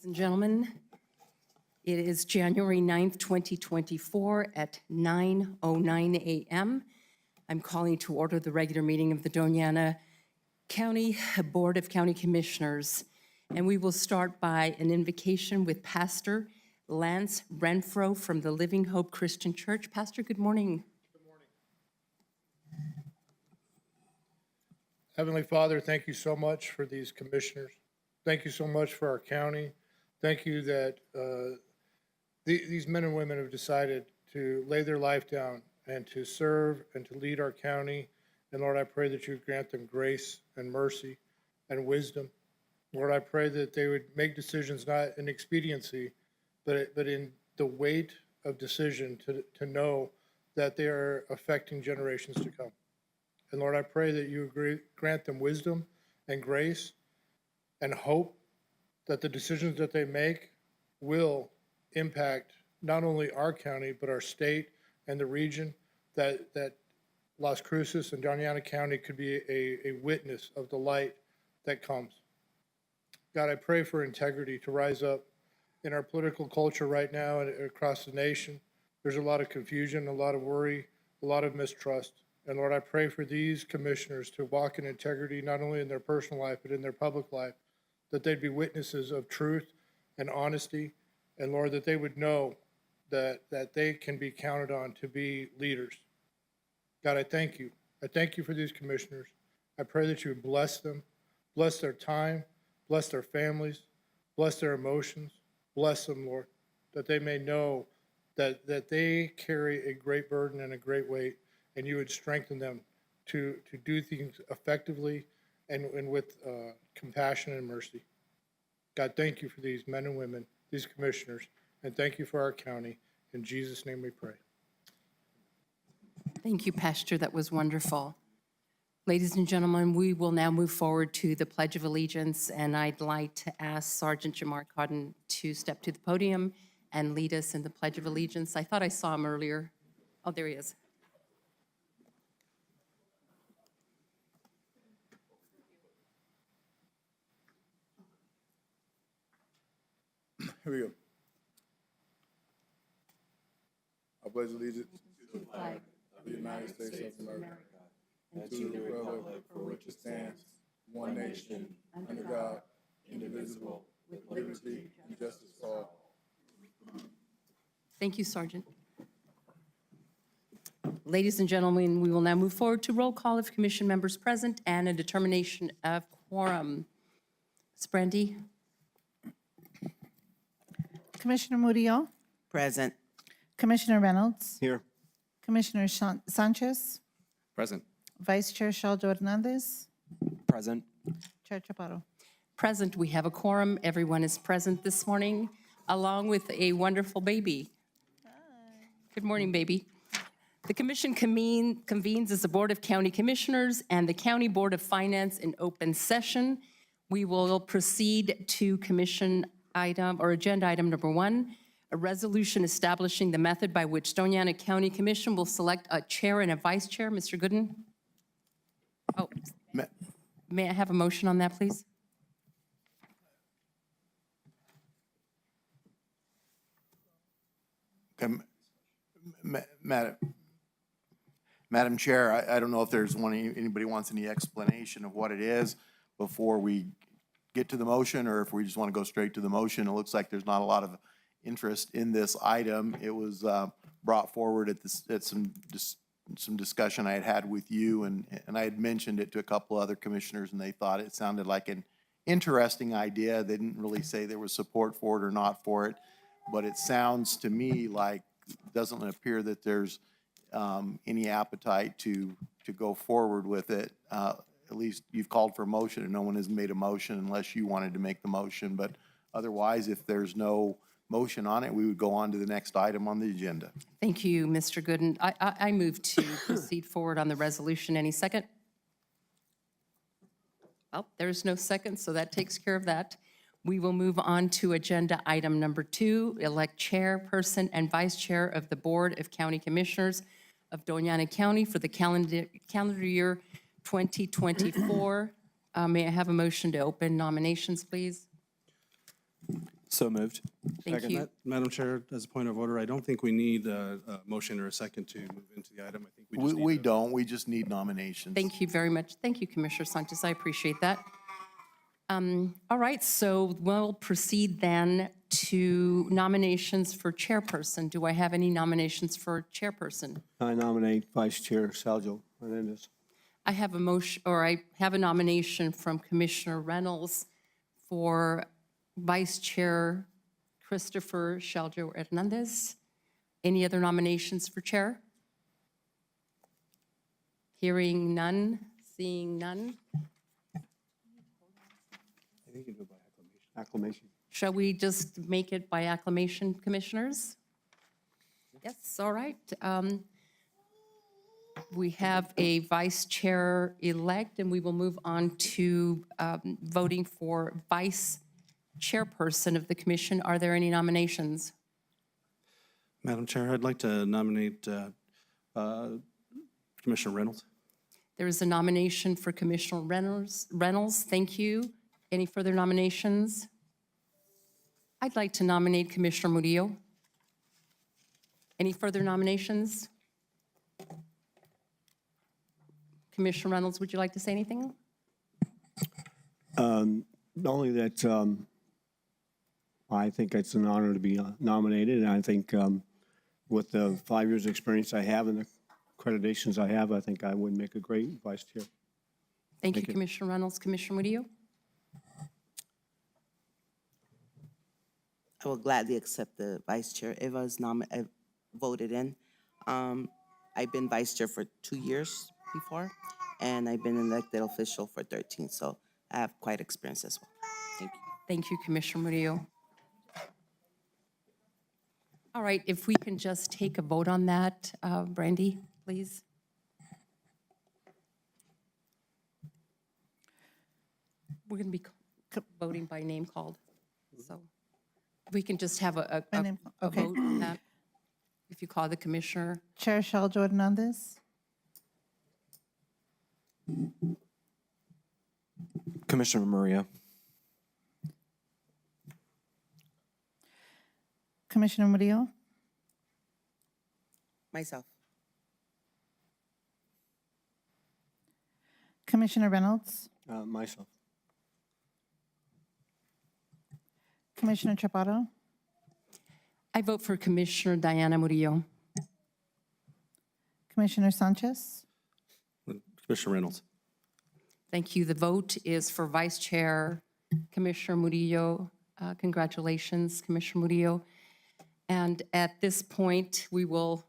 Ladies and gentlemen, it is January 9th, 2024 at 9:09 a.m. I'm calling to order the regular meeting of the Doña County Board of County Commissioners. And we will start by an invocation with Pastor Lance Renfro from the Living Hope Christian Church. Pastor, good morning. Good morning. Heavenly Father, thank you so much for these commissioners. Thank you so much for our county. Thank you that these men and women have decided to lay their life down and to serve and to lead our county. And Lord, I pray that you would grant them grace and mercy and wisdom. Lord, I pray that they would make decisions not in expediency, but in the weight of decision to know that they are affecting generations to come. And Lord, I pray that you grant them wisdom and grace and hope that the decisions that they make will impact not only our county, but our state and the region, that Las Cruces and Doña County could be a witness of the light that comes. God, I pray for integrity to rise up in our political culture right now and across the nation. There's a lot of confusion, a lot of worry, a lot of mistrust. And Lord, I pray for these commissioners to walk in integrity, not only in their personal life, but in their public life, that they'd be witnesses of truth and honesty. And Lord, that they would know that they can be counted on to be leaders. God, I thank you. I thank you for these commissioners. I pray that you would bless them, bless their time, bless their families, bless their emotions, bless them, Lord, that they may know that they carry a great burden and a great weight, and you would strengthen them to do things effectively and with compassion and mercy. God, thank you for these men and women, these commissioners, and thank you for our county. In Jesus' name we pray. Thank you, Pastor. That was wonderful. Ladies and gentlemen, we will now move forward to the Pledge of Allegiance, and I'd like to ask Sergeant Jamar Cotton to step to the podium and lead us in the Pledge of Allegiance. I thought I saw him earlier. Oh, there he is. Here we go. I pledge allegiance to the flag of the United States of America and to the republic for which it stands, one nation, under God, indivisible, with liberty and justice for all. Thank you, Sergeant. Ladies and gentlemen, we will now move forward to roll call of commission members present and a determination of quorum. Ms. Brandy? Commissioner Murillo? Present. Commissioner Reynolds? Here. Commissioner Sanchez? Present. Vice Chair Shaldo Hernandez? Present. Chair Chaparro? Present, we have a quorum. Everyone is present this morning, along with a wonderful baby. Good morning, baby. The commission convenes as the Board of County Commissioners and the County Board of Finance in open session. We will proceed to commission item or agenda item number 1, a resolution establishing the method by which Doña County Commission will select a chair and a vice chair. Mr. Gooden? Oh, may I have a motion on that, please? Madam Chair, I don't know if there's anybody wants any explanation of what it is before we get to the motion, or if we just want to go straight to the motion. It looks like there's not a lot of interest in this item. It was brought forward at some discussion I had with you, and I had mentioned it to a couple other commissioners, and they thought it sounded like an interesting idea. They didn't really say there was support for it or not for it, but it sounds to me like it doesn't appear that there's any appetite to go forward with it. At least you've called for a motion, and no one has made a motion unless you wanted to make the motion. But otherwise, if there's no motion on it, we would go on to the next item on the agenda. Thank you, Mr. Gooden. I move to proceed forward on the resolution. Any second? Well, there's no second, so that takes care of that. We will move on to agenda item number 2, elect chairperson and vice chair of the Board of County Commissioners of Doña County for the calendar year 2024. May I have a motion to open nominations, please? So moved. Thank Second you. that. Madam Chair, as a point of order, I don't think we need a motion or a second to move into the item. I think we just need We a- don't, we just need nominations. Thank you very much. Thank you, Commissioner Sanchez. I appreciate that. All right, so we'll proceed then to nominations for chairperson. Do I have any nominations for chairperson? I nominate Vice Chair Sergio Hernandez. I have a motion, or I have a nomination from Commissioner Reynolds for Vice Chair Christopher Shaljo Hernandez. Any other nominations for chair? Hearing none, seeing none. I think you do it by acclamation. Shall we just make it by acclamation, commissioners? Yes, all right. We have a vice chair-elect, and we will move on to voting for vice chairperson of the commission. Are there any nominations? Madam Chair, I'd like to nominate Commissioner Reynolds. There is a nomination for Commissioner Reynolds. Thank you. Any further nominations? I'd like to nominate Commissioner Murillo. Any further nominations? Commissioner Reynolds, would you like to say anything? Only that I think it's an honor to be nominated, and I think with the 5 years' experience I have and the accreditations I have, I think I would make a great vice chair. Thank you, Commissioner Reynolds. Commissioner Murillo? I will gladly accept the vice chair. Eva is voted in. I've been vice chair for 2 years before, and I've been an elected official for 13, so I have quite experience as well. Thank you. Thank you, Commissioner Murillo. All right, if we can just take a vote on that, Brandy, please. We're going to be voting by name called, so if we can just have a By name, a okay. vote on that. If you call the commissioner. Chair Shaljo Hernandez. Commissioner Maria. Commissioner Murillo. Myself. Commissioner Reynolds. Myself. Commissioner Chaparro. I vote for Commissioner Diana Murillo. Commissioner Sanchez. Commissioner Reynolds. Thank you. The vote is for Vice Chair Commissioner Murillo. Congratulations, Commissioner Murillo. And at this point, we will,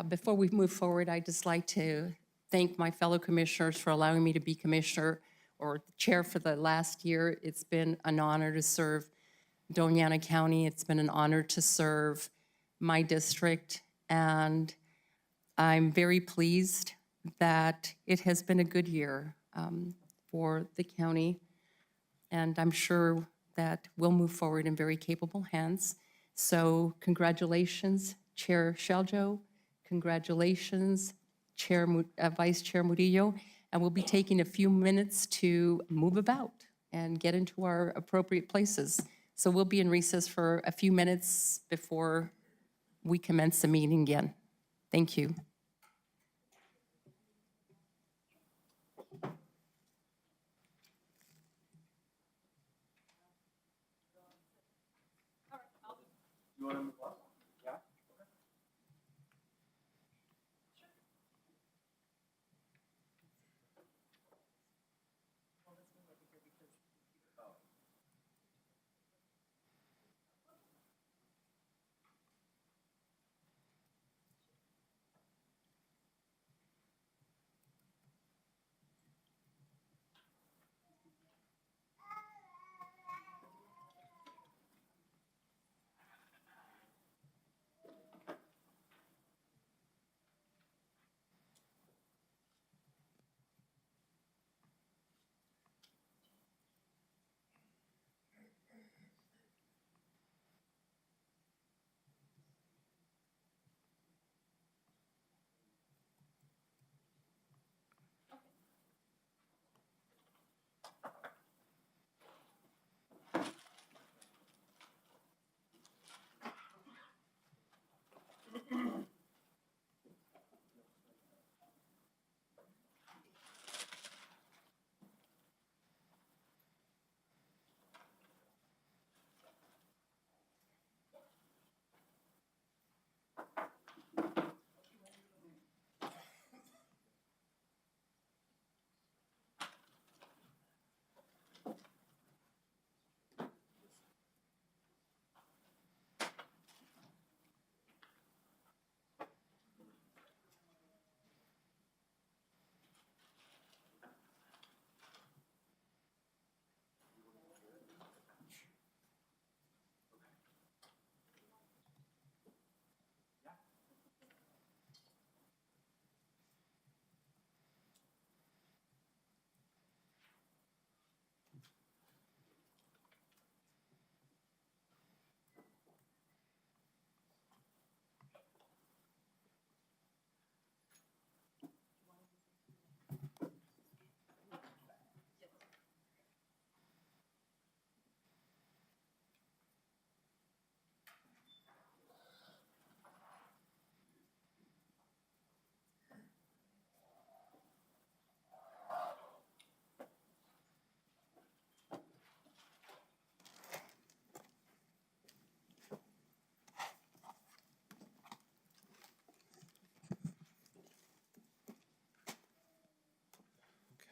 before we move forward, I'd just like to thank my fellow commissioners for allowing me to be commissioner or chair for the last year. It's been an honor to serve Doña County. It's been an honor to serve my district. And I'm very pleased that it has been a good year for the county. And I'm sure that we'll move forward in very capable hands. So congratulations, Chair Shaljo. Congratulations, Vice Chair Murillo. And we'll be taking a few minutes to move about and get into our appropriate places. So we'll be in recess for a few minutes before we commence the meeting again. Thank you.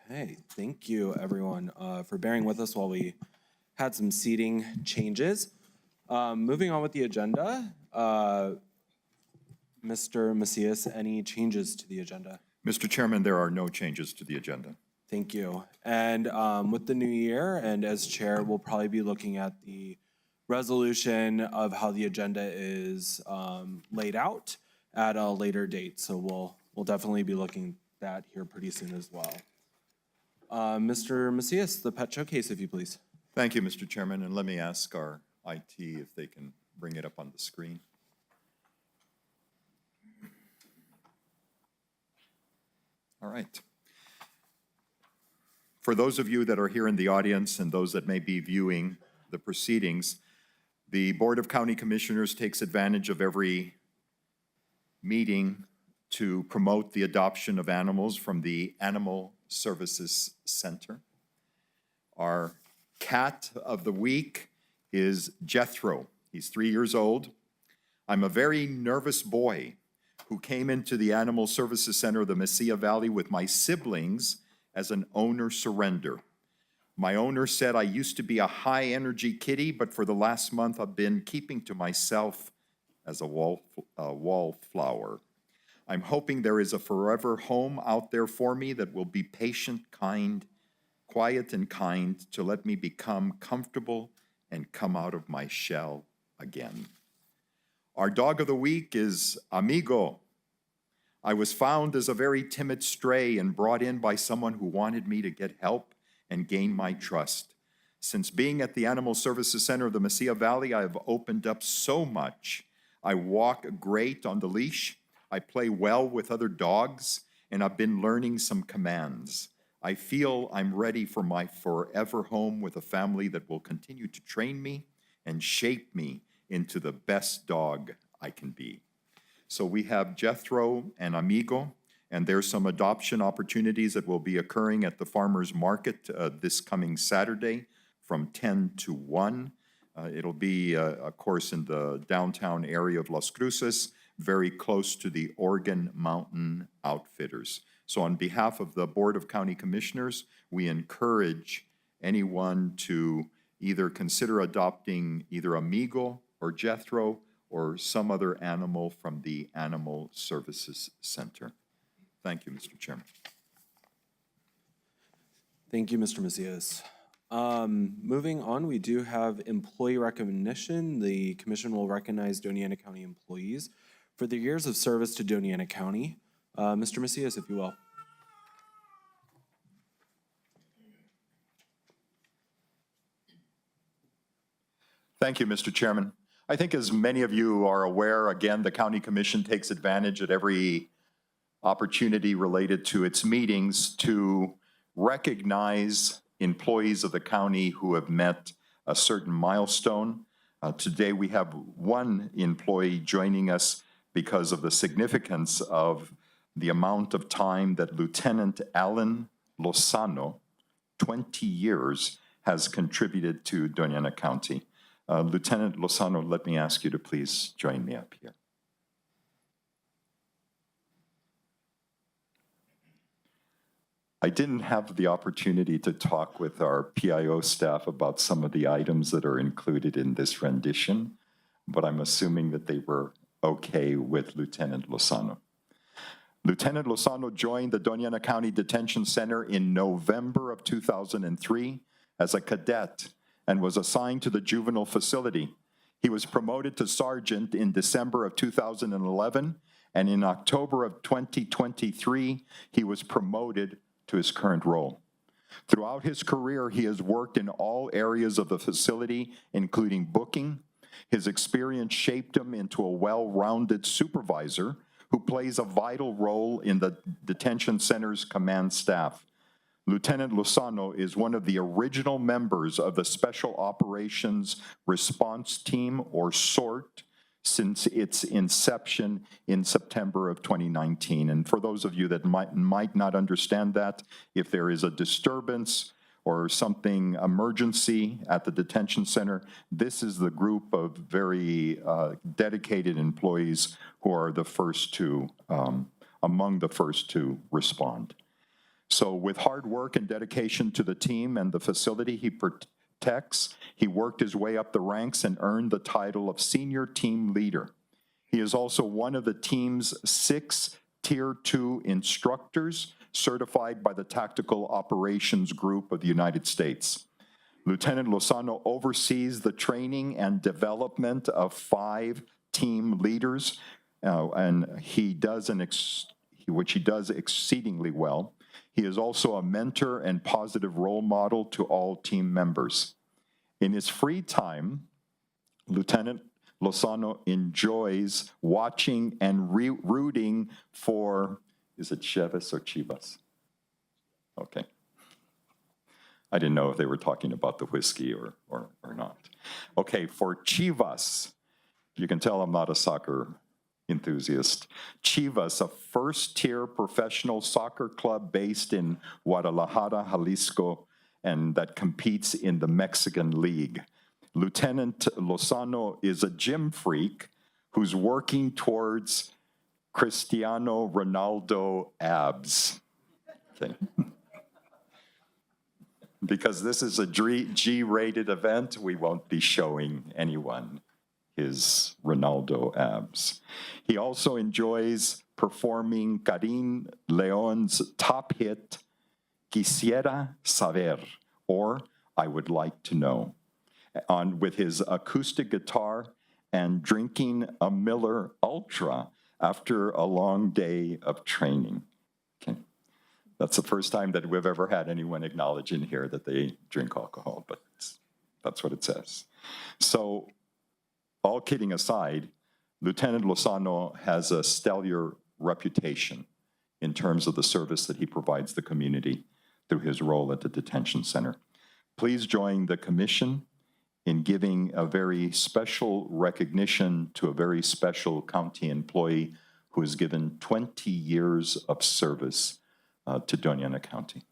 Hey, thank you, everyone, for bearing with us while we had some seating changes. Moving on with the agenda, Mr. Macias, any changes to the agenda? Mr. Chairman, there are no changes to the agenda. Thank you. And with the new year, and as chair, we'll probably be looking at the resolution of how the agenda is laid out at a later date. So we'll definitely be looking at that here pretty soon as well. Mr. Macias, the pet showcase, if you please. Thank you, Mr. Chairman, and let me ask our IT if they can bring it up on the screen. All right. For those of you that are here in the audience and those that may be viewing the proceedings, the Board of County Commissioners takes advantage of every meeting to promote the adoption of animals from the Animal Services Center. Our cat of the week is Jethro. He's 3 years old. I'm a very nervous boy who came into the Animal Services Center of the Mesilla Valley with my siblings as an owner surrender. My owner said I used to be a high-energy kitty, but for the last month I've been keeping to myself as a wallflower. I'm hoping there is a forever home out there for me that will be patient, quiet and kind to let me become comfortable and come out of my shell again. Our dog of the week is Amigo. I was found as a very timid stray and brought in by someone who wanted me to get help and gain my trust. Since being at the Animal Services Center of the Mesilla Valley, I have opened up so much. I walk great on the leash. I play well with other dogs, and I've been learning some commands. I feel I'm ready for my forever home with a family that will continue to train me and shape me into the best dog I can be. So we have Jethro and Amigo, and there's some adoption opportunities that will be occurring at the farmers market this coming Saturday from 10 to 1. It'll be, of course, in the downtown area of Las Cruces, very close to the Organ Mountain Outfitters. So on behalf of the Board of County Commissioners, we encourage anyone to either consider adopting either Amigo or Jethro or some other animal from the Animal Services Center. Thank you, Mr. Chairman. Thank you, Mr. Macias. Moving on, we do have employee recognition. The commission will recognize Doña County employees for their years of service to Doña County. Mr. Macias, if you will. Thank you, Mr. Chairman. I think as many of you are aware, again, the County Commission takes advantage at every opportunity related to its meetings to recognize employees of the county who have met a certain milestone. Today we have one employee joining us because of the significance of the amount of time that Lieutenant Alan Lozano, 20 years, has contributed to Doña County. Lieutenant Lozano, let me ask you to please join me up here. I didn't have the opportunity to talk with our PIO staff about some of the items that are included in this rendition, but I'm assuming that they were okay with Lieutenant Lozano. Lieutenant Lozano joined the Doña County Detention Center in November of 2003 as a cadet and was assigned to the juvenile facility. He was promoted to sergeant in December of 2011, and in October of 2023, he was promoted to his current role. Throughout his career, he has worked in all areas of the facility, including booking. His experience shaped him into a well-rounded supervisor who plays a vital role in the detention center's command staff. Lieutenant Lozano is one of the original members of the Special Operations Response Team, or SORT, since its inception in September of 2019. And for those of you that might not understand that, if there is a disturbance or something emergency at the detention center, this is the group of very dedicated employees who are the first to, among the first to respond. So with hard work and dedication to the team and the facility he protects, he worked his way up the ranks and earned the title of senior team leader. He is also one of the team's 6 Tier 2 instructors certified by the Tactical Operations Group of the United States. Lieutenant Lozano oversees the training and development of 5 team leaders, and he does which he does exceedingly well. He is also a mentor and positive role model to all team members. In his free time, Lieutenant Lozano enjoys watching and rooting for, is it Chivas or Chivas? Okay. I didn't know if they were talking about the whiskey or not. Okay, for Chivas, you can tell I'm not a soccer enthusiast. Chivas, a first-tier professional soccer club based in Guadalajara, Jalisco, and that competes in the Mexican League. Lieutenant Lozano is a gym freak who's working towards Cristiano Ronaldo abs. Okay. Because this is a G-rated event, we won't be showing anyone his Ronaldo abs. He also enjoys performing Karin Leon's top hit, Quisiera Saber, or I Would Like to Know, with his acoustic guitar and drinking a Miller Ultra after a long day of training. Okay. That's the first time that we've ever had anyone acknowledge in here that they drink alcohol, but that's what it says. So, all kidding aside, Lieutenant Lozano has a stellar reputation in terms of the service that he provides the community through his role at the detention center. Please join the commission in giving a very special recognition to a very special county employee who has given 20 years of service to Doña County.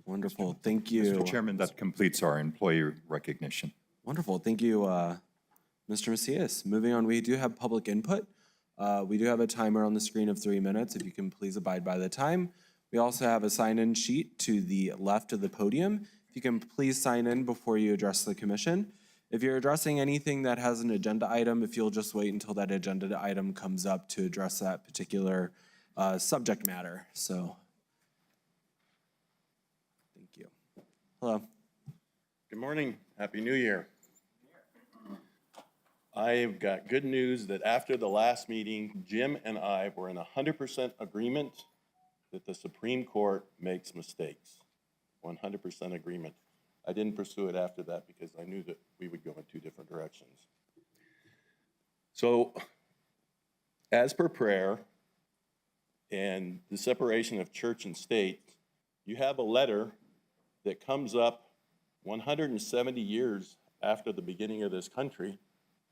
Wonderful, thank you. Mr. Chairman, that completes our employee recognition. Wonderful, thank you, Mr. Macias. Moving on, we do have public input. We do have a timer on the screen of 3 minutes, if you can please abide by the time. We also have a sign-in sheet to the left of the podium. If you can please sign in before you address the commission. If you're addressing anything that has an agenda item, if you'll just wait until that agenda item comes up to address that particular subject matter, so. Thank you. Hello. Good morning. Happy New Year. I've got good news that after the last meeting, Jim and I were in 100% agreement that the Supreme Court makes mistakes. 100% agreement. I didn't pursue it after that because I knew that we would go in 2 different directions. So, as per prayer and the separation of church and state, you have a letter that comes up 170 years after the beginning of this country,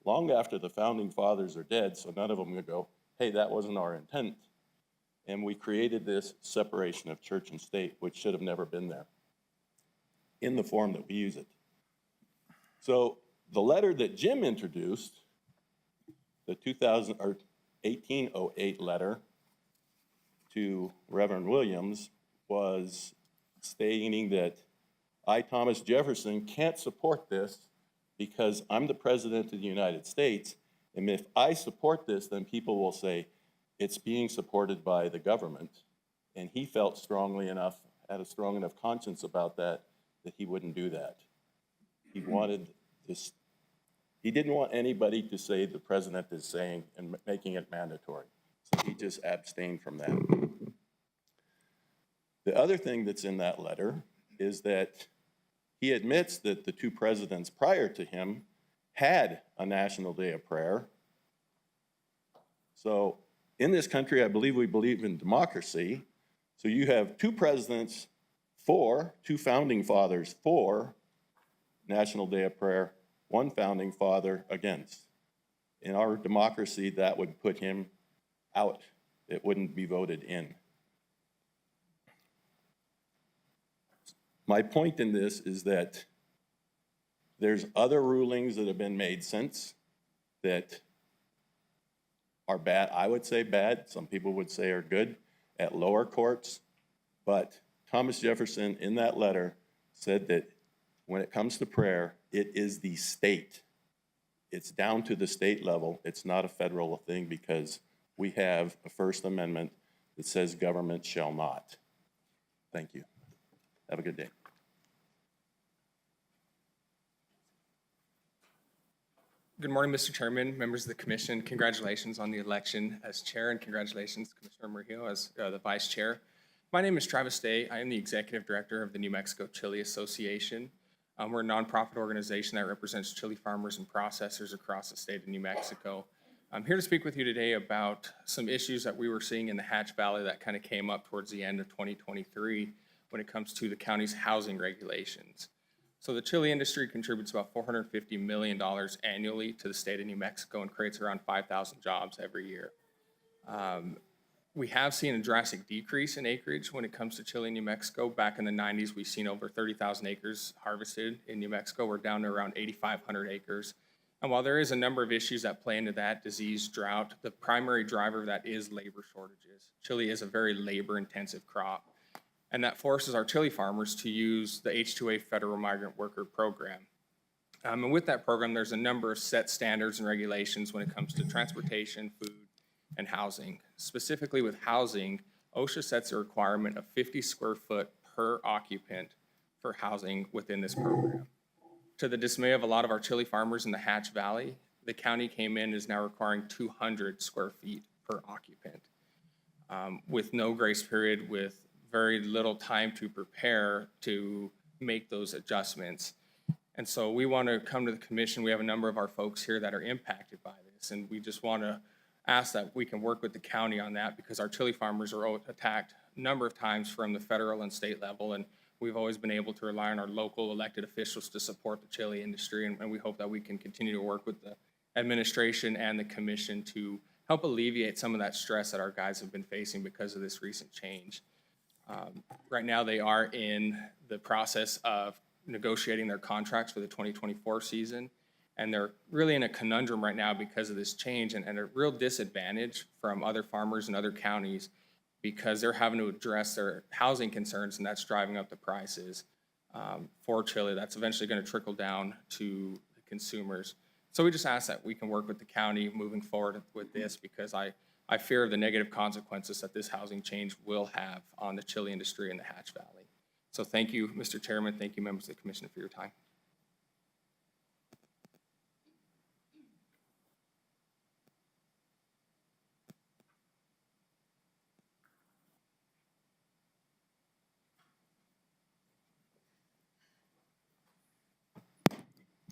long after the founding fathers are dead, so none of them would go, hey, that wasn't our intent. And we created this separation of church and state, which should have never been there in the form that we use it. So the letter that Jim introduced, the 1808 letter to Reverend Williams, was stating that I, Thomas Jefferson, can't support this because I'm the president of the United States, and if I support this, then people will say it's being supported by the government. And he felt strongly enough, had a strong enough conscience about that, that he wouldn't do that. He wanted this, he didn't want anybody to say the president is saying and making it mandatory. So he just abstained from that. The other thing that's in that letter is that he admits that the two presidents prior to him had a National Day of Prayer. So in this country, I believe we believe in democracy. So you have two presidents for, two founding fathers for National Day of Prayer, one founding father against. In our democracy, that would put him out. It wouldn't be voted in. My point in this is that there's other rulings that have been made since that are bad. I would say bad. Some people would say are good at lower courts. But Thomas Jefferson in that letter said that when it comes to prayer, it is the state. It's down to the state level. It's not a federal thing because we have a First Amendment that says government shall not. Thank you. Have a good day. Good morning, Mr. Chairman, members of the commission. Congratulations on the election as chair, and congratulations, Commissioner Murillo, as the vice chair. My name is Travis Day. I am the executive director of the New Mexico Chili Association. We're a nonprofit organization that represents chili farmers and processors across the state of New Mexico. I'm here to speak with you today about some issues that we were seeing in the Hatch Valley that kind of came up towards the end of 2023 when it comes to the county's housing regulations. So the chili industry contributes about $450 million annually to the state of New Mexico and creates around 5,000 jobs every year. We have seen a drastic decrease in acreage when it comes to chili in New Mexico. Back in the 90s, we've seen over 30,000 acres harvested in New Mexico. We're down to around 8,500 acres. And while there is a number of issues that play into that, disease, drought, the primary driver of that is labor shortages. Chili is a very labor-intensive crop. And that forces our chili farmers to use the H-2A Federal Migrant Worker Program. And with that program, there's a number of set standards and regulations when it comes to transportation, food, and housing. Specifically with housing, OSHA sets a requirement of 50 square foot per occupant for housing within this program. To the dismay of a lot of our chili farmers in the Hatch Valley, the county came in and is now requiring 200 square feet per occupant with no grace period, with very little time to prepare to make those adjustments. And so we want to come to the commission. We have a number of our folks here that are impacted by this, and we just want to ask that we can work with the county on that because our chili farmers are attacked a number of times from the federal and state level, and we've always been able to rely on our local elected officials to support the chili industry, and we hope that we can continue to work with the administration and the commission to help alleviate some of that stress that our guys have been facing because of this recent change. Right now, they are in the process of negotiating their contracts for the 2024 season, and they're really in a conundrum right now because of this change and a real disadvantage from other farmers in other counties because they're having to address their housing concerns, and that's driving up the prices for chili. That's eventually going to trickle down to the consumers. So we just ask that we can work with the county moving forward with this because I fear the negative consequences that this housing change will have on the chili industry in the Hatch Valley. So thank you, Mr. Chairman. Thank you, members of the commission, for your time.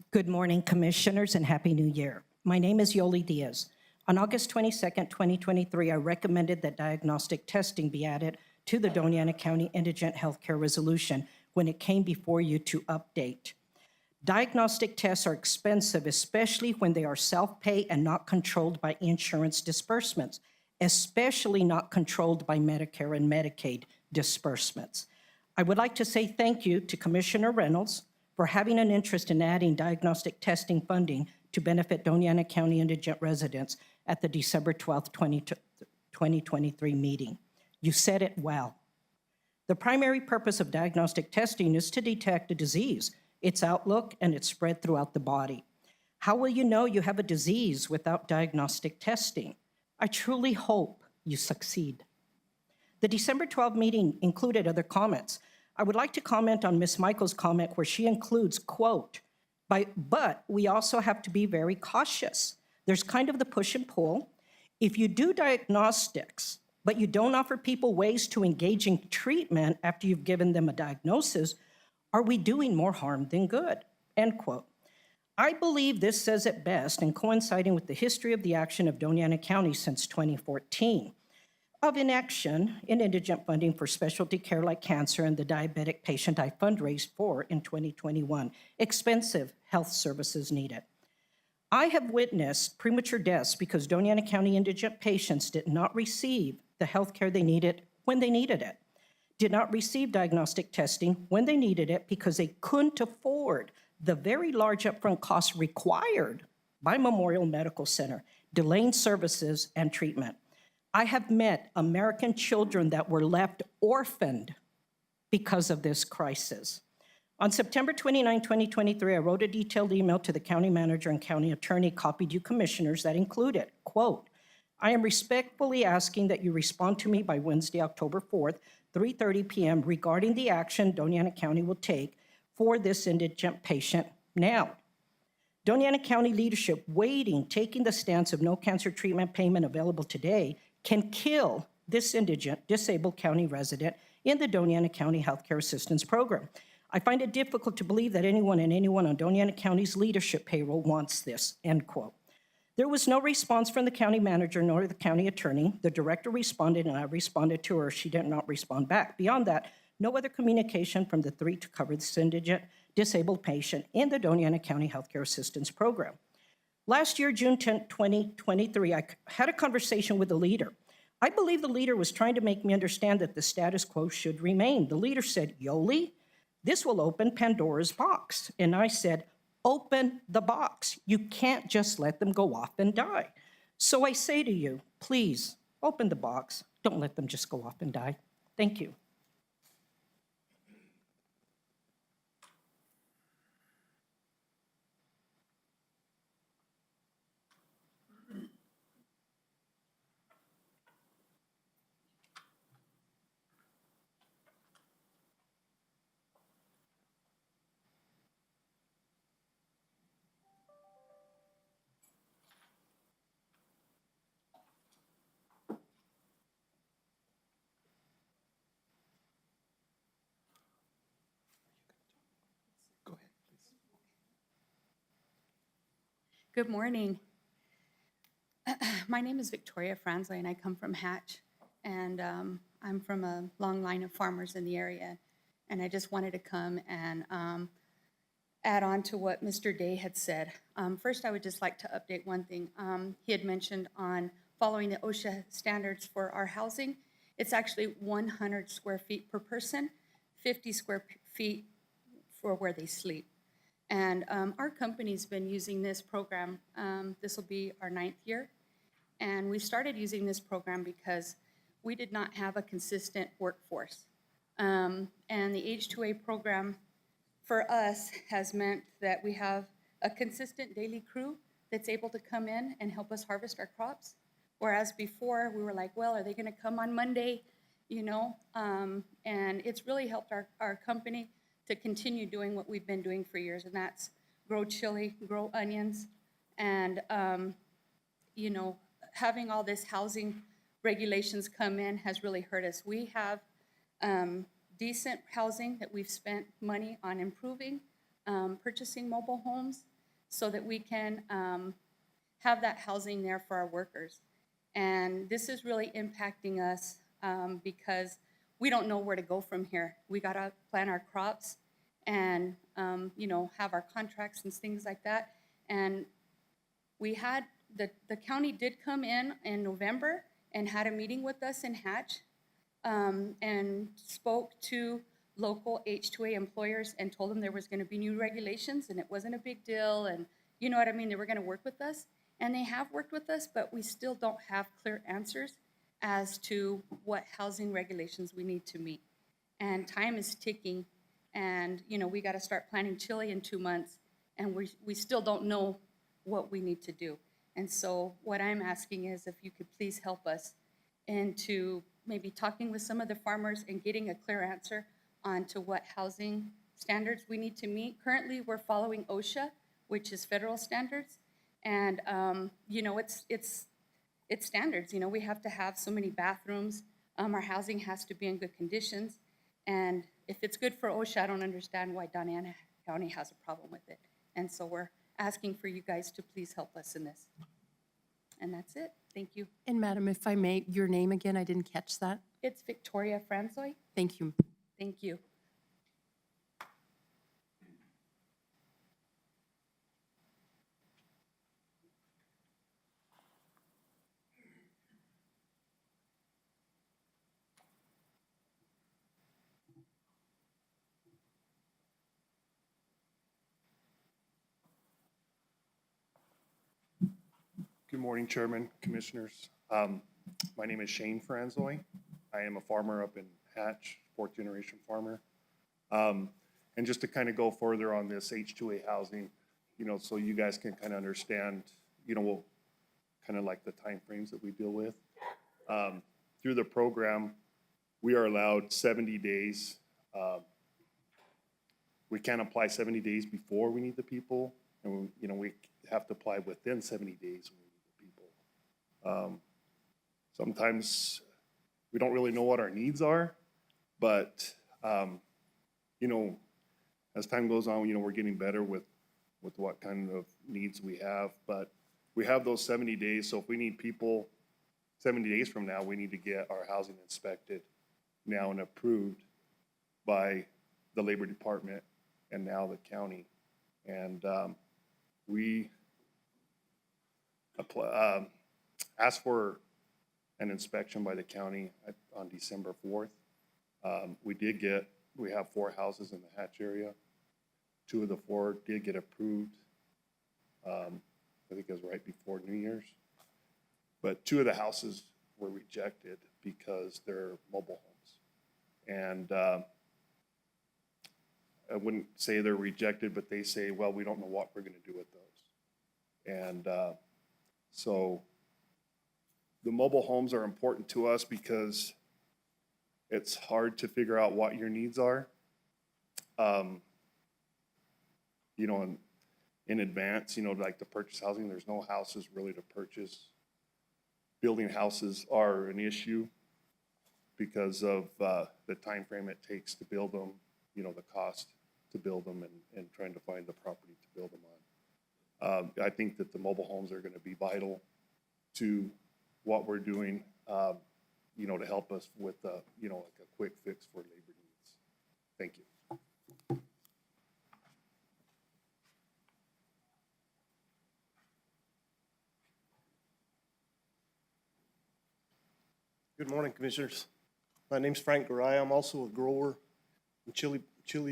Good morning, commissioners, and Happy New Year. My name is Yoli Diaz. On August 22nd, 2023, I recommended that diagnostic testing be added to the Doña County Indigent Healthcare Resolution when it came before you to update. Diagnostic tests are expensive, especially when they are self-pay and not controlled by insurance disbursements, especially not controlled by Medicare and Medicaid disbursements. I would like to say thank you to Commissioner Reynolds for having an interest in adding diagnostic testing funding to benefit Doña County indigent residents at the December 12th, 2023 meeting. You said it well. The primary purpose of diagnostic testing is to detect a disease, its outlook, and its spread throughout the body. How will you know you have a disease without diagnostic testing? I truly hope you succeed. The December 12 meeting included other comments. I would like to comment on Ms. Michael's comment where she includes, quote, but we also have to be very cautious. There's kind of the push and pull. If you do diagnostics, but you don't offer people ways to engage in treatment after you've given them a diagnosis, are we doing more harm than good? End quote. I believe this says it best and coinciding with the history of the action of Doña County since 2014 of inaction in indigent funding for specialty care like cancer and the diabetic patient I fundraised for in 2021. Expensive health services needed. I have witnessed premature deaths because Doña County indigent patients did not receive the health care they needed when they needed it, did not receive diagnostic testing when they needed it because they couldn't afford the very large upfront costs required by Memorial Medical Center, delaying services and treatment. I have met American children that were left orphaned because of this crisis. On September 29, 2023, I wrote a detailed email to the county manager and county attorney, copied you commissioners, that included, quote, I am respectfully asking that you respond to me by Wednesday, October 4th, 3:30 p.m. regarding the action Doña County will take for this indigent patient now. Doña County leadership waiting, taking the stance of no cancer treatment payment available today can kill this indigent, disabled county resident in the Doña County Healthcare Assistance Program. I find it difficult to believe that anyone on Doña County's leadership payroll wants this, end quote. There was no response from the county manager nor the county attorney. The director responded and I responded to her. She did not respond back. Beyond that, no other communication from the three to cover this indigent disabled patient in the Doña County Healthcare Assistance Program. Last year, June 10, 2023, I had a conversation with the leader. I believe the leader was trying to make me understand that the status quo should remain. The leader said, Yoli, this will open Pandora's box. And I said, open the box. You can't just let them go off and die. So I say to you, please open the box. Don't let them just go off and die. Thank you. Good morning. My name is Victoria Franzley, and I come from Hatch, and I'm from a long line of farmers in the area, and I just wanted to come and add on to what Mr. Day had said. First, I would just like to update one thing. He had mentioned on following the OSHA standards for our housing. It's actually 100 square feet per person, 50 square feet for where they sleep. And our company's been using this program. This will be our 9th year. And we started using this program because we did not have a consistent workforce. And the H2A program for us has meant that we have a consistent daily crew that's able to come in and help us harvest our crops. Whereas before we were like, well, are they gonna come on Monday? You know, and it's really helped our company to continue doing what we've been doing for years, and that's grow chili, grow onions, and you know, having all this housing regulations come in has really hurt us. We have decent housing that we've spent money on improving, purchasing mobile homes so that we can have that housing there for our workers. And this is really impacting us because we don't know where to go from here. We gotta plant our crops and you know, have our contracts and things like that. And we had, the county did come in November and had a meeting with us in Hatch and spoke to local H2A employers and told them there was gonna be new regulations and it wasn't a big deal, and you know what I mean, they were gonna work with us. And they have worked with us, but we still don't have clear answers as to what housing regulations we need to meet. And time is ticking. And, you know, we got to start planting chili in 2 months, and we still don't know what we need to do. And so what I'm asking is if you could please help us into maybe talking with some of the farmers and getting a clear answer on to what housing standards we need to meet. Currently, we're following OSHA, which is federal standards. And, you know, it's standards. You know, we have to have so many bathrooms. Our housing has to be in good conditions. And if it's good for OSHA, I don't understand why Doña County has a problem with it. And so we're asking for you guys to please help us in this. And that's it. Thank you. And Madam, if I may, your name again, I didn't catch that. It's Victoria Franzoy. Thank you. Thank you. Good morning, Chairman, Commissioners. My name is Shane Franzoy. I am a farmer up in Hatch, fourth generation farmer. And just to kind of go further on this H2A housing, you know, so you guys can kind of understand, you know, kind of like the timeframes that we deal with. Through the program, we are allowed 70 days. We can't apply 70 days before we need the people, and you know, we have to apply within 70 days when we need the people. Sometimes we don't really know what our needs are, but you know, as time goes on, you know, we're getting better with what kind of needs we have. But we have those 70 days, so if we need people 70 days from now, we need to get our housing inspected now and approved by the Labor Department and now the county. And we asked for an inspection by the county on December 4th. We have 4 houses in the Hatch area. 2 of the 4 did get approved. I think it was right before New Year's. But 2 of the houses were rejected because they're mobile homes. And I wouldn't say they're rejected, but they say, well, we don't know what we're going to do with those. And so the mobile homes are important to us because it's hard to figure out what your needs are, you know, in advance, you know, like to purchase housing. There's no houses really to purchase. Building houses are an issue because of the time frame it takes to build them, you know, the cost to build them and trying to find the property to build them on. I think that the mobile homes are going to be vital to what we're doing, you know, to help us with, you know, like a quick fix for labor needs. Thank you. Good morning, Commissioners. My name's Frank Garay. I'm also a grower, chili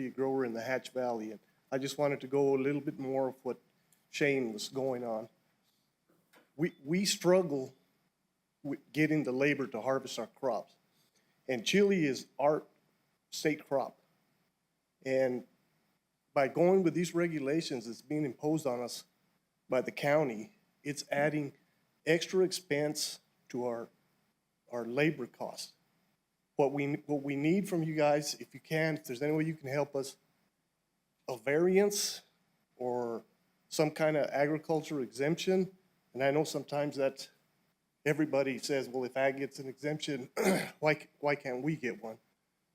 grower in the Hatch Valley. And I just wanted to go a little bit more of what Shane was going on. We struggle with getting the labor to harvest our crops. And chili is our state crop. And by going with these regulations that's being imposed on us by the county, it's adding extra expense to our labor costs. What we need from you guys, if you can, if there's any way you can help us, a variance or some kind of agriculture exemption. And I know sometimes that everybody says, well, if ag gets an exemption, why can't we get one?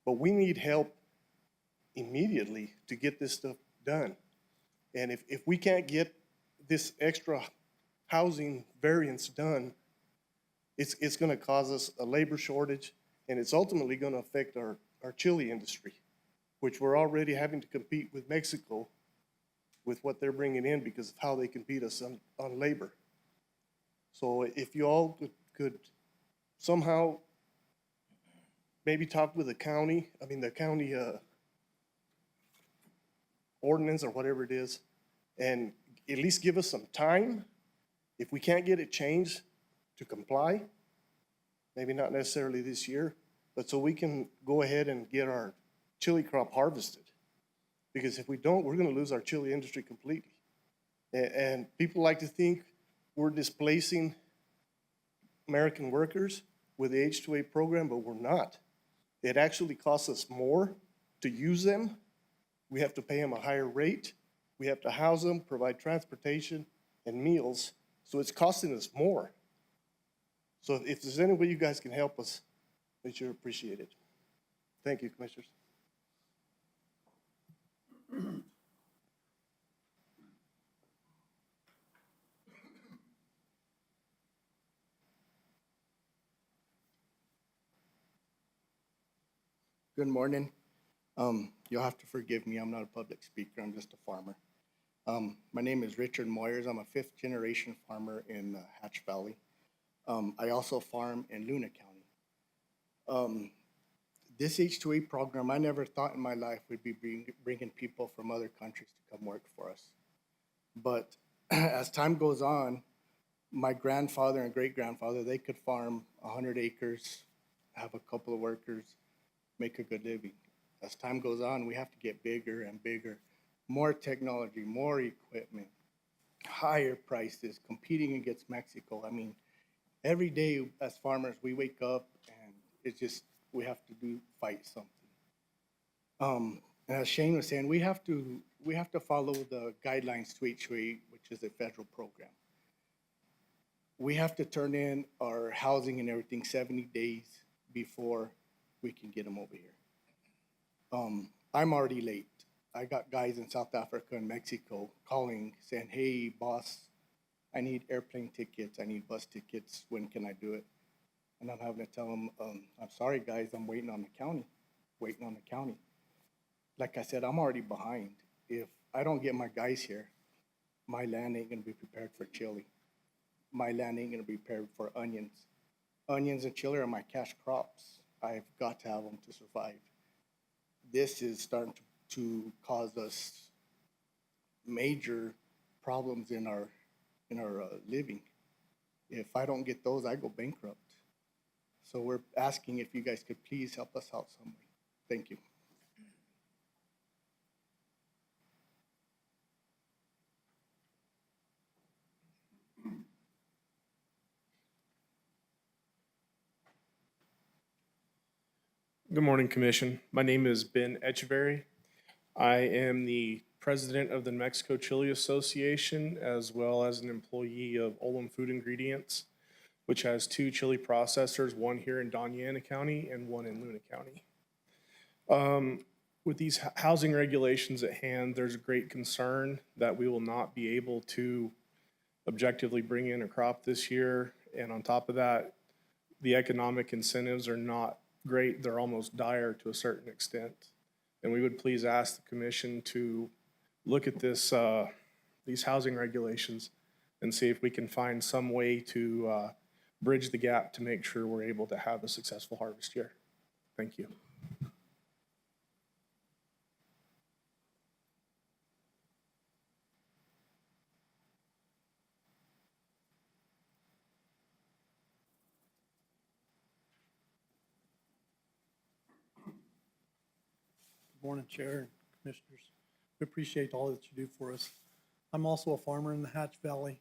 But we need help immediately to get this stuff done. And if we can't get this extra housing variance done, it's going to cause us a labor shortage, and it's ultimately going to affect our chili industry, which we're already having to compete with Mexico with what they're bringing in because of how they can beat us on labor. So if you all could somehow maybe talk with the county ordinance or whatever it is, and at least give us some time. If we can't get it changed to comply, maybe not necessarily this year, but so we can go ahead and get our chili crop harvested. Because if we don't, we're gonna lose our chili industry completely. And people like to think we're displacing American workers with the H-2A program, but we're not. It actually costs us more to use them. We have to pay them a higher rate. We have to house them, provide transportation and meals. So it's costing us more. So if there's any way you guys can help us, we sure appreciate it. Thank you, Commissioners. Good morning. You'll have to forgive me, I'm not a public speaker, I'm just a farmer. My name is Richard Moyers, I'm a fifth generation farmer in Hatch Valley. I also farm in Luna County. This H-2A program, I never thought in my life we'd be bringing people from other countries to come work for us. But as time goes on, my grandfather and great-grandfather, they could farm 100 acres, have a couple of workers, make a good living. As time goes on, we have to get bigger and bigger, more technology, more equipment, higher prices, competing against Mexico. I mean, every day as farmers, we wake up and it's just, we have to fight something. And as Shane was saying, we have to follow the guidelines to H-2A, which is a federal program. We have to turn in our housing and everything 70 days before we can get them over here. I'm already late. I got guys in South Africa and Mexico calling, saying, hey, boss, I need airplane tickets, I need bus tickets, when can I do it? And I'm having to tell them, I'm sorry, guys, I'm waiting on the county, Like I said, I'm already behind. If I don't get my guys here, my land ain't gonna be prepared for chili. My land ain't gonna be prepared for onions. Onions and chili are my cash crops. I've got to have them to survive. This is starting to cause us major problems in our living. If I don't get those, I go bankrupt. So we're asking if you guys could please help us out some way. Thank you. Good morning, Commission. My name is Ben Echeverry. I am the president of the New Mexico Chili Association, as well as an employee of Olam Food Ingredients, which has 2 chili processors, one here in Doña County and one in Luna County. With these housing regulations at hand, there's a great concern that we will not be able to objectively bring in a crop this year. And on top of that, the economic incentives are not great. They're almost dire to a certain extent. And we would please ask the commission to look at this, these housing regulations and see if we can find some way to bridge the gap to make sure we're able to have a successful harvest year. Thank you. Good morning, Chair and Commissioners. We appreciate all that you do for us. I'm also a farmer in the Hatch Valley,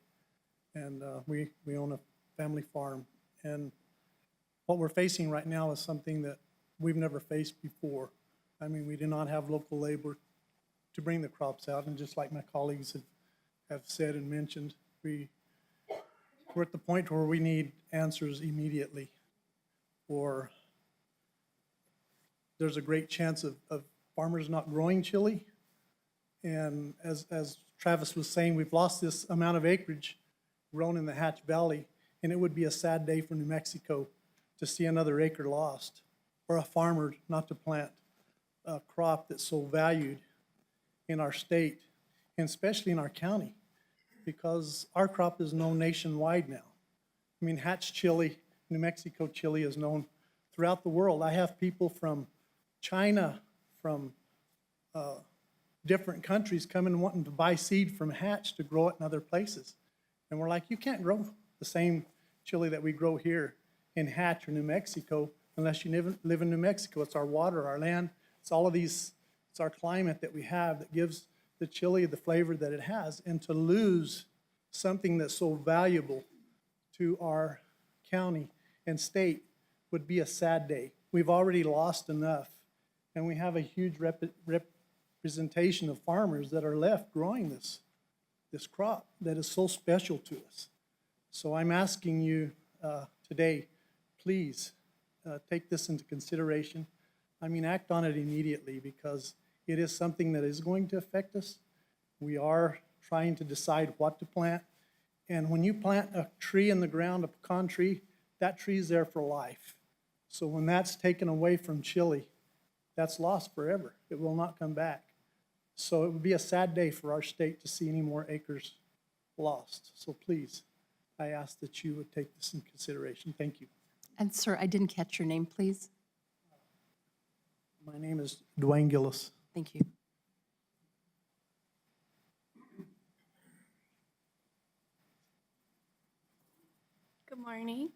and we own a family farm. And what we're facing right now is something that we've never faced before. I mean, we do not have local labor to bring the crops out, and just like my colleagues have said and mentioned, we're at the point where we need answers immediately, or there's a great chance of farmers not growing chili. And as Travis was saying, we've lost this amount of acreage grown in the Hatch Valley, and it would be a sad day for New Mexico to see another acre lost, or a farmer not to plant a crop that's so valued in our state, and especially in our county, because our crop is known nationwide now. I mean, Hatch chili, New Mexico chili is known throughout the world. I have people from China, from different countries coming wanting to buy seed from Hatch to grow it in other places. And we're like, you can't grow the same chili that we grow here in Hatch or New Mexico unless you live in New Mexico. It's our water, our land, it's all of these It's our climate that we have that gives the chili the flavor that it has. And to lose something that's so valuable to our county and state would be a sad day. We've already lost enough, and we have a huge representation of farmers that are left growing this crop that is so special to us. So I'm asking you today, please take this into consideration. I mean, act on it immediately, because it is something that is going to affect us. We are trying to decide what to plant. And when you plant a tree in the ground, a pecan tree, that tree's there for life. So when that's taken away from Chile, that's lost forever. It will not come back. So it would be a sad day for our state to see any more acres lost. So please, I ask that you would take this in consideration. Thank you. And sir, I didn't catch your name, please. My name is Dwayne Gillis. Thank you. Good morning.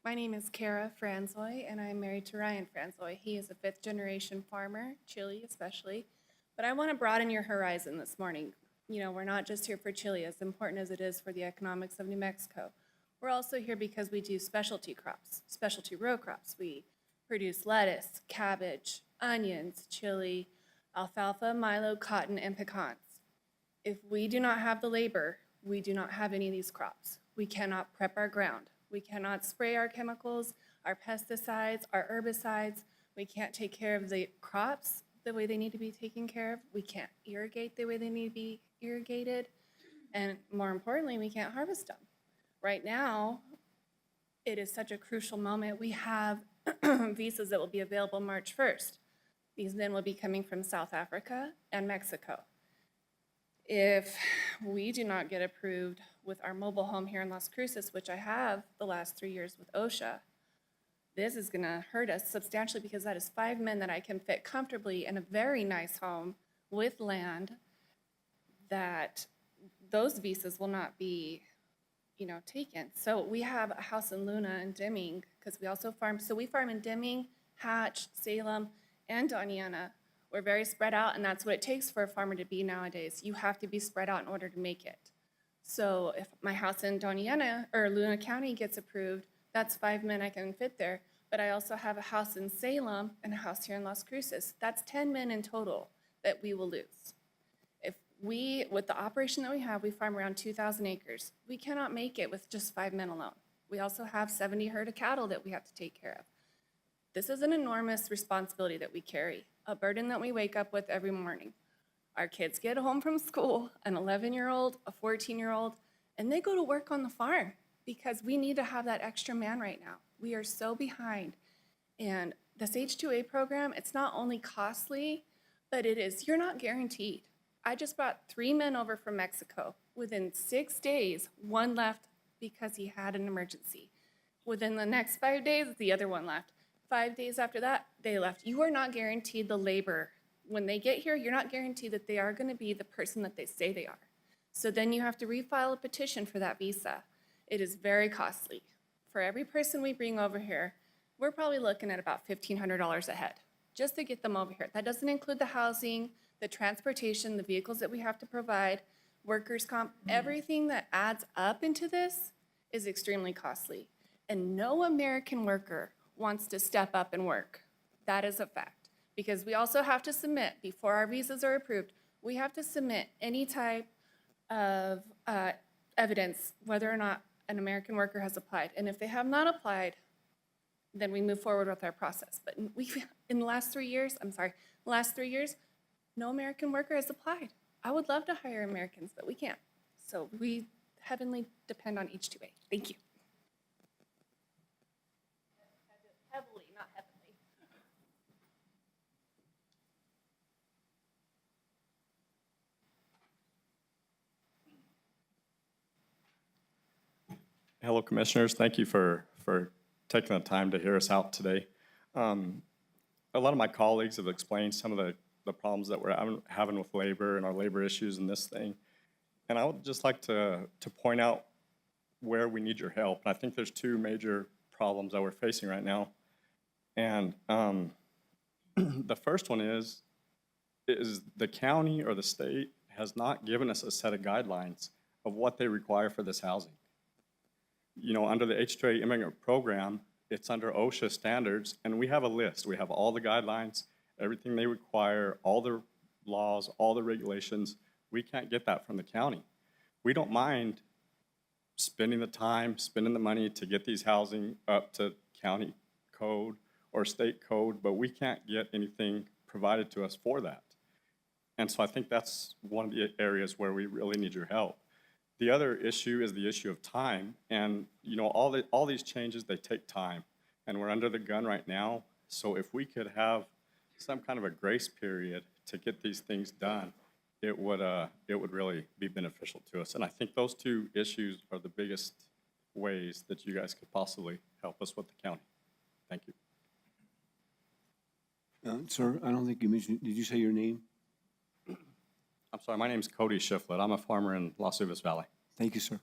My name is Kara Franzoy, and I'm married to Ryan Franzoy. He is a fifth-generation farmer, Chile especially. But I want to broaden your horizon this morning. You know, we're not just here for Chile, as important as it is for the economics of New Mexico. We're also here because we do specialty crops, specialty row crops. We produce lettuce, cabbage, onions, chili, alfalfa, milo, cotton, and pecans. If we do not have the labor, we do not have any of these crops. We cannot prep our ground. We cannot spray our chemicals, our pesticides, our herbicides. We can't take care of the crops the way they need to be taken care of. We can't irrigate the way they need to be irrigated. And more importantly, we can't harvest them. Right now, it is such a crucial moment. We have visas that will be available March 1st. These then will be coming from South Africa and Mexico. If we do not get approved with our mobile home here in Las Cruces, which I have the last 3 years with OSHA, this is gonna hurt us substantially, because that is 5 men that I can fit comfortably in a very nice home with land, that those visas will not be, you know, taken. So we have a house in Luna and Deming, because we also farm. So we farm in Deming, Hatch, Salem, and Doña. We're very spread out, and that's what it takes for a farmer to be nowadays. You have to be spread out in order to make it. So if my house in Doña or Luna County gets approved, that's 5 men I can fit there. But I also have a house in Salem and a house here in Las Cruces. That's 10 men in total that we will lose. If we, with the operation that we have, we farm around 2,000 acres. We cannot make it with just 5 men alone. We also have 70 herd of cattle that we have to take care of. This is an enormous responsibility that we carry, a burden that we wake up with every morning. Our kids get home from school, an 11-year-old, a 14-year-old, and they go to work on the farm, because we need to have that extra man right now. We are so behind. And this H-2A program, it's not only costly, but it is, you're not guaranteed. I just brought 3 men over from Mexico. Within 6 days, one left because he had an emergency. Within the next 5 days, the other one left. 5 days after that, they left. You are not guaranteed the labor. When they get here, you're not guaranteed that they are going to be the person that they say they are. So then you have to refile a petition for that visa. It is very costly. For every person we bring over here, we're probably looking at about $1,500 a head just to get them over here. That doesn't include the housing, the transportation, the vehicles that we have to provide, workers' comp. Everything that adds up into this is extremely costly. And no American worker wants to step up and work. That is a fact. Because we also have to submit, before our visas are approved, we have to submit any type of evidence whether or not an American worker has applied. And if they have not applied, then we move forward with our process. But in the last 3 years, no American worker has applied. I would love to hire Americans, but we can't. So we heavily depend on H-2A. Thank you. Heavily, not heavenly. Hello, Commissioners. Thank you for taking the time to hear us out today. A lot of my colleagues have explained some of the problems that we're having with labor and our labor issues in this thing. And I would just like to point out where we need your help. And I think there's 2 major problems that we're facing right now. And the first one is is the county or the state has not given us a set of guidelines of what they require for this housing. You know, under the H-2A immigrant program, it's under OSHA standards, and we have a list. We have all the guidelines, everything they require, all the laws, all the regulations. We can't get that from the county. We don't mind spending the time, spending the money to get these housing up to county code or state code, but we can't get anything provided to us for that. And so I think that's one of the areas where we really need your help. The other issue is the issue of time. And you know, all these changes, they take time. And we're under the gun right now. So if we could have some kind of a grace period to get these things done, it would really be beneficial to us. And I think those two issues are the biggest ways that you guys could possibly help us with the county. Thank you. Sir, I don't think you mentioned, did you say your name? I'm sorry, my name's Cody Shiflett. I'm a farmer in Las Uvas Valley. Thank you, sir.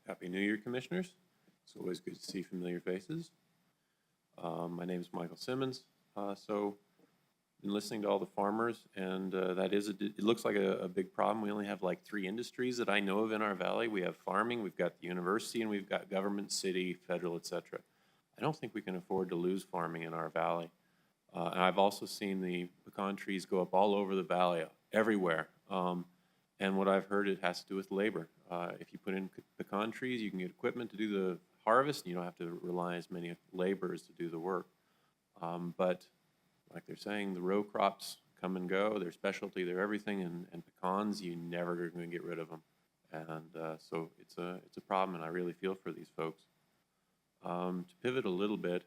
Happy New Year, Commissioners. It's always good to see familiar faces. My name is Michael Simmons. Been listening to all the farmers, and it looks like a big problem. We only have like 3 industries that I know of in our valley. We have farming, we've got the university, and we've got government, city, federal, etc. I don't think we can afford to lose farming in our valley. And I've also seen the pecan trees go up all over the valley, everywhere. And what I've heard, it has to do with labor. If you put in pecan trees, you can get equipment to do the harvest, and you don't have to rely as many laborers to do the work. But like they're saying, the row crops come and go. They're specialty, they're everything, and pecans, you never are going to get rid of them. And so it's a problem, and I really feel for these folks. To pivot a little bit,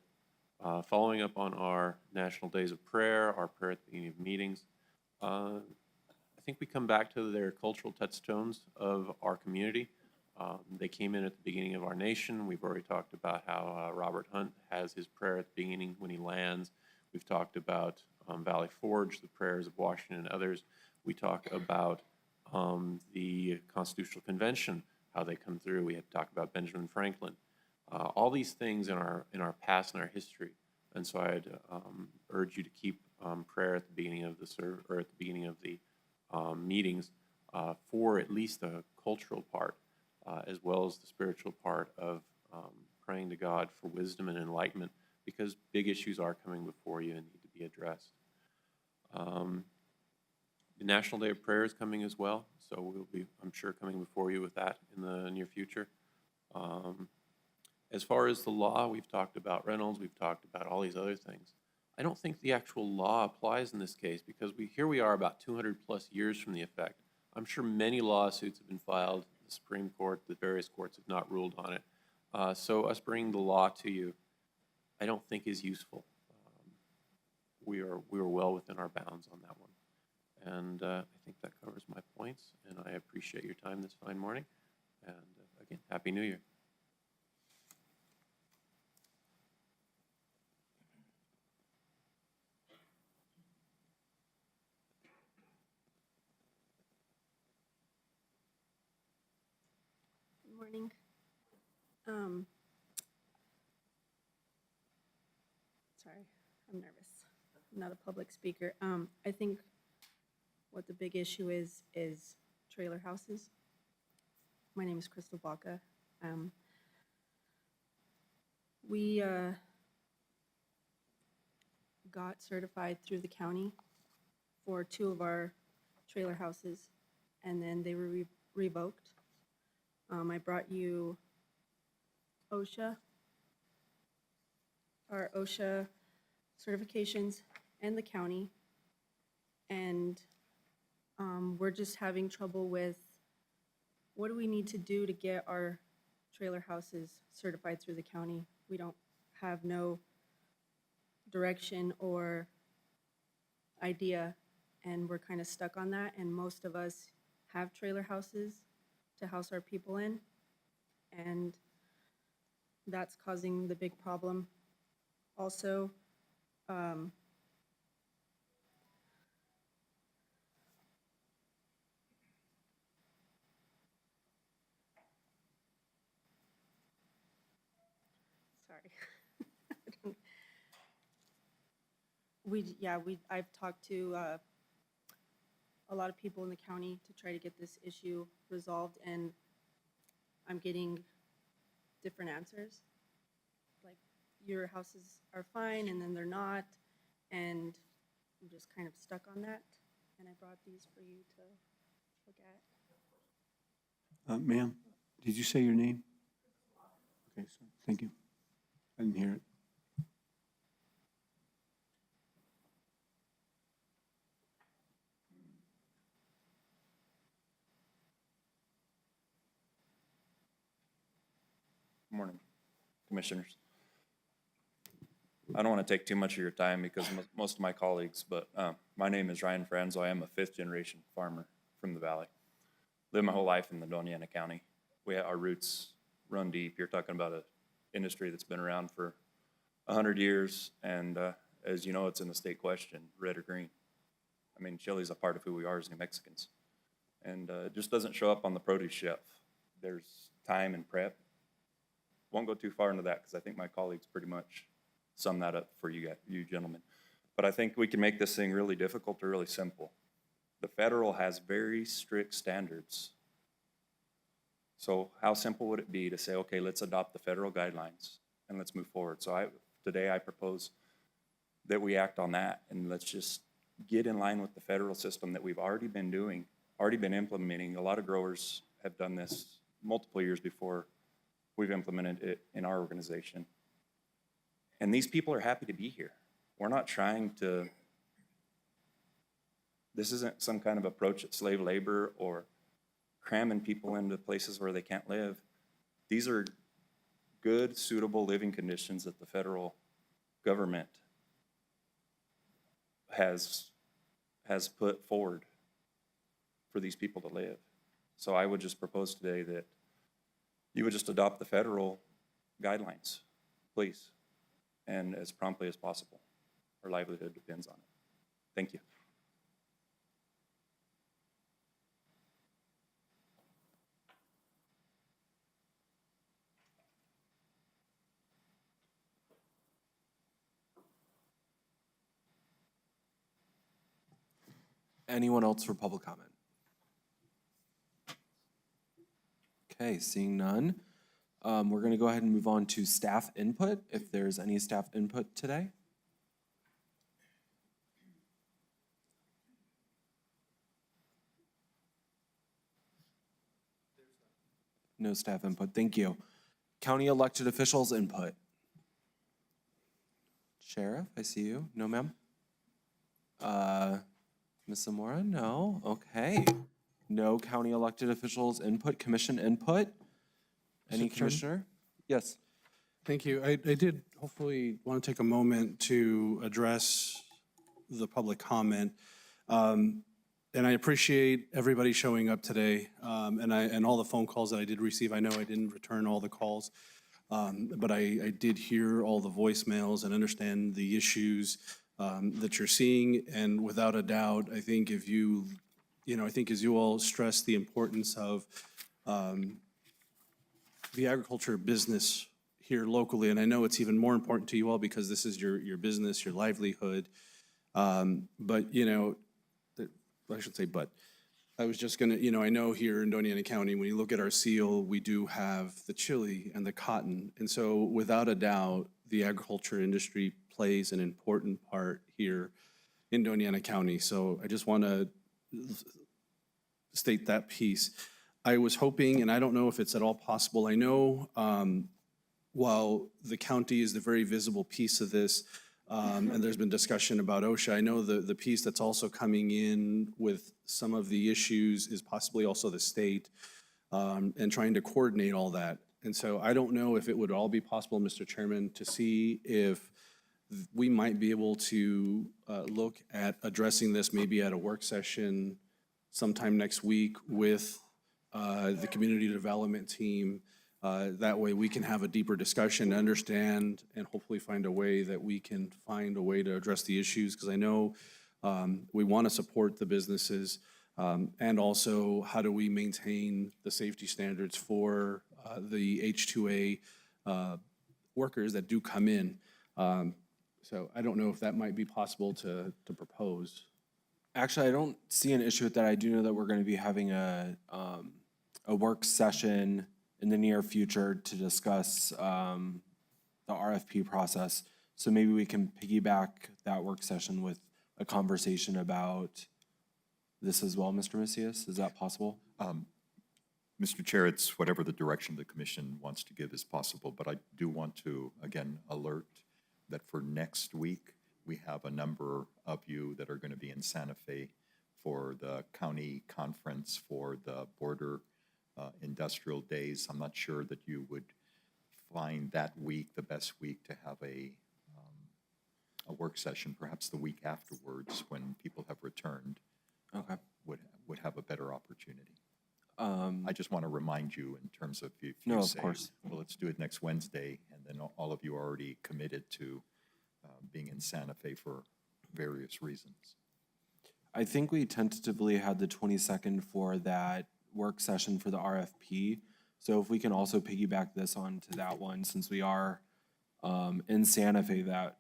following up on our National Days of Prayer, our prayer at the beginning of meetings, I think we come back to their cultural touchstones of our community. They came in at the beginning of our nation. We've already talked about how Robert Hunt has his prayer at the beginning when he lands. We've talked about Valley Forge, the prayers of Washington and others. We talk about the Constitutional Convention, how they come through. We had talked about Benjamin Franklin. All these things in our past and our history. And so I'd urge you to keep prayer at the beginning of the meetings for at least the cultural part, as well as the spiritual part of praying to God for wisdom and enlightenment, because big issues are coming before you and need to be addressed. The National Day of Prayer is coming as well, so we'll be, I'm sure, coming before you with that in the near future. As far as the law, we've talked about Reynolds, we've talked about all these other things. I don't think the actual law applies in this case, because here we are about 200 plus years from the effect. I'm sure many lawsuits have been filed. The Supreme Court, the various courts have not ruled on it. So us bringing the law to you, I don't think is useful. We are well within our bounds on that one. And I think that covers my points, and I appreciate your time this fine morning. And again, Happy New Year. Morning. Sorry, I'm nervous. I'm not a public speaker. I think what the big issue is trailer houses. My name is Crystal Baca. We got certified through the county for 2 of our trailer houses, and then they were revoked. I brought you OSHA, our OSHA certifications, and the county, and we're just having trouble with what do we need to do to get our trailer houses certified through the county. We don't have no direction or idea, and we're kind of stuck on that, and most of us have trailer houses to house our people in, and that's causing the big problem Also, sorry. I've talked to a lot of people in the county to try to get this issue resolved, and I'm getting different answers. Like, your houses are fine, and then they're not, and I'm just kind of stuck on that. And I brought these for you to look at. Ma'am, did you say your name? Okay, so, thank you. I didn't hear it. Good morning, commissioners. I don't want to take too much of your time because most of my colleagues, but my name is Ryan Franzo. I am a 5th-generation farmer from the valley. Lived my whole life in the Doña County. Our roots run deep. You're talking about an industry that's been around for 100 years, and as you know, it's in the state question, red or green. I mean, chili's a part of who we are as New Mexicans, and it just doesn't show up on the produce shelf. There's time and prep. Won't go too far into that because I think my colleagues pretty much sum that up for you gentlemen. But I think we can make this thing really difficult or really simple. The federal has very strict standards. So how simple would it be to say, okay, let's adopt the federal guidelines and let's move forward? So today I propose that we act on that, and let's just get in line with the federal system that we've already been doing, already been implementing. A lot of growers have done this multiple years before we've implemented it in our organization. And these people are happy to be here. We're not trying to, this isn't some kind of approach at slave labor or cramming people into places where they can't live. These are good, suitable living conditions that the federal government has put forward for these people to live. So I would just propose today that you would just adopt the federal guidelines, please, and as promptly as possible. Our livelihood depends on it. Thank you. Anyone else for public comment? Okay, seeing none. We're going to go ahead and move on to staff input, if there's any staff input today. No staff input, thank you. County elected officials input. Sheriff, I see you. No, ma'am? Ms. Zamora, no, okay. No county elected officials input, commission input? Any Mr. Chairman? commissioner? Yes. Thank you. I did hopefully want to take a moment to address the public comment. And I appreciate everybody showing up today, and all the phone calls that I did receive. I know I didn't return all the calls, but I did hear all the voicemails and understand the issues that you're seeing. And without a doubt, I think if you, I think as you all stress the importance of the agriculture business here locally, and I know it's even more important to you all because this is your business, your livelihood. But, I should say, but I was just gonna, I know here in Doña County, when you look at our seal, we do have the chili and the cotton. And so without a doubt, the agriculture industry plays an important part here in Doña County. So I just want to state that piece. I was hoping, and I don't know if it's at all possible, I know while the county is the very visible piece of this, and there's been discussion about OSHA, I know the piece that's also coming in with some of the issues is possibly also the state, and trying to coordinate all that. And so I don't know if it would all be possible, Mr. Chairman, to see if we might be able to look at addressing this maybe at a work session sometime next week with the community development team, That way we can have a deeper discussion, understand, and hopefully find a way that we can find a way to address the issues. Because I know we want to support the businesses, and also how do we maintain the safety standards for the H-2A workers that do come in. So I don't know if that might be possible to propose. Actually, I don't see an issue with that. I do know that we're going to be having a work session in the near future to discuss the RFP process. So maybe we can piggyback that work session with a conversation about this as well, Mr. Macias. Is that possible? Mr. Chair, it's whatever the direction the commission wants to give is possible, but I do want to, again, alert that for next week, we have a number of you that are going to be in Santa Fe for the county conference for the border industrial days. I'm not sure that you would find that week the best week to have a work session. Perhaps the week afterwards, when people have returned, would have a better opportunity. I just want to remind you in terms of if you say, well, let's do it next Wednesday, and then all of you are already committed to being in Santa Fe for various reasons. I think we tentatively had the 22nd for that work session for the RFP. So if we can also piggyback this onto that one, since we are in Santa Fe that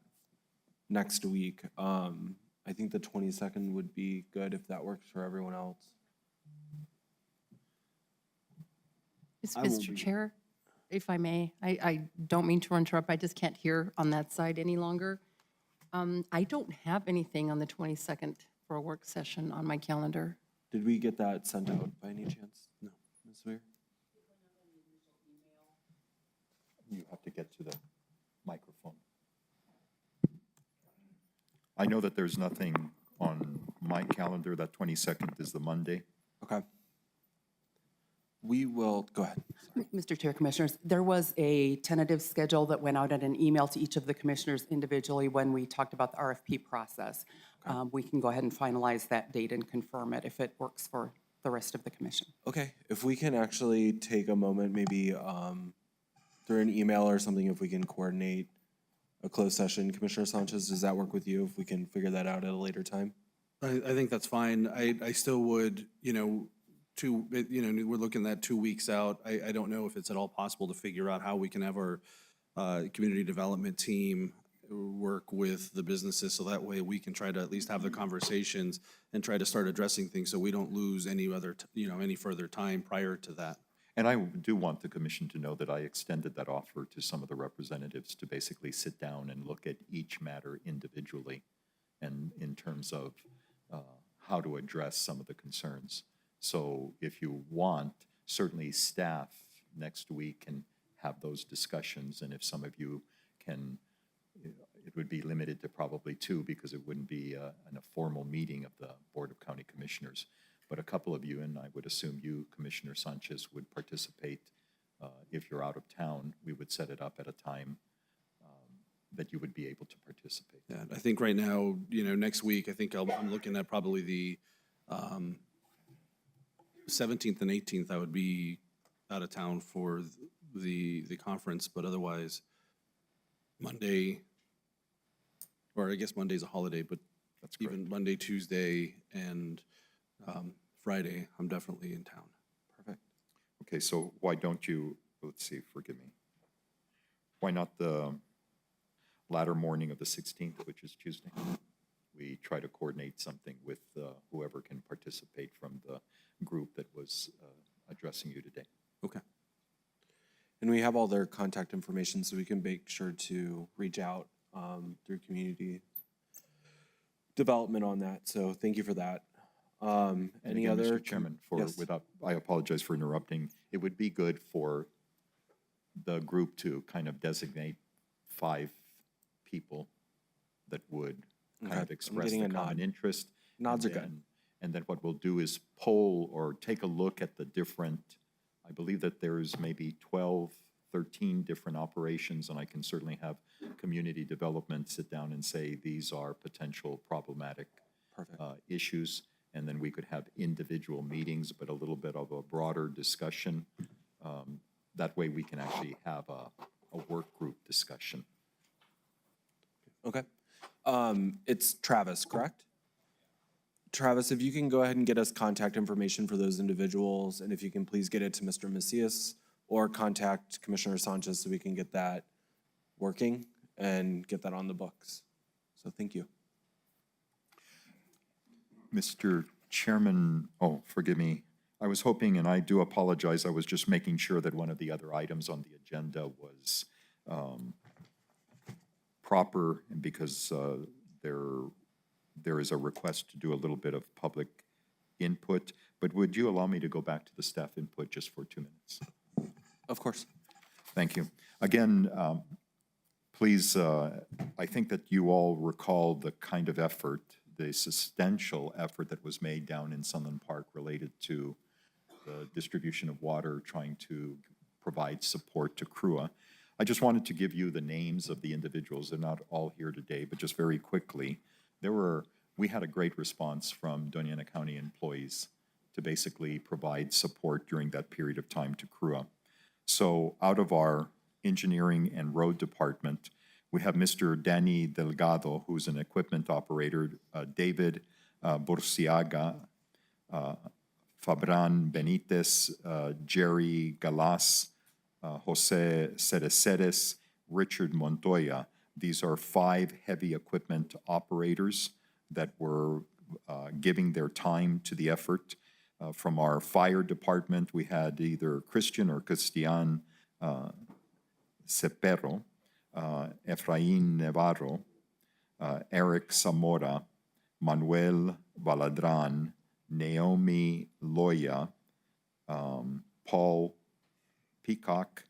next week, I think the 22nd would be good if that works for everyone else. Mr. Chair, if I may, I don't mean to interrupt, I just can't hear on that side any longer. I don't have anything on the 22nd for a work session on my calendar. Did we get that sent out by any chance? No, Ms. Weir? You have to get to the microphone. I know that there's nothing on my calendar. That 22nd is the Monday. Okay. We will, go ahead. Mr. Chair, Commissioners, there was a tentative schedule that went out in an email to each of the commissioners individually when we talked about the RFP process. We can go ahead and finalize that date and confirm it if it works for the rest of the commission. Okay, if we can actually take a moment, maybe through an email or something, if we can coordinate a closed session. Commissioner Sanchez, does that work with you if we can figure that out at a later time? I think that's fine. I still would, we're looking at 2 weeks out. I don't know if it's at all possible to figure out how we can have our community development team work with the businesses, so that way we can try to at least have the conversations and try to start addressing things so we don't lose any further time prior to that. And I do want the commission to know that I extended that offer to some of the representatives to basically sit down and look at each matter individually and in terms of how to address some of the concerns. So if you want, certainly staff next week can have those discussions, and if some of you can, it would be limited to probably 2 because it wouldn't be a formal meeting of the Board of County Commissioners. But a couple of you, and I would assume you, Commissioner Sanchez, would participate. If you're out of town, we would set it up at a time that you would be able to participate. Yeah, I think right now, next week, I think I'm looking at probably the 17th and 18th. I would be out of town for the conference, but otherwise, Monday, or I guess Monday's a holiday, but that's even Monday, Tuesday, and Friday, I'm definitely in town. Perfect. Okay, so why don't you, let's see, forgive me. Why not the latter morning of the 16th, which is Tuesday? We try to coordinate something with whoever can participate from the group that was addressing you today. Okay. And we have all their contact information, so we can make sure to reach out through community development on that. So thank you for that. Any again, other? Mr. Chairman, Yes. I apologize for interrupting. It would be good for the group to kind of designate 5 people that would kind of express the common interest. Nods are good. And then what we'll do is poll or take a look at the different, I believe that there's maybe 12, 13 different operations, and I can certainly have community development sit down and say these are potential problematic issues, and then we could have individual meetings, but a little bit of a broader discussion. that way we can actually have a work group discussion. Okay. It's Travis, correct? Travis, if you can go ahead and get us contact information for those individuals, and if you can please get it to Mr. Macias or contact Commissioner Sanchez so we can get that working and get that on the books. So thank you. Mr. Chairman, oh, forgive me. I was hoping, and I do apologize, I was just making sure that one of the other items on the agenda was proper, and because there is a request to do a little bit of public input, but would you allow me to go back to the staff input just for 2 minutes? Of course. Thank you. Again, please, I think that you all recall the kind of effort, the substantial effort that was made down in Sunland Park related to the distribution of water, trying to provide support to CRUA. I just wanted to give you the names of the individuals. They're not all here today, but just very quickly, we had a great response from Doña County employees to basically provide support during that period of time to CRUA. So out of our engineering and road department, we have Mr. Danny Delgado, who's an equipment operator, David Burciaga, Fabran Benitez, Jerry Galas, Jose Cereceres, Richard Montoya. These are 5 heavy equipment operators that were giving their time to the effort. From our fire department, we had either Christian or Cristian Cepero, Efraín Navarro, Eric Zamora, Manuel Baladran, Naomi Loya, Paul Peacock,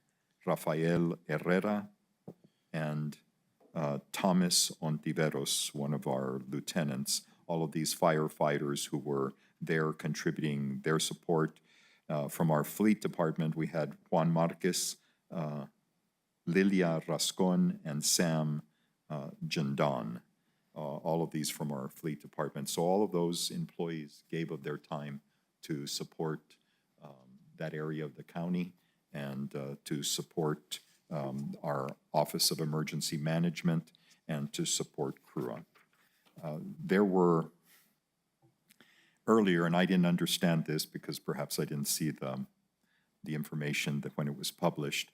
Rafael Herrera, and Thomas Ontiveros, one of our lieutenants. All of these firefighters who were there contributing their support. From our fleet department, we had Juan Marquez, Lilia Rascon, and Sam Jandon. All of these from our fleet department. So all of those employees gave of their time to support that area of the county and to support our Office of Emergency Management and to support CRUA. There were earlier, and I didn't understand this because perhaps I didn't see the information that when it was published,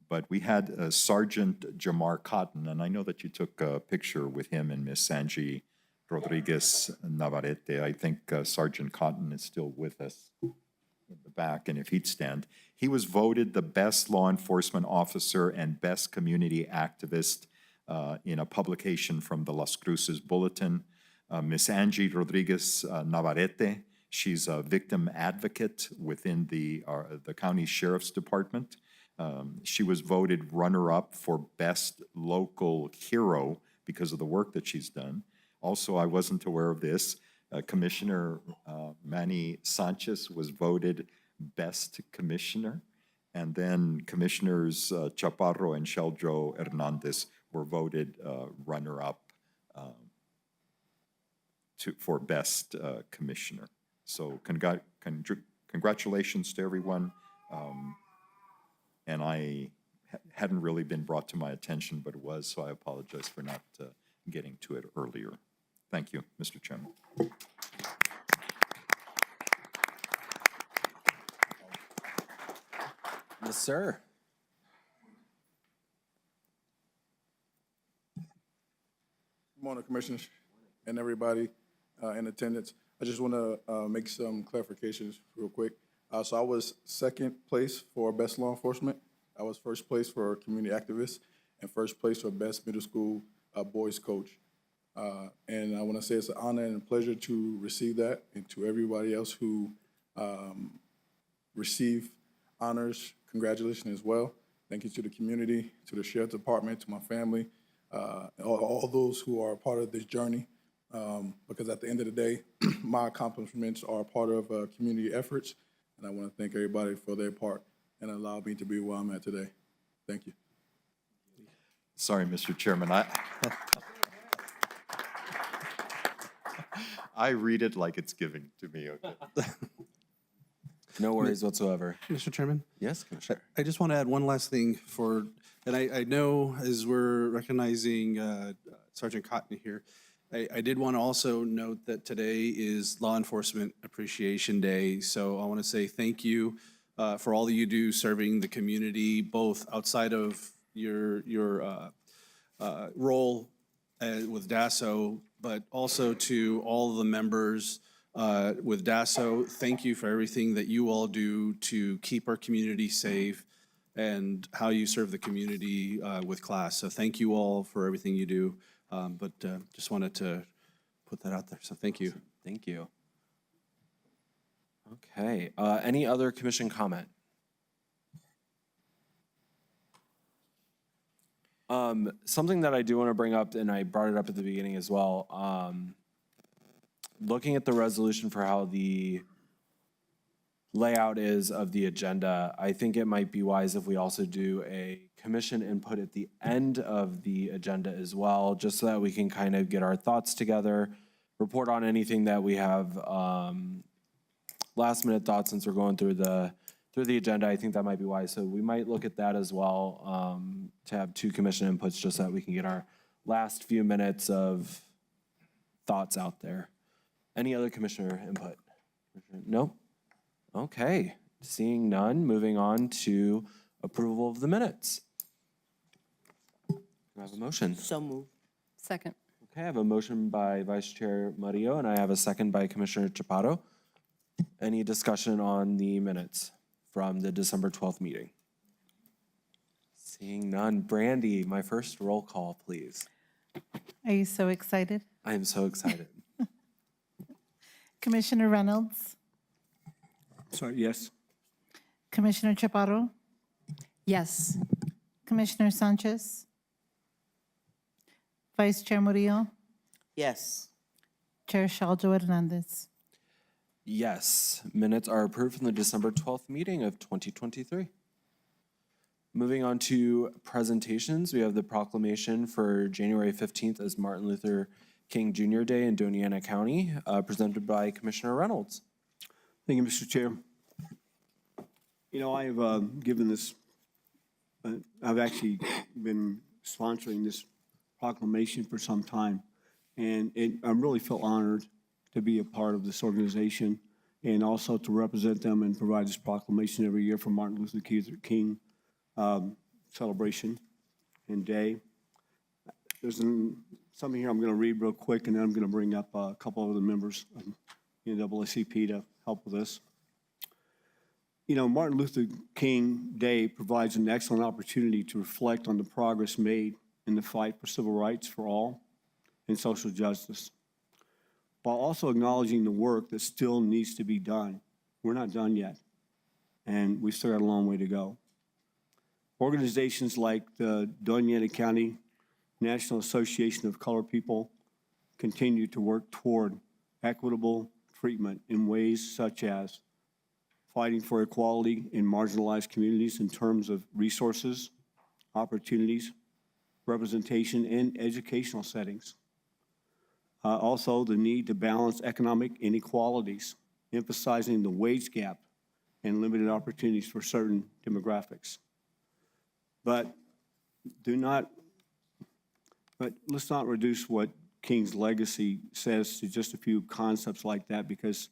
but we had Sergeant Jamar Cotton, and I know that you took a picture with him and Miss Angie Rodriguez Navarrete. I think Sergeant Cotton is still with us in the back, and if he'd stand. He was voted the best law enforcement officer and best community activist in a publication from the Las Cruces Bulletin. Miss Angie Rodriguez Navarrete, she's a victim advocate within the county sheriff's department. She was voted runner-up for best local hero because of the work that she's done. Also, I wasn't aware of this. Commissioner Manny Sanchez was voted best commissioner, and then Commissioners Chaparro and Sheldro Hernandez were voted runner-up for best commissioner. So congratulations to everyone. And I hadn't really been brought to my attention, but it was, so I apologize for not getting to it earlier. Thank you, Mr. Chairman. Yes, sir. Good morning, Commissioners and everybody in attendance. I just want to make some clarifications real quick. So I was second place for Best Law Enforcement. I was first place for Community Activist and first place for Best Middle School Boys Coach. And I want to say it's an honor and a pleasure to receive that, and to everybody else who received honors, congratulations as well. Thank you to the community, to the Sheriff Department, to my family, all those who are a part of this journey. Because at the end of the day, my accomplishments are part of community efforts. And I want to thank everybody for their part and allow me to be where I'm at today. Thank you. Sorry, Mr. Chairman. I read it like it's given to me. Okay. No worries whatsoever. Mr. Chairman? Yes, Commissioner. I just want to add one last thing for, and I know as we're recognizing Sergeant Cotton here, I did want to also note that today is Law Enforcement Appreciation Day. So I want to say thank you for all that you do serving the community, both outside of your role with DASO, but also to all the members with DASO. Thank you for everything that you all do to keep our community safe and how you serve the community with class. So thank you all for everything you do. But just wanted to put that out there. So thank you. Thank you. Okay, any other commission comment? Something that I do want to bring up, and I brought it up at the beginning as well, looking at the resolution for how the layout is of the agenda, I think it might be wise if we also do a commission input at the end of the agenda as well, just so that we can kind of get our thoughts together, report on anything that we have last minute thoughts since we're going through the agenda. I think that might be wise. So we might look at that as well, to have two commission inputs just so that we can get our last few minutes of thoughts out there. Any other commissioner input? Nope. Okay, seeing none, moving on to approval of the minutes. Do I have a motion? So moved. Second. Okay, I have a motion by Vice Chair Murillo, and I have a second by Commissioner Chaparro. Any discussion on the minutes from the December 12th meeting? Seeing none. Brandy, my first roll call, please. Are you so excited? I am so excited. Commissioner Reynolds, Sorry, yes. Commissioner Chaparro, Yes. Commissioner Sanchez, Vice Chair Murillo, Yes. Chair Shaljo Hernandez. Yes, minutes are approved from the December 12th meeting of 2023. Moving on to presentations, we have the proclamation for January 15th as Martin Luther King Jr. Day in Doña County, presented by Commissioner Reynolds. Thank you, Mr. Chair. You know, I've given this, I've actually been sponsoring this proclamation for some time, and I really feel honored to be a part of this organization and also to represent them and provide this proclamation every year for Martin Luther King celebration and day. There's something here I'm going to read real quick, and then I'm going to bring up a couple of the members of NAACP to help with this. You know, Martin Luther King Day provides an excellent opportunity to reflect on the progress made in the fight for civil rights for all and social justice, while also acknowledging the work that still needs to be done. We're not done yet, and we still got a long way to go. Organizations like the Doña County National Association of Colored People continue to work toward equitable treatment in ways such as fighting for equality in marginalized communities in terms of resources, opportunities, representation, and educational settings. Also, the need to balance economic inequalities, emphasizing the wage gap and limited opportunities for certain demographics. But let's not reduce what King's legacy says to just a few concepts like that, because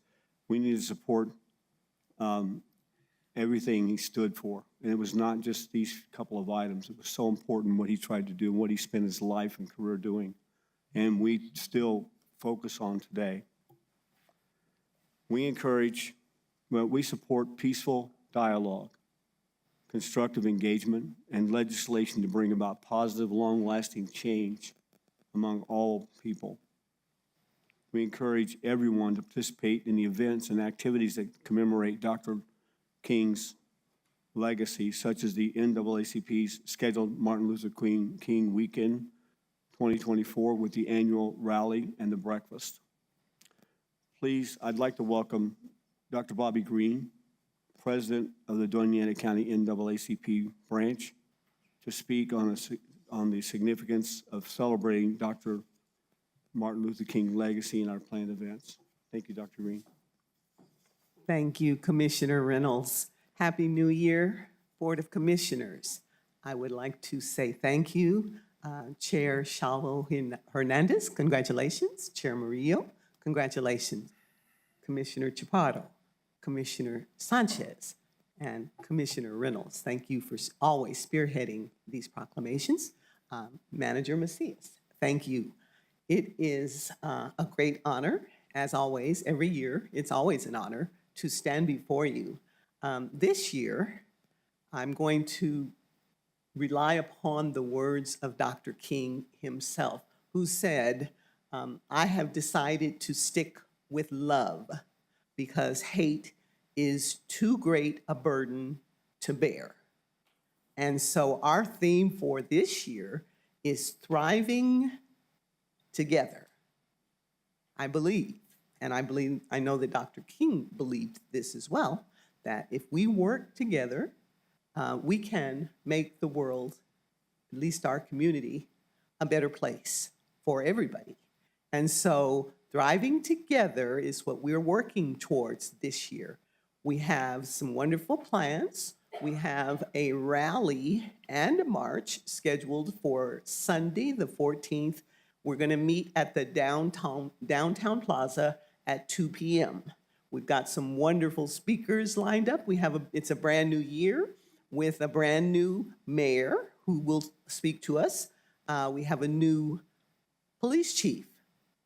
we need to support everything he stood for. And it was not just these couple of items. It was so important what he tried to do and what he spent his life and career doing. And we still focus on today. We support peaceful dialogue, constructive engagement, and legislation to bring about positive, long-lasting change among all people. We encourage everyone to participate in the events and activities that commemorate Dr. King's legacy, such as the NAACP's scheduled Martin Luther King Weekend 2024 with the annual rally and the breakfast. Please, I'd like to welcome Dr. Bobby Green, President of the Doña County NAACP branch, to speak on the significance of celebrating Dr. Martin Luther King legacy in our planned events. Thank you, Dr. Green. Thank you, Commissioner Reynolds. Happy New Year, Board of Commissioners. I would like to say thank you, Chair Shalvo Hernandez, congratulations. Chair Murillo, congratulations. Commissioner Chaparro, Commissioner Sanchez, and Commissioner Reynolds. Thank you for always spearheading these proclamations. Manager Macias, thank you. It is a great honor, as always, every year, it's always an honor to stand before you. This year, I'm going to rely upon the words of Dr. King himself, who said, I have decided to stick with love because hate is too great a burden to bear. And so our theme for this year is thriving together. I believe, and I know that Dr. King believed this as well, that if we work together, we can make the world, at least our community, a better place for everybody. And so thriving together is what we're working towards this year. We have some wonderful plans. We have a rally and a march scheduled for Sunday, the 14th. We're going to meet at the downtown plaza at 2 p.m. We've got some wonderful speakers lined up. It's a brand new year with a brand new mayor who will speak to us. We have a new police chief,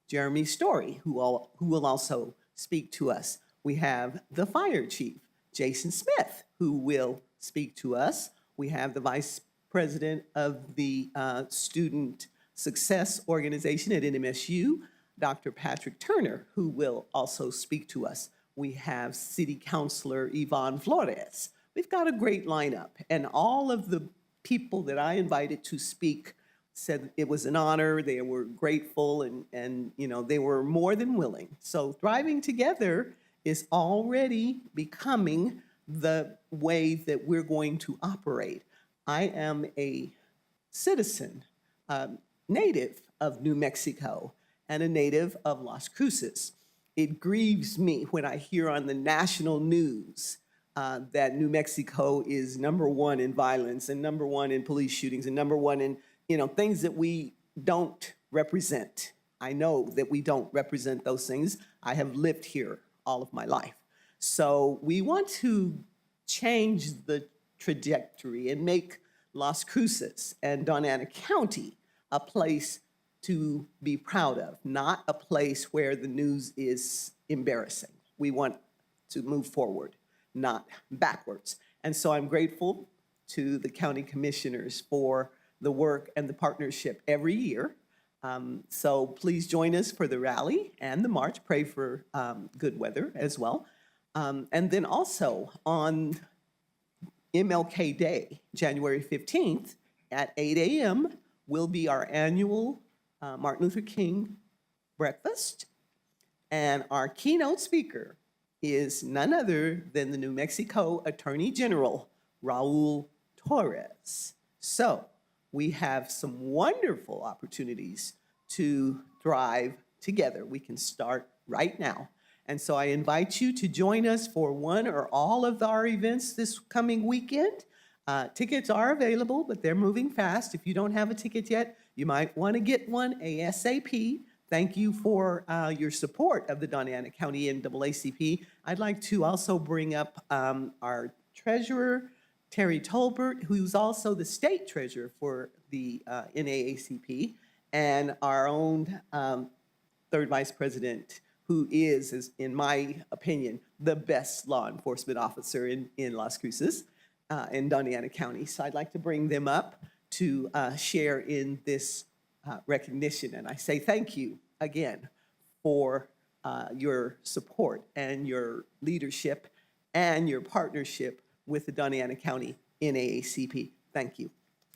Jeremy Story, who will also speak to us. We have the fire chief, Jason Smith, who will speak to us. We have the vice president of the Student Success Organization at NMSU, Dr. Patrick Turner, who will also speak to us. We have City Councilor Yvonne Flores. We've got a great lineup, and all of the people that I invited to speak said it was an honor, they were grateful, and you know, they were more than willing. So thriving together is already becoming the way that we're going to operate. I am a citizen, native of New Mexico, and a native of Las Cruces. It grieves me when I hear on the national news that New Mexico is #1 in violence and #1 in police shootings and #1 in, you know, things that we don't represent. I know that we don't represent those things. I have lived here all of my life. So we want to change the trajectory and make Las Cruces and Doña County a place to be proud of, not a place where the news is embarrassing. We want to move forward, not backwards. And so I'm grateful to the county commissioners for the work and the partnership every year. So please join us for the rally and the march. Pray for good weather as well. And then also on MLK Day, January 15th at 8 a.m. will be our annual Martin Luther King breakfast. And our keynote speaker is none other than the New Mexico Attorney General, Raul Torres. So we have some wonderful opportunities to thrive together. We can start right now. And so I invite you to join us for one or all of our events this coming weekend. Tickets are available, but they're moving fast. If you don't have a ticket yet, you might want to get one ASAP. Thank you for your support of the Doña County NAACP. I'd like to also bring up our treasurer, Terry Tolbert, who's also the state treasurer for the NAACP, and our own third vice president, who is, in my opinion, the best law enforcement officer in Las Cruces, in Doña County. So I'd like to bring them up to share in this recognition. And I say thank you again for your support and your leadership and your partnership with the Doña County NAACP. Thank you.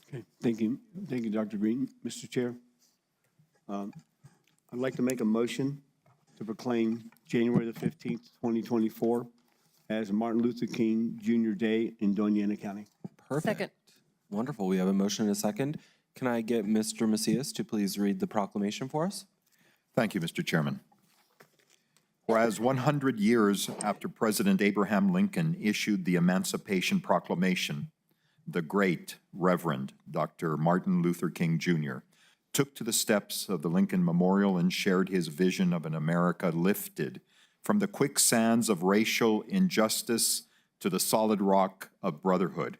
Okay, thank you, Dr. Green. Mr. Chair, I'd like to make a motion to proclaim January the 15th, 2024 as Martin Luther King Jr. Day in Doña County. Perfect. Second. Wonderful. We have a motion and a second. Can I get Mr. Macias to please read the proclamation for us? Thank you, Mr. Chairman. Whereas 100 years after President Abraham Lincoln issued the Emancipation Proclamation, the great Reverend Dr. Martin Luther King Jr. took to the steps of the Lincoln Memorial and shared his vision of an America lifted from the quicksands of racial injustice to the solid rock of brotherhood.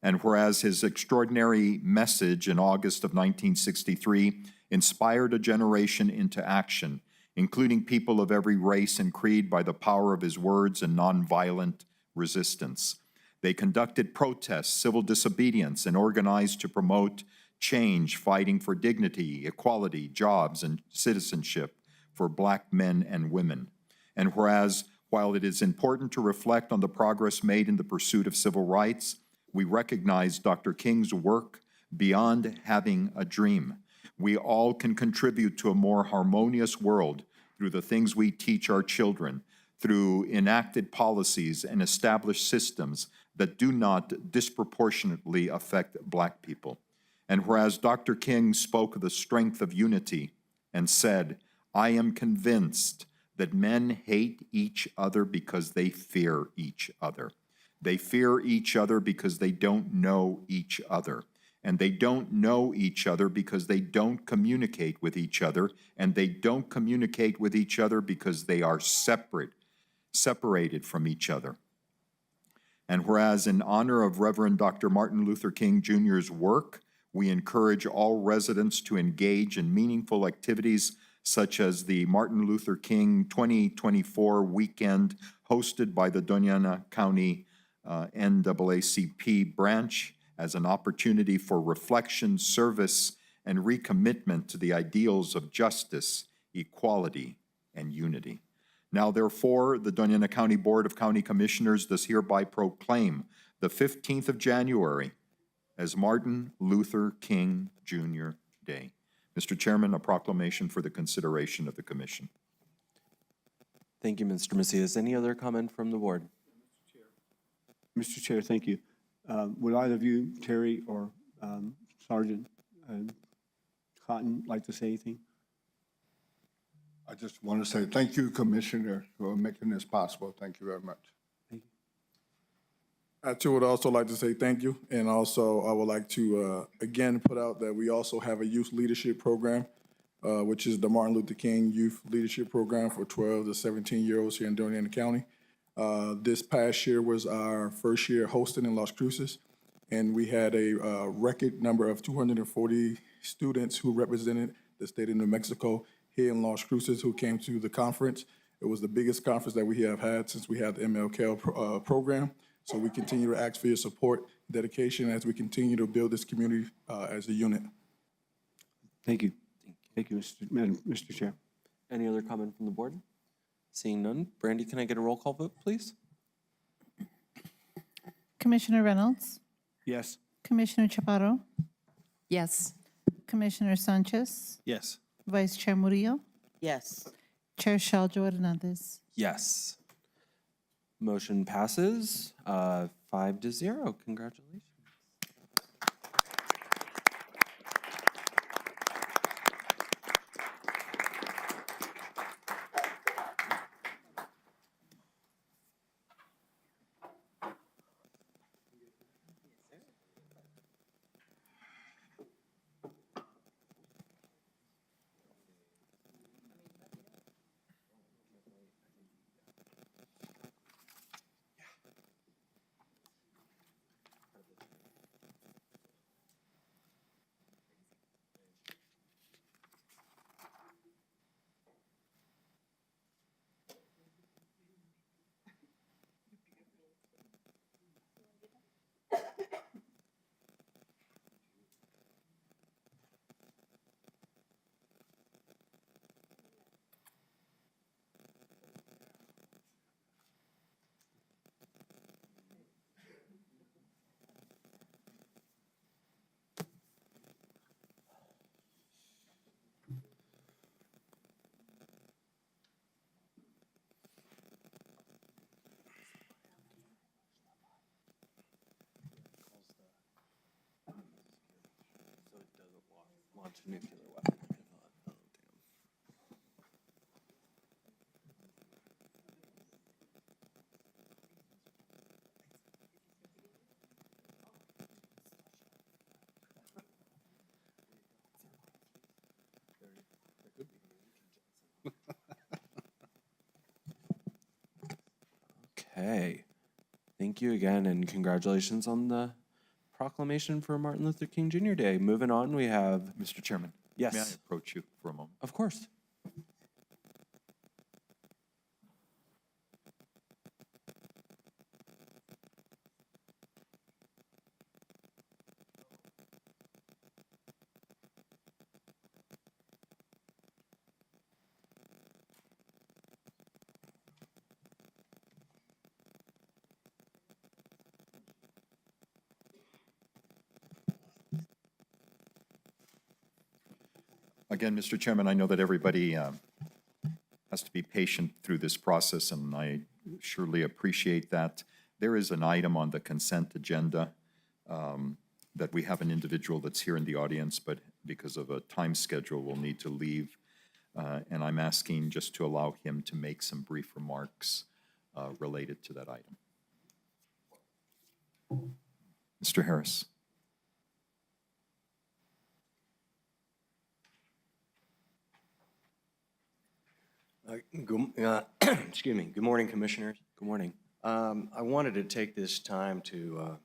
And whereas his extraordinary message in August of 1963 inspired a generation into action, including people of every race and creed, by the power of his words and nonviolent resistance. They conducted protests, civil disobedience, and organized to promote change, fighting for dignity, equality, jobs, and citizenship for Black men and women. And whereas, while it is important to reflect on the progress made in the pursuit of civil rights, we recognize Dr. King's work beyond having a dream. We all can contribute to a more harmonious world through the things we teach our children, through enacted policies and established systems that do not disproportionately affect Black people. And whereas Dr. King spoke of the strength of unity and said, "I am convinced that men hate each other because they fear each other. They fear each other because they don't know each other. And they don't know each other because they don't communicate with each other. And they don't communicate with each other because they are separated from each other." And whereas in honor of Reverend Dr. Martin Luther King Jr.'s work, we encourage all residents to engage in meaningful activities such as the Martin Luther King 2024 weekend hosted by the Doña County NAACP branch as an opportunity for reflection, service, and recommitment to the ideals of justice, equality, and unity. Now, therefore, the Doña County Board of County Commissioners does hereby proclaim the 15th of January as Martin Luther King Jr. Day. Mr. Chairman, a proclamation for the consideration of the commission. Thank you, Mr. Macias. Any other comment from the board? Mr. Chair, thank you. Would either of you, Terry or Sergeant Cotton, like to say anything? I just want to say thank you, Commissioner, for making this possible. Thank you very much. I too would also like to say thank you, and also I would like to again put out that we also have a youth leadership program, which is the Martin Luther King Youth Leadership Program for 12 to 17-year-olds here in Doña County. This past year was our first year hosting in Las Cruces, and we had a record number of 240 students who represented the state of New Mexico here in Las Cruces who came to the conference. It was the biggest conference that we have had since we had the MLK program. So we continue to ask for your support, dedication as we continue to build this community as a unit. Thank you. Thank you, Mr. Chair. Any other comment from the board? Seeing none. Brandy, can I get a roll call vote, please? Commissioner Reynolds, Yes. Commissioner Chaparro, Yes. Commissioner Sanchez, Yes. Vice Chair Murillo, Yes. Chair Shaljo Hernandez. Yes. Motion passes 5-0. Congratulations. Launch a nuclear weapon. Okay. Thank you again, and congratulations on the proclamation for Martin Luther King Jr. Day. Moving on, we have, Mr. Chairman? Yes. May I approach you for a moment? of course. Again, Mr. Chairman, I know that everybody has to be patient through this process, and I surely appreciate that. There is an item on the consent agenda that we have an individual that's here in the audience, but because of a time schedule, will need to leave. And I'm asking just to allow him to make some brief remarks related to that item. Mr. Harris. Excuse me. Good morning, Commissioners. Good morning. I wanted to take this time to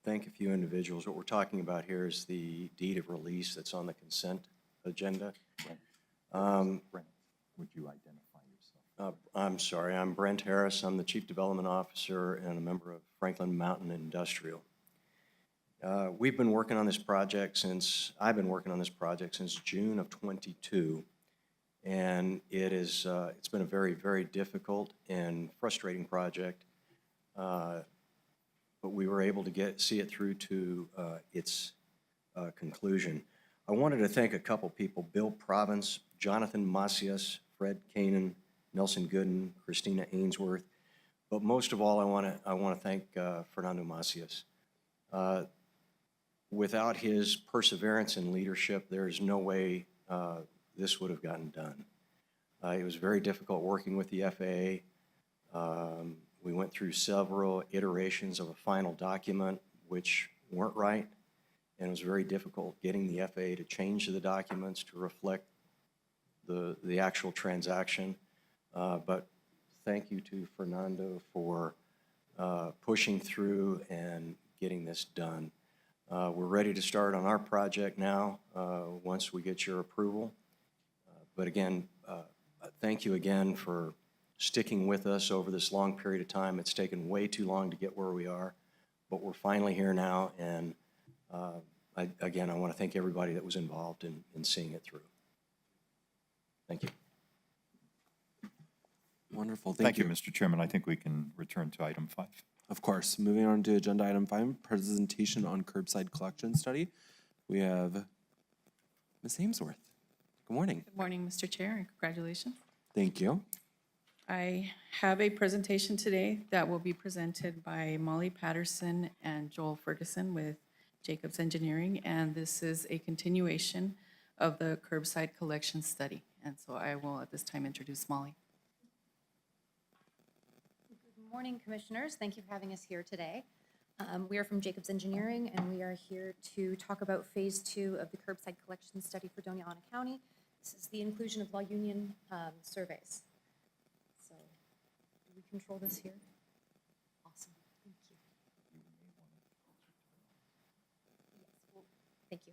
thank a few individuals. What we're talking about here is the deed of release that's on the consent agenda. Brent, would you identify yourself? I'm sorry, I'm Brent Harris. I'm the Chief Development Officer and a member of Franklin Mountain Industrial. We've been working on this project since, I've been working on this project since June of '22. And it's been a very, very difficult and frustrating project. But we were able to see it through to its conclusion. I wanted to thank a couple people, Bill Province, Jonathan Macias, Fred Kanan, Nelson Gooden, Christina Ainsworth. But most of all, I want to thank Fernando Macias. Without his perseverance and leadership, there is no way this would have gotten done. It was very difficult working with the FAA. We went through several iterations of a final document which weren't right, and it was very difficult getting the FAA to change the documents to reflect the actual transaction. But thank you to Fernando for pushing through and getting this done. We're ready to start on our project now once we get your approval. But again, thank you again for sticking with us over this long period of time. It's taken way too long to get where we are, but we're finally here now. And again, I want to thank everybody that was involved in seeing it through. Thank you. Wonderful. Thank you, Mr. Chairman. I think we can return to item 5. Of course. Moving on to agenda item 5, presentation on curbside collection study. We have Ms. Ainsworth. Good morning. Good morning, Mr. Chair, and congratulations. Thank you. I have a presentation today that will be presented by Molly Patterson and Joel Ferguson with Jacobs Engineering, and this is a continuation of the curbside collection study. And so I will at this time introduce Molly. Good morning, Commissioners. Thank you for having us here today. We are from Jacobs Engineering, and we are here to talk about Phase 2 of the curbside collection study for Doña County. This is the inclusion of La Union surveys. So, do we control this here? Awesome. Thank you. Yes, well, thank you.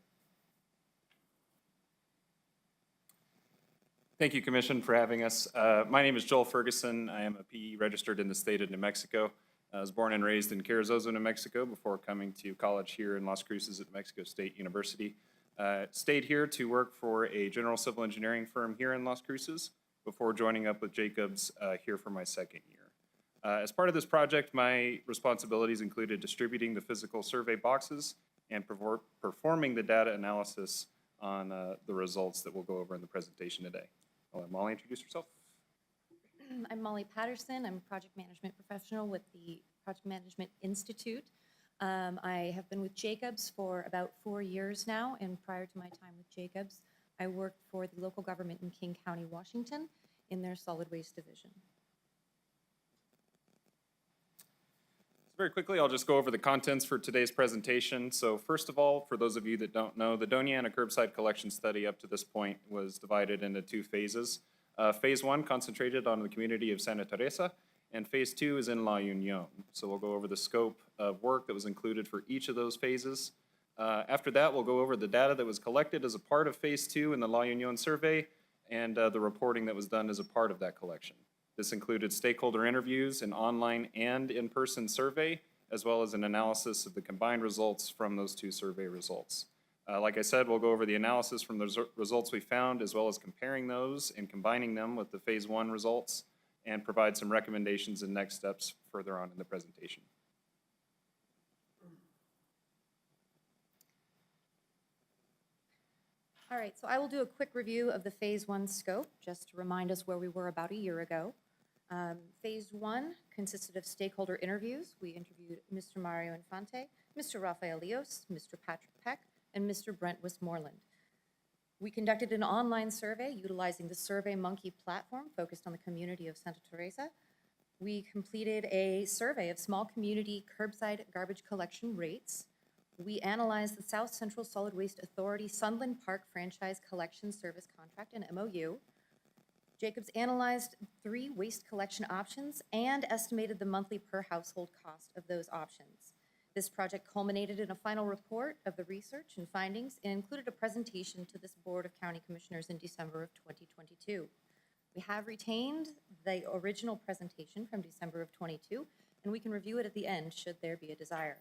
Thank you, Commission, for having us. My name is Joel Ferguson. I am a PE registered in the state of New Mexico. I was born and raised in Carrizozo, New Mexico, before coming to college here in Las Cruces at New Mexico State University. Stayed here to work for a general civil engineering firm here in Las Cruces before joining up with Jacobs here for my second year. As part of this project, my responsibilities included distributing the physical survey boxes and performing the data analysis on the results that we'll go over in the presentation today. I'll let Molly introduce herself. I'm Molly Patterson. I'm a project management professional with the Project Management Institute. I have been with Jacobs for about 4 years now, and prior to my time with Jacobs, I worked for the local government in King County, Washington, in their solid waste division. Very quickly, I'll just go over the contents for today's presentation. So first of all, for those of you that don't know, the Doña curbside collection study up to this point was divided into 2 phases. Phase 1 concentrated on the community of Santa Teresa, and phase 2 is in La Union. So we'll go over the scope of work that was included for each of those phases. After that, we'll go over the data that was collected as a part of phase 2 in the La Union survey and the reporting that was done as a part of that collection. This included stakeholder interviews, an online and in-person survey, as well as an analysis of the combined results from those 2 survey results. Like I said, we'll go over the analysis from the results we found, as well as comparing those and combining them with the phase 1 results, and provide some recommendations and next steps further on in the presentation. All right, so I will do a quick review of the Phase 1 scope, just to remind us where we were about a year ago. Phase 1 consisted of stakeholder interviews. We interviewed Mr. Mario Infante, Mr. Rafael Leos, Mr. Patrick Peck, and Mr. Brent Westmoreland. We conducted an online survey utilizing the SurveyMonkey platform focused on the community of Santa Teresa. We completed a survey of small community curbside garbage collection rates. We analyzed the South Central Solid Waste Authority Sunland Park Franchise Collection Service Contract and MOU. Jacobs analyzed 3 waste collection options and estimated the monthly per household cost of those options. This project culminated in a final report of the research and findings and included a presentation to this Board of County Commissioners in December of 2022. We have retained the original presentation from December of 22, and we can review it at the end should there be a desire.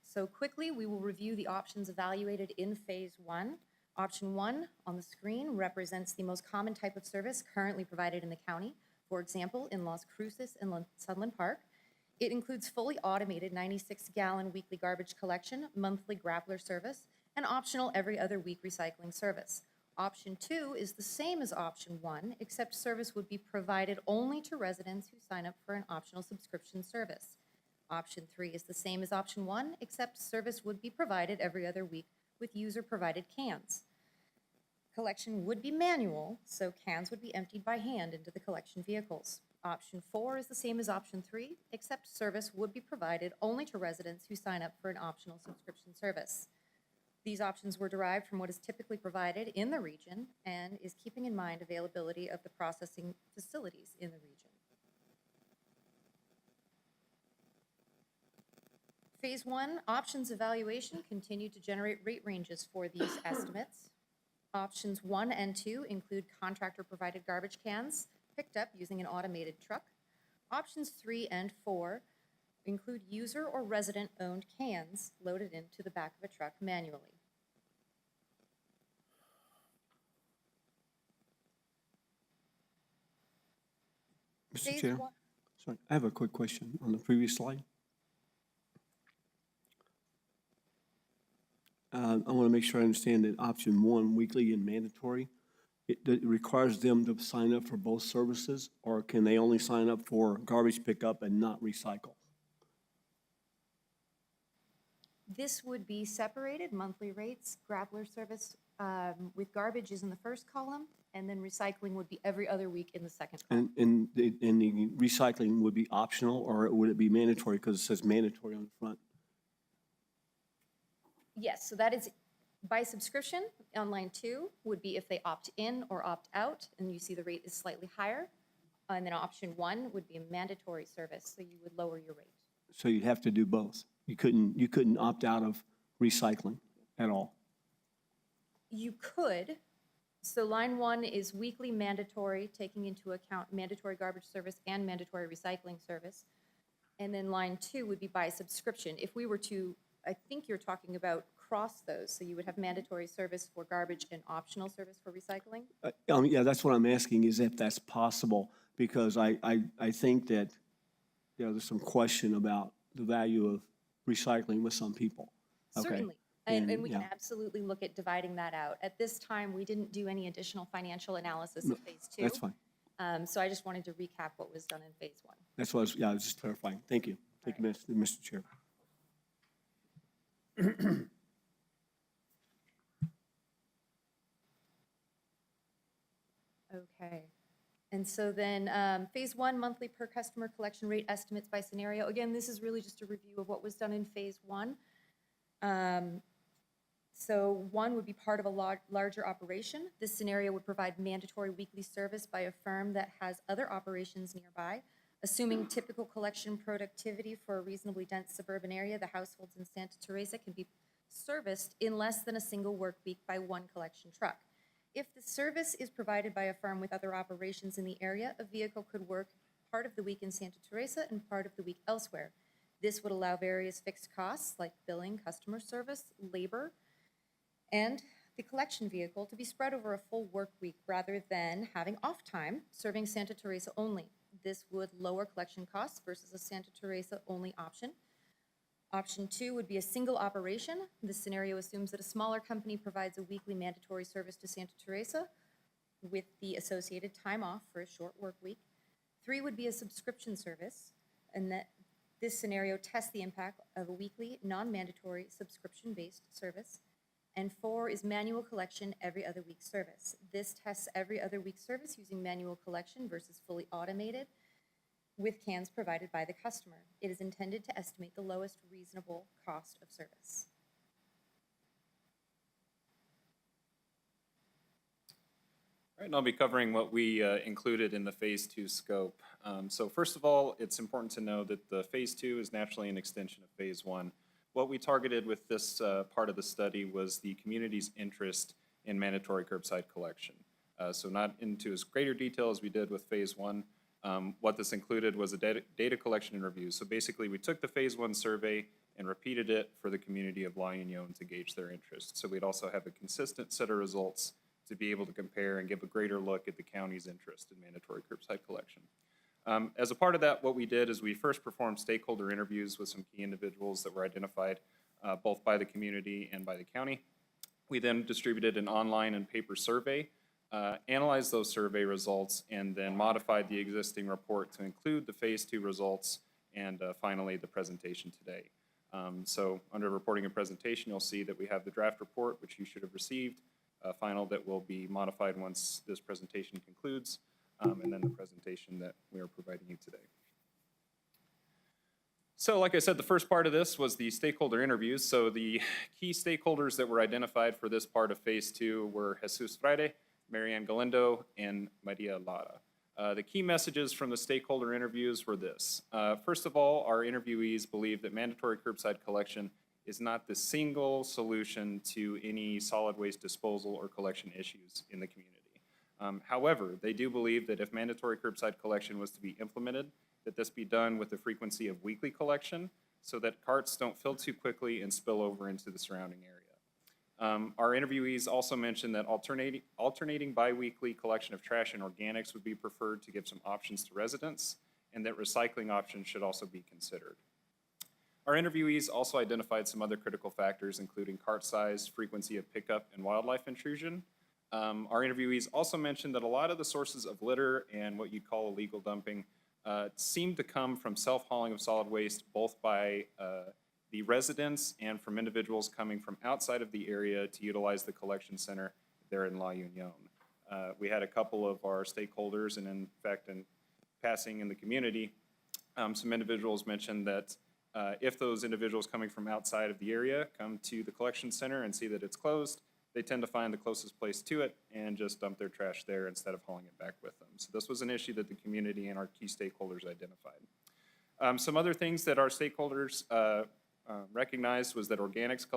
So quickly, we will review the options evaluated in Phase 1. Option 1 on the screen represents the most common type of service currently provided in the county. For example, in Las Cruces and Sunland Park, it includes fully automated 96-gallon weekly garbage collection, monthly grappler service, and optional every other week recycling service. Option 2 is the same as Option 1, except service would be provided only to residents who sign up for an optional subscription service. Option 3 is the same as Option 1, except service would be provided every other week with user-provided cans. Collection would be manual, so cans would be emptied by hand into the collection vehicles. Option 4 is the same as Option 3, except service would be provided only to residents who sign up for an optional subscription service. These options were derived from what is typically provided in the region and is keeping in mind availability of the processing facilities in the region. Phase 1 options evaluation continued to generate rate ranges for these estimates. Options 1 and 2 include contractor-provided garbage cans picked up using an automated truck. Options 3 and 4 include user or resident-owned cans loaded into the back of a truck manually. Mr. Chair, sorry, I have a quick question on the previous slide. I want to make sure I understand that Option 1, weekly and mandatory, it requires them to sign up for both services, or can they only sign up for garbage pickup and not recycle? This would be separated monthly rates. Grappler service with garbage is in the first column, and then recycling would be every other week in the second column. And the recycling would be optional, or would it be mandatory because it says mandatory on the front? Yes, so that is by subscription. On line 2 would be if they opt in or opt out, and you see the rate is slightly higher. And then Option 1 would be a mandatory service, so you would lower your rate. So you'd have to do both. You couldn't opt out of recycling at all. You could. So line 1 is weekly mandatory, taking into account mandatory garbage service and mandatory recycling service. And then line 2 would be by subscription. If we were to, I think you're talking about cross those, so you would have mandatory service for garbage and optional service for recycling? Yeah, that's what I'm asking, is if that's possible, because I think that, you know, there's some question about the value of recycling with some people. Okay. Certainly. And we can yeah. absolutely look at dividing that out. At this time, we didn't do any additional financial analysis No, of Phase 2. That's fine. So I just wanted to recap what was done in Phase 1. That's what I was just clarifying. Thank you. Thank you, Mr. Chair. Okay. And so then Phase 1, monthly per customer collection rate estimates by scenario. Again, this is really just a review of what was done in Phase 1. So one would be part of a larger operation. This scenario would provide mandatory weekly service by a firm that has other operations nearby. Assuming typical collection productivity for a reasonably dense suburban area, the households in Santa Teresa can be serviced in less than a single work week by one collection truck. If the service is provided by a firm with other operations in the area, a vehicle could work part of the week in Santa Teresa and part of the week elsewhere. This would allow various fixed costs like billing, customer service, labor, and the collection vehicle to be spread over a full work week rather than having off time serving Santa Teresa only. This would lower collection costs versus a Santa Teresa only option. Option 2 would be a single operation. This scenario assumes that a smaller company provides a weekly mandatory service to Santa Teresa with the associated time off for a short work week. 3 would be a subscription service, and that this scenario tests the impact of a weekly, non-mandatory, subscription-based service. And 4 is manual collection every other week service. This tests every other week service using manual collection versus fully automated with cans provided by the customer. It is intended to estimate the lowest reasonable cost of service. All right, and I'll be covering what we included in the Phase 2 scope. So first of all, it's important to know that the Phase 2 is naturally an extension of Phase 1. What we targeted with this part of the study was the community's interest in mandatory curbside collection. So not into as greater detail as we did with Phase 1. What this included was a data collection and review. So basically, we took the Phase 1 survey and repeated it for the community of La Union to gauge their interest. So we'd also have a consistent set of results to be able to compare and give a greater look at the county's interest in mandatory curbside collection. As a part of that, what we did is we first performed stakeholder interviews with some key individuals that were identified both by the community and by the county. We then distributed an online and paper survey, analyzed those survey results, and then modified the existing report to include the Phase 2 results and finally the presentation today. So under reporting and presentation, you'll see that we have the draft report, which you should have received, final that will be modified once this presentation concludes, and then the presentation that we are providing you today. So like I said, the first part of this was the stakeholder interviews. So the key stakeholders that were identified for this part of Phase 2 were Jesus Freire, Marianne Galindo, and Maria Lara. The key messages from the stakeholder interviews were this. First of all, our interviewees believe that mandatory curbside collection is not the single solution to any solid waste disposal or collection issues in the community. However, they do believe that if mandatory curbside collection was to be implemented, that this be done with the frequency of weekly collection so that carts don't fill too quickly and spill over into the surrounding area. Our interviewees also mentioned that alternating bi-weekly collection of trash and organics would be preferred to give some options to residents, and that recycling options should also be considered. Our interviewees also identified some other critical factors, including cart size, frequency of pickup, and wildlife intrusion. Our interviewees also mentioned that a lot of the sources of litter and what you'd call illegal dumping seem to come from self-hauling of solid waste, both by the residents and from individuals coming from outside of the area to utilize the collection center there in La Union. We had a couple of our stakeholders, and in fact, in passing in the community, some individuals mentioned that if those individuals coming from outside of the area come to the collection center and see that it's closed, they tend to find the closest place to it and just dump their trash there instead of hauling it back with them. So this was an issue that the community and our key stakeholders identified. Some other things that our stakeholders recognized was that organics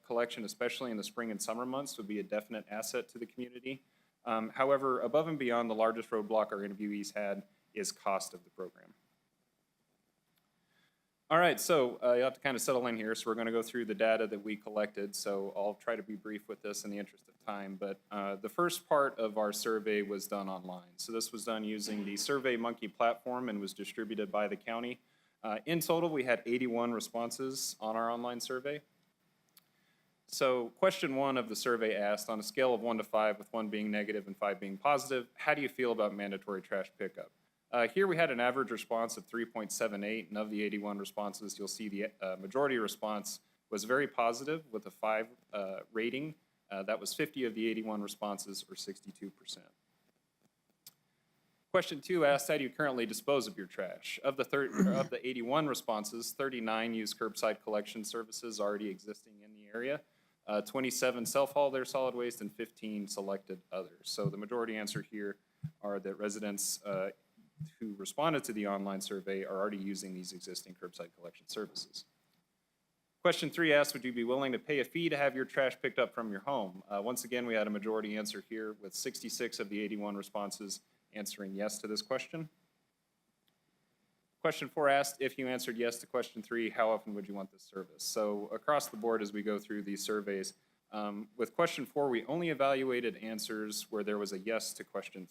collection, especially in the spring and summer months, would be a definite asset to the community. However, above and beyond, the largest roadblock our interviewees had is cost of the program. All right, so you have to kind of settle in here. So we're going to go through the data that we collected. So I'll try to be brief with this in the interest of time. But the first part of our survey was done online. So this was done using the SurveyMonkey platform and was distributed by the county. In total, we had 81 responses on our online survey. So question 1 of the survey asked, on a scale of 1 to 5, with 1 being negative and 5 being positive, how do you feel about mandatory trash pickup? Here we had an average response of 3.78, and of the 81 responses, you'll see the majority response was very positive with a 5 rating. That was 50 of the 81 responses, or 62%. Question 2 asked, how do you currently dispose of your trash? Of the 81 responses, 39 use curbside collection services already existing in the area. 27 self-haul their solid waste, and 15 selected others. So the majority answer here are that residents who responded to the online survey are already using these existing curbside collection services. Question 3 asks, would you be willing to pay a fee to have your trash picked up from your home? Once again, we had a majority answer here with 66 of the 81 responses answering yes to this question. Question 4 asked, if you answered yes to question 3, how often would you want this service? So across the board as we go through these surveys, with question 4, we only evaluated answers where there was a yes to question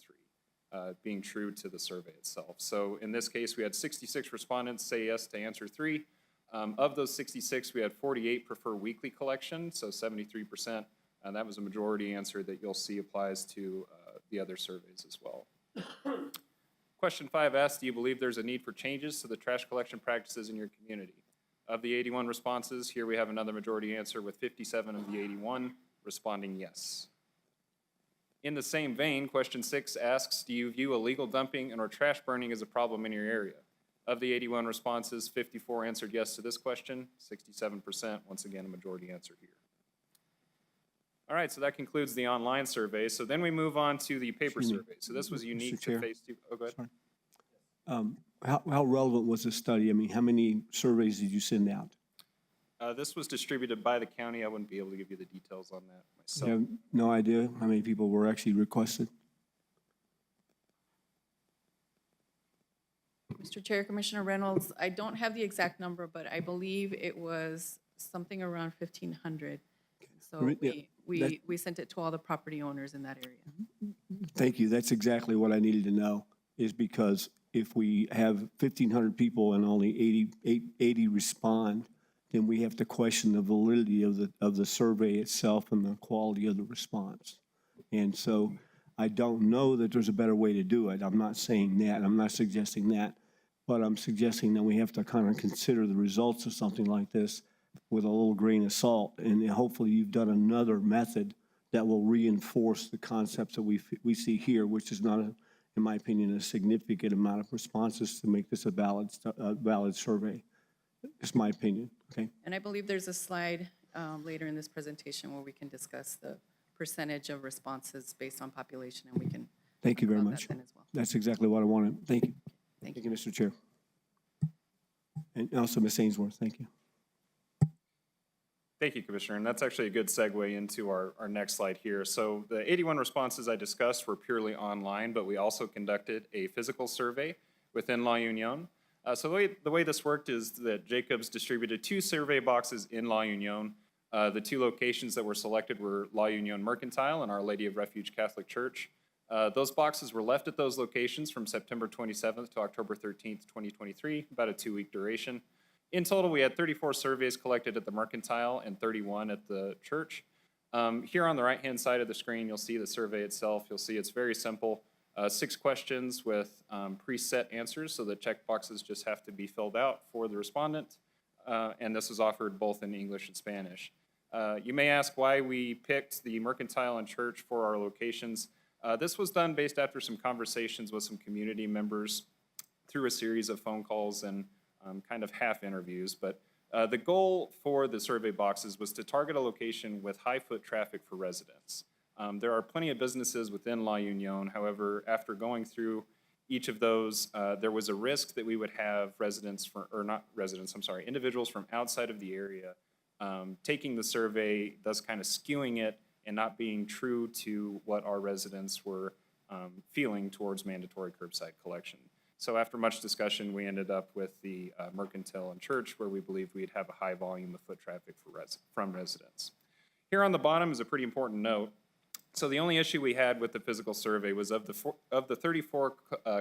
3, being true to the survey itself. So in this case, we had 66 respondents say yes to answer 3. Of those 66, we had 48 prefer weekly collection, so 73%, and that was a majority answer that you'll see applies to the other surveys as well. Question 5 asks, do you believe there's a need for changes to the trash collection practices in your community? Of the 81 responses, here we have another majority answer with 57 of the 81 responding yes. In the same vein, question 6 asks, do you view illegal dumping and or trash burning as a problem in your area? Of the 81 responses, 54 answered yes to this question, 67%, once again, a majority answer here. All right, so that concludes the online survey. So then we move on to the paper survey. So this was unique to phase 2. Oh, go ahead. How relevant was this study? I mean, how many surveys did you send out? This was distributed by the county. I wouldn't be able to give you the details on that myself. You have no idea how many people were actually requested? Mr. Chair, Commissioner Reynolds, I don't have the exact number, but I believe it was something around 1,500. So we sent it to all the property owners in that area. Thank you. That's exactly what I needed to know, is because if we have 1,500 people and only 80 respond, then we have to question the validity of the survey itself and the quality of the response. And so I don't know that there's a better way to do it. I'm not saying that. I'm not suggesting that. But I'm suggesting that we have to kind of consider the results of something like this with a little grain of salt. And hopefully you've done another method that will reinforce the concepts that we see here, which is not, in my opinion, a significant amount of responses to make this a valid survey. It's my opinion, okay? And I believe there's a slide later in this presentation where we can discuss the percentage of responses based on population, and we can. Thank you very talk about much. that then as well. That's exactly what I wanted. Thank you. Thank you, Mr. Chair. And also Ms. Ainsworth, thank you. Thank you, Commissioner. And that's actually a good segue into our next slide here. So the 81 responses I discussed were purely online, but we also conducted a physical survey within La Union. So the way this worked is that Jacobs distributed 2 survey boxes in La Union. The 2 locations that were selected were La Union Mercantile and Our Lady of Refuge Catholic Church. Those boxes were left at those locations from September 27th to October 13th, 2023, about a 2-week duration. In total, we had 34 surveys collected at the Mercantile and 31 at the church. Here on the right-hand side of the screen, you'll see the survey itself. You'll see it's very simple. 6 questions with preset answers, so the check boxes just have to be filled out for the respondent. And this was offered both in English and Spanish. You may ask why we picked the Mercantile and church for our locations. This was done based after some conversations with some community members through a series of phone calls and kind of half interviews. But the goal for the survey boxes was to target a location with high foot traffic for residents. There are plenty of businesses within La Union. However, after going through each of those, there was a risk that we would have individuals from outside of the area taking the survey, thus kind of skewing it and not being true to what our residents were feeling towards mandatory curbside collection. So after much discussion, we ended up with the Mercantile and church, where we believed we'd have a high volume of foot traffic from residents. Here on the bottom is a pretty important note. So the only issue we had with the physical survey was of the 34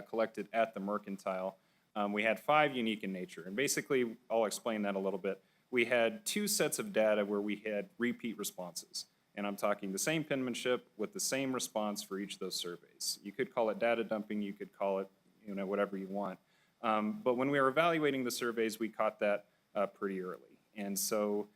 collected at the Mercantile, we had 5 unique in nature. And basically, I'll explain that a little bit. We had 2 sets of data where we had repeat responses. And I'm talking the same penmanship with the same response for each of those surveys. You could call it data dumping, you could call it, whatever you want. But when we were evaluating the surveys, we caught that pretty early. And so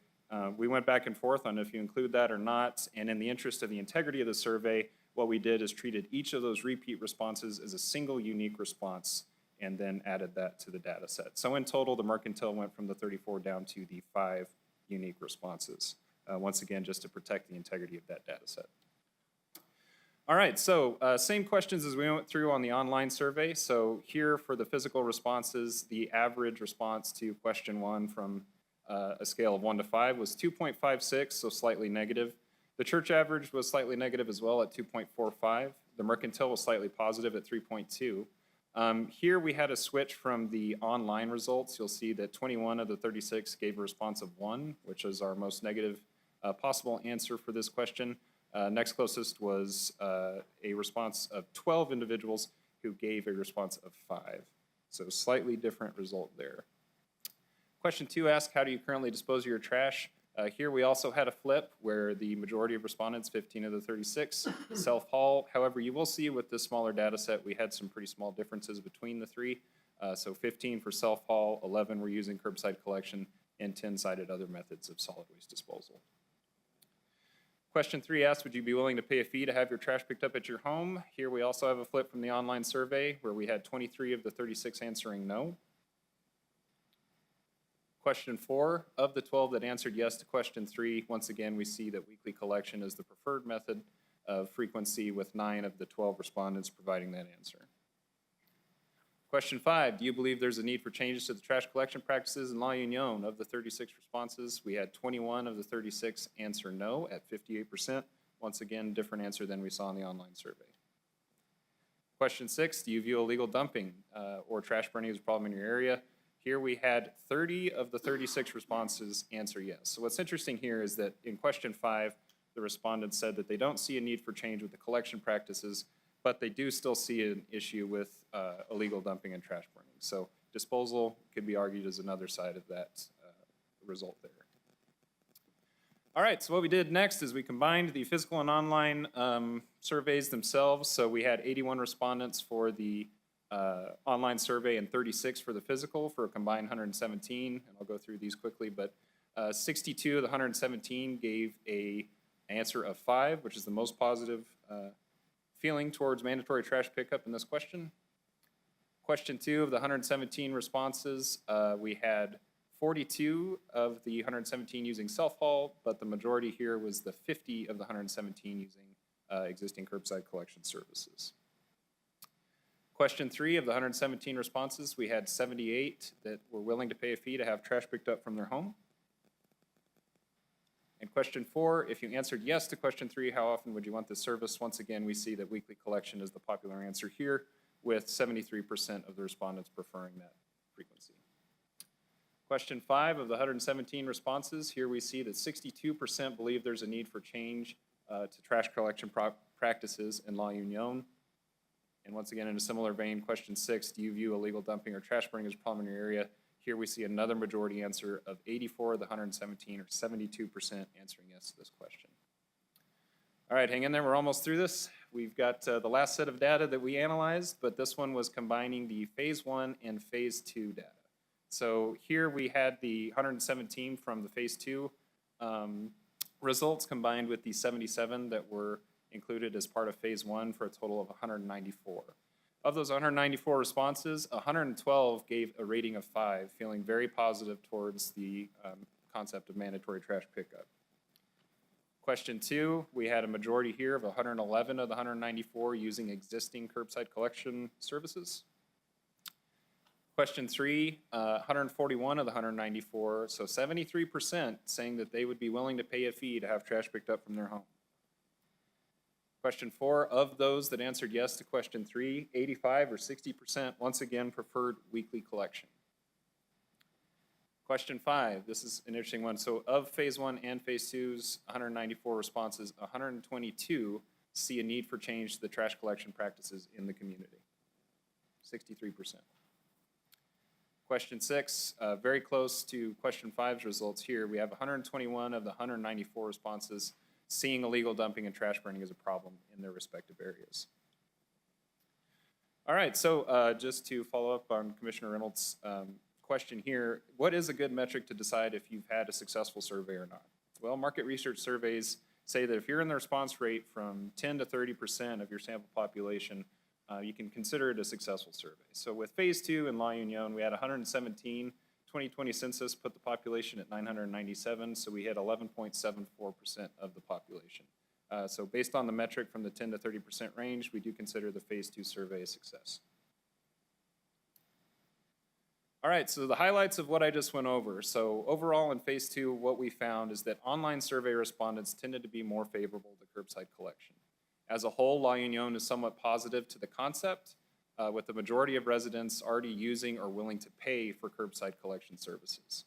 we went back and forth on if you include that or not. And in the interest of the integrity of the survey, what we did is treated each of those repeat responses as a single unique response and then added that to the data set. So in total, the Mercantile went from the 34 down to the 5 unique responses. once again, just to protect the integrity of that data set. All right, so same questions as we went through on the online survey. So here for the physical responses, the average response to question 1 from a scale of 1 to 5 was 2.56, so slightly negative. The church average was slightly negative as well at 2.45. The mercantile was slightly positive at 3.2. Here we had a switch from the online results. You'll see that 21 of the 36 gave a response of 1, which is our most negative possible answer for this question. Next closest was a response of 12 individuals who gave a response of 5. So slightly different result there. Question 2 asks, how do you currently dispose of your trash? Here we also had a flip where the majority of respondents, 15 of the 36, self-haul. However, you will see with this smaller data set, we had some pretty small differences between the three. So 15 for self-haul, 11 were using curbside collection, and 10 cited other methods of solid waste disposal. Question 3 asks, would you be willing to pay a fee to have your trash picked up at your home? Here we also have a flip from the online survey where we had 23 of the 36 answering no. Question 4, of the 12 that answered yes to question 3, once again we see that weekly collection is the preferred method of frequency, with 9 of the 12 respondents providing that answer. Question 5, do you believe there's a need for changes to the trash collection practices in La Union? Of the 36 responses, we had 21 of the 36 answer no at 58%. Once again, different answer than we saw in the online survey. Question 6, do you view illegal dumping or trash burning as a problem in your area? Here we had 30 of the 36 responses answer yes. So what's interesting here is that in question 5, the respondents said that they don't see a need for change with the collection practices, but they do still see an issue with illegal dumping and trash burning. So disposal could be argued as another side of that result there. All right, so what we did next is we combined the physical and online surveys themselves. So we had 81 respondents for the online survey and 36 for the physical, for a combined 117. And I'll go through these quickly, but 62 of the 117 gave an answer of 5, which is the most positive feeling towards mandatory trash pickup in this question. Question 2 of the 117 responses, we had 42 of the 117 using self-haul, but the majority here was the 50 of the 117 using existing curbside collection services. Question 3 of the 117 responses, we had 78 that were willing to pay a fee to have trash picked up from their home. And question 4, if you answered yes to question 3, how often would you want this service? Once again, we see that weekly collection is the popular answer here, with 73% of the respondents preferring that frequency. Question 5 of the 117 responses, here we see that 62% believe there's a need for change to trash collection practices in La Union. And once again, in a similar vein, question 6, do you view illegal dumping or trash burning as a problem in your area? Here we see another majority answer of 84 of the 117, or 72% answering yes to this question. All right, hang in there, we're almost through this. We've got the last set of data that we analyzed, but this one was combining the phase 1 and phase 2 data. So here we had the 117 from the phase 2 results combined with the 77 that were included as part of phase 1 for a total of 194. Of those 194 responses, 112 gave a rating of 5, feeling very positive towards the concept of mandatory trash pickup. Question 2, we had a majority here of 111 of the 194 using existing curbside collection services. Question 3, 141 of the 194, so 73% saying that they would be willing to pay a fee to have trash picked up from their home. Question 4, of those that answered yes to question 3, 85 or 60% once again preferred weekly collection. Question 5, this is an interesting one. So of phase 1 and phase 2's 194 responses, 122 see a need for change to the trash collection practices in the community, 63%. Question 6, very close to question 5's results here. We have 121 of the 194 responses seeing illegal dumping and trash burning as a problem in their respective areas. All right, so just to follow up on Commissioner Reynolds' question here, what is a good metric to decide if you've had a successful survey or not? Well, market research surveys say that if you're in the response rate from 10 to 30% of your sample population, you can consider it a successful survey. So with phase 2 in La Union, we had 117, 2020 census put the population at 997, so we hit 11.74% of the population. So based on the metric from the 10 to 30% range, we do consider the Phase 2 survey a success. All right, so the highlights of what I just went over. So overall in Phase 2, what we found is that online survey respondents tended to be more favorable to curbside collection. As a whole, La Union is somewhat positive to the concept, with the majority of residents already using or willing to pay for curbside collection services.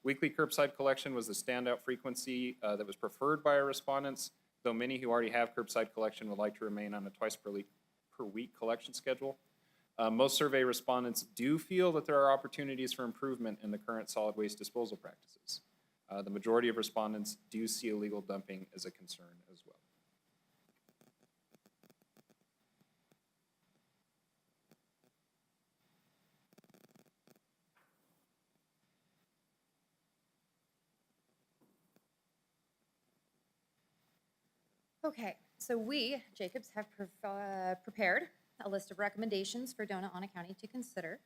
Weekly curbside collection was the standout frequency that was preferred by our respondents, though many who already have curbside collection would like to remain on a twice per week collection schedule. Most survey respondents do feel that there are opportunities for improvement in the current solid waste disposal practices. The majority of respondents do see illegal dumping as a concern as well. Okay, so we, Jacobs, have prepared a list of recommendations for Doña County to consider.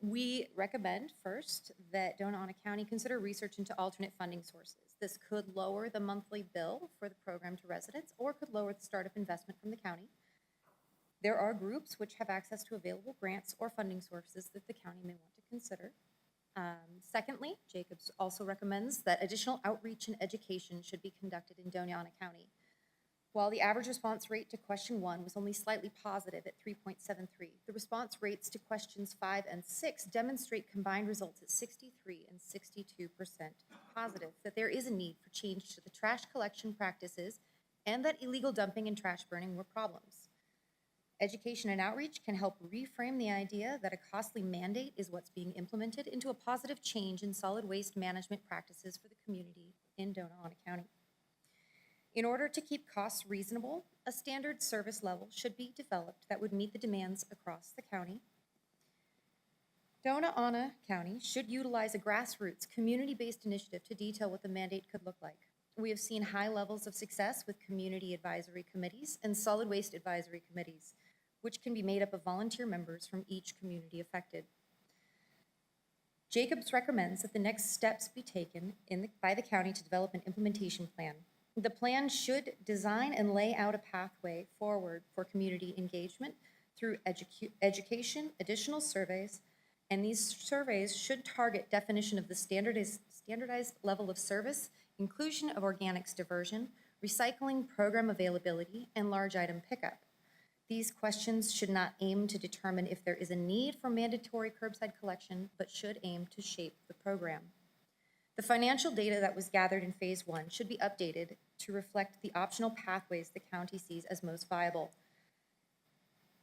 We recommend first that Doña County consider research into alternate funding sources. This could lower the monthly bill for the program to residents or could lower the startup investment from the county. There are groups which have access to available grants or funding sources that the county may want to consider. Secondly, Jacobs also recommends that additional outreach and education should be conducted in Doña County. While the average response rate to question 1 was only slightly positive at 3.73, the response rates to questions 5 and 6 demonstrate combined results at 63 and 62% positive, that there is a need for change to the trash collection practices and that illegal dumping and trash burning were problems. Education and outreach can help reframe the idea that a costly mandate is what's being implemented into a positive change in solid waste management practices for the community in Doña County. In order to keep costs reasonable, a standard service level should be developed that would meet the demands across the county. Doña County should utilize a grassroots, community-based initiative to detail what the mandate could look like. We have seen high levels of success with community advisory committees and solid waste advisory committees, which can be made up of volunteer members from each community affected. Jacobs recommends that the next steps be taken by the county to develop an implementation plan. The plan should design and lay out a pathway forward for community engagement through education, additional surveys, and these surveys should target definition of the standardized level of service, inclusion of organics diversion, recycling program availability, and large item pickup. These questions should not aim to determine if there is a need for mandatory curbside collection, but should aim to shape the program. The financial data that was gathered in Phase 1 should be updated to reflect the optional pathways the county sees as most viable.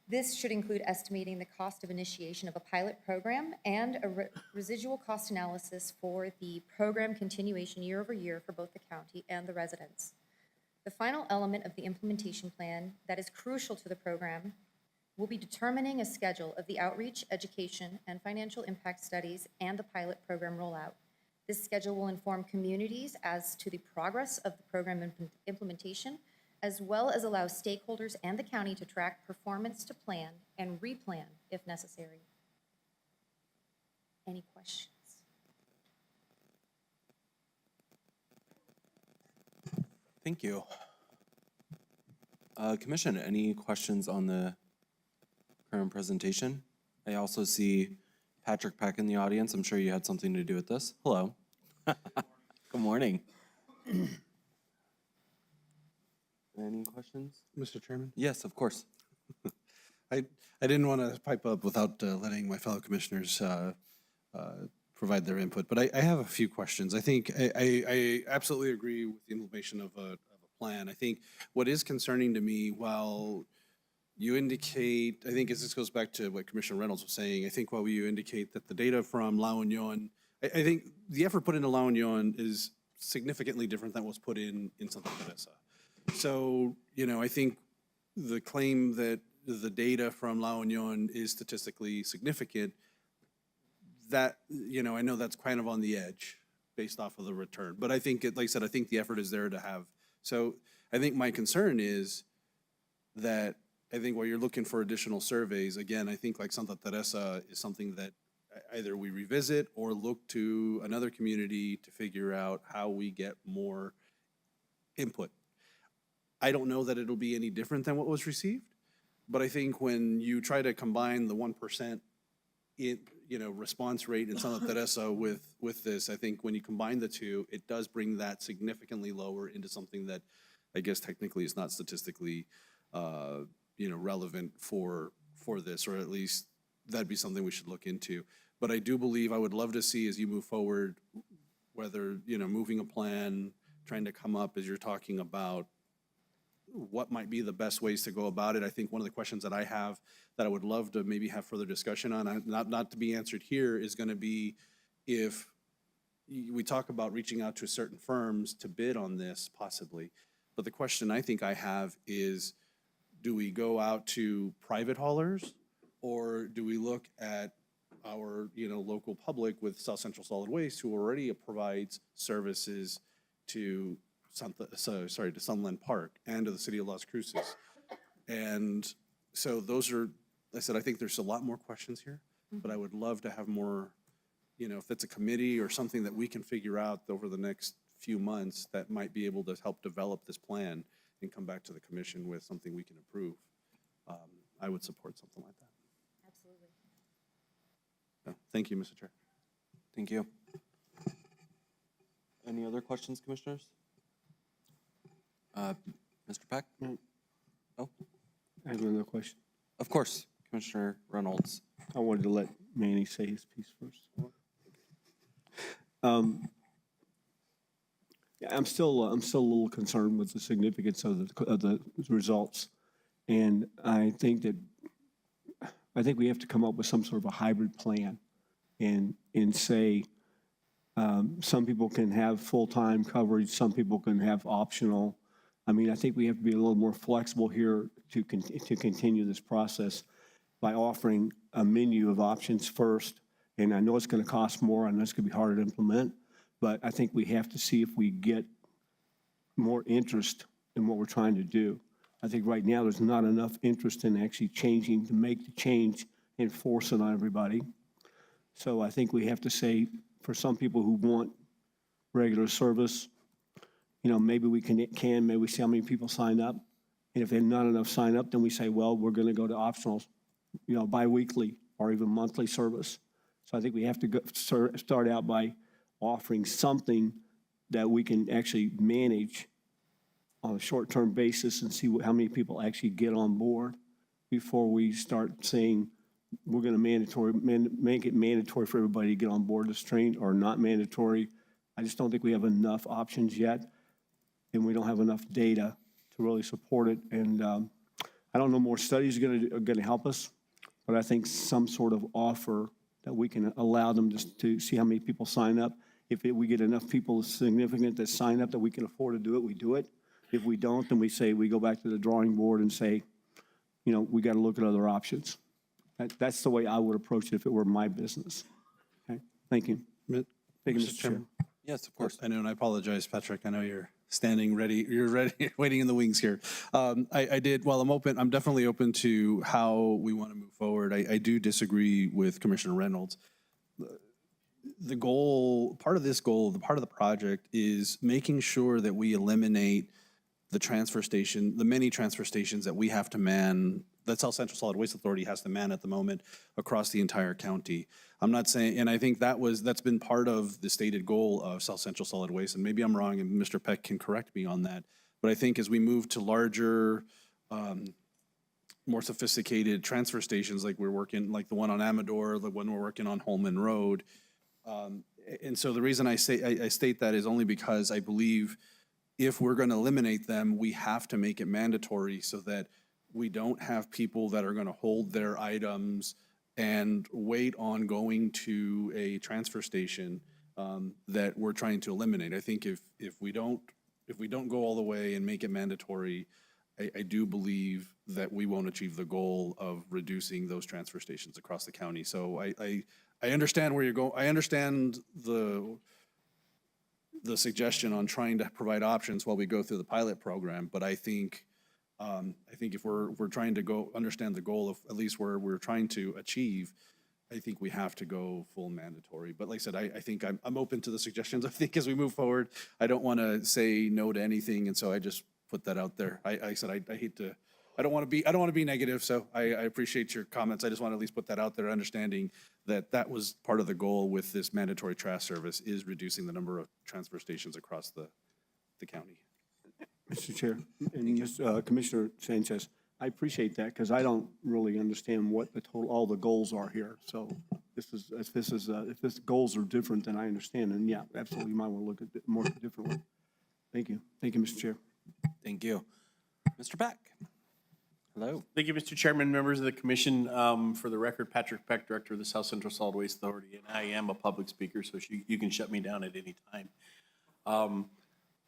This should include estimating the cost of initiation of a pilot program and a residual cost analysis for the program continuation year over year for both the county and the residents. The final element of the implementation plan that is crucial to the program will be determining a schedule of the outreach, education, and financial impact studies and the pilot program rollout. This schedule will inform communities as to the progress of the program implementation, as well as allow stakeholders and the county to track performance to plan and replan if necessary. Any questions? Thank you. Commission, any questions on the current presentation? I also see Patrick Peck in the audience. I'm sure you had something to do with this. Hello. Good morning. Any questions? Mr. Chairman? Yes, of course. I didn't want to pipe up without letting my fellow commissioners provide their input, but I have a few questions. I think I absolutely agree with the implementation of a plan. I think what is concerning to me, while you indicate, I think as this goes back to what Commissioner Reynolds was saying, I think while you indicate that the data from La Union, I think the effort put into La Union is significantly different than what's put in Santa Teresa. So, you know, I think the claim that the data from La Union is statistically significant, that, you know, I know that's kind of on the edge based off of the return. But I think, like I said, I think the effort is there to have. So I think my concern is that I think while you're looking for additional surveys, again, I think like Santa Teresa is something that either we revisit or look to another community to figure out how we get more input. I don't know that it'll be any different than what was received, but I think when you try to combine the 1% response rate in Santa Teresa with this, I think when you combine the two, it does bring that significantly lower into something that I guess technically is not statistically, relevant for this, or at least that'd be something we should look into. But I do believe, I would love to see as you move forward, whether, moving a plan, trying to come up as you're talking about what might be the best ways to go about it. I think one of the questions that I have that I would love to maybe have further discussion on, not to be answered here, is going to be if we talk about reaching out to certain firms to bid on this possibly. But the question I think I have is, do we go out to private haulers, or do we look at our, local public with South Central Solid Waste, who already provides services to Sunland Park and to the city of Las Cruces? And so those are, I said, I think there's a lot more questions here, but I would love to have more, if it's a committee or something that we can figure out over the next few months that might be able to help develop this plan and come back to the commission with something we can approve. I would support something like that. Absolutely. Thank you, Mr. Chair. Thank you. Any other questions, commissioners? Mr. Peck? Oh, I have another question. of course, Commissioner Reynolds. I wanted to let Manny say his piece first. Yeah, I'm still a little concerned with the significance of the results, and I think we have to come up with some sort of a hybrid plan, and say some people can have full-time coverage, some people can have optional. I mean, I think we have to be a little more flexible here to continue this process by offering a menu of options first. And I know it's going to cost more, I know it's going to be harder to implement, but I think we have to see if we get more interest in what we're trying to do. I think right now there's not enough interest in actually changing, to make the change and force it on everybody. So I think we have to say, for some people who want regular service, maybe we can maybe we see how many people sign up. And if there's not enough sign up, then we say, well, we're going to go to optional, biweekly or even monthly service. So I think we have to start out by offering something that we can actually manage on a short-term basis and see how many people actually get on board before we start saying we're going to make it mandatory for everybody to get on board this train, or not mandatory. I just don't think we have enough options yet, and we don't have enough data to really support it. And I don't know, more studies are going to help us, but I think some sort of offer that we can allow them to see how many people sign up. If we get enough people significant that sign up that we can afford to do it, we do it. If we don't, then we say we go back to the drawing board and say, we got to look at other options. That's the way I would approach it if it were my business. Okay, thank you. Thank you, Mr. Chairman. Yes, of course. I know, and I apologize, Patrick. I know you're standing ready. You're ready, waiting in the wings here. I did, while I'm definitely open to how we want to move forward. I do disagree with Commissioner Reynolds. The goal, part of this goal, the part of the project is making sure that we eliminate the transfer station, the many transfer stations that we have to man, that South Central Solid Waste Authority has to man at the moment across the entire county. I'm not saying, and I think that's been part of the stated goal of South Central Solid Waste, and maybe I'm wrong, and Mr. Peck can correct me on that. But I think as we move to larger, more sophisticated transfer stations, like we're working, like the one on Amador, the one we're working on Holman Road. And so the reason I state that is only because I believe if we're going to eliminate them, we have to make it mandatory so that we don't have people that are going to hold their items and wait on going to a transfer station that we're trying to eliminate. I think if we don't go all the way and make it mandatory, I do believe that we won't achieve the goal of reducing those transfer stations across the county. So I understand where you're going. I understand the suggestion on trying to provide options while we go through the pilot program, but I think if we're trying to go understand the goal of at least where we're trying to achieve, I think we have to go full mandatory. But like I said, I think I'm open to the suggestions. I think as we move forward, I don't want to say no to anything, and so I just put that out there. I said, I hate to, I don't want to be negative, so I appreciate your comments. I just want to at least put that out there, understanding that that was part of the goal with this mandatory trash service, is reducing the number of transfer stations across the county. Mr. Chair, and Commissioner Sanchez, I appreciate that because I don't really understand what all the goals are here. So if this goals are different than I understand, then yeah, absolutely, you might want to look at it more differently. Thank you. Thank you, Mr. Chair. Thank you. Mr. Peck. Hello. Thank you, Mr. Chairman, members of the commission. For the record, Patrick Peck, Director of the South Central Solid Waste Authority, and I am a public speaker, so you can shut me down at any time.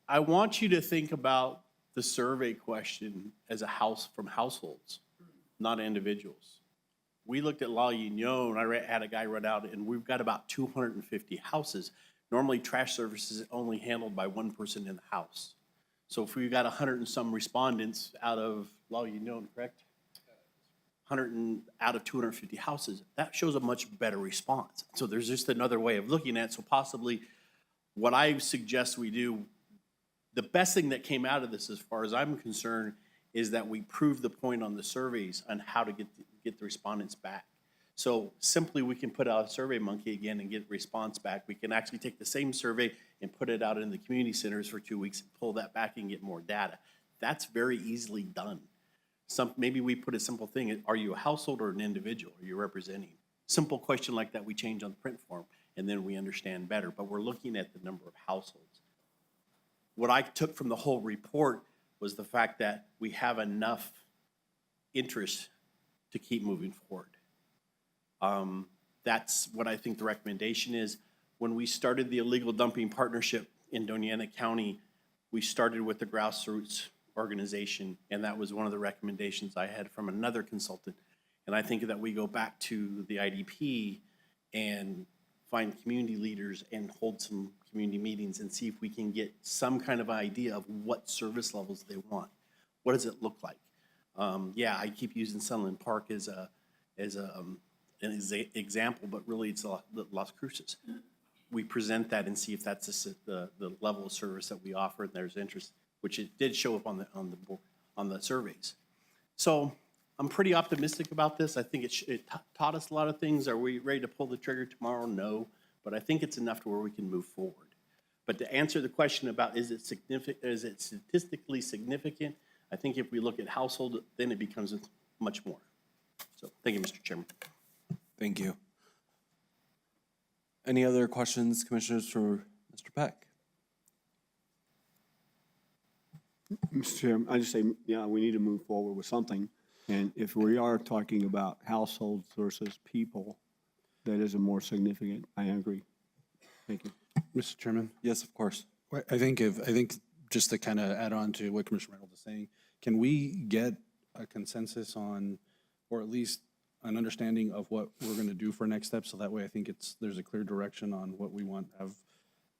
I want you to think about the survey question as a house from households, not individuals. We looked at La Union, I had a guy run out, and we've got about 250 houses. Normally, trash service is only handled by one person in the house. So if we've got 100 and some respondents out of La Union, correct? 100 out of 250 houses, that shows a much better response. So there's just another way of looking at it. So possibly what I suggest we do, the best thing that came out of this, as far as I'm concerned, is that we prove the point on the surveys on how to get the respondents back. So simply we can put out a Survey Monkey again and get response back. We can actually take the same survey and put it out in the community centers for 2 weeks, pull that back and get more data. That's very easily done. Maybe we put a simple thing, are you a household or an individual? Are you representing? Simple question like that we change on the print form, and then we understand better, but we're looking at the number of households. What I took from the whole report was the fact that we have enough interest to keep moving forward. That's what I think the recommendation is. When we started the illegal dumping partnership in Doña County, we started with the grassroots organization, and that was one of the recommendations I had from another consultant. And I think that we go back to the IDP and find community leaders and hold some community meetings and see if we can get some kind of idea of what service levels they want. What does it look like? Yeah, I keep using Sunland Park as an example, but really it's Las Cruces. We present that and see if that's the level of service that we offer, and there's interest, which it did show up on the surveys. So I'm pretty optimistic about this. I think it taught us a lot of things. Are we ready to pull the trigger tomorrow? No, but I think it's enough to where we can move forward. But to answer the question about is it statistically significant, I think if we look at household, then it becomes much more. So thank you, Mr. Chairman. Thank you. Any other questions, commissioners, for Mr. Peck? Mr. Chairman, I just say, yeah, we need to move forward with something. And if we are talking about households versus people, that is a more significant, I agree. Thank you. Mr. Chairman? Yes, of course. I think just to kind of add on to what Commissioner Reynolds is saying, can we get a consensus on, or at least an understanding of what we're going to do for next steps? So that way I think there's a clear direction on what we want to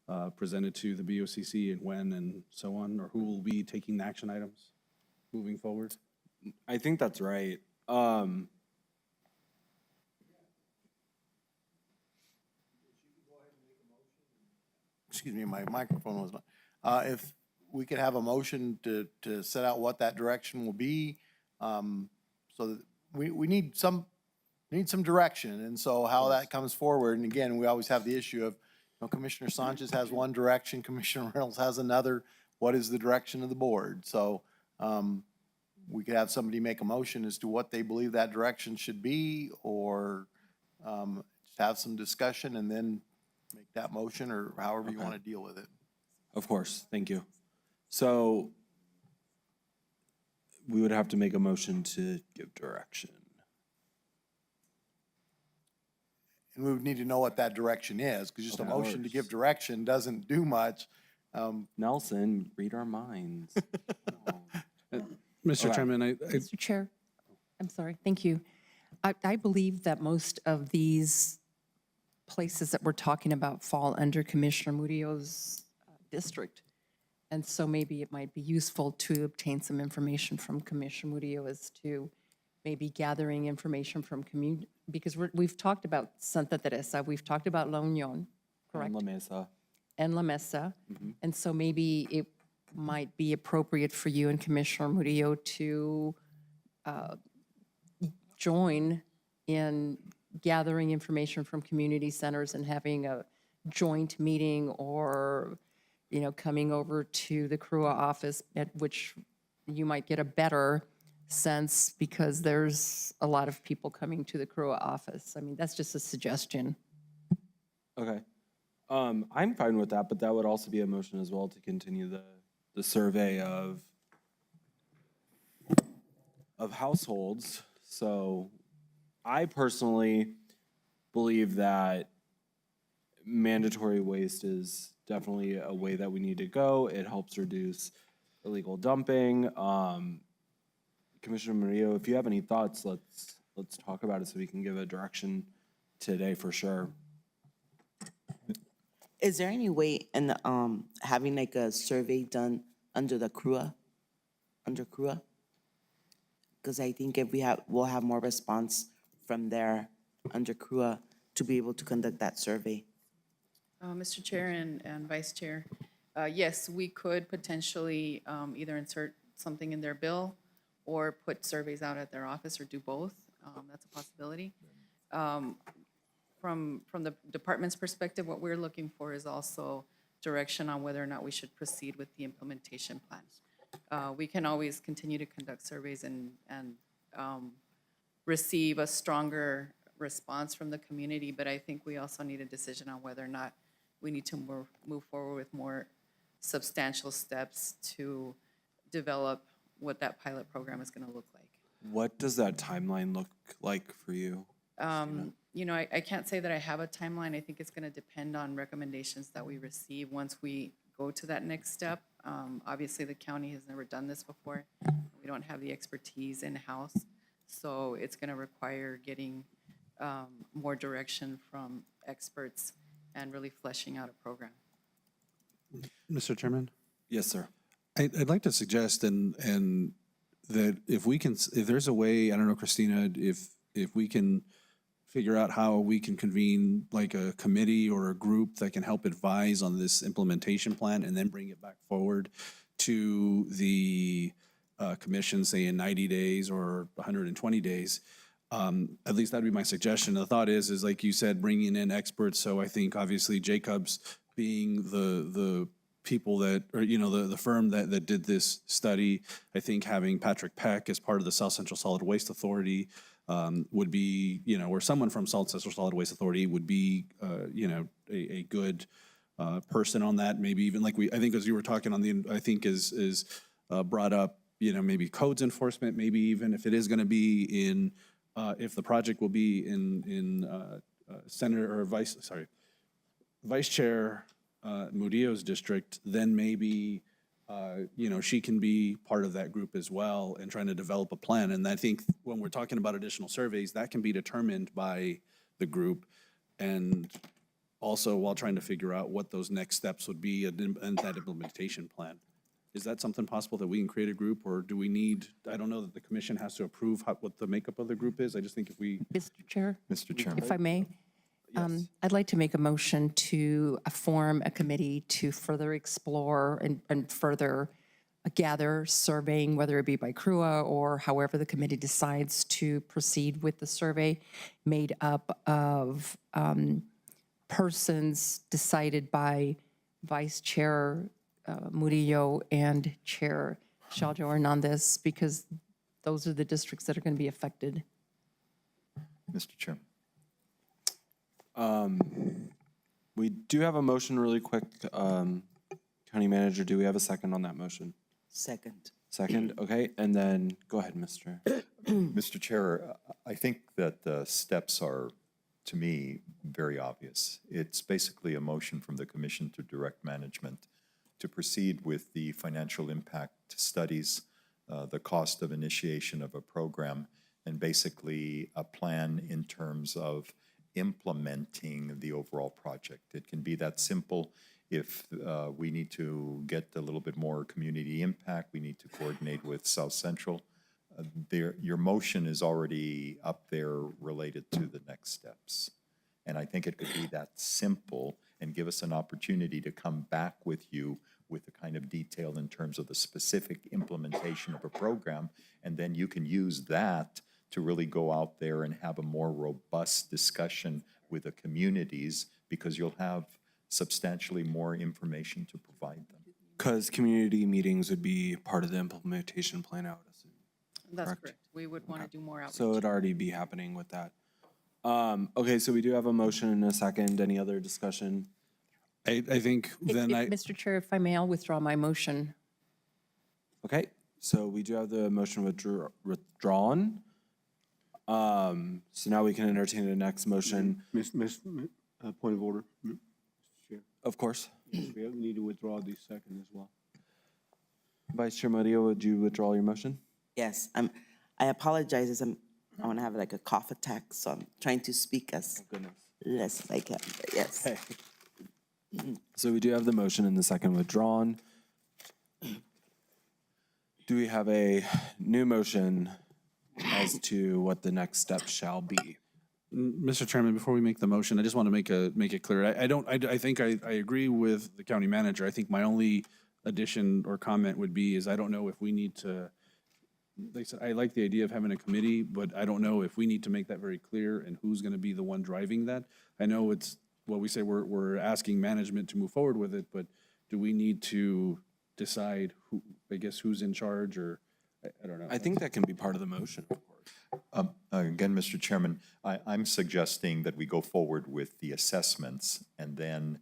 have presented to the BOCC and when and so on, or who will be taking the action items moving forward? I think that's right. Excuse me, my microphone was on. If we could have a motion to set out what that direction will be, so that we need some direction, and so how that comes forward. And again, we always have the issue of, Commissioner Sanchez has one direction, Commissioner Reynolds has another. What is the direction of the board? So we could have somebody make a motion as to what they believe that direction should be, or just have some discussion and then make that motion, or however you want to deal with it. Of course, thank you. So we would have to make a motion to give direction. And we would need to know what that direction is, because just a motion to give direction doesn't do much. Nelson, read our minds. Mr. Chairman, Mr. Chair, I'm sorry, thank you. I believe that most of these places that we're talking about fall under Commissioner Murillo's district. And so maybe it might be useful to obtain some information from Commissioner Murillo as to maybe gathering information from community, because we've talked about Santa Teresa, we've talked about La Union, correct? And La Mesa. And La Mesa. And so maybe it might be appropriate for you and Commissioner Murillo to join in gathering information from community centers and having a joint meeting, or, you know, coming over to the CRUA office, at which you might get a better sense, because there's a lot of people coming to the CRUA office. I mean, that's just a suggestion. Okay. I'm fine with that, but that would also be a motion as well to continue the survey of households. So I personally believe that mandatory waste is definitely a way that we need to go. It helps reduce illegal dumping. Commissioner Murillo, if you have any thoughts, let's talk about it so we can give a direction today for sure. Is there any way in having like a survey done under the CRUA, under CRUA? Because I think if we'll have more response from there under CRUA to be able to conduct that survey. Mr. Chair and Vice Chair, yes, we could potentially either insert something in their bill or put surveys out at their office, or do both. That's a possibility. From the department's perspective, what we're looking for is also direction on whether or not we should proceed with the implementation plan. We can always continue to conduct surveys and receive a stronger response from the community, but I think we also need a decision on whether or not we need to move forward with more substantial steps to develop what that pilot program is going to look like. What does that timeline look like for you? You know, I can't say that I have a timeline. I think it's going to depend on recommendations that we receive once we go to that next step. Obviously, the county has never done this before. We don't have the expertise in-house, so it's going to require getting more direction from experts and really fleshing out a program. Mr. Chairman? Yes, sir. I'd like to suggest and that if there's a way, I don't know, Christina, if we can figure out how we can convene like a committee or a group that can help advise on this implementation plan and then bring it back forward to the commission, say in 90 days or 120 days. At least that'd be my suggestion. The thought is like you said, bringing in experts. So I think obviously Jacobs being the people that, or, you know, the firm that did this study, I think having Patrick Peck as part of the South Central Solid Waste Authority would be, you know, or someone from South Central Solid Waste Authority would be, you know, a good person on that. Maybe even like I think as you were talking on I think is brought up, you know, maybe codes enforcement, maybe even if it is going to be in, if the project will be in Senator or Vice Chair Murillo's district, then maybe, you know, she can be part of that group as well and trying to develop a plan. And I think when we're talking about additional surveys, that can be determined by the group. And also while trying to figure out what those next steps would be and that implementation plan. Is that something possible that we can create a group, or do we need, I don't know that the commission has to approve what the makeup of the group is. I just think if we. Mr. Chair? Mr. Chairman. If I may? I'd like to make a motion to form a committee to further explore and further gather surveying, whether it be by CRUA or however the committee decides to proceed with the survey, made up of persons decided by Vice Chair Murillo and Chair Shaljo Hernandez, because those are the districts that are going to be affected. Mr. Chairman. We do have a motion really quick. County Manager, do we have a second on that motion? Second. Second, okay, and then go ahead, Mr. Mr. Chair, I think that the steps are, to me, very obvious. It's basically a motion from the commission to direct management to proceed with the financial impact studies, the cost of initiation of a program, and basically a plan in terms of implementing the overall project. It can be that simple. If we need to get a little bit more community impact, we need to coordinate with South Central your motion is already up there related to the next steps. And I think it could be that simple and give us an opportunity to come back with you with the kind of detail in terms of the specific implementation of a program. And then you can use that to really go out there and have a more robust discussion with the communities, because you'll have substantially more information to provide them. Because community meetings would be part of the implementation plan, I would assume. That's Correct. correct. We would want to do more outreach. So it'd already be happening with that. Okay, so we do have a motion and a second. Any other discussion? I think then Mr. Chair, if I may, I'll withdraw my motion. Okay, so we do have the motion withdrawn. So now we can entertain the next motion. Point of order. Mr. Chair. Of course. We need to withdraw the second as well. Vice Chair Murillo, would you withdraw your motion? Yes, I apologize as I want to have like a cough attack, so I'm trying to speak as less as I can, but yes. Okay. So we do have the motion and the second withdrawn. Do we have a new motion as to what the next step shall be? Mr. Chairman, before we make the motion, I just want to make it clear. I think I agree with the county manager. I think my only addition or comment would be is I don't know if we need to, like I said, I like the idea of having a committee, but I don't know if we need to make that very clear and who's going to be the one driving that. I know it's what we say we're asking management to move forward with it, but do we need to decide who, I guess, who's in charge, or I don't know. I think that can be part of the motion, of course. Again, Mr. Chairman, I'm suggesting that we go forward with the assessments and then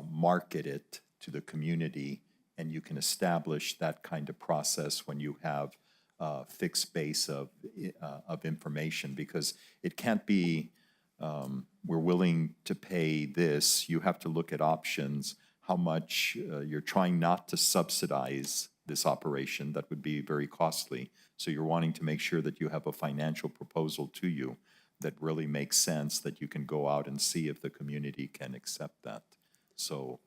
market it to the community, and you can establish that kind of process when you have a fixed base of information, because it can't be, we're willing to pay this. You have to look at options, how much you're trying not to subsidize this operation. That would be very costly. So you're wanting to make sure that you have a financial proposal to you that really makes sense, that you can go out and see if the community can accept that. So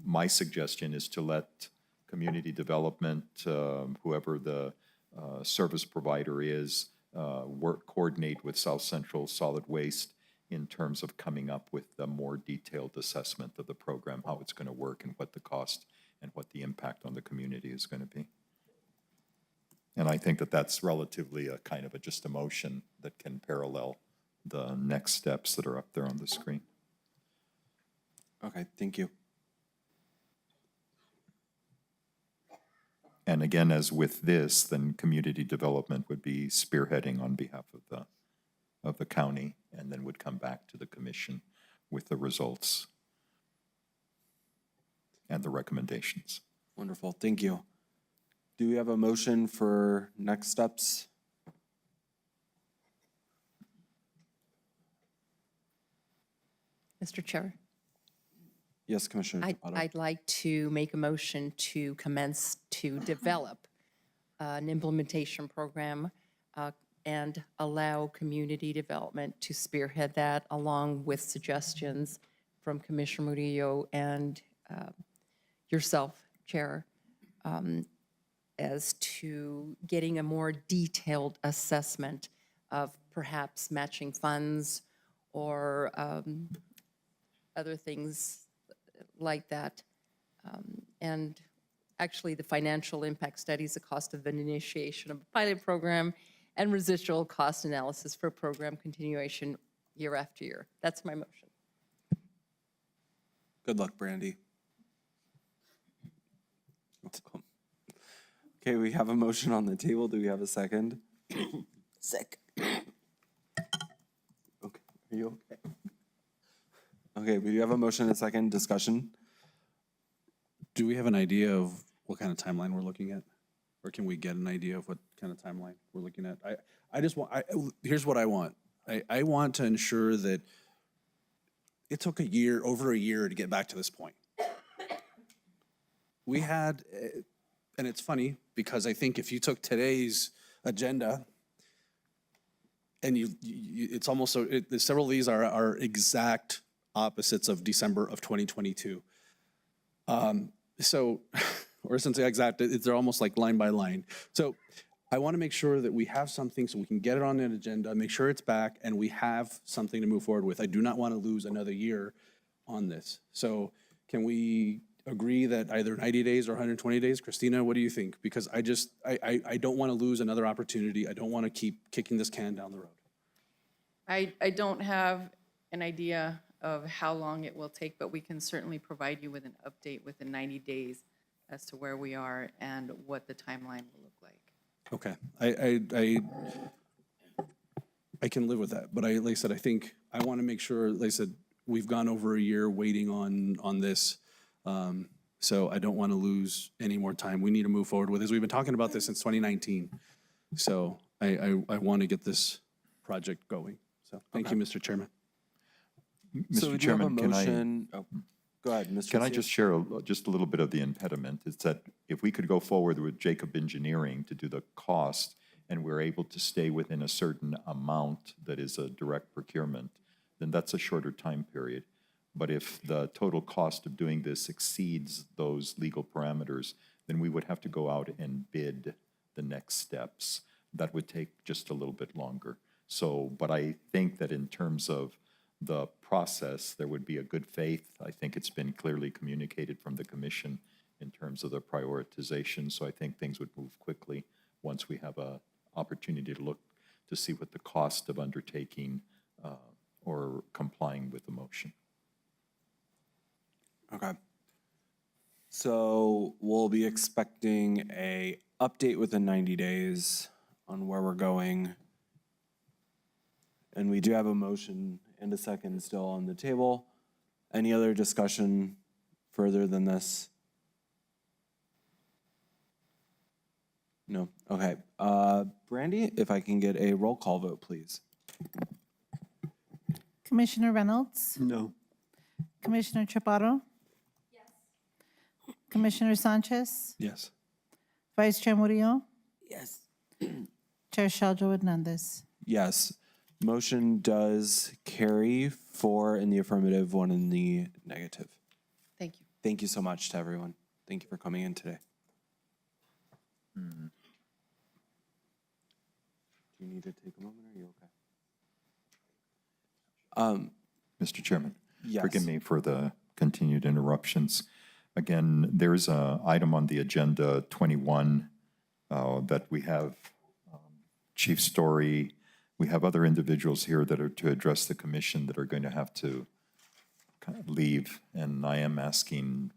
my suggestion is to let community development, whoever the service provider is, coordinate with South Central Solid Waste in terms of coming up with a more detailed assessment of the program, how it's going to work and what the cost and what the impact on the community is going to be. And I think that that's relatively a kind of just a motion that can parallel the next steps that are up there on the screen. Okay, thank you. And again, as with this, then community development would be spearheading on behalf of the county, and then would come back to the commission with the results and the recommendations. Wonderful, thank you. Do we have a motion for next steps? Mr. Chair, Yes, Commissioner Chaparro. I'd like to make a motion to commence to develop an implementation program and allow community development to spearhead that, along with suggestions from Commissioner Murillo and yourself, Chair, as to getting a more detailed assessment of perhaps matching funds or other things like that. And actually, the financial impact studies, the cost of an initiation of a pilot program, and residual cost analysis for program continuation year after year. That's my motion. Good luck, Brandy. Okay, we have a motion on the table. Do we have a second? Second. Okay, are you okay? Okay, we do have a motion and a second. Discussion? Do we have an idea of what kind of timeline we're looking at? Or can we get an idea of what kind of timeline we're looking at? I just want, here's what I want. I want to ensure that it took over a year to get back to this point. We had, and it's funny because I think if you took today's agenda and it's almost so, several of these are exact opposites of December of 2022. So, or since exact, they're almost like line by line. So I want to make sure that we have something so we can get it on an agenda, make sure it's back, and we have something to move forward with. I do not want to lose another year on this. So can we agree that either 90 days or 120 days? Christina, what do you think? Because I don't want to lose another opportunity. I don't want to keep kicking this can down the road. I don't have an idea of how long it will take, but we can certainly provide you with an update within 90 days as to where we are and what the timeline will look like. Okay, I can live with that, but like I said, I think I want to make sure, like I said, we've gone over a year waiting on this, so I don't want to lose any more time. We need to move forward with this. We've been talking about this since 2019, so I want to get this project going. So thank you, Mr. Chairman. So we Mr. do have a Chairman, can I? motion. Oh, go ahead, Mr. Can I Garcia. just share just a little bit of the impediment? It's that if we could go forward with Jacob Engineering to do the cost, and we're able to stay within a certain amount that is a direct procurement, then that's a shorter time period. But if the total cost of doing this exceeds those legal parameters, then we would have to go out and bid the next steps. That would take just a little bit longer. So, but I think that in terms of the process, there would be a good faith. I think it's been clearly communicated from the commission in terms of the prioritization. So I think things would move quickly once we have an opportunity to look to see what the cost of undertaking or complying with the motion. Okay. So we'll be expecting a update within 90 days on where we're going. And we do have a motion and a second still on the table. Any other discussion further than this? No? Okay. Brandy, if I can get a roll call vote, please. Commissioner Reynolds? No. Commissioner Chaparro? Yes. Commissioner Sanchez? Yes. Vice Chair Murillo? Yes. Chair Shaljo Hernandez? Yes. Motion does carry 4 in the affirmative, 1 in the negative. Thank you. Thank you so much to everyone. Thank you for coming in today. Do you need to take a moment, or are you okay? Mr. Chairman, Yes. forgive me for the continued interruptions. Again, there's an item on the agenda 21 that we have Chief Story. We have other individuals here that are to address the commission that are going to have to kind of leave, and I am asking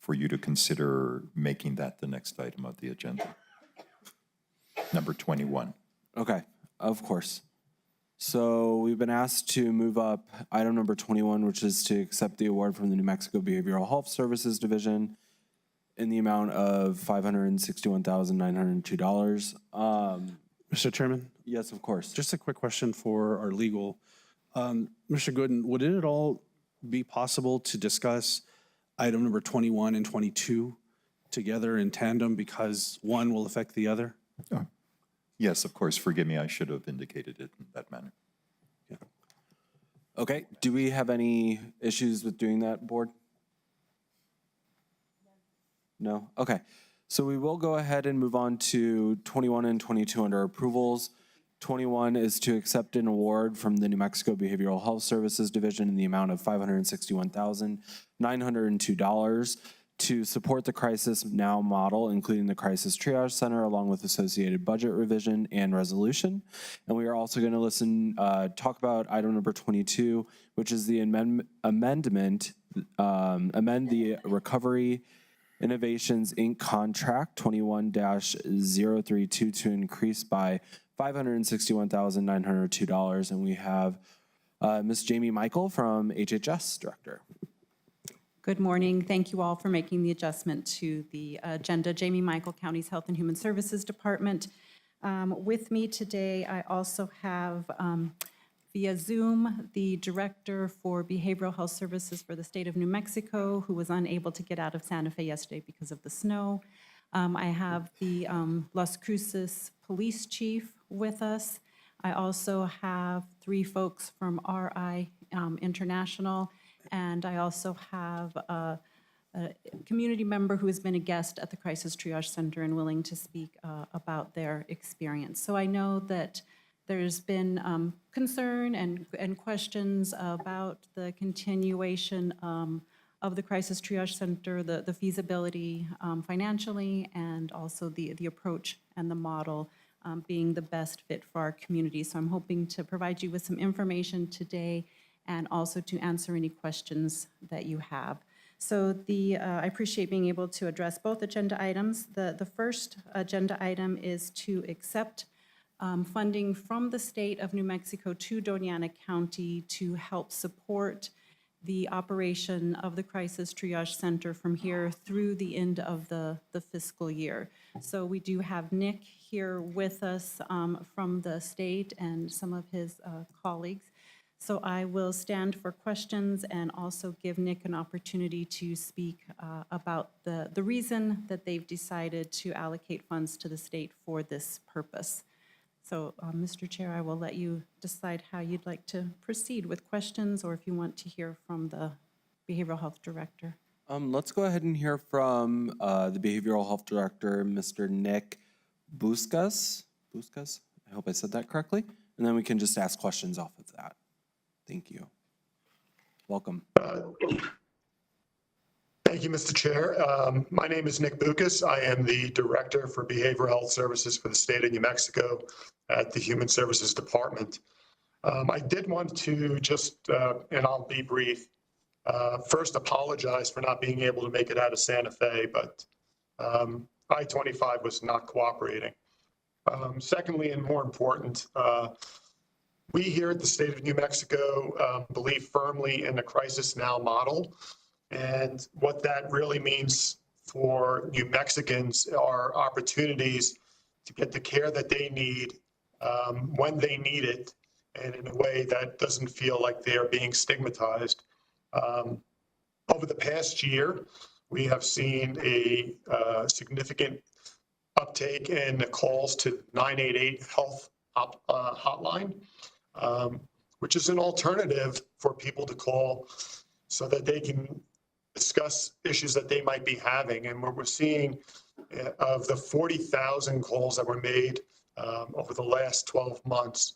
for you to consider making that the next item of the agenda. Number 21. Okay, of course. So we've been asked to move up item number 21, which is to accept the award from the New Mexico Behavioral Health Services Division in the amount of $561,902. Mr. Chairman? Yes, of course. Just a quick question for our legal. Mr. Gooden, would it at all be possible to discuss item number 21 and 22 together in tandem because one will affect the other? Yes, of course. Forgive me, I should have indicated it in that manner. Okay, do we have any issues with doing that, board? No? Okay. So we will go ahead and move on to 21 and 22 under approvals. 21 is to accept an award from the New Mexico Behavioral Health Services Division in the amount of $561,902 to support the Crisis Now model, including the Crisis Triage Center, along with associated budget revision and resolution. And we are also going to talk about item number 22, which is the amend the Recovery Innovations Inc. contract 21-032 to increase by $561,902. And we have Ms. Jamie Michael from HHS Director. Good morning. Thank you all for making the adjustment to the agenda. Jamie Michael, County's Health and Human Services Department. With me today, I also have via Zoom the Director for Behavioral Health Services for the state of New Mexico, who was unable to get out of Santa Fe yesterday because of the snow. I have the Las Cruces Police Chief with us. I also have 3 folks from RI International, and I also have community member who has been a guest at the Crisis Triage Center and willing to speak about their experience. So I know that there's been concern and questions about the continuation of the Crisis Triage Center, the feasibility financially, and also the approach and the model being the best fit for our community. So I'm hoping to provide you with some information today and also to answer any questions that you have. So I appreciate being able to address both agenda items. The first agenda item is to accept funding from the state of New Mexico to Doña County to help support the operation of the Crisis Triage Center from here through the end of the fiscal year. So we do have Nick here with us from the state and some of his colleagues. So I will stand for questions and also give Nick an opportunity to speak about the reason that they've decided to allocate funds to the state for this purpose. So, Mr. Chair, I will let you decide how you'd like to proceed with questions or if you want to hear from the Behavioral Health Director. Let's go ahead and hear from the Behavioral Health Director, Mr. Nick Buscas. Buscas, I hope I said that correctly. And then we can just ask questions off of that. Thank you. Welcome. Thank you, Mr. Chair. My name is Nick Bucas. I am the Director for Behavioral Health Services for the state of New Mexico at the Human Services Department. I did want to just, and I'll be brief, first apologize for not being able to make it out of Santa Fe, but I-25 was not cooperating. Secondly, and more important, we here at the state of New Mexico believe firmly in the Crisis Now model. And what that really means for New Mexicans are opportunities to get the care that they need when they need it, and in a way that doesn't feel like they are being stigmatized. Over the past year, we have seen a significant uptake in the calls to 988 Health hotline, which is an alternative for people to call so that they can discuss issues that they might be having. And what we're seeing of the 40,000 calls that were made over the last 12 months,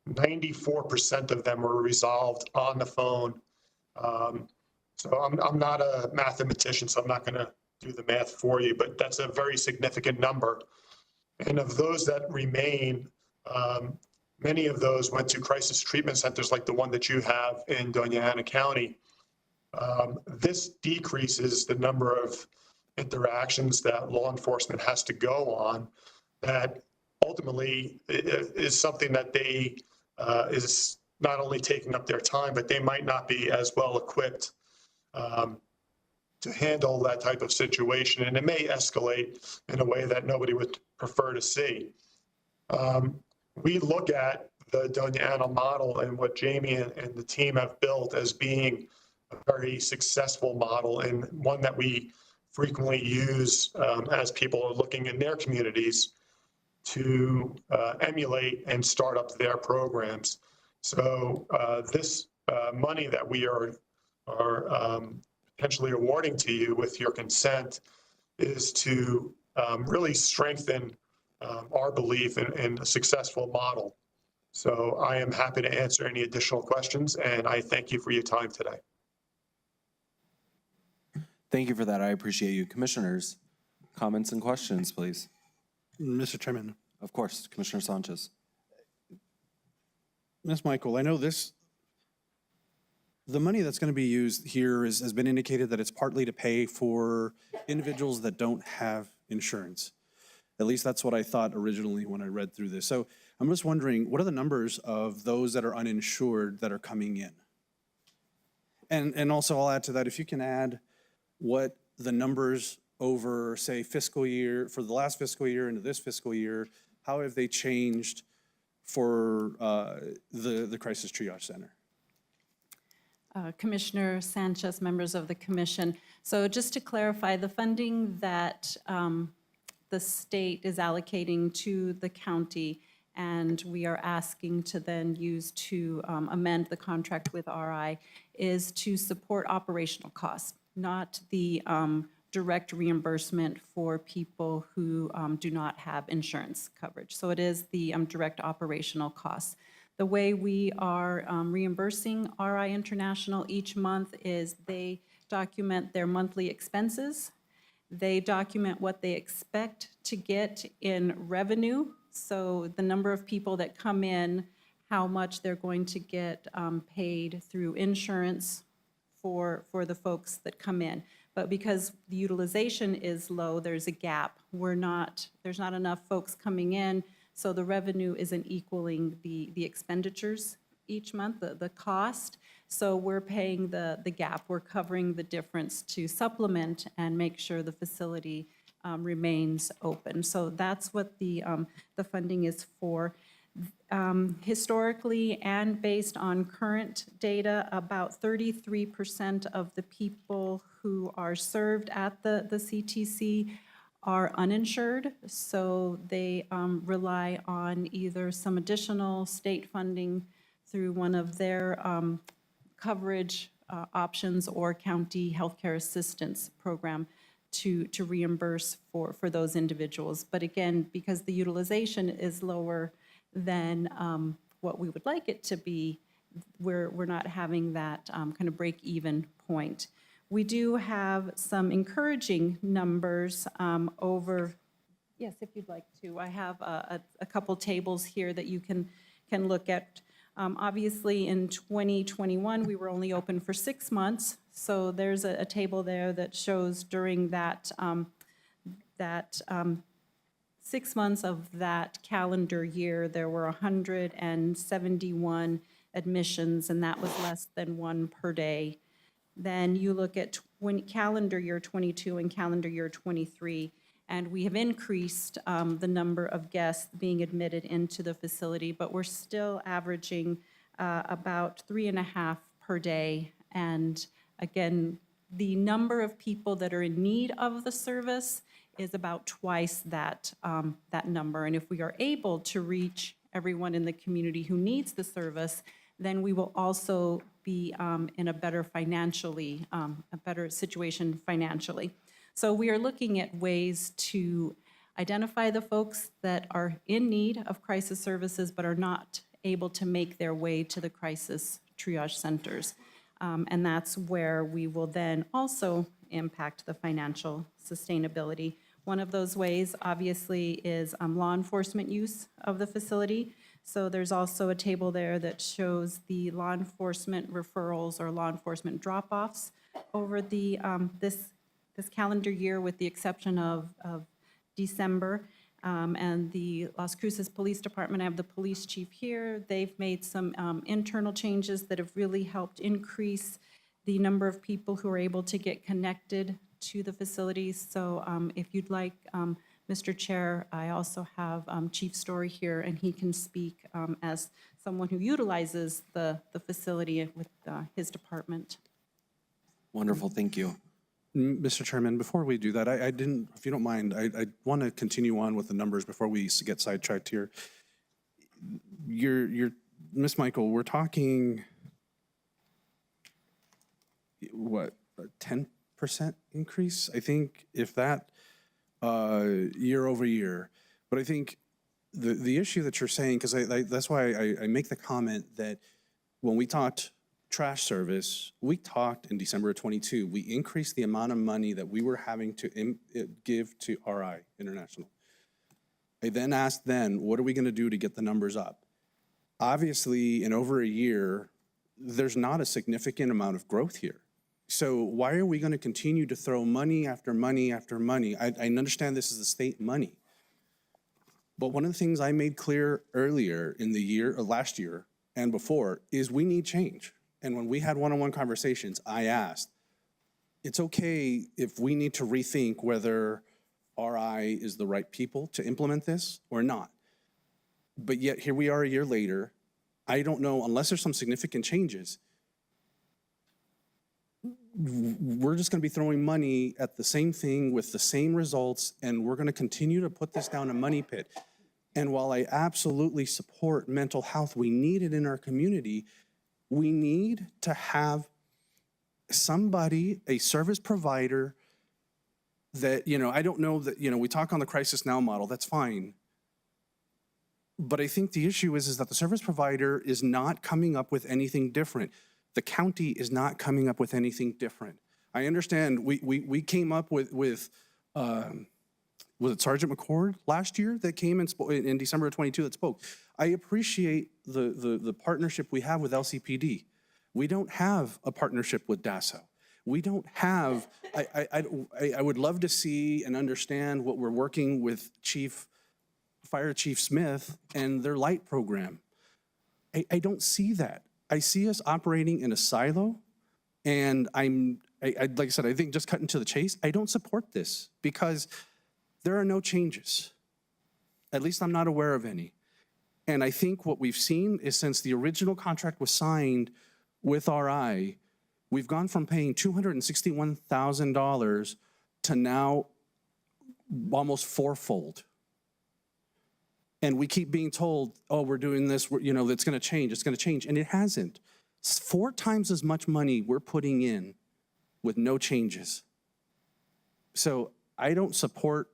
94% of them were resolved on the phone. So I'm not a mathematician, so I'm not going to do the math for you, but that's a very significant number. And of those that remain, many of those went to crisis treatment centers like the one that you have in Doña County. This decreases the number of interactions that law enforcement has to go on that ultimately is something that they is not only taking up their time, but they might not be as well equipped to handle that type of situation. And it may escalate in a way that nobody would prefer to see. We look at the Doña Ana model and what Jamie and the team have built as being a very successful model and one that we frequently use as people are looking in their communities to emulate and start up their programs. So this money that we are potentially awarding to you with your consent is to really strengthen our belief in a successful model. So I am happy to answer any additional questions, and I thank you for your time today. Thank you for that. I appreciate you. Commissioners, comments and questions, please. Mr. Chairman. Of course, Commissioner Sanchez. Ms. Michael, I know the money that's going to be used here has been indicated that it's partly to pay for individuals that don't have insurance. At least that's what I thought originally when I read through this. So I'm just wondering, what are the numbers of those that are uninsured that are coming in? And also I'll add to that, if you can add what the numbers over, say, fiscal year, for the last fiscal year into this fiscal year, how have they changed for the Crisis Triage Center? Commissioner Sanchez, members of the commission. So just to clarify, the funding that the state is allocating to the county and we are asking to then use to amend the contract with RI is to support operational costs. not the direct reimbursement for people who do not have insurance coverage. So it is the direct operational costs. The way we are reimbursing RI International each month is they document their monthly expenses. They document what they expect to get in revenue. So the number of people that come in, how much they're going to get paid through insurance for the folks that come in. But because the utilization is low, there's a gap. There's not enough folks coming in, so the revenue isn't equaling the expenditures each month, the cost. So we're paying the gap. We're covering the difference to supplement and make sure the facility remains open. So that's what the funding is for. Historically and based on current data, about 33% of the people who are served at the CTC are uninsured, so they rely on either some additional state funding through one of their coverage options or county healthcare assistance program to reimburse for those individuals. But again, because the utilization is lower than what we would like it to be, we're not having that kind of break-even point. We do have some encouraging numbers over, yes, if you'd like to. I have a couple tables here that you can look at. Obviously, in 2021, we were only open for 6 months, so there's a table there that shows during that 6 months of that calendar year, there were 171 admissions, and that was less than 1 per day. Then you look at calendar year 22 and calendar year 23, and we have increased the number of guests being admitted into the facility, but we're still averaging about 3.5 per day. And again, the number of people that are in need of the service is about twice that number. And if we are able to reach everyone in the community who needs the service, then we will also be in a better situation financially. So we are looking at ways to identify the folks that are in need of crisis services but are not able to make their way to the crisis triage centers. And that's where we will then also impact the financial sustainability. One of those ways, obviously, is law enforcement use of the facility. So there's also a table there that shows the law enforcement referrals or law enforcement drop-offs over the this calendar year, with the exception of December. And the Las Cruces Police Department, I have the police chief here. They've made some internal changes that have really helped increase the number of people who are able to get connected to the facilities. So if you'd like, Mr. Chair, I also have Chief Story here, and he can speak as someone who utilizes the facility with his department. Wonderful, thank you. Mr. Chairman, before we do that, I didn't, if you don't mind, I want to continue on with the numbers before we get sidetracked here. Ms. Michael, we're talking, what, a 10% increase? I think if that, year over year. But I think the issue that you're saying, because that's why I make the comment that when we talked trash service, we talked in December of 22, we increased the amount of money that we were having to give to RI International. I then asked what are we going to do to get the numbers up? Obviously, in over a year, there's not a significant amount of growth here. So why are we going to continue to throw money after money after money? I understand this is the state money. But one of the things I made clear earlier in the year, last year and before, is we need change. And when we had one-on-one conversations, I asked, it's okay if we need to rethink whether RI is the right people to implement this or not. But yet here we are a year later. I don't know, unless there's some significant changes, we're just going to be throwing money at the same thing with the same results, and we're going to continue to put this down a money pit. And while I absolutely support mental health, we need it in our community, we need to have somebody, a service provider that, I don't know that, we talk on the crisis now model, that's fine. But I think the issue is that the service provider is not coming up with anything different. The county is not coming up with anything different. I understand we came up with was it Sergeant McCord last year that came and spoke in December of 22 that spoke. I appreciate the partnership we have with LCPD. We don't have a partnership with DASO. We don't have, I would love to see and understand what we're working with Fire Chief Smith and their light program. I don't see that. I see us operating in a silo, and like I said, I think just cutting to the chase, I don't support this because there are no changes. At least I'm not aware of any. And I think what we've seen is since the original contract was signed with RI, we've gone from paying $261,000 to now almost fourfold. And we keep being told, oh, we're doing this, it's gonna change, and it hasn't. 4 times as much money we're putting in with no changes. So I don't support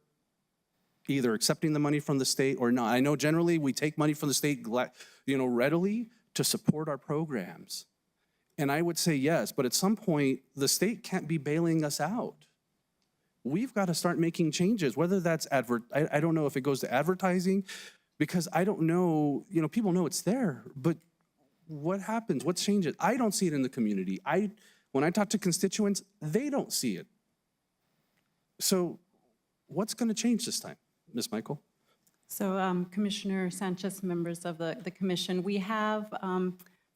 either accepting the money from the state or not. I know generally we take money from the state, readily to support our programs. And I would say yes, but at some point, the state can't be bailing us out. We've got to start making changes, whether that's I don't know if it goes to advertising, because I don't know, people know it's there, but what happens? What changes? I don't see it in the community. When I talk to constituents, they don't see it. So what's going to change this time, Ms. Michael? So Commissioner Sanchez, members of the commission, we have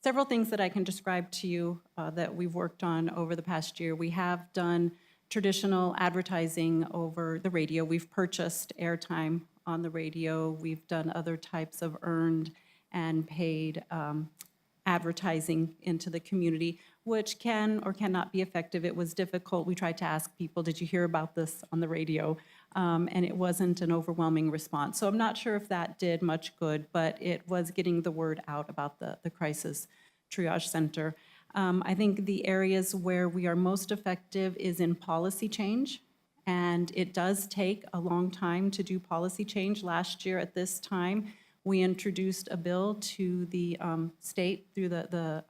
several things that I can describe to you that we've worked on over the past year. We have done traditional advertising over the radio. We've purchased airtime on the radio. We've done other types of earned and paid advertising into the community, which can or cannot be effective. It was difficult. We tried to ask people, did you hear about this on the radio? And it wasn't an overwhelming response. So I'm not sure if that did much good, but it was getting the word out about the crisis triage center. I think the areas where we are most effective is in policy change. And it does take a long time to do policy change. Last year at this time, we introduced a bill to the state through the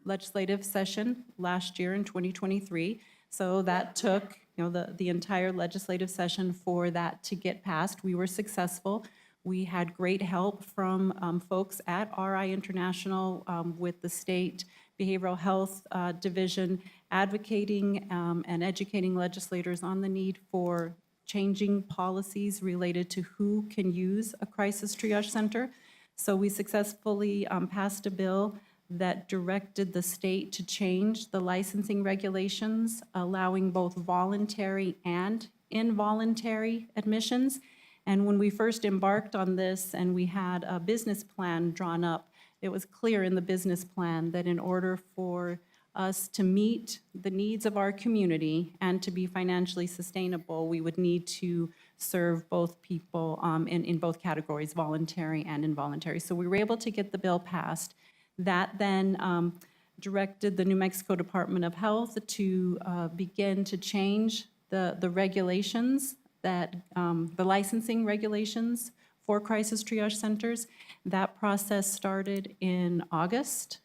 legislative session last year in 2023. So that took the entire legislative session for that to get passed. We were successful. We had great help from folks at RI International with the state Behavioral Health Division advocating and educating legislators on the need for changing policies related to who can use a crisis triage center. So we successfully passed a bill that directed the state to change the licensing regulations, allowing both voluntary and involuntary admissions. And when we first embarked on this and we had a business plan drawn up, it was clear in the business plan that in order for us to meet the needs of our community and to be financially sustainable, we would need to serve both people in both categories, voluntary and involuntary. So we were able to get the bill passed. That then directed the New Mexico Department of Health to begin to change the regulations, that the licensing regulations for crisis triage centers. That process started in August,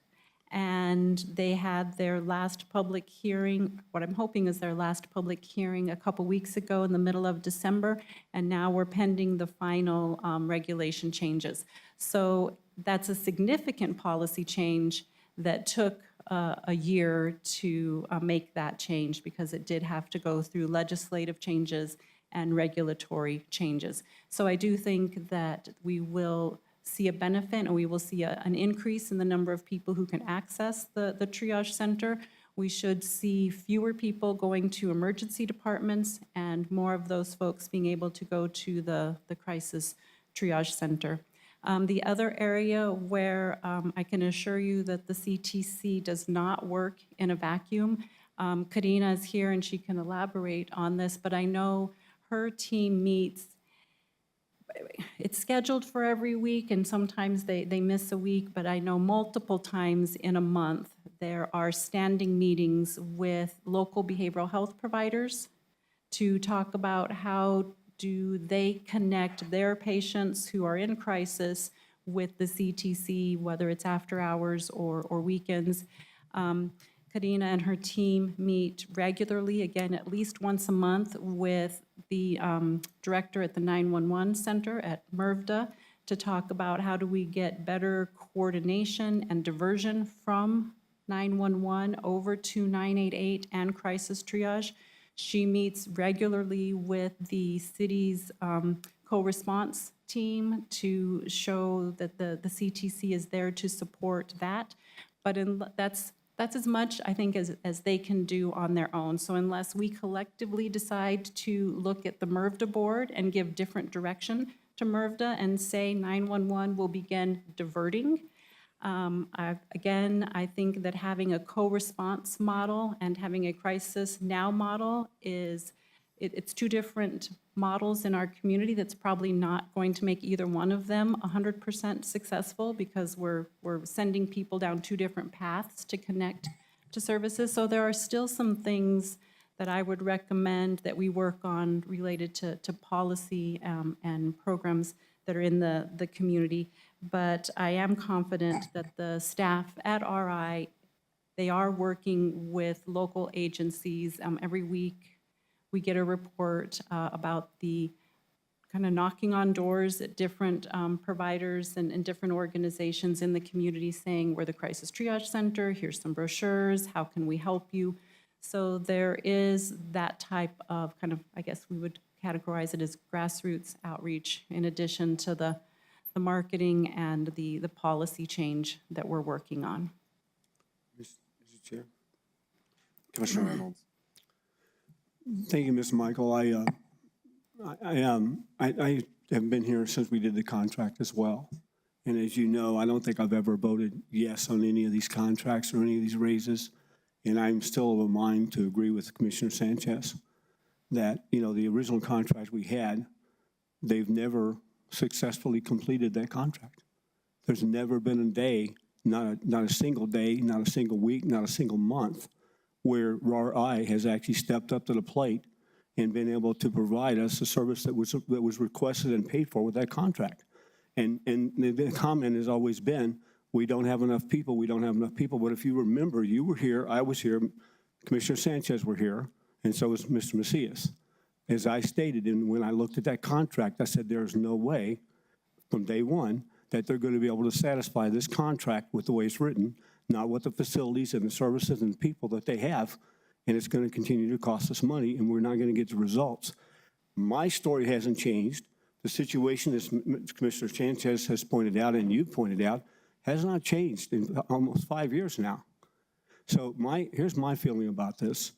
and they had their last public hearing, what I'm hoping is their last public hearing a couple weeks ago in the middle of December, and now we're pending the final regulation changes. So that's a significant policy change that took a year to make that change because it did have to go through legislative changes and regulatory changes. So I do think that we will see a benefit and we will see an increase in the number of people who can access the triage center. We should see fewer people going to emergency departments and more of those folks being able to go to the crisis triage center. The other area where I can assure you that the CTC does not work in a vacuum, Karina is here and she can elaborate on this, but I know her team meets it's scheduled for every week, and sometimes they miss a week, but I know multiple times in a month, there are standing meetings with local behavioral health providers to talk about how do they connect their patients who are in crisis with the CTC, whether it's after hours or weekends. Karina and her team meet regularly, again, at least once a month, with the director at the 911 center at MIRVDA to talk about how do we get better coordination and diversion from 911 over to 988 and crisis triage. She meets regularly with the city's co-response team to show that the CTC is there to support that. But that's as much, I think, as they can do on their own. So unless we collectively decide to look at the MIRVDA board and give different direction to MIRVDA and say 911 will begin diverting, I think that having a co-response model and having a crisis now model it's two different models in our community that's probably not going to make either one of them 100% successful because we're sending people down two different paths to connect to services. So there are still some things that I would recommend that we work on related to policy and programs that are in the community. But I am confident that the staff at RI, they are working with local agencies. Every week we get a report about the kind of knocking on doors at different providers and different organizations in the community saying, we're the Crisis Triage Center, here's some brochures, how can we help you? So there is that type of kind of, I guess we would categorize it as grassroots outreach in addition to the marketing and the policy change that we're working on. Mr. Chair. Commissioner Reynolds. Thank you, Ms. Michael. I have been here since we did the contract as well. And as you know, I don't think I've ever voted yes on any of these contracts or any of these raises. And I'm still of a mind to agree with Commissioner Sanchez that, you know, the original contract we had, they've never successfully completed that contract. There's never been a day, not a single day, not a single week, not a single month, where RI has actually stepped up to the plate and been able to provide us a service that was requested and paid for with that contract. And the comment has always been, we don't have enough people, we don't have enough people. But if you remember, you were here, I was here, Commissioner Sanchez were here, and so was Mr. Macias. As I stated, and when I looked at that contract, I said there's no way from day one that they're going to be able to satisfy this contract with the way it's written, not with the facilities and the services and the people that they have, and it's going to continue to cost us money, and we're not going to get the results. My story hasn't changed. The situation, as Commissioner Sanchez has pointed out and you've pointed out, has not changed in almost 5 years now. So here's my feeling about this,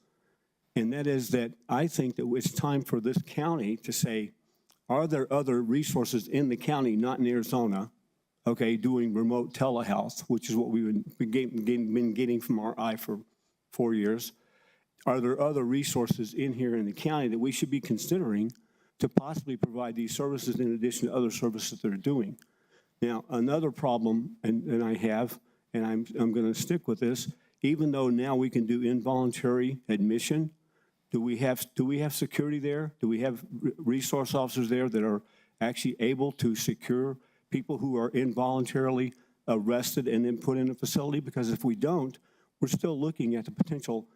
and that is that I think that it's time for this county to say, are there other resources in the county, not in Arizona, okay, doing remote telehealth, which is what we've been getting from RI for 4 years. Are there other resources in here in the county that we should be considering to possibly provide these services in addition to other services that they're doing? Now, another problem, and I have, and I'm going to stick with this, even though now we can do involuntary admission, do we have security there? Do we have resource officers there that are actually able to secure people who are involuntarily arrested and then put in a facility? Because if we don't, we're still looking at a potential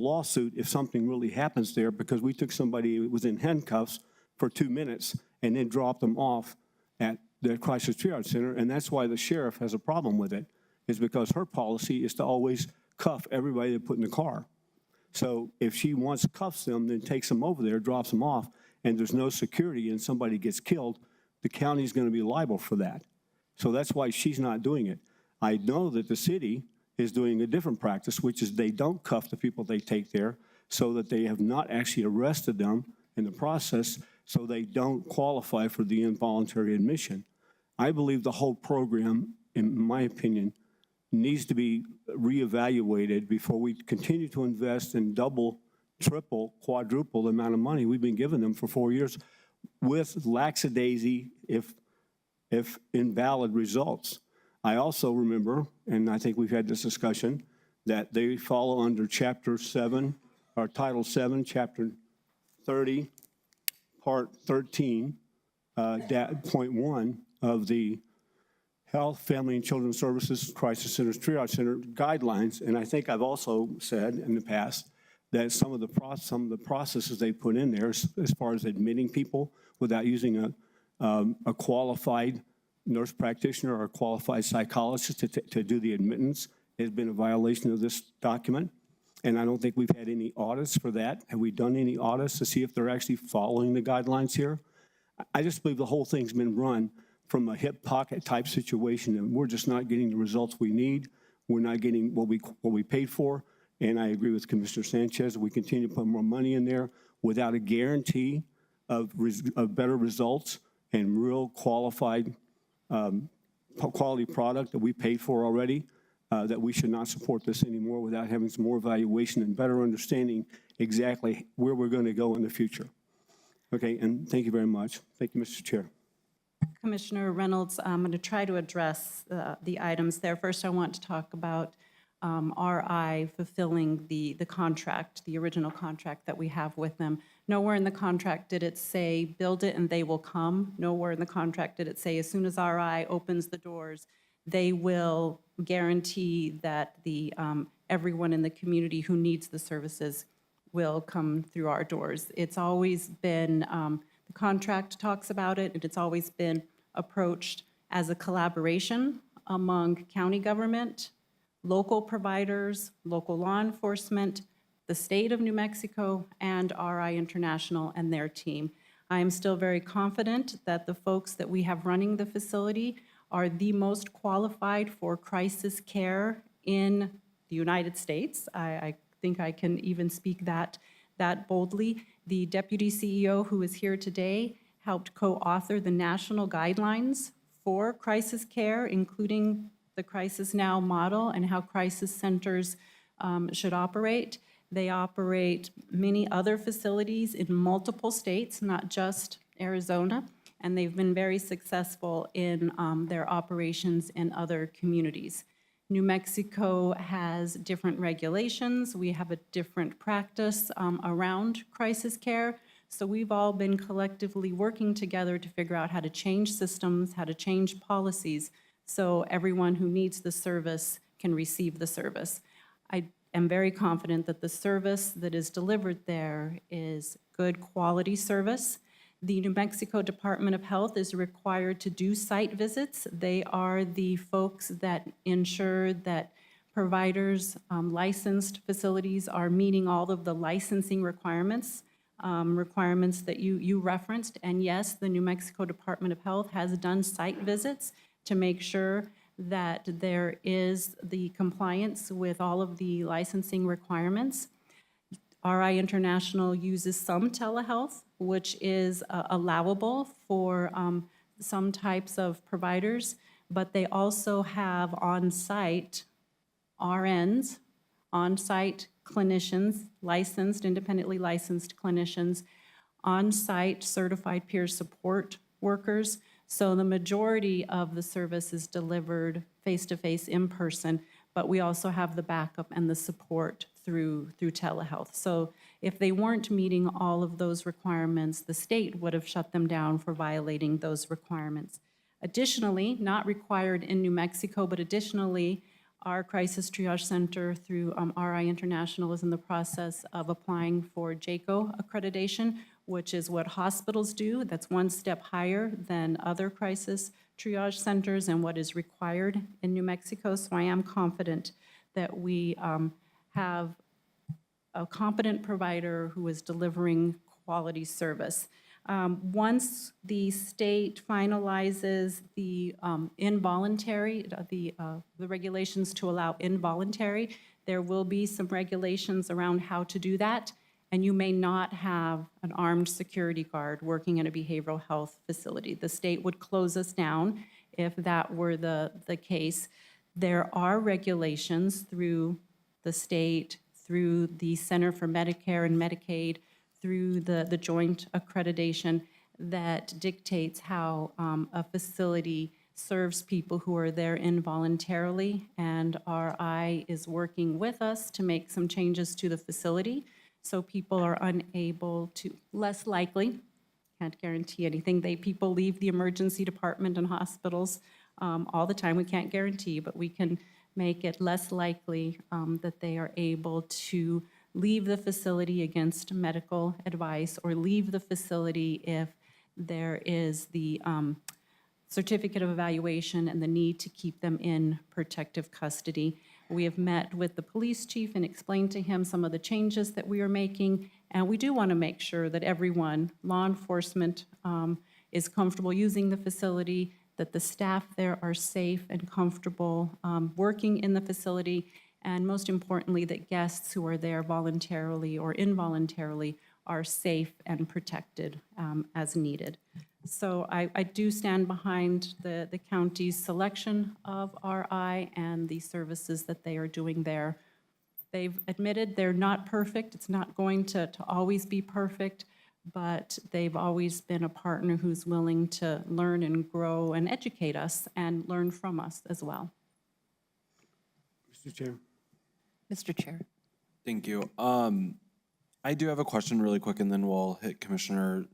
lawsuit if something really happens there, because we took somebody who was in handcuffs for 2 minutes and then dropped them off at the Crisis Triage Center, and that's why the sheriff has a problem with it, is because her policy is to always cuff everybody they put in the car. So if she wants to cuff them, then takes them over there, drops them off, and there's no security and somebody gets killed, the county's going to be liable for that. So that's why she's not doing it. I know that the city is doing a different practice, which is they don't cuff the people they take there so that they have not actually arrested them in the process, so they don't qualify for the involuntary admission. I believe the whole program, in my opinion, needs to be reevaluated before we continue to invest in double, triple, quadruple the amount of money we've been giving them for 4 years. with lackadaisy if invalid results. I also remember, and I think we've had this discussion, that they follow under Chapter 7, or Title 7, Chapter 30, Part 13, point 1 of the Health, Family, and Children's Services Crisis Centers Triage Center guidelines. And I think I've also said in the past that some of the processes they put in there, as far as admitting people without using a qualified nurse practitioner or a qualified psychologist to do the admittance, has been a violation of this document. And I don't think we've had any audits for that. Have we done any audits to see if they're actually following the guidelines here? I just believe the whole thing's been run from a hip pocket type situation, and we're just not getting the results we need. We're not getting what we paid for. And I agree with Commissioner Sanchez. We continue to put more money in there without a guarantee of better results and real qualified quality product that we paid for already, that we should not support this anymore without having some more evaluation and better understanding exactly where we're going to go in the future. Okay, and thank you very much. Thank you, Mr. Chair. Commissioner Reynolds, I'm going to try to address the items there. First, I want to talk about RI fulfilling the contract, the original contract that we have with them. Nowhere in the contract did it say, build it and they will come. Nowhere in the contract did it say, as soon as RI opens the doors, they will guarantee that everyone in the community who needs the services will come through our doors. It's always been, the contract talks about it, and it's always been approached as a collaboration among county government, local providers, local law enforcement, the state of New Mexico, and RI International and their team. I am still very confident that the folks that we have running the facility are the most qualified for crisis care in the United States. I think I can even speak that boldly. The Deputy CEO who is here today helped co-author the national guidelines for crisis care, including the Crisis Now model and how crisis centers should operate. They operate many other facilities in multiple states, not just Arizona, and they've been very successful in their operations in other communities. New Mexico has different regulations. We have a different practice around crisis care. So we've all been collectively working together to figure out how to change systems, how to change policies, so everyone who needs the service can receive the service. I am very confident that the service that is delivered there is good quality service. The New Mexico Department of Health is required to do site visits. They are the folks that ensure that providers, licensed facilities are meeting all of the licensing requirements that you referenced. And yes, the New Mexico Department of Health has done site visits to make sure that there is the compliance with all of the licensing requirements. RI International uses some telehealth, which is allowable for some types of providers, but they also have on-site RNs, on-site clinicians, independently licensed clinicians, on-site certified peer support workers. So the majority of the service is delivered face-to-face in person, but we also have the backup and the support through telehealth. So if they weren't meeting all of those requirements, the state would have shut them down for violating those requirements. Additionally, not required in New Mexico, but additionally, our Crisis Triage Center through RI International is in the process of applying for JACO accreditation, which is what hospitals do. That's one step higher than other crisis triage centers and what is required in New Mexico. So I am confident that we have a competent provider who is delivering quality service. Once the state finalizes the involuntary, the regulations to allow involuntary, there will be some regulations around how to do that. And you may not have an armed security guard working in a behavioral health facility. The state would close us down if that were the case. There are regulations through the state, through the Center for Medicare and Medicaid, through the joint accreditation that dictates how a facility serves people who are there involuntarily, and RI is working with us to make some changes to the facility so people are unable to, less likely, can't guarantee anything, people leave the emergency department and hospitals all the time. We can't guarantee, but we can make it less likely that they are able to leave the facility against medical advice or leave the facility if there is the certificate of evaluation and the need to keep them in protective custody. We have met with the police chief and explained to him some of the changes that we are making, and we do want to make sure that everyone, law enforcement, is comfortable using the facility, that the staff there are safe and comfortable working in the facility, and most importantly, that guests who are there voluntarily or involuntarily are safe and protected as needed. So I do stand behind the county's selection of RI and the services that they are doing there. They've admitted they're not perfect. It's not going to always be perfect, but they've always been a partner who's willing to learn and grow and educate us and learn from us as well. Mr. Chair. Mr. Chair. Thank you. I do have a question really quick, and then we'll hit Commissioner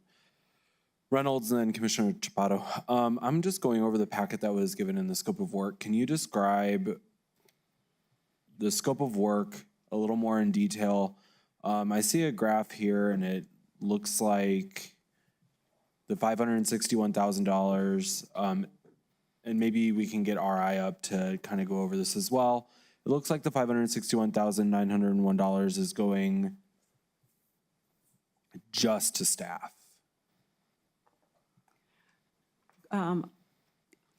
Reynolds and then Commissioner Chaparro. I'm just going over the packet that was given in the scope of work. Can you describe the scope of work a little more in detail? I see a graph here, and it looks like the $561,000, and maybe we can get RI up to kind of go over this as well. It looks like the $561,901 is going just to staff.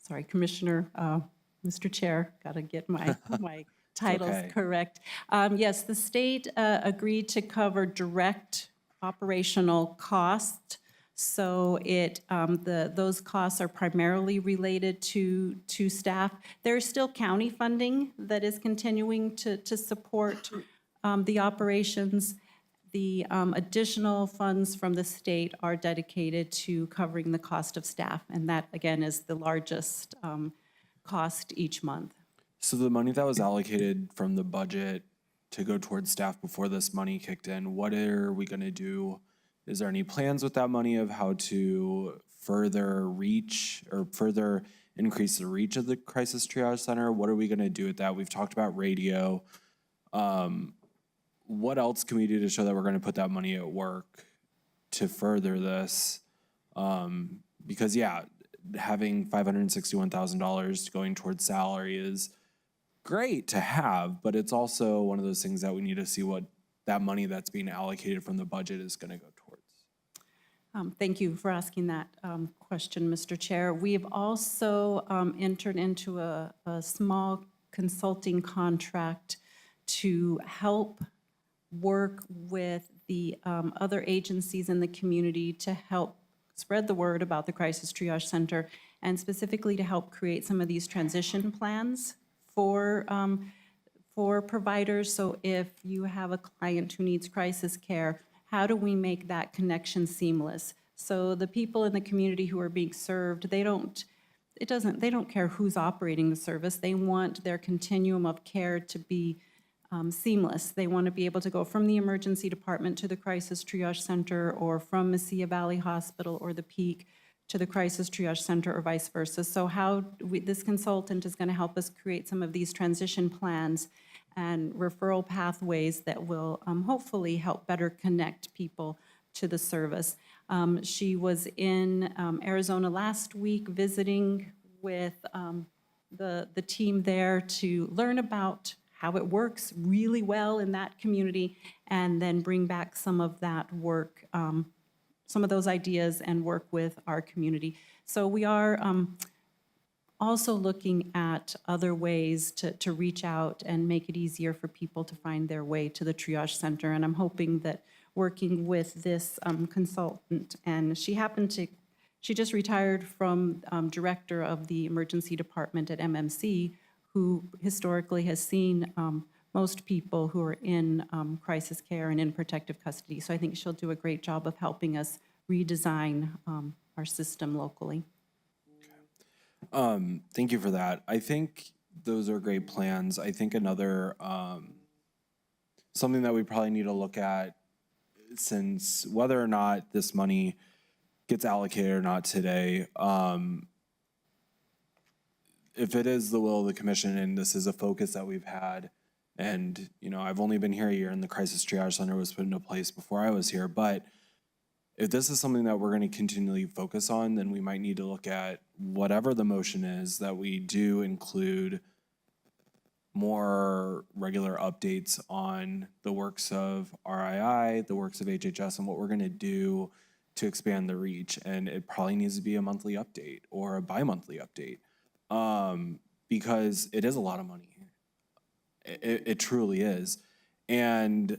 Sorry, Commissioner, Mr. Chair, got to get my titles okay. correct. Yes, the state agreed to cover direct operational costs. So those costs are primarily related to staff. There's still county funding that is continuing to support the operations. The additional funds from the state are dedicated to covering the cost of staff, and that, again, is the largest cost each month. So the money that was allocated from the budget to go towards staff before this money kicked in, what are we going to do? Is there any plans with that money of how to further reach or further increase the reach of the Crisis Triage Center? What are we going to do with that? We've talked about radio. What else can we do to show that we're going to put that money at work to further this? Because, yeah, having $561,000 going towards salary is great to have, but it's also one of those things that we need to see what that money that's being allocated from the budget is going to go towards. Thank you for asking that question, Mr. Chair. We've also entered into a small consulting contract to help work with the other agencies in the community to help spread the word about the Crisis Triage Center, and specifically to help create some of these transition plans for providers. So if you have a client who needs crisis care, how do we make that connection seamless? So the people in the community who are being served, they don't care who's operating the service. They want their continuum of care to be seamless. They want to be able to go from the emergency department to the Crisis Triage Center, or from Mesilla Valley Hospital or the Peak to the Crisis Triage Center, or vice versa. So this consultant is going to help us create some of these transition plans and referral pathways that will hopefully help better connect people to the service. She was in Arizona last week visiting with the team there to learn about how it works really well in that community, and then bring back some of that work, some of those ideas, and work with our community. So we are also looking at other ways to reach out and make it easier for people to find their way to the triage center. And I'm hoping that working with this consultant, and she just retired from director of the emergency department at MMC, who historically has seen most people who are in crisis care and in protective custody. So I think she'll do a great job of helping us redesign our system locally. Thank you for that. I think those are great plans. I think another, something that we probably need to look at, since whether or not this money gets allocated or not today, if it is the will of the commission and this is a focus that we've had, and, you know, I've only been here a year and the crisis triage center was put into place before I was here, but if this is something that we're going to continually focus on, then we might need to look at whatever the motion is, that we do include more regular updates on the works of RII, the works of HHS, and what we're going to do to expand the reach. And it probably needs to be a monthly update or a bi-monthly update, because it is a lot of money. It truly is. And,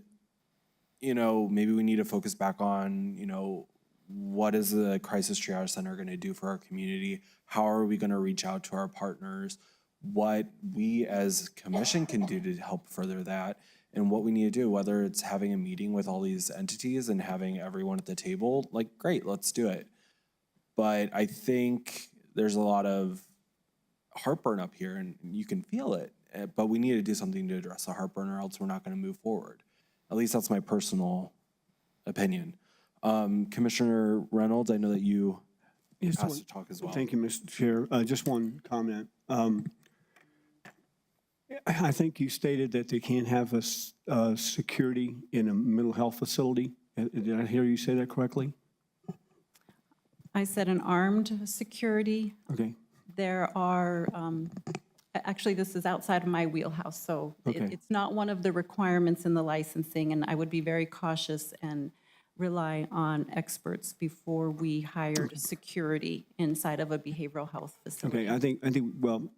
you know, maybe we need to focus back on, you know, what is the crisis triage center going to do for our community? How are we going to reach out to our partners? What we as commission can do to help further that, and what we need to do, whether it's having a meeting with all these entities and having everyone at the table, like, great, let's do it. But I think there's a lot of heartburn up here, and you can feel it, but we need to do something to address the heartburn, or else we're not going to move forward. At least that's my personal opinion. Commissioner Reynolds, I know that you asked to talk as well. Thank you, Mr. Chair. Just one comment. I think you stated that they can't have a security in a mental health facility. Did I hear you say that correctly? I said an armed security. Okay. There are, actually, this is outside of my wheelhouse, so Okay. it's not one of the requirements in the licensing, and I would be very cautious and rely on experts before we hired security inside of a behavioral health facility. Okay, I think, well,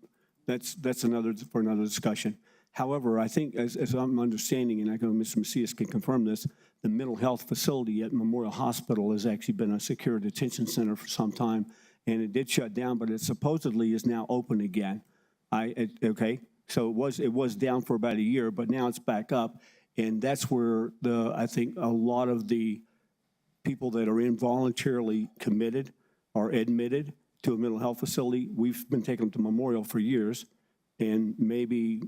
that's for another discussion. However, I think, as I'm understanding, and I know Mr. Macias can confirm this, the mental health facility at Memorial Hospital has actually been a secure detention center for some time, and it did shut down, but it supposedly is now open again. Okay, so it was down for about a year, but now it's back up, and that's where I think a lot of the people that are involuntarily committed are admitted to a mental health facility. We've been taking them to Memorial for years, and maybe,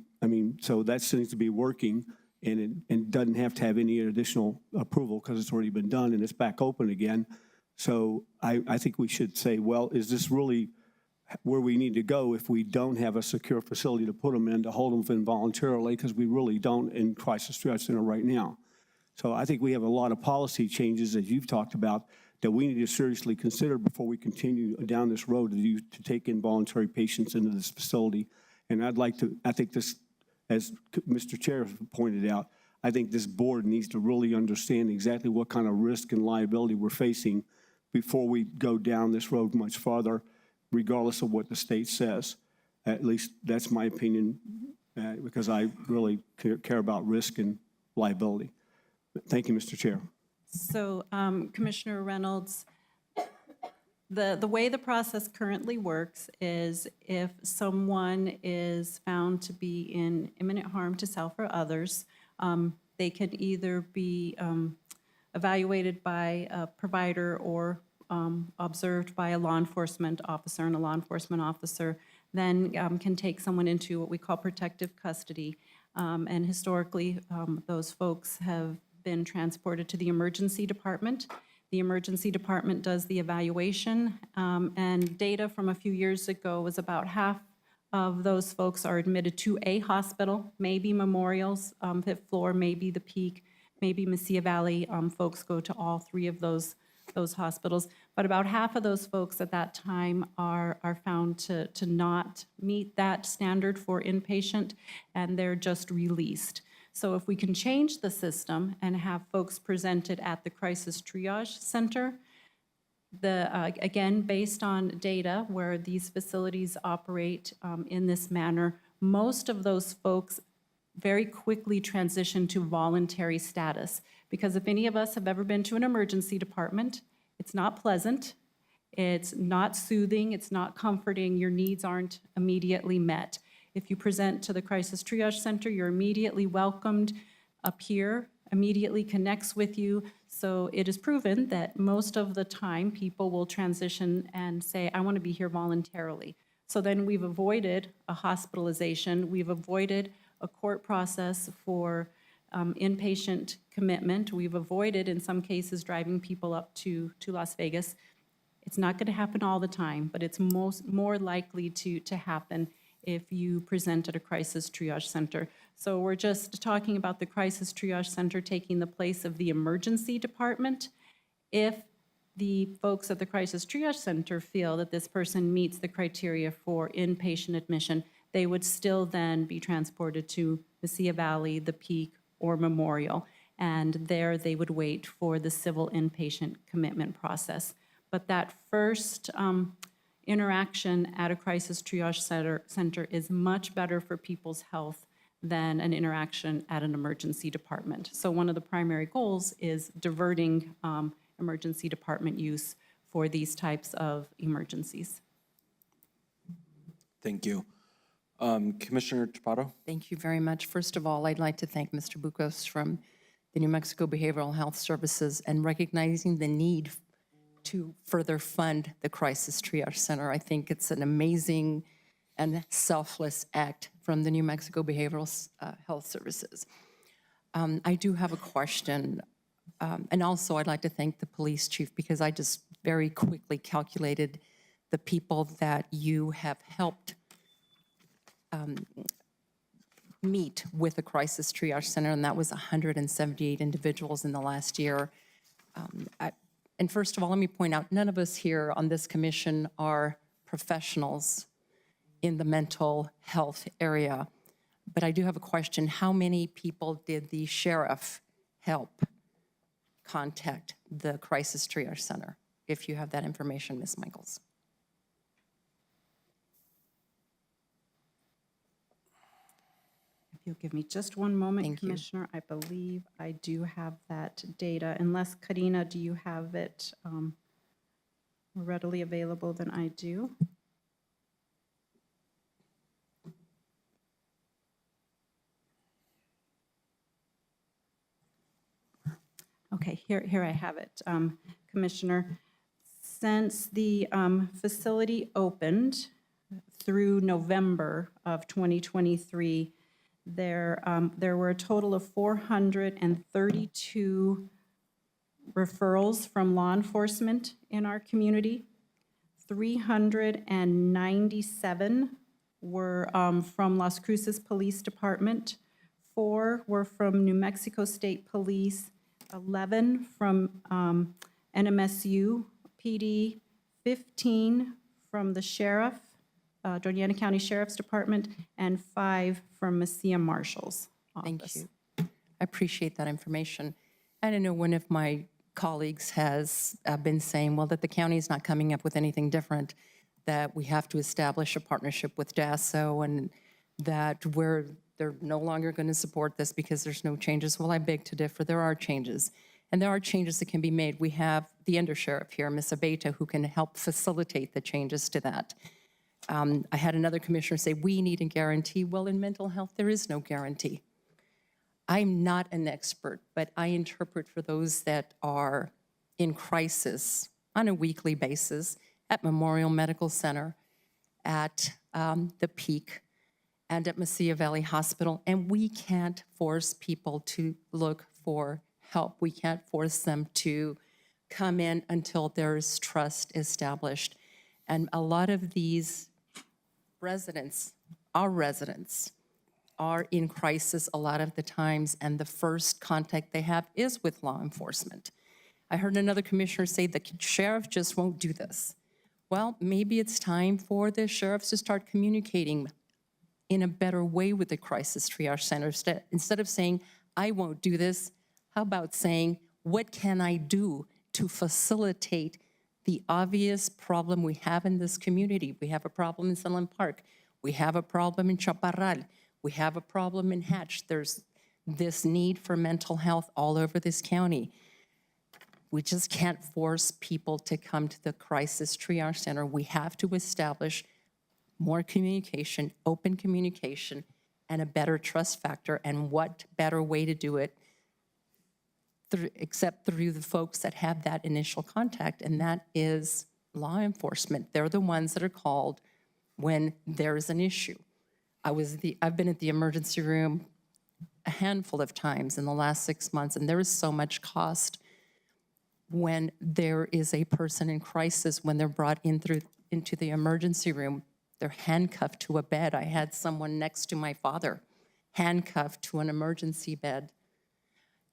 so that seems to be working, and it doesn't have to have any additional approval because it's already been done and it's back open again. So I think we should say, well, is this really where we need to go if we don't have a secure facility to put them in, to hold them involuntarily, because we really don't in crisis triage center right now. So I think we have a lot of policy changes that you've talked about that we need to seriously consider before we continue down this road to take involuntary patients into this facility. And I think this, as Mr. Chair pointed out, I think this board needs to really understand exactly what kind of risk and liability we're facing before we go down this road much farther, regardless of what the state says. At least that's my opinion, because I really care about risk and liability. Thank you, Mr. Chair. So, Commissioner Reynolds, the way the process currently works is if someone is found to be in imminent harm to self or others, they can either be evaluated by a provider or observed by a law enforcement officer, and a law enforcement officer then can take someone into what we call protective custody. And historically, those folks have been transported to the emergency department. The emergency department does the evaluation, and data from a few years ago was about half of those folks are admitted to a hospital, maybe Memorial's 5th floor, maybe the Peak, maybe Mesilla Valley. Folks go to all three of those hospitals, but about half of those folks at that time are found to not meet that standard for inpatient, and they're just released. So if we can change the system and have folks presented at the crisis triage center, again, based on data where these facilities operate in this manner, most of those folks very quickly transition to voluntary status. Because if any of us have ever been to an emergency department, it's not pleasant, it's not soothing, it's not comforting, your needs aren't immediately met. If you present to the crisis triage center, you're immediately welcomed up here immediately connects with you. So it is proven that most of the time, people will transition and say, I want to be here voluntarily. So then we've avoided a hospitalization, we've avoided a court process for inpatient commitment, we've avoided, in some cases, driving people up to Las Vegas. It's not going to happen all the time, but it's more likely to happen if you present at a crisis triage center. So we're just talking about the crisis triage center taking the place of the emergency department. If the folks at the crisis triage center feel that this person meets the criteria for inpatient admission, they would still then be transported to Mesilla Valley, the Peak, or Memorial. And there they would wait for the civil inpatient commitment process. But that first interaction at a crisis triage center is much better for people's health than an interaction at an emergency department. So one of the primary goals is diverting emergency department use for these types of emergencies. Thank you. Commissioner Chaparro? Thank you very much. First of all, I'd like to thank Mr. Bucos from the New Mexico Behavioral Health Services and recognizing the need to further fund the Crisis Triage Center. I think it's an amazing and selfless act from the New Mexico Behavioral Health Services. I do have a question, and also I'd like to thank the police chief because I just very quickly calculated the people that you have helped meet with the Crisis Triage Center, and that was 178 individuals in the last year. And first of all, let me point out, none of us here on this commission are professionals in the mental health area. But I do have a question. How many people did the sheriff help contact the Crisis Triage Center? If you have that information, Ms. Michaels. If you'll give me just one moment, Thank you. Commissioner, I believe I do have that data. Unless, Karina, do you have it more readily available than I do? Okay, here I have it, Commissioner. Since the facility opened through November of 2023, there were a total of 432 referrals from law enforcement in our community. 397 were from Las Cruces Police Department. 4 were from New Mexico State Police. 11 from NMSU PD. 15 from the sheriff, Doña County Sheriff's Department, and 5 from Mesilla Marshal's office. Thank you. I appreciate that information. And I know one of my colleagues has been saying, well, that the county is not coming up with anything different, that we have to establish a partnership with DASO, and that they're no longer going to support this because there's no changes. Well, I beg to differ. There are changes. And there are changes that can be made. We have the undersheriff here, Ms. Abeta, who can help facilitate the changes to that. I had another commissioner say, we need a guarantee. Well, in mental health, there is no guarantee. I'm not an expert, but I interpret for those that are in crisis on a weekly basis at Memorial Medical Center, at the Peak, and at Mesilla Valley Hospital. And we can't force people to look for help. We can't force them to come in until there is trust established. And a lot of these residents, our residents, are in crisis a lot of the times, and the first contact they have is with law enforcement. I heard another commissioner say the sheriff just won't do this. Well, maybe it's time for the sheriffs to start communicating in a better way with the Crisis Triage Center. Instead of saying, I won't do this, how about saying, what can I do to facilitate the obvious problem we have in this community? We have a problem in Sunland Park. We have a problem in Chaparral. We have a problem in Hatch. There's this need for mental health all over this county. We just can't force people to come to the Crisis Triage Center. We have to establish more communication, open communication, and a better trust factor. And what better way to do it except through the folks that have that initial contact, and that is law enforcement. They're the ones that are called when there is an issue. I've been at the emergency room a handful of times in the last 6 months, and there is so much cost when there is a person in crisis, when they're brought into the emergency room. They're handcuffed to a bed. I had someone next to my father handcuffed to an emergency bed,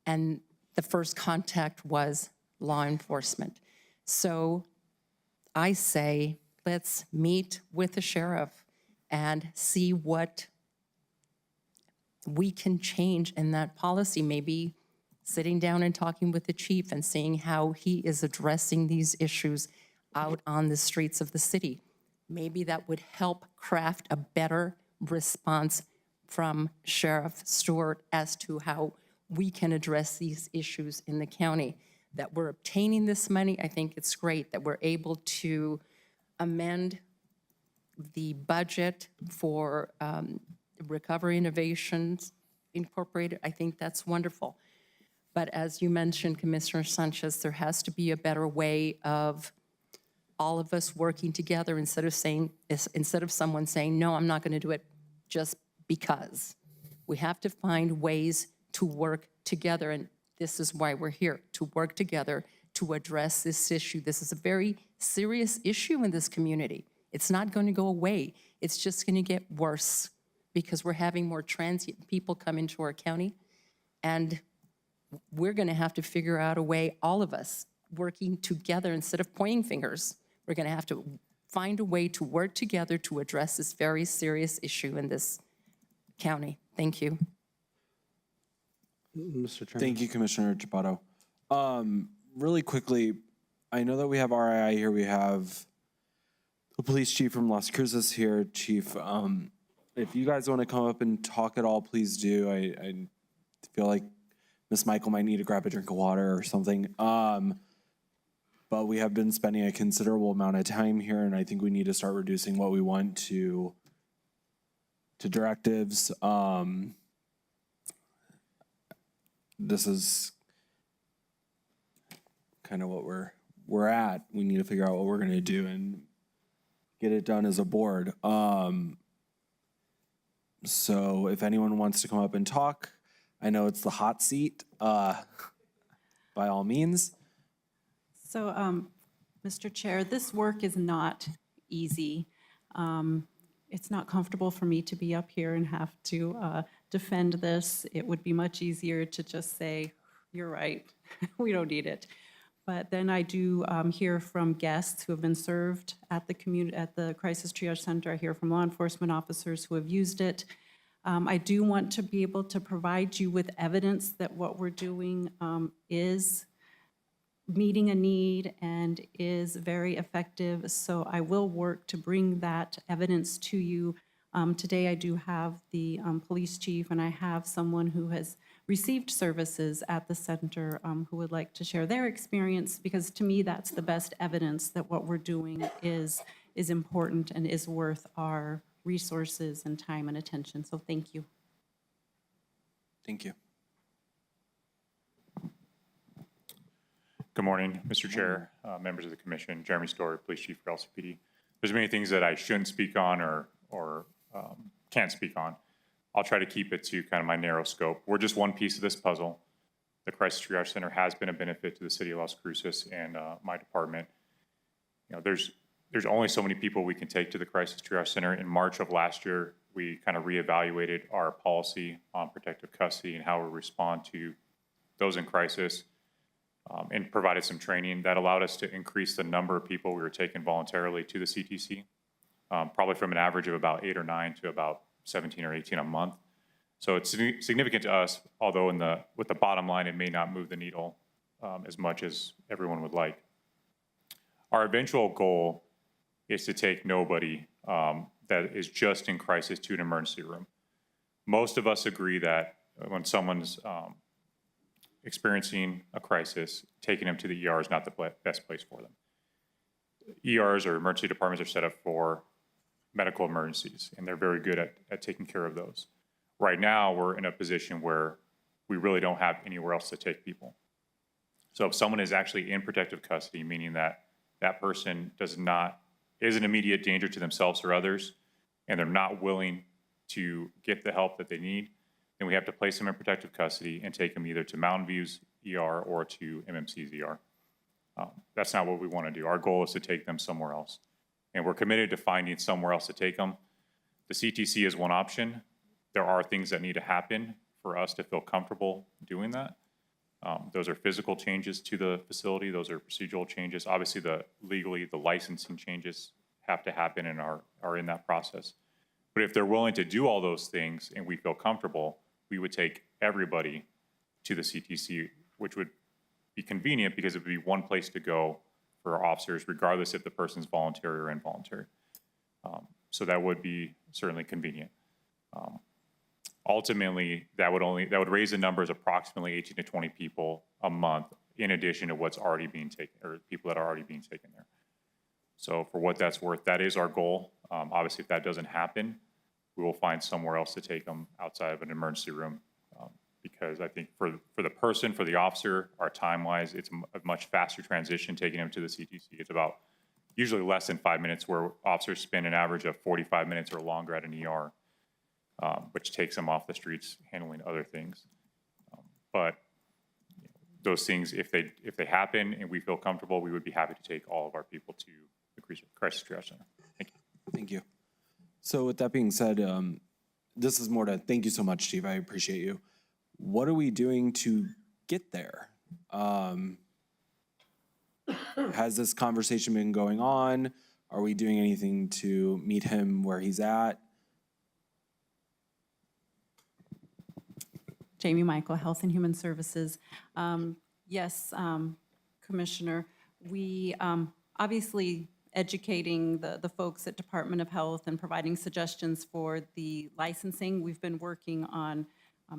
and the first contact was law enforcement. So I say, let's meet with the sheriff and see what we can change in that policy. Maybe sitting down and talking with the chief and seeing how he is addressing these issues out on the streets of the city. Maybe that would help craft a better response from Sheriff Stewart as to how we can address these issues in the county. That we're obtaining this money, I think it's great that we're able to amend the budget for Recovery Innovations Incorporated. I think that's wonderful. But as you mentioned, Commissioner Sanchez, there has to be a better way of all of us working together instead of someone saying, no, I'm not going to do it just because. We have to find ways to work together, and this is why we're here, to work together to address this issue. This is a very serious issue in this community. It's not going to go away. It's just going to get worse because we're having more transient people come into our county, and we're going to have to figure out a way, all of us working together instead of pointing fingers. We're going to have to find a way to work together to address this very serious issue in this county. Thank you. Mr. Chairman. Thank you, Commissioner Chapato. Really quickly, I know that we have RII here. We have the police chief from Las Cruces here. Chief, if you guys want to come up and talk at all, please do. I feel like Miss Michael might need to grab a drink of water or something. But we have been spending a considerable amount of time here, and I think we need to start reducing what we want to directives. This is kind of what we're at. We need to figure out what we're going to do and get it done as a board. So if anyone wants to come up and talk, I know it's the hot seat, by all means. So, Mr. Chair, this work is not easy. It's not comfortable for me to be up here and have to defend this. It would be much easier to just say, you're right, we don't need it. But then I do hear from guests who have been served at the Crisis Triage Center. I hear from law enforcement officers who have used it. I do want to be able to provide you with evidence that what we're doing is meeting a need and is very effective. So I will work to bring that evidence to you. Today I do have the police chief, and I have someone who has received services at the center who would like to share their experience, because to me that's the best evidence that what we're doing is important and is worth our resources and time and attention. So thank you. Thank you. Good morning, Mr. Chair, members of the commission, Jeremy Story, Police Chief for LCPD. There's many things that I shouldn't speak on or can't speak on. I'll try to keep it to kind of my narrow scope. We're just one piece of this puzzle. The Crisis Triage Center has been a benefit to the city of Las Cruces and my department. You know, there's only so many people we can take to the Crisis Triage Center. In March of last year, we kind of reevaluated our policy on protective custody and how we respond to those in crisis. And provided some training that allowed us to increase the number of people we were taking voluntarily to the CTC, probably from an average of about 8 or 9 to about 17 or 18 a month. So it's significant to us, although with the bottom line, it may not move the needle as much as everyone would like. Our eventual goal is to take nobody that is just in crisis to an emergency room. Most of us agree that when someone's experiencing a crisis, taking them to the ER is not the best place for them. ERs or emergency departments are set up for medical emergencies, and they're very good at taking care of those. Right now, we're in a position where we really don't have anywhere else to take people. So if someone is actually in protective custody, meaning that that person is an immediate danger to themselves or others, and they're not willing to get the help that they need, then we have to place them in protective custody and take them either to Mountain View's ER or to MMC's ER. That's not what we want to do. Our goal is to take them somewhere else. And we're committed to finding somewhere else to take them. The CTC is one option. There are things that need to happen for us to feel comfortable doing that. Those are physical changes to the facility. Those are procedural changes. Obviously, the licensing changes have to happen and are in that process. But if they're willing to do all those things and we feel comfortable, we would take everybody to the CTC, which would be convenient because it would be one place to go for our officers, regardless if the person's voluntary or involuntary. So that would be certainly convenient. Ultimately, that would raise the numbers approximately 18 to 20 people a month, in addition to what's already being taken, or people that are already being taken there. So for what that's worth, that is our goal. Obviously, if that doesn't happen, we will find somewhere else to take them outside of an emergency room. Because I think for the person, for the officer, our time-wise, it's a much faster transition taking them to the CTC. It's about usually less than 5 minutes, where officers spend an average of 45 minutes or longer at an ER, which takes them off the streets handling other things. But those things, if they happen and we feel comfortable, we would be happy to take all of our people to the crisis triage center. Thank you. Thank you. So with that being said, this is more to thank you so much, Chief. I appreciate you. What are we doing to get there? Has this conversation been going on? Are we doing anything to meet him where he's at? Jamie Michael, Health and Human Services. Yes, Commissioner, we obviously educating the folks at Department of Health and providing suggestions for the licensing. We've been working on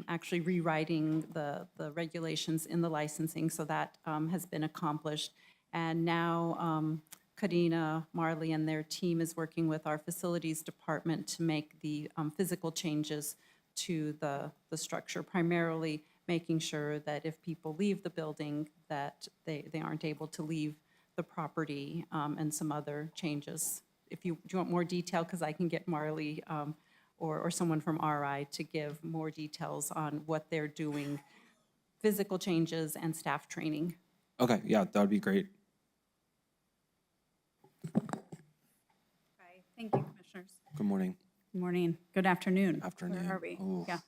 actually rewriting the regulations in the licensing, so that has been accomplished. And now Karina, Marley, and their team is working with our facilities department to make the physical changes to the structure, primarily making sure that if people leave the building, that they aren't able to leave the property, and some other changes. Do you want more detail? Because I can get Marley or someone from RI to give more details on what they're doing, physical changes and staff training. Okay, yeah, that would be great. Hi, thank you, Commissioners. Good morning. Good morning. Good afternoon. Afternoon. Where are we? Ooh. Yeah.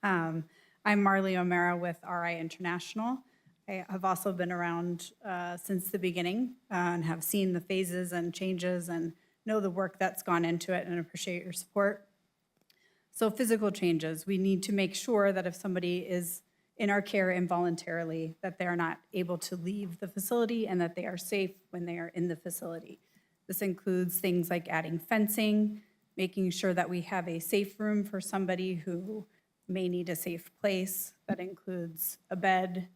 I'm Marley O'Mara with RI International. I have also been around since the beginning and have seen the phases and changes and know the work that's gone into it, and appreciate your support. So physical changes, we need to make sure that if somebody is in our care involuntarily, that they are not able to leave the facility and that they are safe when they are in the facility. This includes things like adding fencing, making sure that we have a safe room for somebody who may need a safe place. That includes a bed,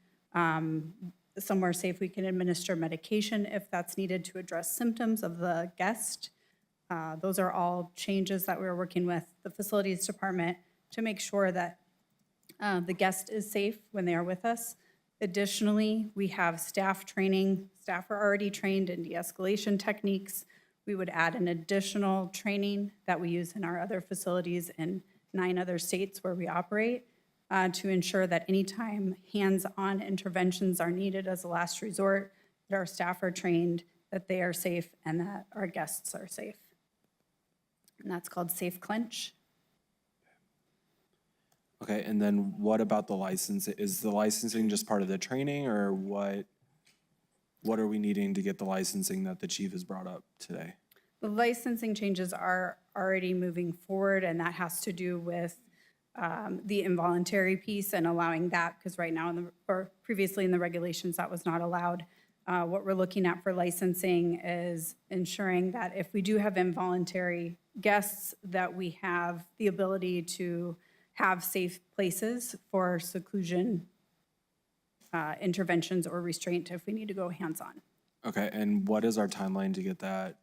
somewhere safe we can administer medication if that's needed to address symptoms of the guest. Those are all changes that we're working with the facilities department to make sure that the guest is safe when they are with us. Additionally, we have staff training. Staff are already trained in de-escalation techniques. We would add an additional training that we use in our other facilities in 9 other states where we operate to ensure that anytime hands-on interventions are needed as a last resort, that our staff are trained, that they are safe, and that our guests are safe. And that's called Safe Clench. Okay, and then what about the license? Is the licensing just part of the training, or what are we needing to get the licensing that the chief has brought up today? The licensing changes are already moving forward, and that has to do with the involuntary piece and allowing that, because right now, or previously in the regulations, that was not allowed. What we're looking at for licensing is ensuring that if we do have involuntary guests, that we have the ability to have safe places for seclusion interventions or restraint if we need to go hands-on. Okay, and what is our timeline to get that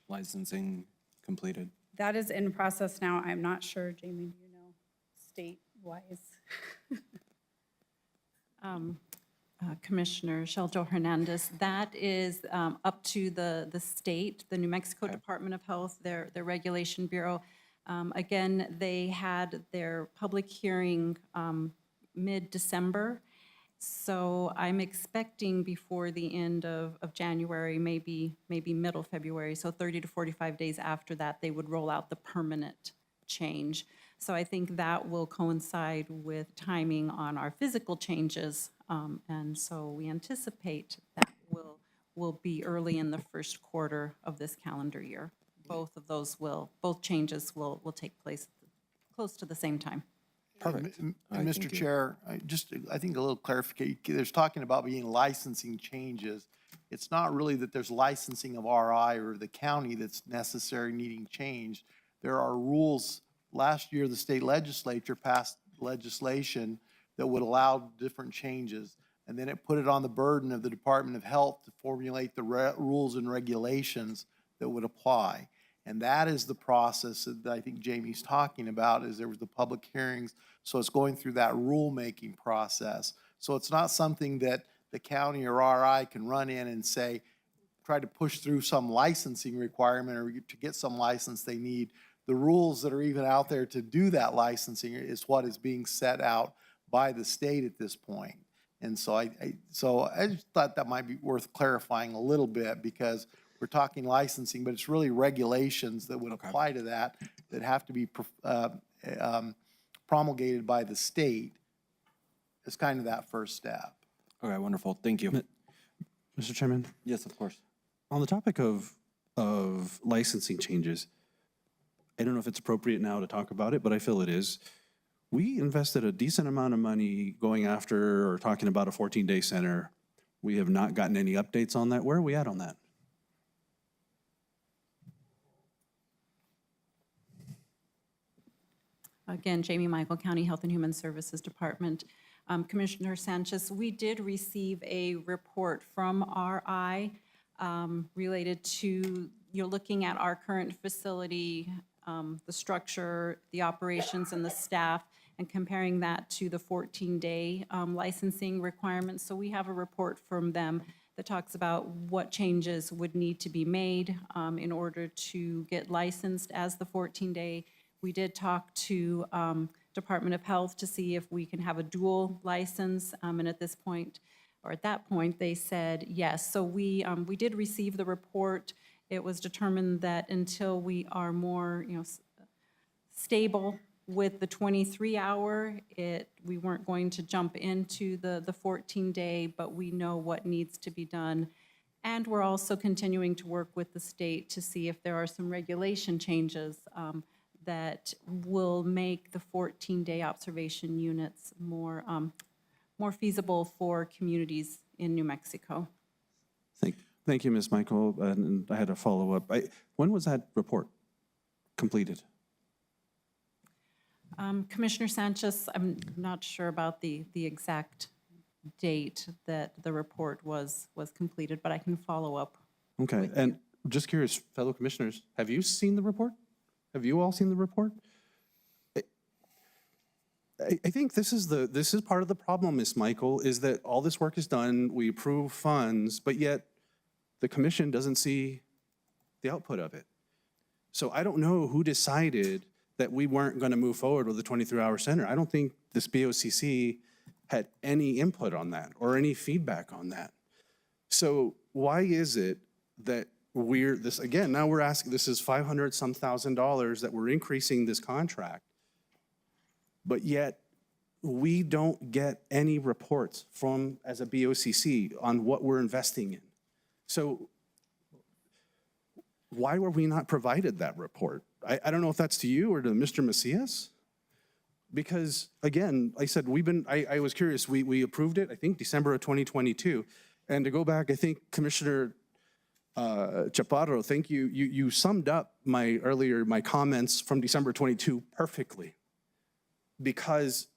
licensing completed? That is in process now. I'm not sure, Jamie, do you know, state-wise? Commissioner Sheljo Hernandez. That is up to the state, the New Mexico Department of Health, their Regulation Bureau. Again, they had their public hearing mid-December. So I'm expecting before the end of January, maybe middle February, so 30 to 45 days after that, they would roll out the permanent change. So I think that will coincide with timing on our physical changes. And so we anticipate that will be early in the first quarter of this calendar year. Both changes will take place close to the same time. Perfect. And Mr. Chair, I think a little clarification, there's talking about being licensing changes. It's not really that there's licensing of RI or the county that's necessary needing change. There are rules. Last year, the state legislature passed legislation that would allow different changes. And then it put it on the burden of the Department of Health to formulate the rules and regulations that would apply. And that is the process that I think Jamie's talking about, is there was the public hearings. So it's going through that rulemaking process. So it's not something that the county or RI can run in and say, try to push through some licensing requirement or to get some license they need. The rules that are even out there to do that licensing is what is being set out by the state at this point. And so I just thought that might be worth clarifying a little bit, because we're talking licensing, but it's really regulations that would apply to that have to be promulgated by the state as kind of that first step. Okay, wonderful. Thank you. Mr. Chairman? Yes, of course. On the topic of licensing changes, I don't know if it's appropriate now to talk about it, but I feel it is. We invested a decent amount of money going after or talking about a 14-day center. We have not gotten any updates on that. Where are we at on that? Again, Jamie Michael, County Health and Human Services Department. Commissioner Sanchez, we did receive a report from RI related to, looking at our current facility, the structure, the operations, and the staff, and comparing that to the 14-day licensing requirements. So we have a report from them that talks about what changes would need to be made in order to get licensed as the 14-day. We did talk to Department of Health to see if we can have a dual license, and at this point, or at that point, they said yes. So we did receive the report. It was determined that until we are more, stable with the 23-hour, we weren't going to jump into the 14-day, but we know what needs to be done. And we're also continuing to work with the state to see if there are some regulation changes that will make the 14-day observation units more feasible for communities in New Mexico. Thank you, Ms. Michael. And I had a follow-up. When was that report completed? Commissioner Sanchez, I'm not sure about the exact date that the report was completed, but I can follow up. Okay, and just curious, fellow commissioners, have you seen the report? Have you all seen the report? I think this is part of the problem, Ms. Michael, is that all this work is done, we approve funds, but yet the commission doesn't see the output of it. So I don't know who decided that we weren't going to move forward with the 23-hour center. I don't think this BOCC had any input on that or any feedback on that. So why is it that now we're asking, this is $500-some thousand that we're increasing this contract, but yet we don't get any reports as a BOCC on what we're investing in. So why were we not provided that report? I don't know if that's to you or to Mr. Macias. Because again, I said, I was curious, we approved it, I think December of 2022. And to go back, I think Commissioner Chaparro, thank you. You summed up my comments from December 22 perfectly. Because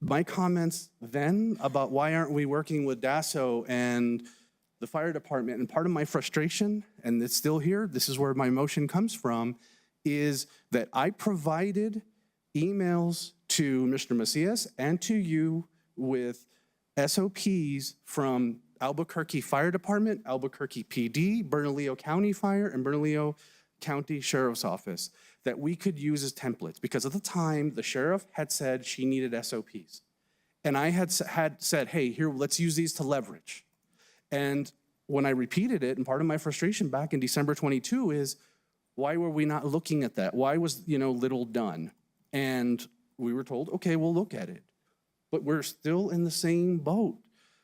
my comments then about why aren't we working with DASO and the fire department, and part of my frustration, and it's still here, this is where my motion comes from, is that I provided emails to Mr. Macias and to you with SOPs from Albuquerque Fire Department, Albuquerque PD, Bernalillo County Fire, and Bernalillo County Sheriff's Office that we could use as templates. Because at the time, the sheriff had said she needed SOPs. And I had said, hey, here, let's use these to leverage. And when I repeated it, and part of my frustration back in December 22 is, why were we not looking at that? Why was, little done? And we were told, okay, we'll look at it. But we're still in the same boat.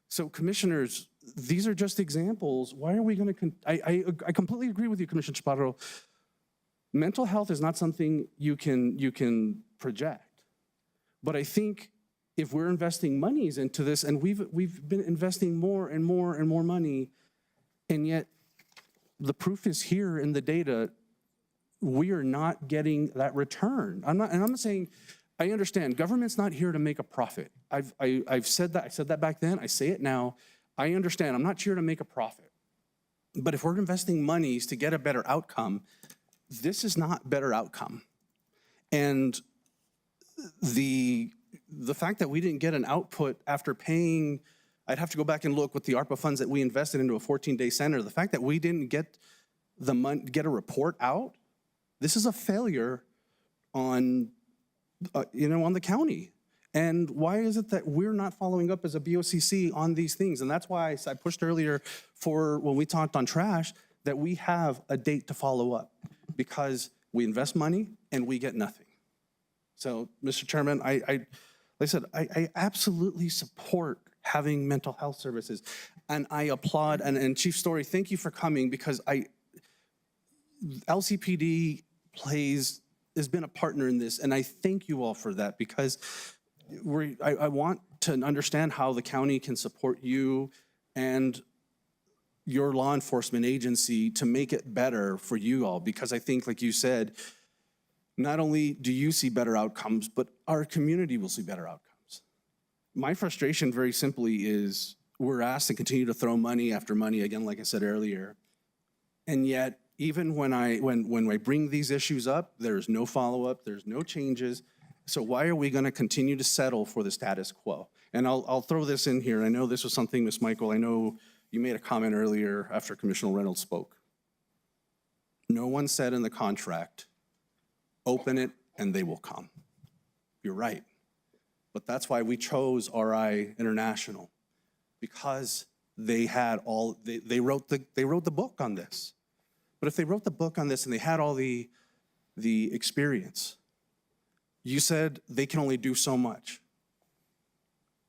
So commissioners, these are just examples. Why are we going to, I completely agree with you, Commissioner Chaparro. Mental health is not something you can project. But I think if we're investing monies into this, and we've been investing more and more and more money, and yet the proof is here in the data, we are not getting that return. I'm not saying, I understand, government's not here to make a profit. I've said that, I said that back then, I say it now. I understand, I'm not here to make a profit. But if we're investing monies to get a better outcome, this is not better outcome. And the fact that we didn't get an output after paying, I'd have to go back and look with the ARPA funds that we invested into a 14-day center, the fact that we didn't get a report out, this is a failure on, on the county. And why is it that we're not following up as a BOCC on these things? And that's why I pushed earlier for when we talked on trash, that we have a date to follow up, because we invest money and we get nothing. So, Mr. Chairman, like I said, I absolutely support having mental health services. And I applaud, and Chief Story, thank you for coming, because LCPD has been a partner in this, and I thank you all for that, because I want to understand how the county can support you and your law enforcement agency to make it better for you all, because I think, like you said, not only do you see better outcomes, but our community will see better outcomes. My frustration, very simply, is we're asked to continue to throw money after money, again, like I said earlier, and yet, even when I bring these issues up, there's no follow-up, there's no changes. So why are we going to continue to settle for the status quo? And I'll throw this in here. I know this was something, Ms. Michael, I know you made a comment earlier after Commissioner Reynolds spoke. No one said in the contract, open it and they will come. You're right. But that's why we chose RI International, because they had all, they wrote the book on this. But if they wrote the book on this and they had all the experience, you said they can only do so much.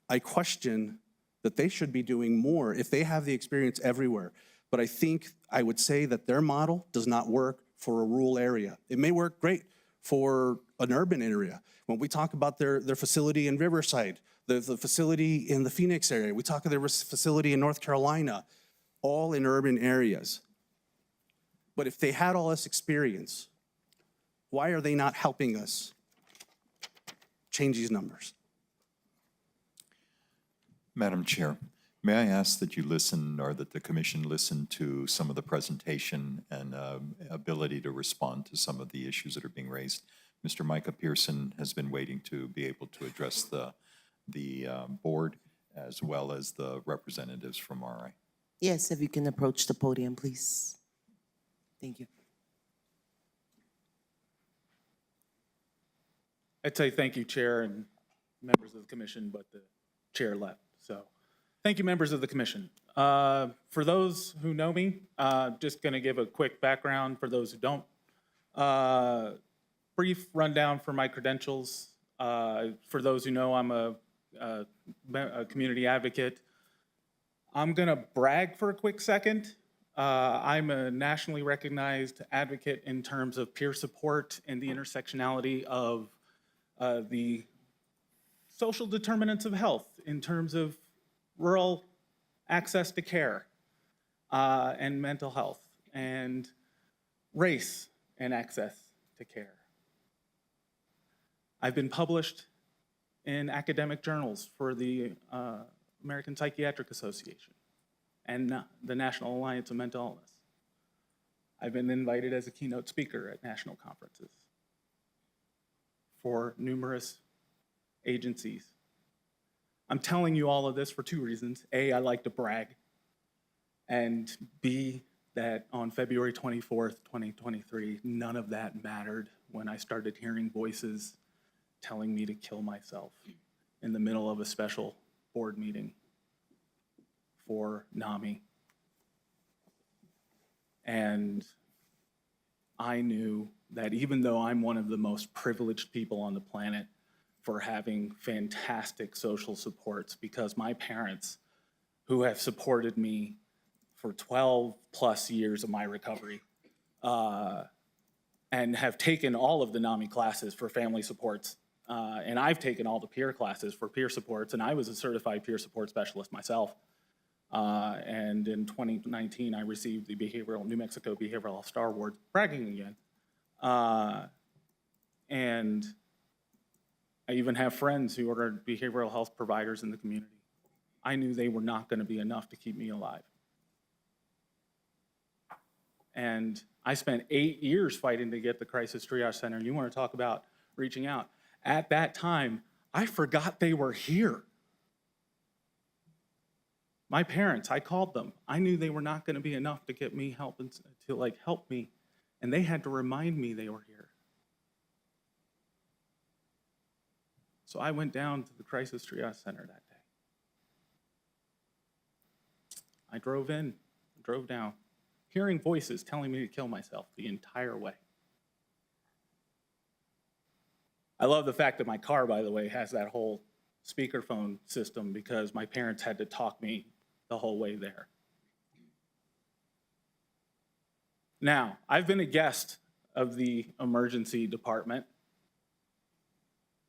I question that they should be doing more if they have the experience everywhere. But I think I would say that their model does not work for a rural area. It may work great for an urban area. When we talk about their facility in Riverside, the facility in the Phoenix area, we talk of their facility in North Carolina, all in urban areas. But if they had all this experience, why are they not helping us change these numbers? Madam Chair, may I ask that you listen, or that the commission listen to some of the presentation and ability to respond to some of the issues that are being raised? Mr. Micah Pearson has been waiting to be able to address the board as well as the representatives from RI. Yes, if you can approach the podium, please. Thank you. I'd say thank you, Chair and members of the commission, but the chair left. So thank you, members of the commission. For those who know me, just going to give a quick background for those who don't. Brief rundown for my credentials. For those who know, I'm a community advocate. I'm going to brag for a quick second. I'm a nationally recognized advocate in terms of peer support and the intersectionality of the social determinants of health in terms of rural access to care and mental health, and race and access to care. I've been published in academic journals for the American Psychiatric Association and the National Alliance of Mental Illness. I've been invited as a keynote speaker at national conferences for numerous agencies. I'm telling you all of this for two reasons. A, I like to brag. And B, that on February 24th, 2023, none of that mattered when I started hearing voices telling me to kill myself in the middle of a special board meeting for NAMI. And I knew that even though I'm one of the most privileged people on the planet for having fantastic social supports, because my parents, who have supported me for 12 plus years of my recovery, and have taken all of the NAMI classes for family supports, and I've taken all the peer classes for peer supports, and I was a certified peer support specialist myself. And in 2019, I received the New Mexico Behavioral Health Star Award, bragging again. And I even have friends who are behavioral health providers in the community. I knew they were not going to be enough to keep me alive. And I spent 8 years fighting to get the Crisis Triage Center. You want to talk about reaching out. At that time, I forgot they were here. My parents, I called them. I knew they were not going to be enough to get me help, to help me. And they had to remind me they were here. So I went down to the Crisis Triage Center that day. I drove in, drove down, hearing voices telling me to kill myself the entire way. I love the fact that my car, by the way, has that whole speakerphone system because my parents had to talk me the whole way there. Now, I've been a guest of the emergency department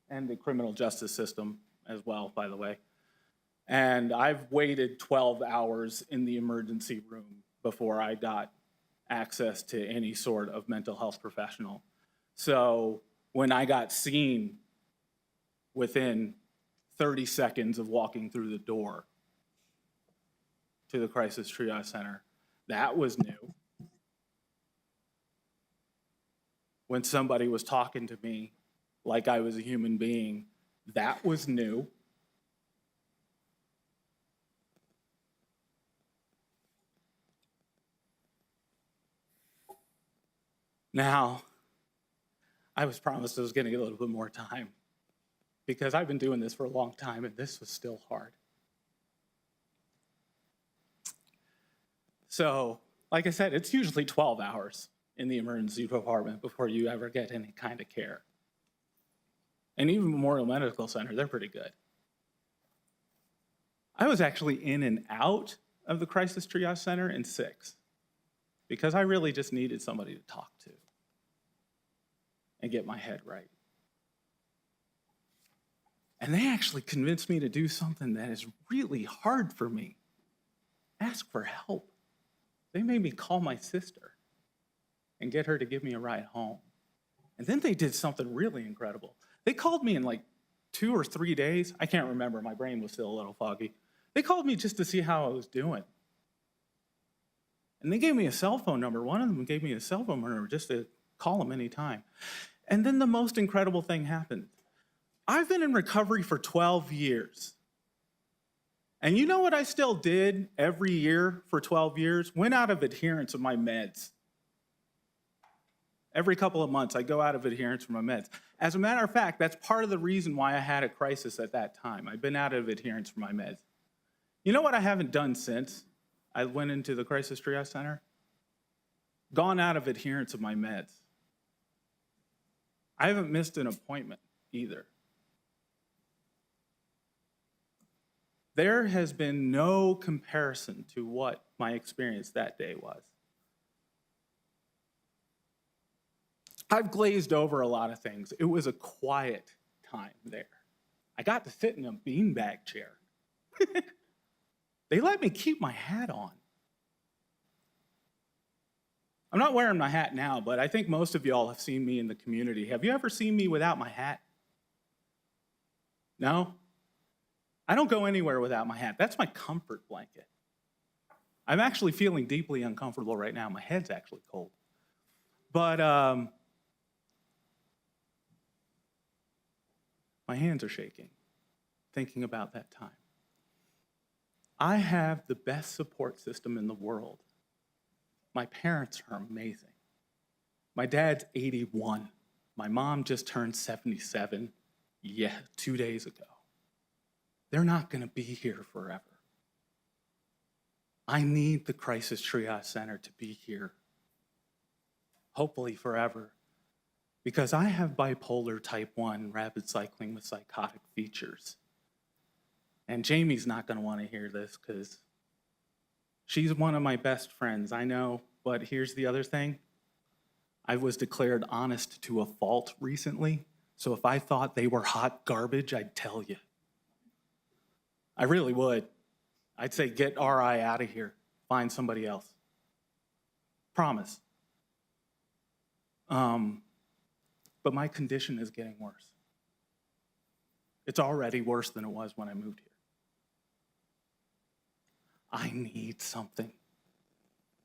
and the criminal justice system as well, by the way. And I've waited 12 hours in the emergency room before I got access to any sort of mental health professional. So when I got seen within 30 seconds of walking through the door to the Crisis Triage Center, that was new. When somebody was talking to me like I was a human being, that was new. Now, I was promised I was going to get a little bit more time because I've been doing this for a long time and this was still hard. So, like I said, it's usually 12 hours in the emergency department before you ever get any kind of care. And even Memorial Medical Center, they're pretty good. I was actually in and out of the Crisis Triage Center in 6 because I really just needed somebody to talk to and get my head right. And they actually convinced me to do something that is really hard for me. Ask for help. They made me call my sister and get her to give me a ride home. And then they did something really incredible. They called me in like 2 or 3 days. I can't remember. My brain was still a little foggy. They called me just to see how I was doing. And they gave me a cell phone number. One of them gave me a cell phone number just to call them anytime. And then the most incredible thing happened. I've been in recovery for 12 years. And you know what I still did every year for 12 years? Went out of adherence of my meds. Every couple of months, I go out of adherence from my meds. As a matter of fact, that's part of the reason why I had a crisis at that time. I've been out of adherence from my meds. You know what I haven't done since I went into the Crisis Triage Center? Gone out of adherence of my meds. I haven't missed an appointment either. There has been no comparison to what my experience that day was. I've glazed over a lot of things. It was a quiet time there. I got to sit in a beanbag chair. They let me keep my hat on. I'm not wearing my hat now, but I think most of y'all have seen me in the community. Have you ever seen me without my hat? No? I don't go anywhere without my hat. That's my comfort blanket. I'm actually feeling deeply uncomfortable right now. My head's actually cold. But my hands are shaking, thinking about that time. I have the best support system in the world. My parents are amazing. My dad's 81. My mom just turned 77, 2 days ago. They're not going to be here forever. I need the Crisis Triage Center to be here, hopefully forever, because I have bipolar type 1 rapid cycling with psychotic features. And Jamie's not going to want to hear this because she's one of my best friends, I know, but here's the other thing. I was declared honest to a fault recently, so if I thought they were hot garbage, I'd tell you. I really would. I'd say get RI out of here, find somebody else. Promise. But my condition is getting worse. It's already worse than it was when I moved here. I need something.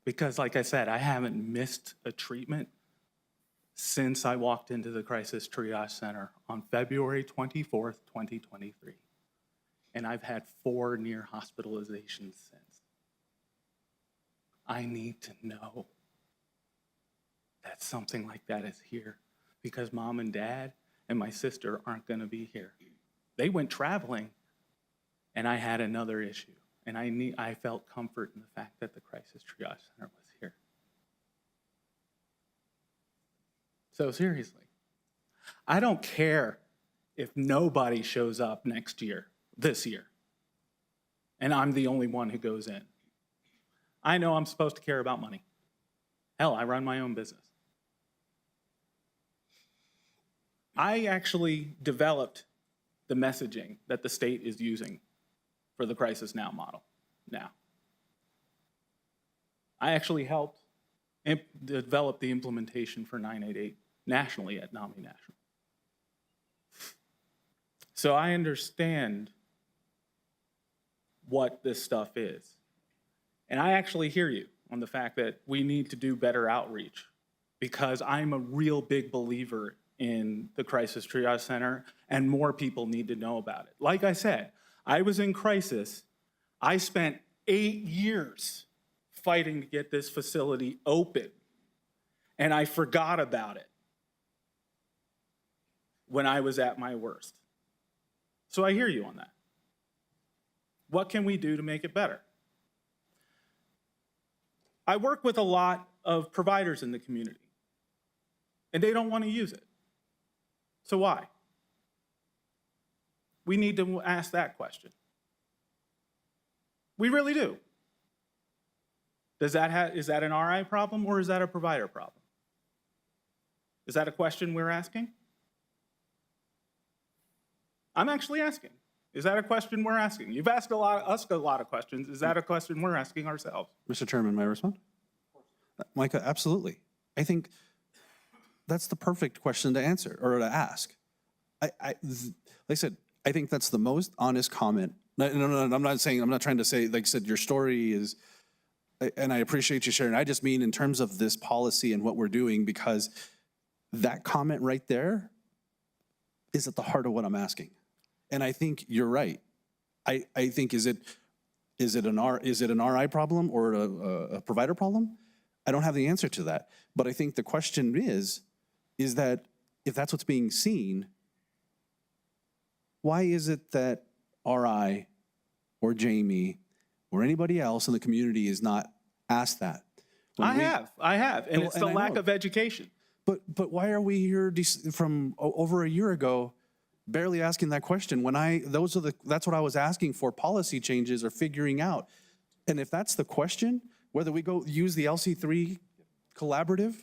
Because like I said, I haven't missed a treatment since I walked into the Crisis Triage Center on February 24th, 2023. And I've had 4 near hospitalizations since. I need to know that something like that is here because mom and dad and my sister aren't going to be here. They went traveling and I had another issue. And I felt comfort in the fact that the Crisis Triage Center was here. So seriously, I don't care if nobody shows up this year, and I'm the only one who goes in. I know I'm supposed to care about money. Hell, I run my own business. I actually developed the messaging that the state is using for the Crisis Now model now. I actually helped develop the implementation for 988 nationally at NAMI National. So I understand what this stuff is. And I actually hear you on the fact that we need to do better outreach because I'm a real big believer in the Crisis Triage Center and more people need to know about it. Like I said, I was in crisis. I spent 8 years fighting to get this facility open, and I forgot about it when I was at my worst. So I hear you on that. What can we do to make it better? I work with a lot of providers in the community, and they don't want to use it. So why? We need to ask that question. We really do. Is that an RI problem or is that a provider problem? Is that a question we're asking? I'm actually asking. Is that a question we're asking? You've asked us a lot of questions. Is that a question we're asking ourselves? Mr. Chairman, may I respond? Micah, absolutely. I think that's the perfect question to answer or to ask. Like I said, I think that's the most honest comment. No, I'm not trying to say, like I said, your story is, and I appreciate you sharing. I just mean in terms of this policy and what we're doing, because that comment right there is at the heart of what I'm asking. And I think you're right. I think, is it an RI problem or a provider problem? I don't have the answer to that. But I think the question is that if that's what's being seen, why is it that RI or Jamie or anybody else in the community is not asked that? I have, and it's the lack of education. But why are we here from over a year ago barely asking that question when that's what I was asking for, policy changes or figuring out. And if that's the question, whether we go use the LC3 collaborative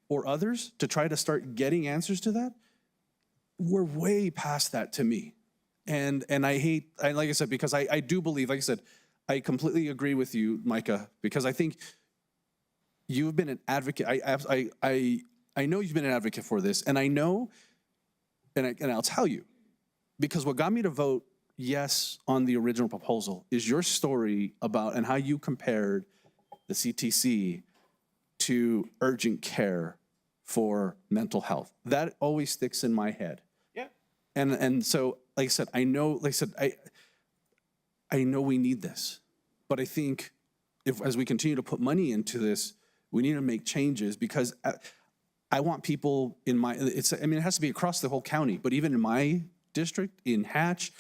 or others to try to start getting answers to that, we're way past that to me. And like I said, because I do believe, like I said, I completely agree with you, Micah, because I think you've been an advocate. I know you've been an advocate for this, and I know, and I'll tell you, because what got me to vote yes on the original proposal is your story about and how you compared the CTC to urgent care for mental health. That always sticks in my head. Yeah. And so like I said, I know we need this, but I think as we continue to put money into this, we need to make changes because I want people in it has to be across the whole county, but even in my district, in Hatch,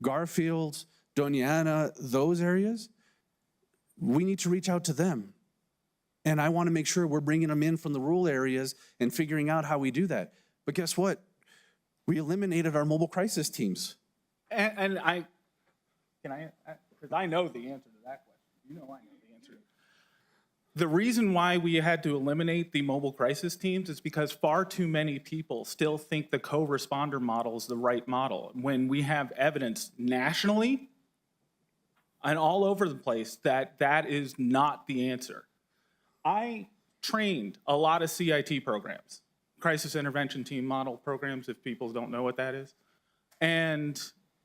Garfield, Doña, those areas, we need to reach out to them. And I want to make sure we're bringing them in from the rural areas and figuring out how we do that. But guess what? We eliminated our mobile crisis teams. And because I know the answer to that question. You know I know the answer. The reason why we had to eliminate the mobile crisis teams is because far too many people still think the co-responder model is the right model. When we have evidence nationally and all over the place that that is not the answer. I trained a lot of CIT programs, crisis intervention team model programs, if people don't know what that is. And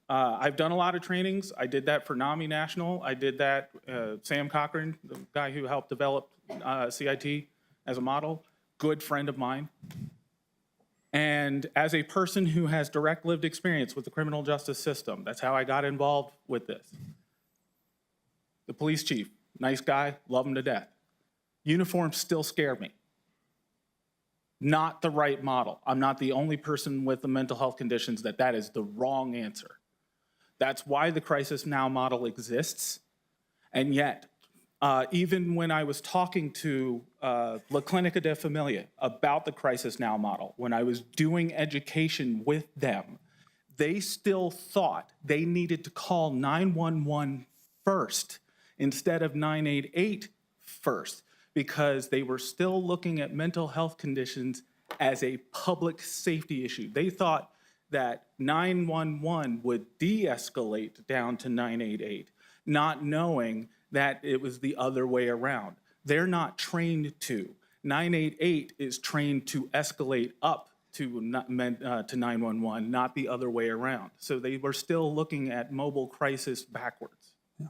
I've done a lot of trainings. I did that for NAMI National. I did that, Sam Cochran, the guy who helped develop CIT as a model, good friend of mine. And as a person who has direct lived experience with the criminal justice system, that's how I got involved with this. The police chief, nice guy, love him to death. Uniforms still scare me. Not the right model. I'm not the only person with the mental health conditions that is the wrong answer. That's why the Crisis Now model exists. And yet, even when I was talking to La Clinica de Familia about the Crisis Now model, when I was doing education with them, they still thought they needed to call 911 first instead of 988 first, because they were still looking at mental health conditions as a public safety issue. They thought that 911 would de-escalate down to 988, not knowing that it was the other way around. They're not trained to. 988 is trained to escalate up to 911, not the other way around. So they were still looking at mobile crisis backwards. Yeah.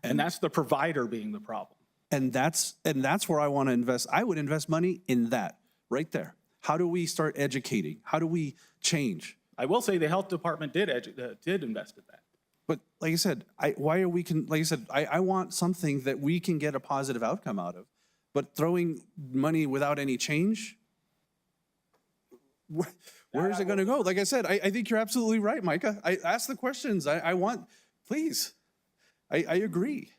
And that's the provider being the problem. And that's where I want to invest. I would invest money in that right there. How do we start educating? How do we change? I will say the health department did invest in that. But like I said, I want something that we can get a positive outcome out of. But throwing money without any change, where is it going to go? Like I said, I think you're absolutely right, Micah. I ask the questions. Please. I agree.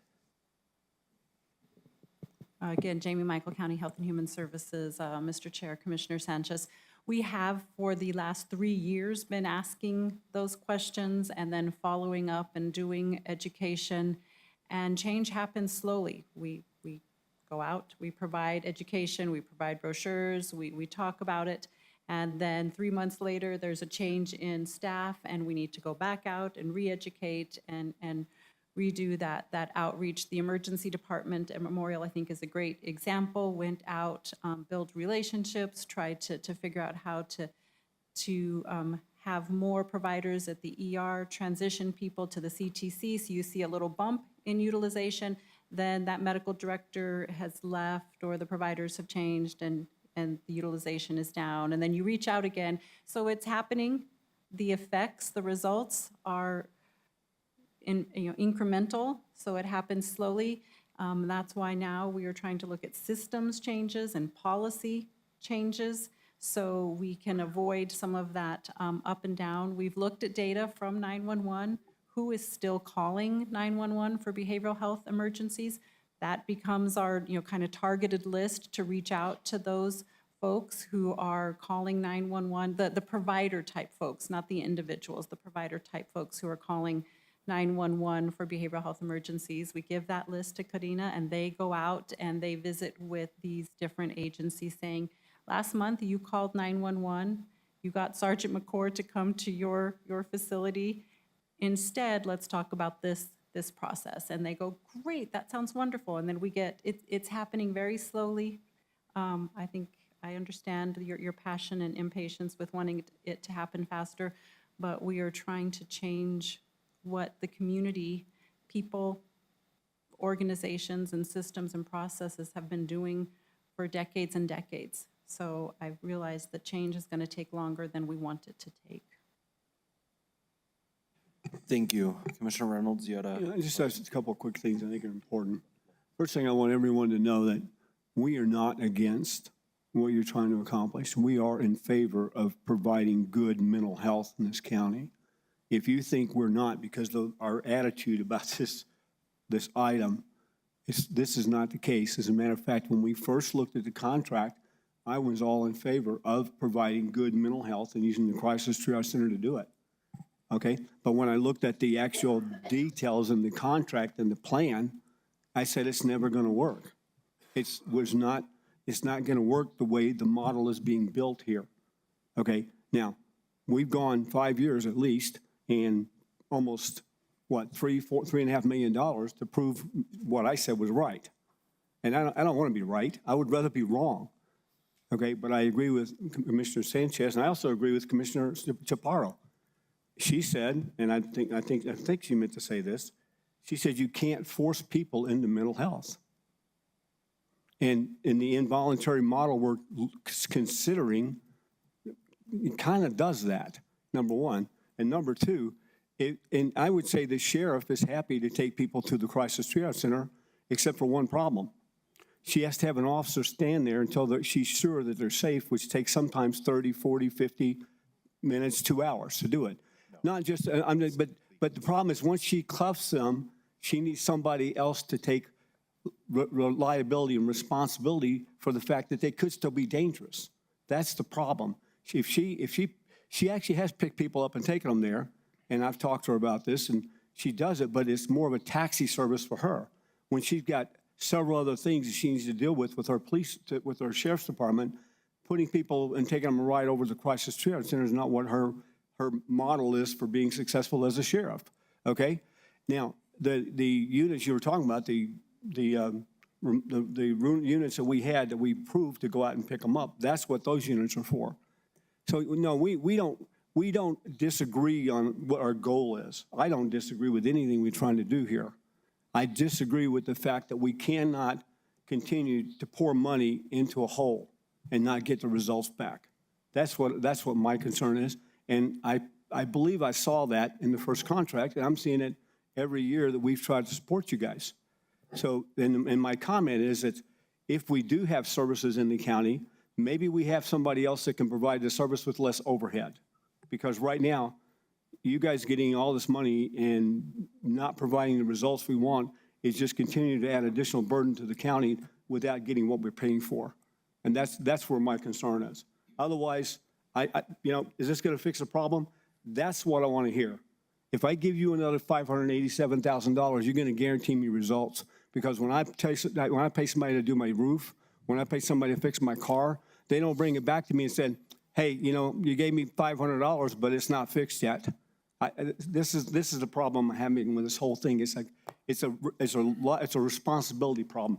Again, Jamie Michael, County Health and Human Services, Mr. Chair, Commissioner Sanchez. We have, for the last 3 years, been asking those questions and then following up and doing education, and change happens slowly. We go out, we provide education, we provide brochures, we talk about it, and then 3 months later, there's a change in staff, and we need to go back out and re-educate and redo that outreach. The emergency department at Memorial, I think, is a great example. Went out, built relationships, tried to figure out how to have more providers at the ER, transition people to the CTC, so you see a little bump in utilization. Then that medical director has left, or the providers have changed, and the utilization is down. And then you reach out again. So it's happening. The effects, the results are incremental, so it happens slowly. That's why now we are trying to look at systems changes and policy changes so we can avoid some of that up and down. We've looked at data from 911, who is still calling 911 for behavioral health emergencies. That becomes our kind of targeted list to reach out to those folks who are calling 911, the provider type folks, not the individuals, the provider type folks who are calling 911 for behavioral health emergencies. We give that list to Karina, and they go out and they visit with these different agencies saying, last month you called 911, you got Sergeant McCord to come to your facility. Instead, let's talk about this process. And they go, great, that sounds wonderful. And then we get, it's happening very slowly. I think I understand your passion and impatience with wanting it to happen faster, but we are trying to change what the community, people, organizations, and systems and processes have been doing for decades and decades. So I've realized that change is going to take longer than we want it to take. Thank you. Commissioner Reynolds, you had a. Just a couple of quick things I think are important. First thing, I want everyone to know that we are not against what you're trying to accomplish. We are in favor of providing good mental health in this county. If you think we're not, because our attitude about this item, this is not the case. As a matter of fact, when we first looked at the contract, I was all in favor of providing good mental health and using the Crisis Triage Center to do it. Okay? But when I looked at the actual details in the contract and the plan, I said it's never going to work. It's not going to work the way the model is being built here. Okay? Now, we've gone 5 years at least and almost, $3.5 million to prove what I said was right. And I don't want to be right. I would rather be wrong. Okay? But I agree with Commissioner Sanchez, and I also agree with Commissioner Chaparro. She said, and I think she meant to say this, she said you can't force people into mental health. And in the involuntary model we're considering, it kind of does that, number one. And number two, and I would say the sheriff is happy to take people to the Crisis Triage Center, except for one problem. She has to have an officer stand there until she's sure that they're safe, which takes sometimes 30, 40, 50 minutes, 2 hours to do it. Not just, but the problem is once she cuffs them, she needs somebody else to take reliability and responsibility for the fact that they could still be dangerous. That's the problem. She actually has picked people up and taken them there, and I've talked to her about this, and she does it, but it's more of a taxi service for her. When she's got several other things that she needs to deal with her police, with her sheriff's department, putting people and taking them right over to the Crisis Triage Center is not what her model is for being successful as a sheriff. Okay? Now, the units you were talking about, the units that we had that we proved to go out and pick them up, that's what those units are for. So no, we don't disagree on what our goal is. I don't disagree with anything we're trying to do here. I disagree with the fact that we cannot continue to pour money into a hole and not get the results back. That's what my concern is. And I believe I saw that in the first contract, and I'm seeing it every year that we've tried to support you guys. So, and my comment is that if we do have services in the county, maybe we have somebody else that can provide the service with less overhead. Because right now, you guys getting all this money and not providing the results we want is just continuing to add additional burden to the county without getting what we're paying for. And that's where my concern is. Otherwise, is this going to fix the problem? That's what I want to hear. If I give you another $587,000, you're going to guarantee me results. Because when I pay somebody to do my roof, when I pay somebody to fix my car, they don't bring it back to me and say, hey, you gave me $500, but it's not fixed yet. This is the problem I'm having with this whole thing. It's a responsibility problem.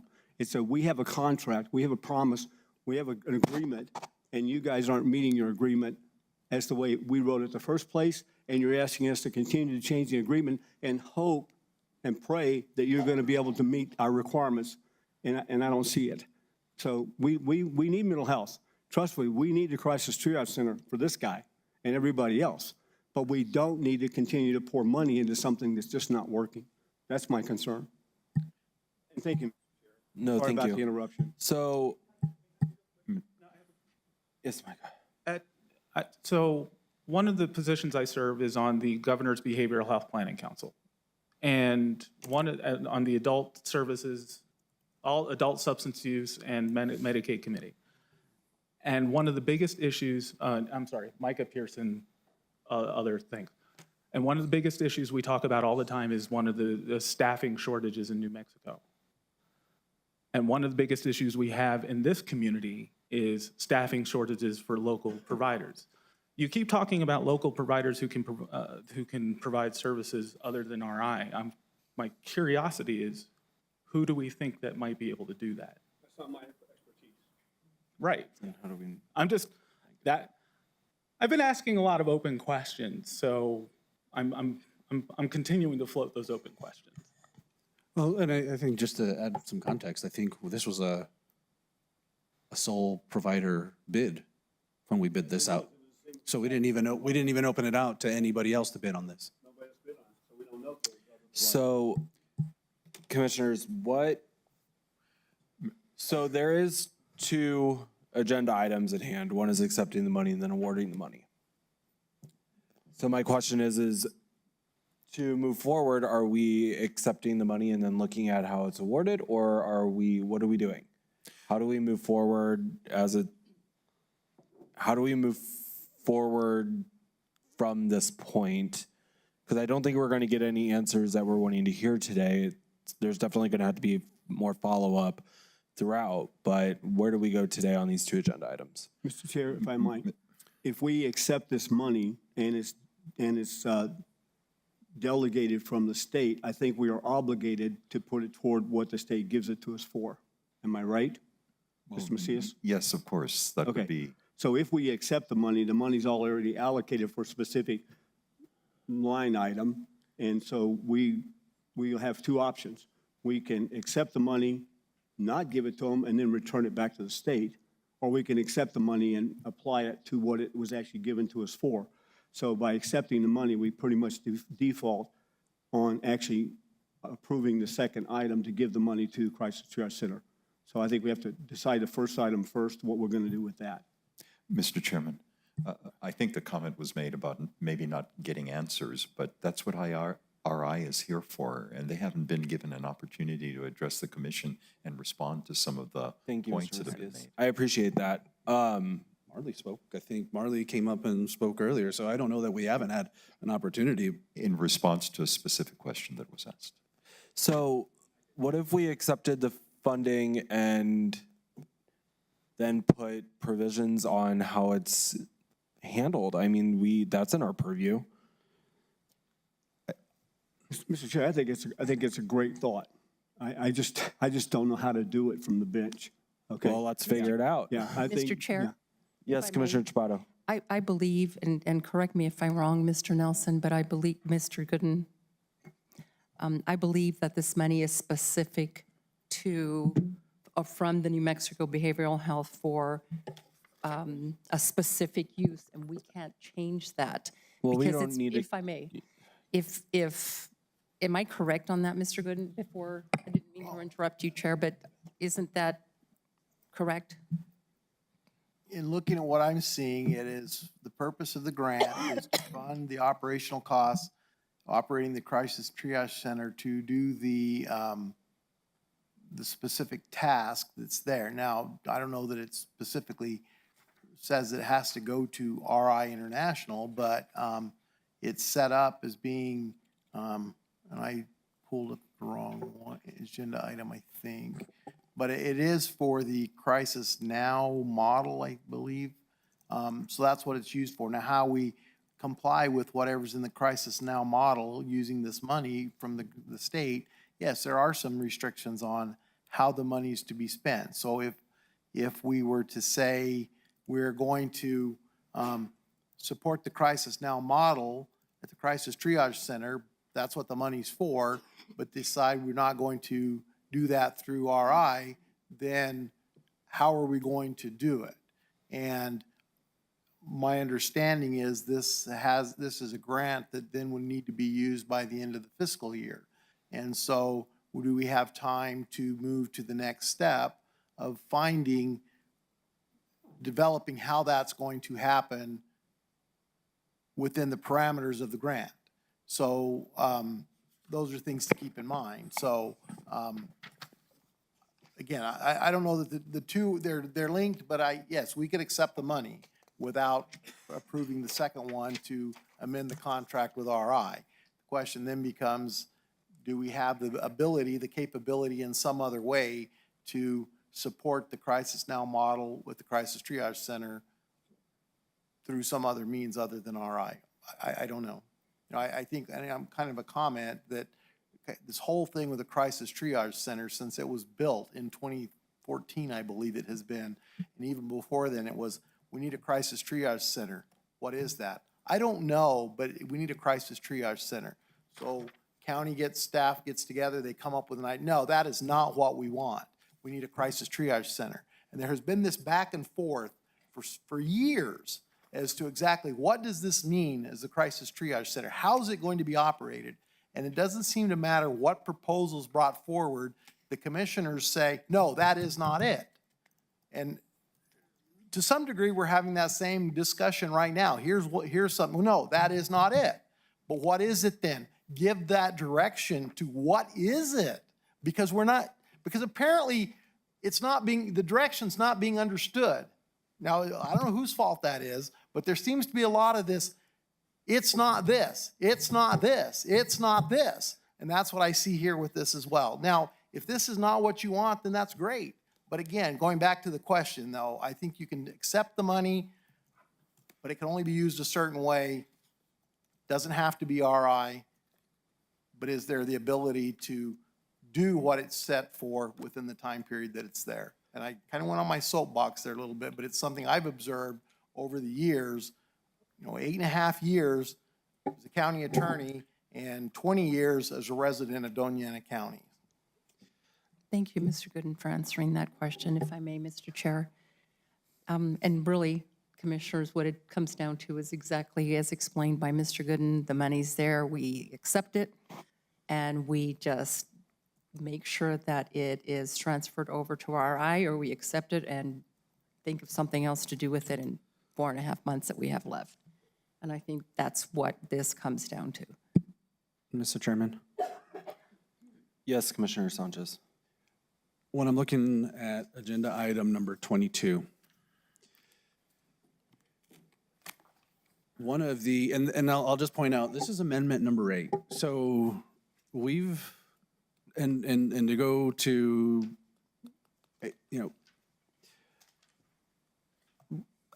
We have a contract, we have a promise, we have an agreement, and you guys aren't meeting your agreement as the way we wrote it the first place, and you're asking us to continue to change the agreement and hope and pray that you're going to be able to meet our requirements, and I don't see it. So we need mental health. Trust me, we need the Crisis Triage Center for this guy and everybody else, but we don't need to continue to pour money into something that's just not working. That's my concern. And thank you. No, Sorry thank about you. the interruption. So, yes, Mike. So one of the positions I serve is on the Governor's Behavioral Health Planning Council. And on the adult services, all adult substance use and Medicaid committee. And one of the biggest issues, Micah Pearson, other things. And one of the biggest issues we talk about all the time is one of the staffing shortages in New Mexico. And one of the biggest issues we have in this community is staffing shortages for local providers. You keep talking about local providers who can provide services other than RI. My curiosity is, who do we think that might be able to do that? That's not my expertise. Right. How do we? I've been asking a lot of open questions, so I'm continuing to float those open questions. Well, and I think just to add some context, I think this was a sole provider bid when we bid this out. So we didn't even open it out to anybody else to bid on this. So, commissioners, so there is two agenda items at hand. One is accepting the money and then awarding the money. So my question is to move forward, are we accepting the money and then looking at how it's awarded, or what are we doing? How do we move forward how do we move forward from this point? Because I don't think we're going to get any answers that we're wanting to hear today. There's definitely going to have to be more follow-up throughout, but where do we go today on these two agenda items? Mr. Chair, if I might, if we accept this money and it's delegated from the state, I think we are obligated to put it toward what the state gives it to us for. Am I right, Mr. Macias? Yes, of course, that would be. So if we accept the money's already allocated for a specific line item, and so we'll have two options. We can accept the money, not give it to them, and then return it back to the state, or we can accept the money and apply it to what it was actually given to us for. So by accepting the money, we pretty much default on actually approving the second item to give the money to Crisis Triage Center. So I think we have to decide the first item first, what we're going to do with that. Mr. Chairman, I think the comment was made about maybe not getting answers, but that's what RI is here for, and they haven't been given an opportunity to address the commission and respond to some of the points that have been made. I appreciate that. Marley spoke. I think Marley came up and spoke earlier, so I don't know that we haven't had an opportunity. In response to a specific question that was asked. So what if we accepted the funding and then put provisions on how it's handled? I mean, that's in our purview. Mr. Chair, I think it's a great thought. I just don't know how to do it from the bench. Okay. Well, let's figure it out. Yeah, I think. Mr. Chair? Yes, Commissioner Chapato. I believe, and correct me if I'm wrong, Mr. Nelson, but I believe, Mr. Gooden, I believe that this money is specific to, from the New Mexico Behavioral Health for a specific use, and we can't change that. Well, we because don't it's, need to. if I may, am I correct on that, Mr. Gooden, before, I didn't mean to interrupt you, Chair, but isn't that correct? In looking at what I'm seeing, it is, the purpose of the grant is to fund the operational costs, operating the crisis triage center to do the specific task that's there. Now, I don't know that it specifically says it has to go to RI International, but it's set up as being, and I pulled up the wrong one, agenda item, I think. But it is for the Crisis Now model, I believe. So that's what it's used for. Now, how we comply with whatever's in the Crisis Now model using this money from the state, yes, there are some restrictions on how the money is to be spent. So if we were to say we're going to support the Crisis Now model at the Crisis Triage Center, that's what the money's for, but decide we're not going to do that through RI, then how are we going to do it? And my understanding is this is a grant that then would need to be used by the end of the fiscal year. And so do we have time to move to the next step of developing how that's going to happen within the parameters of the grant? So those are things to keep in mind. So again, I don't know that the two, they're linked, but yes, we could accept the money without approving the second one to amend the contract with RI. The question then becomes, do we have the ability, the capability in some other way to support the Crisis Now model with the Crisis Triage Center through some other means other than RI? I don't know. You know, I think, and I'm kind of a comment that this whole thing with the Crisis Triage Center, since it was built in 2014, I believe it has been, and even before then, it was, we need a Crisis Triage Center. What is that? I don't know, but we need a Crisis Triage Center. So staff gets together, they come up with an idea. No, that is not what we want. We need a Crisis Triage Center. And there has been this back and forth for years as to exactly what does this mean as the Crisis Triage Center? How is it going to be operated? And it doesn't seem to matter what proposals brought forward, the commissioners say, no, that is not it. And to some degree, we're having that same discussion right now. Here's something, no, that is not it. But what is it then? Give that direction to what is it? Because apparently the direction's not being understood. Now, I don't know whose fault that is, but there seems to be a lot of this, it's not this, it's not this, it's not this. And that's what I see here with this as well. Now, if this is not what you want, then that's great. But again, going back to the question though, I think you can accept the money, but it can only be used a certain way. Doesn't have to be RI, but is there the ability to do what it's set for within the time period that it's there? And I kind of went on my soapbox there a little bit, but it's something I've observed over the years, 8.5 years as a county attorney and 20 years as a resident of Doña County. Thank you, Mr. Gooden, for answering that question, if I may, Mr. Chair. And really, Commissioners, what it comes down to is exactly as explained by Mr. Gooden. The money's there, we accept it, and we just make sure that it is transferred over to RI, or we accept it and think of something else to do with it in 4.5 months that we have left. And I think that's what this comes down to. Mr. Chairman? Yes, Commissioner Sanchez. When I'm looking at agenda item number 22, one of the, and I'll just point out, this is amendment number 8. So we've, and to go to,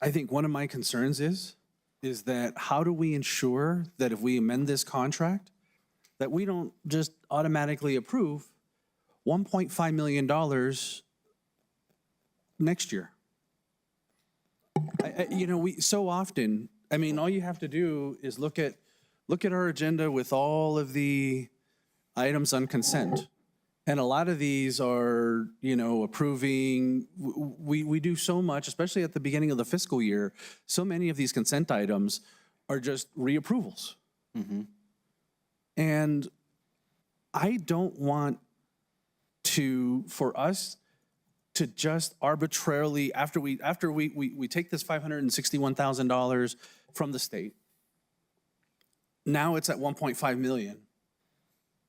I think one of my concerns is that how do we ensure that if we amend this contract, that we don't just automatically approve $1.5 million next year? We so often, all you have to do is look at our agenda with all of the items on consent. And a lot of these are, approving, we do so much, especially at the beginning of the fiscal year, so many of these consent items are just reapprovals. And I don't want for us to just arbitrarily, after we take this $561,000 from the state, now it's at 1.5 million.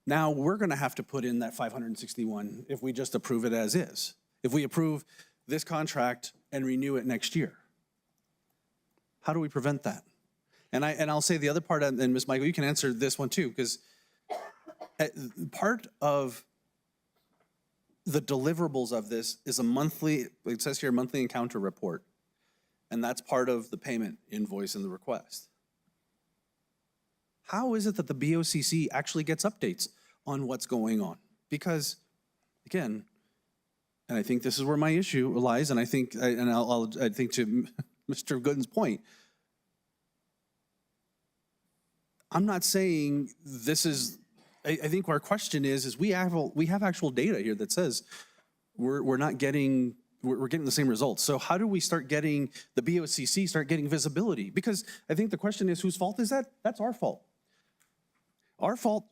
Now we're going to have to put in that 561 if we just approve it as is. If we approve this contract and renew it next year. How do we prevent that? And I'll say the other part, and Ms. Michael, you can answer this one too, because part of the deliverables of this is a monthly, it says here, monthly encounter report. And that's part of the payment invoice and the request. How is it that the BOCC actually gets updates on what's going on? Because, again, and I think this is where my issue lies, and I think, I think to Mr. Gooden's point, I'm not saying this is, I think our question is we have actual data here that says we're not getting, we're getting the same results. So how do we start getting, the BOCC start getting visibility? Because I think the question is, whose fault is that? That's our fault. Our fault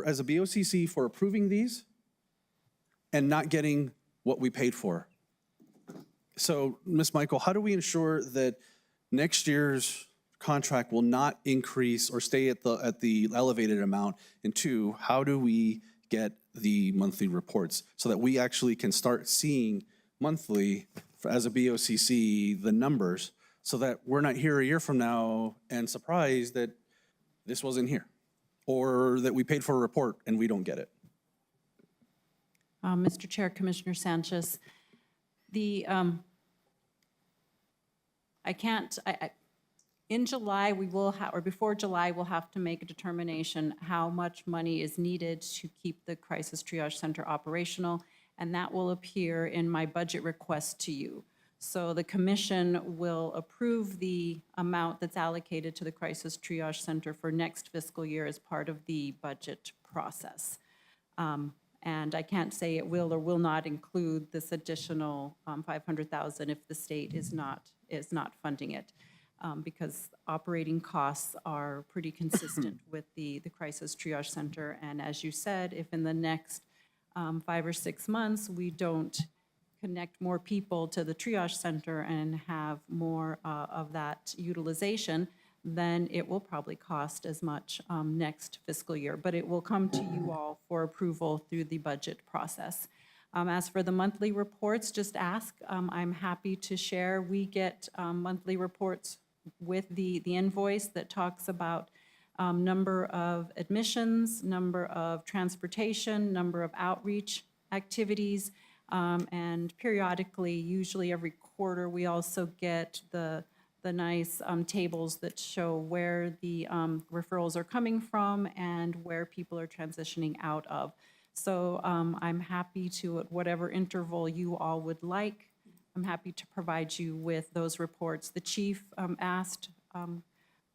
as a BOCC for approving these and not getting what we paid for. So, Ms. Michael, how do we ensure that next year's contract will not increase or stay at the elevated amount? And 2, how do we get the monthly reports so that we actually can start seeing monthly as a BOCC the numbers, so that we're not here a year from now and surprised that this wasn't here, or that we paid for a report and we don't get it? Mr. Chair, Commissioner Sanchez, in July, we will have, or before July, we'll have to make a determination how much money is needed to keep the Crisis Triage Center operational, and that will appear in my budget request to you. So the commission will approve the amount that's allocated to the Crisis Triage Center for next fiscal year as part of the budget process. And I can't say it will or will not include this additional $500,000 if the state is not funding it. because operating costs are pretty consistent with the crisis triage center. And as you said, if in the next 5 or 6 months, we don't connect more people to the triage center and have more of that utilization, then it will probably cost as much next fiscal year. But it will come to you all for approval through the budget process. As for the monthly reports, just ask. I'm happy to share. We get monthly reports with the invoice that talks about number of admissions, number of transportation, number of outreach activities, and periodically, usually every quarter, we also get the nice tables that show where the referrals are coming from and where people are transitioning out of. So I'm happy to, at whatever interval you all would like, I'm happy to provide you with those reports. The chief asked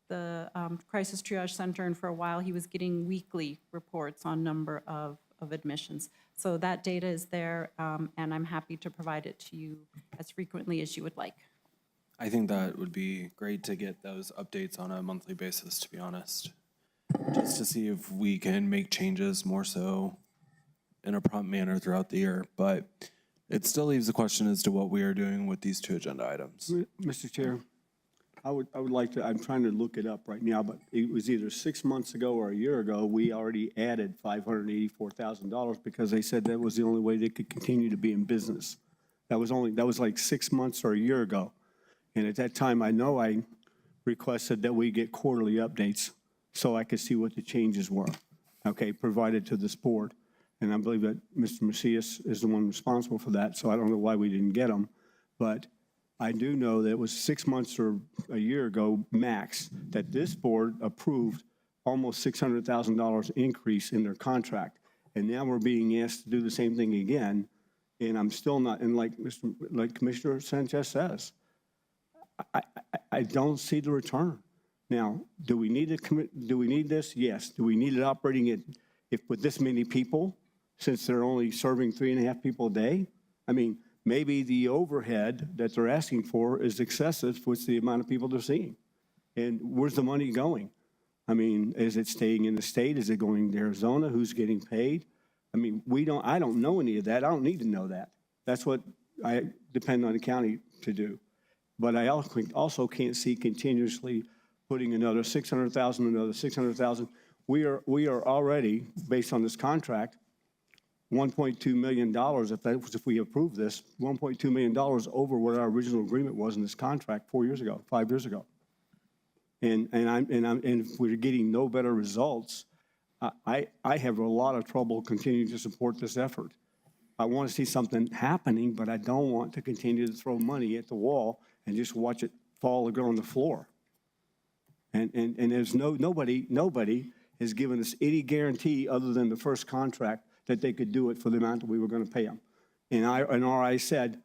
the Crisis Triage Center, and for a while he was getting weekly reports on number of admissions. So that data is there, and I'm happy to provide it to you as frequently as you would like. I think that would be great to get those updates on a monthly basis, to be honest. Just to see if we can make changes more so in a prompt manner throughout the year. But it still leaves the question as to what we are doing with these 2 agenda items. Mr. Chair, I would like to, I'm trying to look it up right now, but it was either 6 months ago or a year ago, we already added $584,000 because they said that was the only way they could continue to be in business. That was like 6 months or a year ago. And at that time, I know I requested that we get quarterly updates so I could see what the changes were, okay, provided to this board. And I believe that Mr. Macias is the one responsible for that, so I don't know why we didn't get them. But I do know that it was 6 months or a year ago, max, that this board approved almost $600,000 increase in their contract. And now we're being asked to do the same thing again, and I'm still not, and like Commissioner Sanchez says, I don't see the return. Now, do we need this? Yes. Do we need it operating with this many people, since they're only serving 3.5 people a day? I mean, maybe the overhead that they're asking for is excessive with the amount of people they're seeing. And where's the money going? I mean, is it staying in the state? Is it going to Arizona? Who's getting paid? I mean, I don't know any of that. I don't need to know that. That's what I depend on the county to do. But I also can't see continuously putting another 600,000, another 600,000. We are already, based on this contract, $1.2 million, if we approve this, $1.2 million over what our original agreement was in this contract 5 years ago. And if we're getting no better results, I have a lot of trouble continuing to support this effort. I want to see something happening, but I don't want to continue to throw money at the wall and just watch it fall on the floor. And there's nobody has given us any guarantee other than the first contract that they could do it for the amount that we were going to pay them. And RI said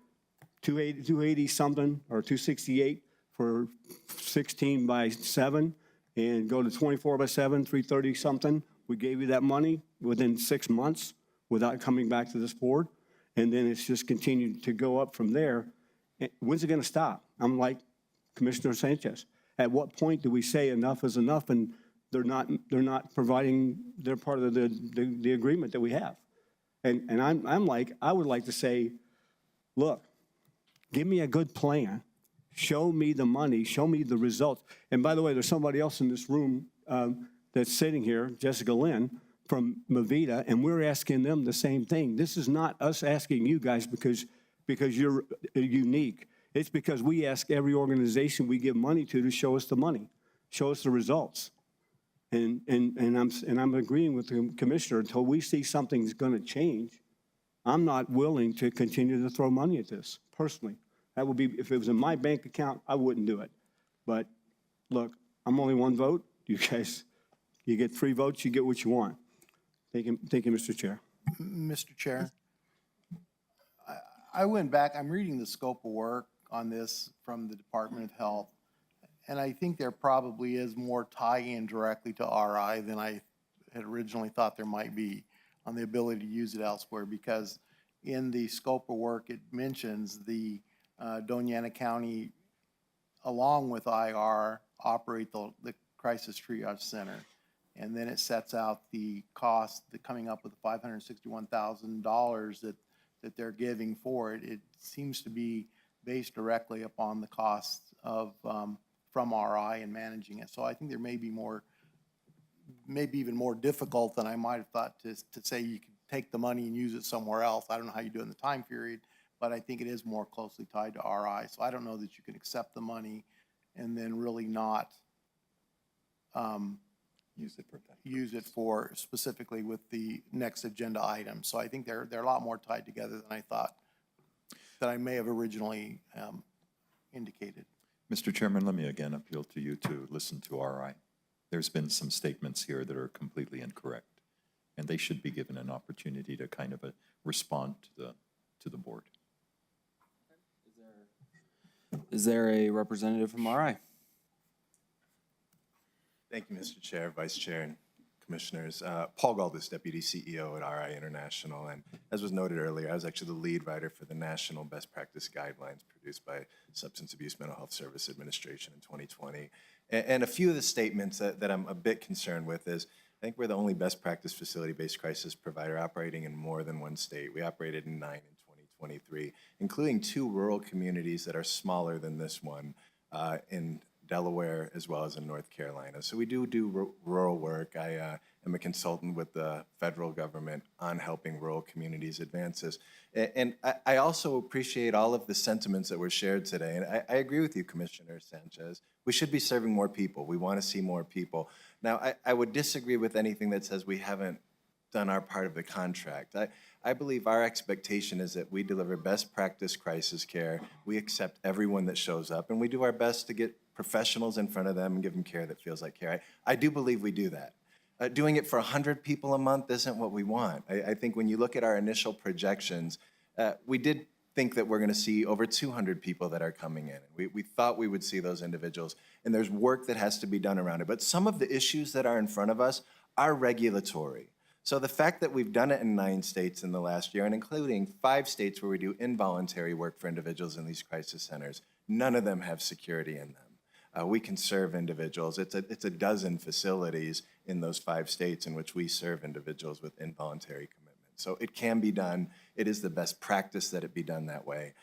280 something or 268 for 16 by 7 and go to 24 by 7, 330 something. We gave you that money within 6 months without coming back to this board. And then it's just continued to go up from there. When's it going to stop? I'm like Commissioner Sanchez. At what point do we say enough is enough and they're not providing their part of the agreement that we have? And I'm like, I would like to say, look, give me a good plan. Show me the money. Show me the results. And by the way, there's somebody else in this room that's sitting here, Jessica Lynn, from Mavita, and we're asking them the same thing. This is not us asking you guys because you're unique. It's because we ask every organization we give money to show us the money, show us the results. And I'm agreeing with the commissioner. Until we see something's going to change, I'm not willing to continue to throw money at this personally. That would be, if it was in my bank account, I wouldn't do it. But look, I'm only one vote. You guys, you get 3 votes, you get what you want. Thank you, Mr. Chair. Mr. Chair, I went back, I'm reading the scope of work on this from the Department of Health, and I think there probably is more tie-in directly to RI than I had originally thought there might be on the ability to use it elsewhere, because in the scope of work, it mentions the Doña County along with IR, operate the crisis triage center. And then it sets out the cost, coming up with $561,000 that they're giving for it. It seems to be based directly upon the costs of, from RI and managing it. So I think there may be maybe even more difficult than I might have thought to say you can take the money and use it somewhere else. I don't know how you do it in the time period, but I think it is more closely tied to RI. So I don't know that you can accept the money and then really not use it for specifically with the next agenda item. So I think they're a lot more tied together than I thought, that I may have originally indicated. Mr. Chairman, let me again appeal to you to listen to RI. There's been some statements here that are completely incorrect, and they should be given an opportunity to kind of respond to the board. Is there a representative from RI? Thank you, Mr. Chair, Vice Chair, and Commissioners. Paul Galdis, Deputy CEO at RI International, and as was noted earlier, I was actually the lead writer for the National Best Practice Guidelines produced by Substance Abuse Mental Health Service Administration in 2020. And a few of the statements that I'm a bit concerned with is, I think we're the only best practice facility-based crisis provider operating in more than one state. We operated in 9 in 2023, including 2 rural communities that are smaller than this one in Delaware as well as in North Carolina. So we do rural work. I am a consultant with the federal government on helping rural communities advance this. And I also appreciate all of the sentiments that were shared today. And I agree with you, Commissioner Sanchez. We should be serving more people. We want to see more people. Now, I would disagree with anything that says we haven't done our part of the contract. I believe our expectation is that we deliver best practice crisis care. We accept everyone that shows up, and we do our best to get professionals in front of them and give them care that feels like care. I do believe we do that. Doing it for 100 people a month isn't what we want. I think when you look at our initial projections, we did think that we're going to see over 200 people that are coming in. We thought we would see those individuals, and there's work that has to be done around it. But some of the issues that are in front of us are regulatory. So the fact that we've done it in 9 states in the last year, and including 5 states where we do involuntary work for individuals in these crisis centers, none of them have security in them. We can serve individuals. It's a dozen facilities in those 5 states in which we serve individuals with involuntary commitment. So it can be done. It is the best practice that it be done that way.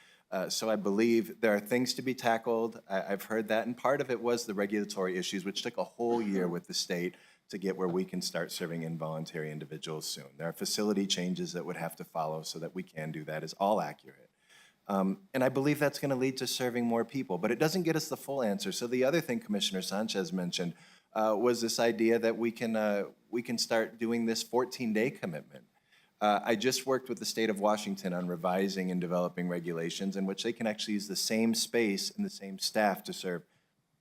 So I believe there are things to be tackled. I've heard that, and part of it was the regulatory issues, which took a whole year with the state to get where we can start serving involuntary individuals soon. There are facility changes that would have to follow so that we can do that. Is all accurate. And I believe that's going to lead to serving more people, but it doesn't get us the full answer. So the other thing Commissioner Sanchez mentioned was this idea that we can start doing this 14-day commitment. I just worked with the state of Washington on revising and developing regulations in which they can actually use the same space and the same staff to serve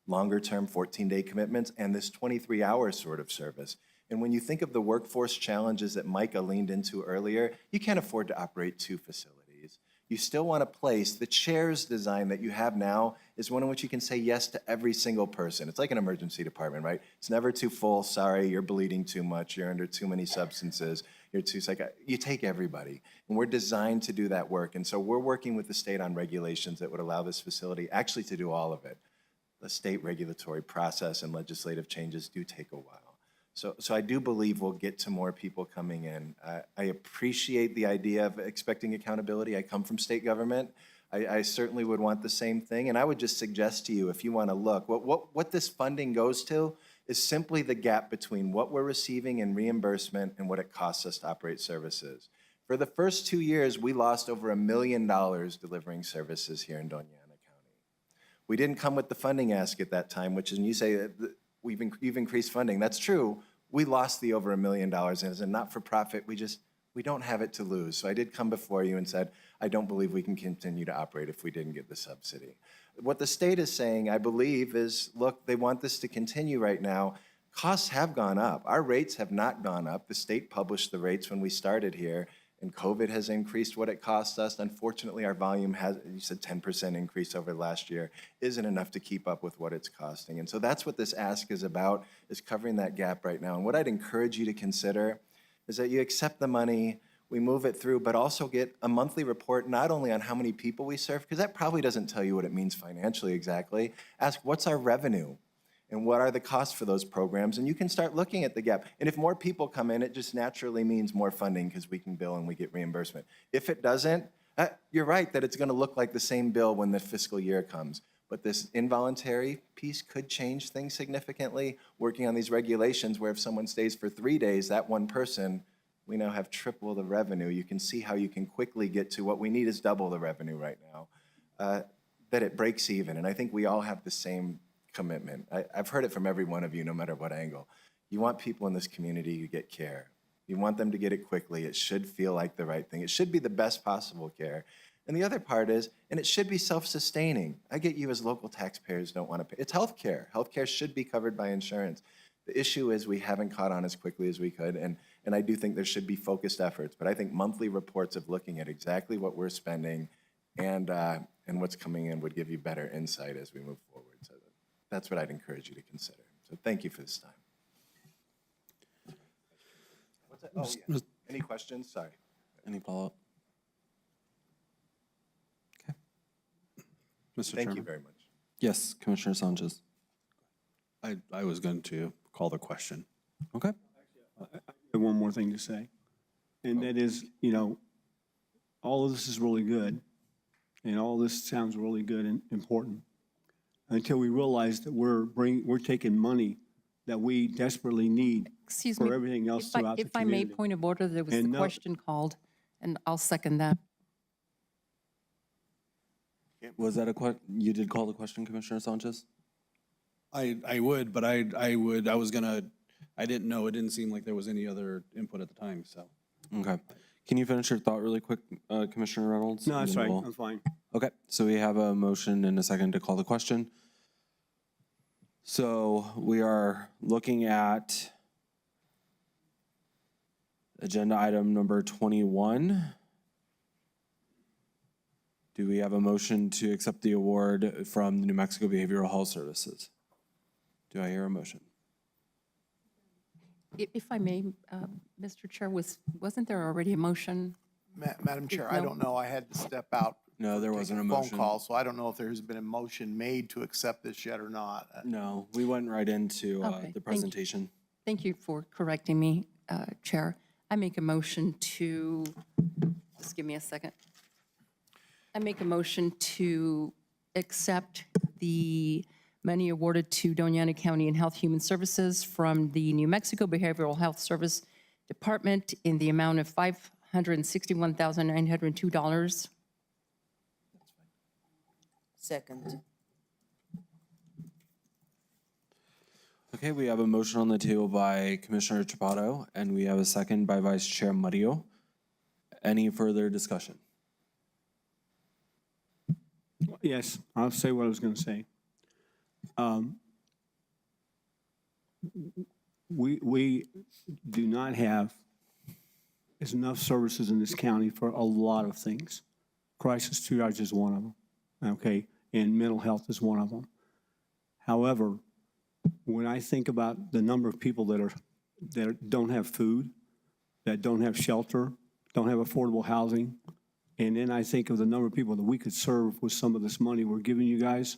longer-term 14-day commitments and this 23-hour sort of service. And when you think of the workforce challenges that Micah leaned into earlier, you can't afford to operate 2 facilities. You still want to place the chairs design that you have now is one in which you can say yes to every single person. It's like an emergency department, right? It's never too full. Sorry, you're bleeding too much. You're under too many substances. You're too sick. You take everybody. And we're designed to do that work. And so we're working with the state on regulations that would allow this facility actually to do all of it. The state regulatory process and legislative changes do take a while. So I do believe we'll get to more people coming in. I appreciate the idea of expecting accountability. I come from state government. I certainly would want the same thing. And I would just suggest to you, if you want to look, what this funding goes to is simply the gap between what we're receiving in reimbursement and what it costs us to operate services. For the first 2 years, we lost over $1 million delivering services here in Doña County. We didn't come with the funding ask at that time, which is, and you say that you've increased funding. That's true. We lost the over $1 million, and as a not-for-profit, we don't have it to lose. So I did come before you and said, I don't believe we can continue to operate if we didn't get the subsidy. What the state is saying, I believe, is, look, they want this to continue right now. Costs have gone up. Our rates have not gone up. The state published the rates when we started here, and COVID has increased what it costs us. Unfortunately, our volume has, you said 10% increase over last year, isn't enough to keep up with what it's costing. And so that's what this ask is about, is covering that gap right now. And what I'd encourage you to consider is that you accept the money. we move it through, but also get a monthly report, not only on how many people we serve, because that probably doesn't tell you what it means financially exactly. Ask, what's our revenue? And what are the costs for those programs? And you can start looking at the gap. And if more people come in, it just naturally means more funding because we can bill and we get reimbursement. If it doesn't, you're right that it's going to look like the same bill when the fiscal year comes. But this involuntary piece could change things significantly, working on these regulations where if someone stays for 3 days, that one person, we now have triple the revenue. You can see how you can quickly get to what we need is double the revenue right now, that it breaks even. And I think we all have the same commitment. I've heard it from every one of you, no matter what angle. You want people in this community to get care. You want them to get it quickly. It should feel like the right thing. It should be the best possible care. And the other part is, and it should be self-sustaining. I get you as local taxpayers don't want to pay. It's healthcare. Healthcare should be covered by insurance. The issue is we haven't caught on as quickly as we could, and I do think there should be focused efforts. But I think monthly reports of looking at exactly what we're spending and what's coming in would give you better insight as we move forward. So that's what I'd encourage you to consider. So thank you for this time. What's that? Oh, yeah. Any questions? Sorry. Any follow-up? Okay. Mr. Thank you Chairman. very much. Yes, Commissioner Sanchez. I was going to call the question. Okay. I have one more thing to say, and that is, you know, all of this is really good, and all this sounds really good and important, until we realize that we're taking money that we desperately need Excuse for me. everything else throughout the If I may, community. point of order, there was And the no- question called, and I'll second that. Was that you did call the question, Commissioner Sanchez? I would, but I didn't know, it didn't seem like there was any other input at the time, so. Okay. Can you finish your thought really quick, Commissioner Reynolds? No, And that's then right, we'll- I'm fine. Okay, so we have a motion and a second to call the question. So we are looking at agenda item number 21. Do we have a motion to accept the award from the New Mexico Behavioral Health Services? Do I hear a motion? If I may, Mr. Chair, wasn't there already a motion? Madam Chair, I No. don't know. I had to step out. No, there for wasn't taking a phone motion. call, so I don't know if there has been a motion made to accept this yet or not. No, we went right into Okay, thank you. the presentation. Thank you for correcting me, Chair. I make a motion to, just give me a second. I make a motion to accept the money awarded to Doña County and Health Human Services from the New Mexico Behavioral Health Service Department in the amount of $561,902. Second. Okay, we have a motion on the table by Commissioner Chaparro, and we have a second by Vice Chair Murillo. Any further discussion? Yes, I'll say what I was going to say. We do not have enough services in this county for a lot of things. Crisis triage is one of them, okay, and mental health is one of them. However, when I think about the number of people that don't have food, that don't have shelter, don't have affordable housing, and then I think of the number of people that we could serve with some of this money we're giving you guys,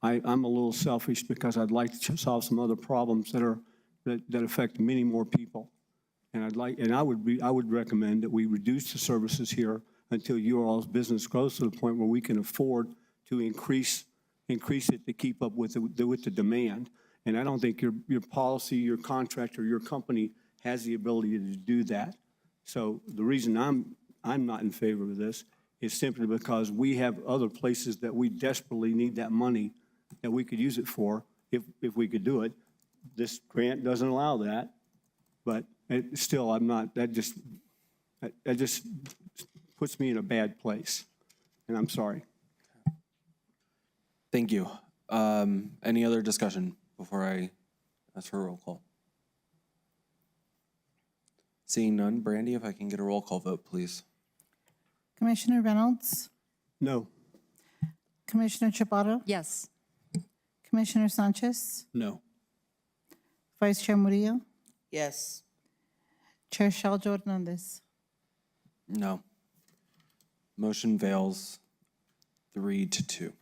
I'm a little selfish because I'd like to solve some other problems that affect many more people. And I would recommend that we reduce the services here until your all's business grows to the point where we can afford to increase it to keep up with the demand. And I don't think your policy, your contract, or your company has the ability to do that. So the reason I'm not in favor of this is simply because we have other places that we desperately need that money that we could use it for if we could do it. This grant doesn't allow that, but still, I'm not, that just puts me in a bad place, and I'm sorry. Thank you. Any other discussion before I ask for a roll call? Seeing none, Brandy, if I can get a roll call vote, please. Commissioner Reynolds? No. Commissioner Chaparro? Yes. Commissioner Sanchez? No. Vice Chair Murillo? Yes. Chair Shaljo Hernandez? No. Motion fails 3-2.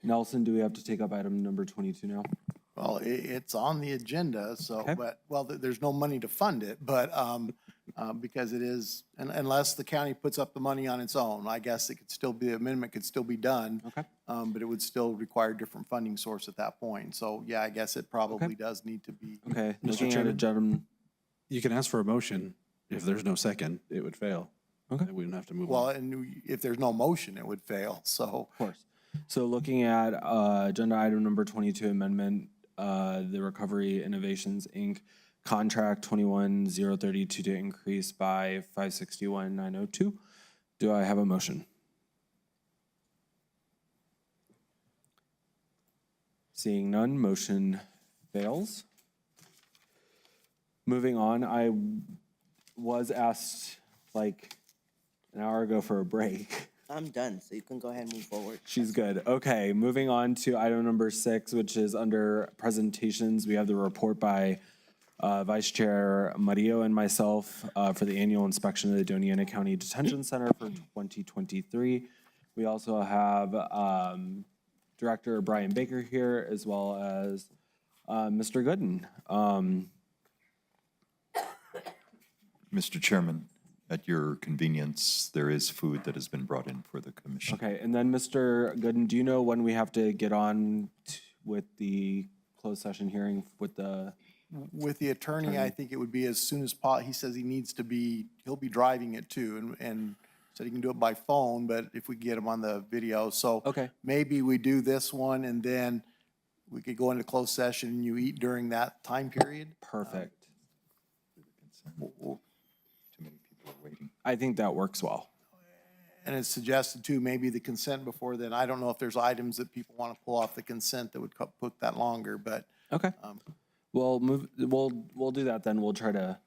Nelson, do we have to take up item number 22 now? Well, it's on the agenda, so, Okay. but, well, there's no money to fund it, but, because it is, unless the county puts up the money on its own, I guess it could still be, the amendment could still be done. Okay. But it would still require a different funding source at that point. So, yeah, I guess it probably does need to be. Okay, Mr. looking at Chairman? agenda, You can ask for a motion. If there's no second, it would fail. Okay. And we wouldn't have to move Well, on. and if there's no motion, it would fail, so. of course. So looking at agenda item number 22, amendment, the Recovery Innovations, Inc., contract 21032 to increase by 561,902. Do I have a motion? Seeing none, motion fails. Moving on, I was asked like an hour ago for a break. I'm done, so you can go ahead and move forward. She's good. Okay, moving on to item number 6, which is under presentations. We have the report by Vice Chair Mario and myself for the annual inspection of the Doña County Detention Center for 2023. We also have Director Brian Baker here, as well as Mr. Gooden. Mr. Chairman, at your convenience, there is food that has been brought in for the commission. Okay, and then Mr. Gooden, do you know when we have to get on with the closed session hearing with the? With the attorney, I think it would be as soon as he says he needs to be, he'll be driving it too, and said he can do it by phone, but if we get him on the video, so. Okay. Maybe we do this one and then we could go into closed session and you eat during that time period. Perfect. Too many people are waiting. I think that works well. And it's suggested too, maybe the consent before then. I don't know if there's items that people want to pull off the consent that would put that longer, but. Okay. We'll do that then. We'll try to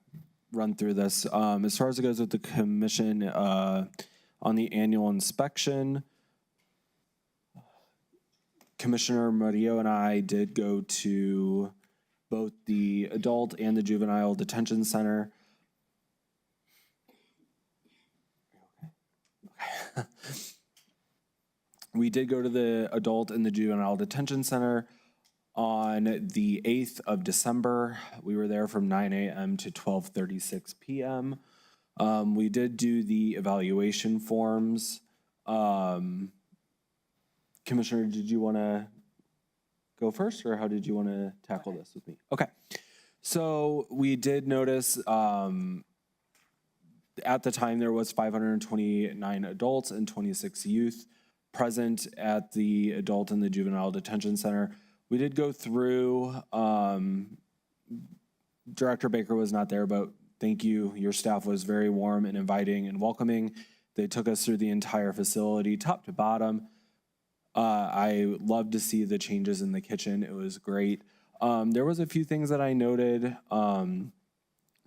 run through this. As far as it goes with the commission on the annual inspection, Commissioner Murillo and I did go to both the adult and the juvenile detention center. We did go to the adult and the juvenile detention center on the 8th of December. We were there from 9 a.m. to 12:36 p.m. We did do the evaluation forms. Commissioner, did you want to go first, or how did you want to tackle this with me? Okay. So we did notice at the time there was 529 adults and 26 youth present at the adult and the juvenile detention center. We did go through, Director Baker was not there, but thank you. Your staff was very warm and inviting and welcoming. They took us through the entire facility, top to bottom. I loved to see the changes in the kitchen. It was great. There was a few things that I noted.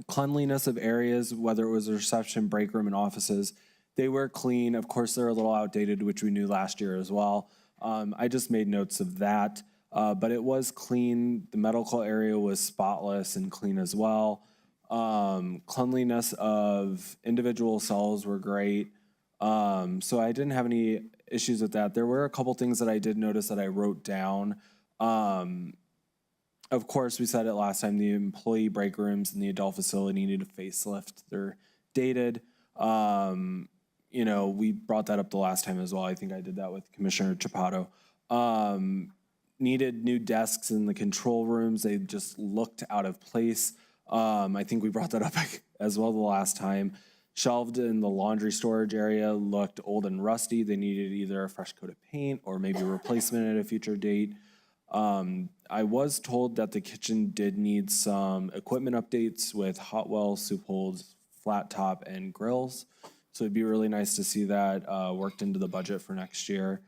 Cleanliness of areas, whether it was a reception, break room, and offices, they were clean. Of course, they're a little outdated, which we knew last year as well. I just made notes of that. But it was clean. The medical area was spotless and clean as well. Cleanliness of individual cells were great. So I didn't have any issues with that. There were a couple things that I did notice that I wrote down. Of course, we said it last time, the employee break rooms in the adult facility needed a facelift. They're dated. We brought that up the last time as well. I think I did that with Commissioner Chapato. Needed new desks in the control rooms. They just looked out of place. I think we brought that up as well the last time. Shelved in the laundry storage area looked old and rusty. They needed either a fresh coat of paint or maybe a replacement at a future date. I was told that the kitchen did need some equipment updates with hot well, soup holds, flat top, and grills. So it'd be really nice to see that worked into the budget for next year.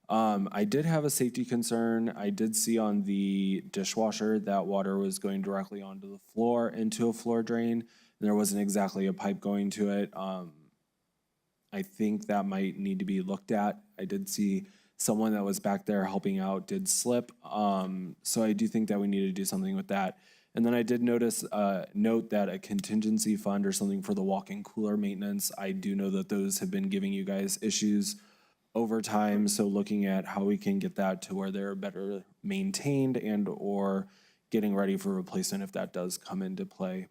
I did have a safety concern. I did see on the dishwasher that water was going directly onto the floor into a floor drain. And there wasn't exactly a pipe going to it. I think that might need to be looked at. I did see someone that was back there helping out did slip. So I do think that we need to do something with that. And then I did note that a contingency fund or something for the walk-in cooler maintenance, I do know that those have been giving you guys issues over time. So looking at how we can get that to where they're better maintained and or getting ready for replacement if that does come into play.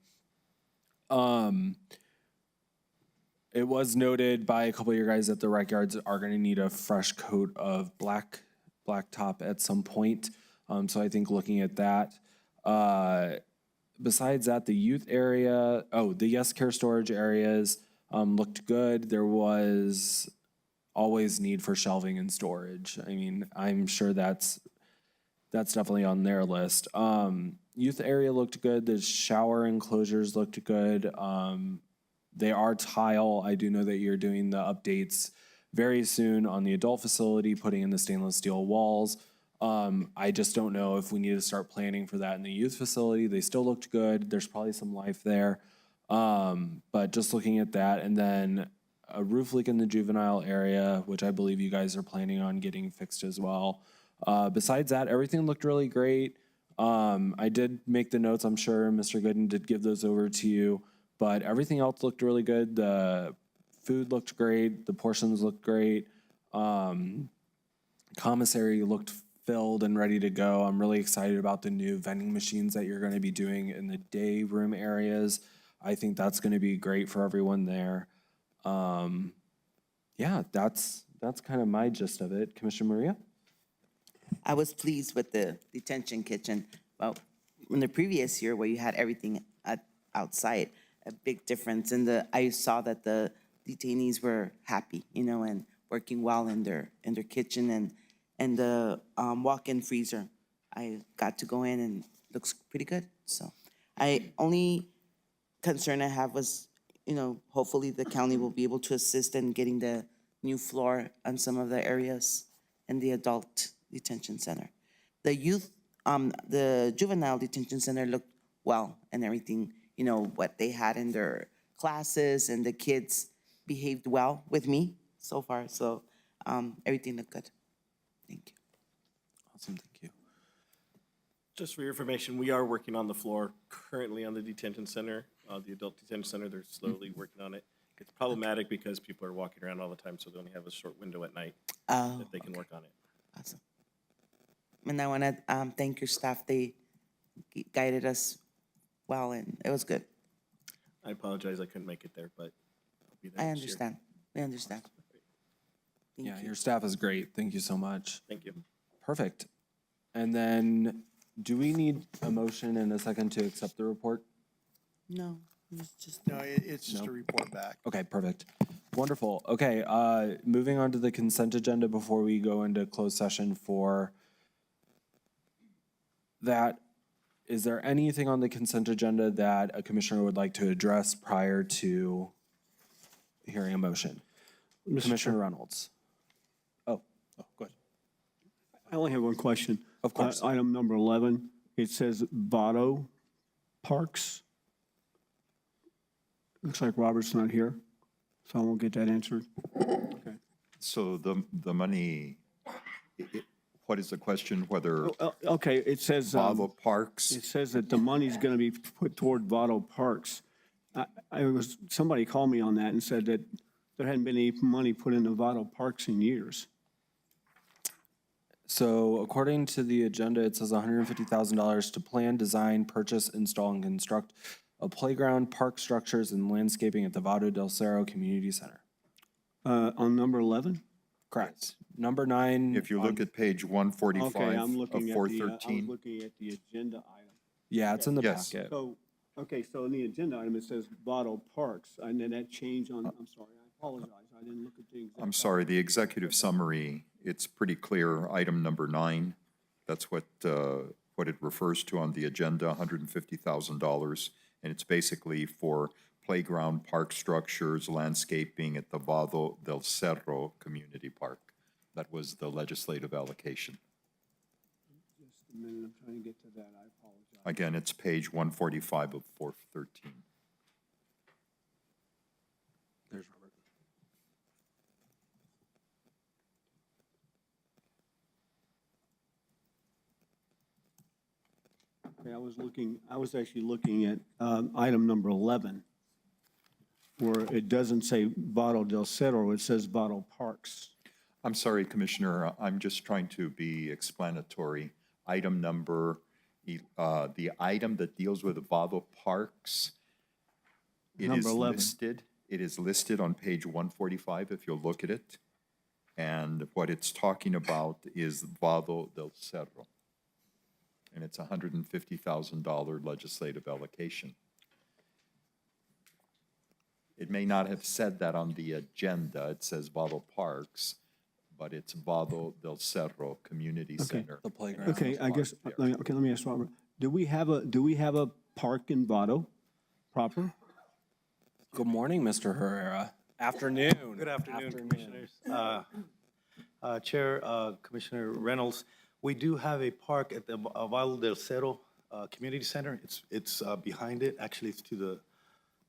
It was noted by a couple of your guys that the rec yards are going to need a fresh coat of blacktop at some point. So I think looking at that. Besides that, the youth area, the Yes Care storage areas looked good. There was always need for shelving and storage. I mean, I'm sure that's definitely on their list. Youth area looked good. The shower enclosures looked good. They are tile. I do know that you're doing the updates very soon on the adult facility, putting in the stainless steel walls. I just don't know if we need to start planning for that in the youth facility. They still looked good. There's probably some life there. But just looking at that, and then a roof leak in the juvenile area, which I believe you guys are planning on getting fixed as well. Besides that, everything looked really great. I did make the notes. I'm sure Mr. Gooden did give those over to you, but everything else looked really good. The food looked great. The portions looked great. Commissary looked filled and ready to go. I'm really excited about the new vending machines that you're going to be doing in the day room areas. I think that's going to be great for everyone there. Yeah, that's kind of my gist of it. Commissioner Maria? I was pleased with the detention kitchen. Well, in the previous year where you had everything outside, a big difference. And I saw that the detainees were happy, and working well in their kitchen and the walk-in freezer. I got to go in and looks pretty good. So only concern I have was, hopefully the county will be able to assist in getting the new floor on some of the areas in the adult detention center. The juvenile detention center looked well and everything, what they had in their classes, and the kids behaved well with me so far. So everything looked good. Thank you. Awesome, thank you. Just for your information, we are working on the floor currently on the detention center, the adult detention center. They're slowly working on it. It's problematic because people are walking around all the time, so they only have a short window at night that they can work on it. Awesome. And I want to thank your staff. They guided us well, and it was good. I apologize, I couldn't make it there, but I'll be there I next year. understand. We understand. Yeah, your staff is great. Thank you so much. Thank you. Perfect. And then, do we need a motion and a second to accept the report? No, it's just. No, it's just No. a report back. Okay, perfect. Wonderful. Okay, moving on to the consent agenda before we go into closed session for that. Is there anything on the consent agenda that a commissioner would like to address prior to hearing a motion? Commissioner Reynolds. Oh, go ahead. I only have one question. Of course. Item number 11, it says Votto Parks. Looks like Robert's not here, so I won't get that answered. Okay. So the money, what is the question, whether Okay, it says. Vavo Parks? It says that the money's going to be put toward Votto Parks. Somebody called me on that and said that there hadn't been any money put into Votto Parks in years. So according to the agenda, it says $150,000 to plan, design, purchase, install, and construct a playground, park structures, and landscaping at the Vado del Cerro Community Center. On number 11? Correct. Number 9. If you look at page 145 Okay, I'm of looking at 413. I was looking at the agenda item. Yeah, it's in the Yes. packet. So, okay, so in the agenda item, it says Votto Parks, and then that change on, I'm sorry, I apologize, I didn't look at the exact. I'm sorry, the executive summary, it's pretty clear, item number 9, that's what it refers to on the agenda, $150,000. And it's basically for playground, park structures, landscaping at the Vado del Cerro Community Park. That was the legislative allocation. Just a minute, I'm trying to get to that, I apologize. Again, it's page 145 of 413. There's Robert. Okay, I was actually looking at item number 11, where it doesn't say Vado del Cerro, it says Vado Parks. I'm sorry, Commissioner, I'm just trying to be explanatory. Item number, the item that deals with Vado Parks, it Number is 11. listed, it is listed on page 145 if you'll look at it. And what it's talking about is Vado del Cerro. And it's a $150,000 legislative allocation. It may not have said that on the agenda, it says Vado Parks, but it's Vado del Cerro Community Center. The playground. Okay, I guess, let me ask Robert, do we have a park in Vado proper? Good morning, Mr. Herrera. Afternoon. Good afternoon, Commissioners. Chair, Commissioner Reynolds, we do have a park at the Valle del Cerro Community Center. It's behind it. Actually, it's to the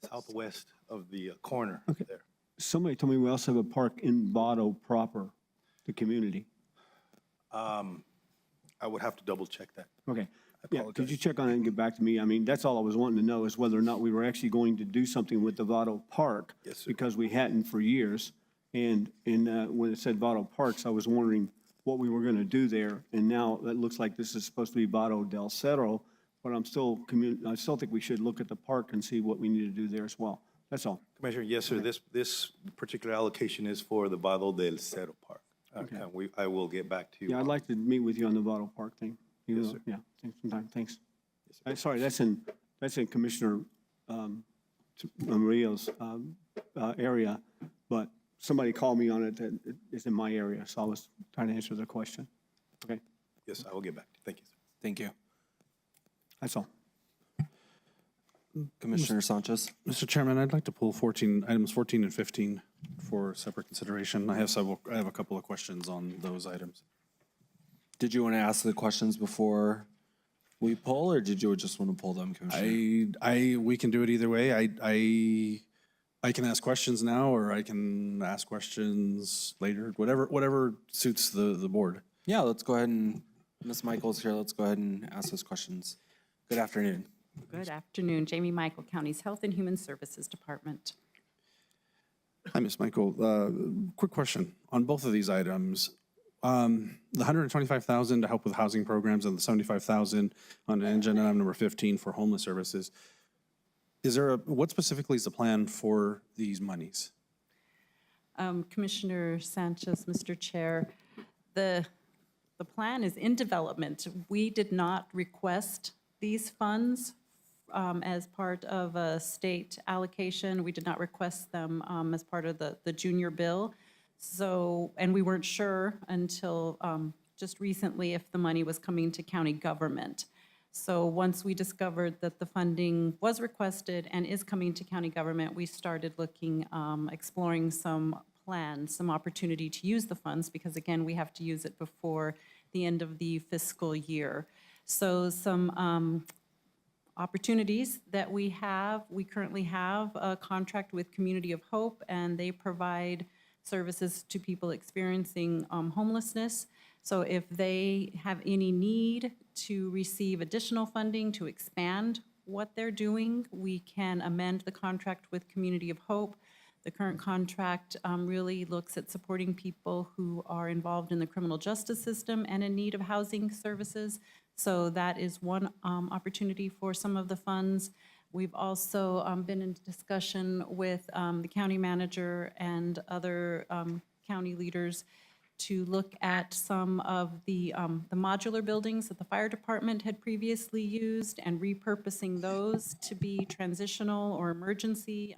southwest of the corner there. Somebody told me we also have a park in Vado proper, the community. I would have to double check that. Okay. Yeah, could you check on it and get back to me? I mean, that's all I was wanting to know, is whether or not we were actually going to do something with the Vado Park. Yes, sir. Because we hadn't for years. And when it said Vado Parks, I was wondering what we were going to do there. And now it looks like this is supposed to be Vado del Cerro, but I still think we should look at the park and see what we need to do there as well. That's all. Commissioner, yes, sir. This particular allocation is for the Valle del Cerro Park. Okay. And I will get back to you. Yeah, I'd like to meet with you on the Vado Park thing. Yes, sir. Yeah, sometime, thanks. Sorry, that's in Commissioner Maria's area, but somebody called me on it that it's in my area, so I was trying to answer the question. Okay, Yes, I will get back to you. Thank you, sir. Thank you. that's all. Commissioner Sanchez. Mr. Chairman, I'd like to pull items 14 and 15 for separate consideration. I have a couple of questions on those items. Did you want to ask the questions before we poll, or did you just want to pull them, Commissioner? We can do it either way. I can ask questions now, or I can ask questions later, whatever suits the board. Yeah, let's go ahead and, Ms. Michael's here, let's go ahead and ask those questions. Good afternoon. Good afternoon. Jamie Michael, County's Health and Human Services Department. Hi, Ms. Michael. Quick question on both of these items. The $125,000 to help with housing programs and the $75,000 on agenda item number 15 for homeless services. What specifically is the plan for these monies? Commissioner Sanchez, Mr. Chair, the plan is in development. We did not request these funds as part of a state allocation. We did not request them as part of the junior bill. So, and we weren't sure until just recently if the money was coming to county government. So once we discovered that the funding was requested and is coming to county government, we started looking, exploring some plans, some opportunity to use the funds, because again, we have to use it before the end of the fiscal year. So some opportunities that we currently have a contract with Community of Hope, and they provide services to people experiencing homelessness. So if they have any need to receive additional funding to expand what they're doing, we can amend the contract with Community of Hope. The current contract really looks at supporting people who are involved in the criminal justice system and in need of housing services. So that is one opportunity for some of the funds. We've also been in discussion with the county manager and other county leaders to look at some of the modular buildings that the fire department had previously used and repurposing those to be transitional or emergency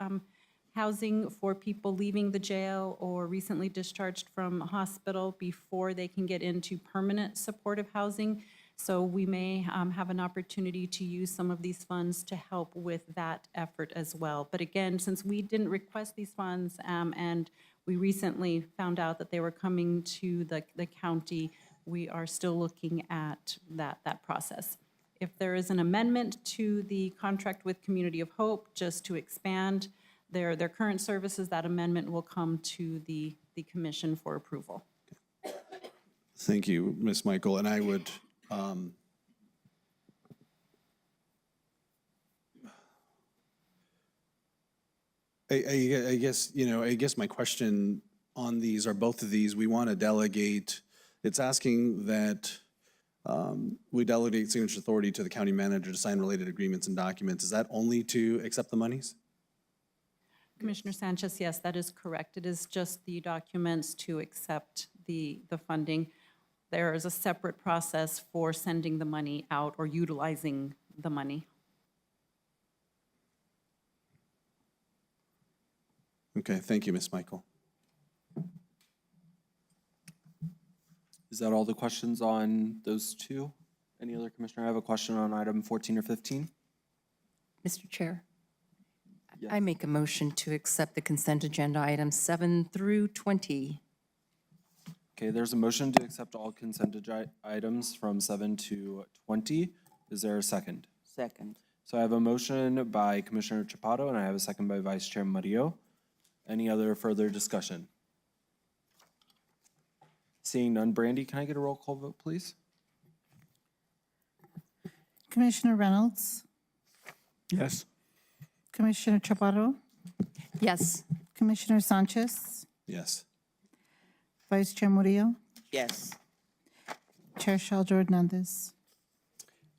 housing for people leaving the jail or recently discharged from a hospital before they can get into permanent supportive housing. So we may have an opportunity to use some of these funds to help with that effort as well. But again, since we didn't request these funds and we recently found out that they were coming to the county, we are still looking at that process. If there is an amendment to the contract with Community of Hope, just to expand their current services, that amendment will come to the commission for approval. Thank you, Ms. Michael. And I would, I guess, I guess my question on these, are both of these, we want to delegate, it's asking that we delegate signature authority to the county manager to sign related agreements and documents. Is that only to accept the monies? Commissioner Sanchez, yes, that is correct. It is just the documents to accept the funding. There is a separate process for sending the money out or utilizing the money. Okay, thank you, Ms. Michael. Is that all the questions on those two? Any other commissioner? I have a question on item 14 or 15. Mr. Chair, Yes. I make a motion to accept the consent agenda items 7 through 20. Okay, there's a motion to accept all consent items from 7 to 20. Is there a second? Second. So I have a motion by Commissioner Chapato and I have a second by Vice Chair Murillo. Any other further discussion? Seeing none, Brandy, can I get a roll call vote, please? Commissioner Reynolds, Yes. Commissioner Chaparro, Yes. Commissioner Sanchez, Yes. Vice Chair Murillo, Yes. Chair Shaljo Hernandez.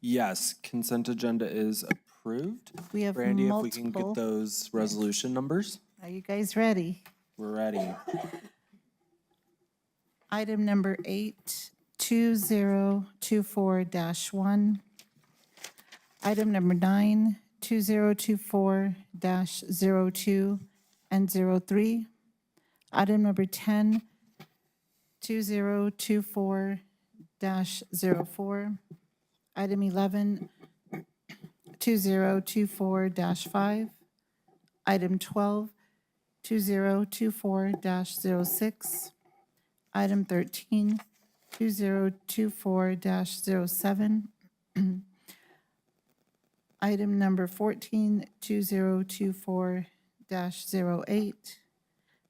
Yes, consent agenda is approved. We have Brandy, if we can multiple. get those resolution numbers, Are you guys ready? we're ready. Item number 8, 2024-1. Item number 9, 2024-02 and 03. Item number 10, 2024-04. Item 11, 2024-5. Item 12, 2024-06. Item 13, 2024-07. Item number 14, 2024-08.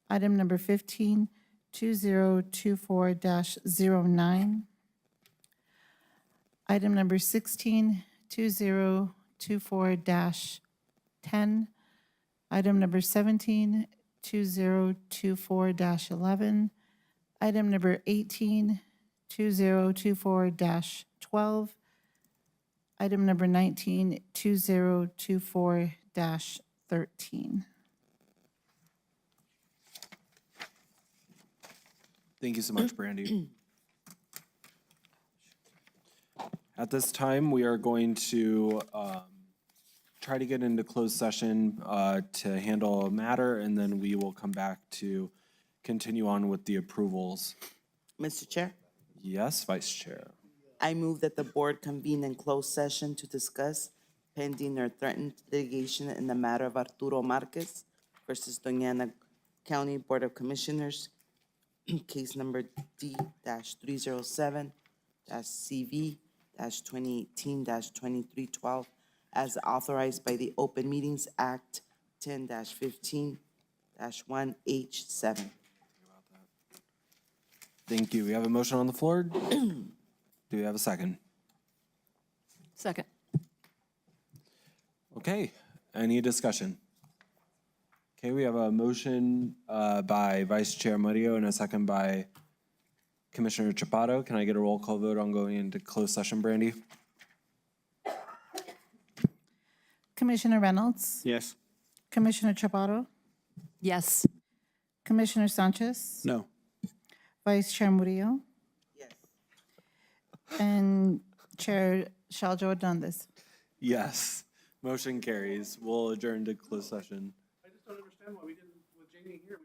Item number 15, 2024-09. Item number 16, 2024-10. Item number 17, 2024-11. Item number 18, 2024-12. Item number 19, 2024-13. Thank you so much, Brandy. At this time, we are going to try to get into closed session to handle a matter, and then we will come back to continue on with the approvals. Mr. Chair, Yes, Vice Chair. I move that the board convene in closed session to discuss pending or threatened litigation in the matter of Arturo Marquez versus Doña County Board of Commissioners, case number D-307-CV-2018-2312, as authorized by the Open Meetings Act 10-15-1H7. Thank you. We have a motion on the floor. Do we have a second? Second. Okay, any discussion? Okay, we have a motion by Vice Chair Murillo and a second by Commissioner Chapato. Can I get a roll call vote on going into closed session, Brandy? Commissioner Reynolds, Yes. Commissioner Chaparro, Yes. Commissioner Sanchez, No. Vice Chair Murillo, Yes. and Chair Shaljo Hernandez. Yes, motion carries. We'll adjourn to closed session. I just don't understand why we didn't, with Jamie here, we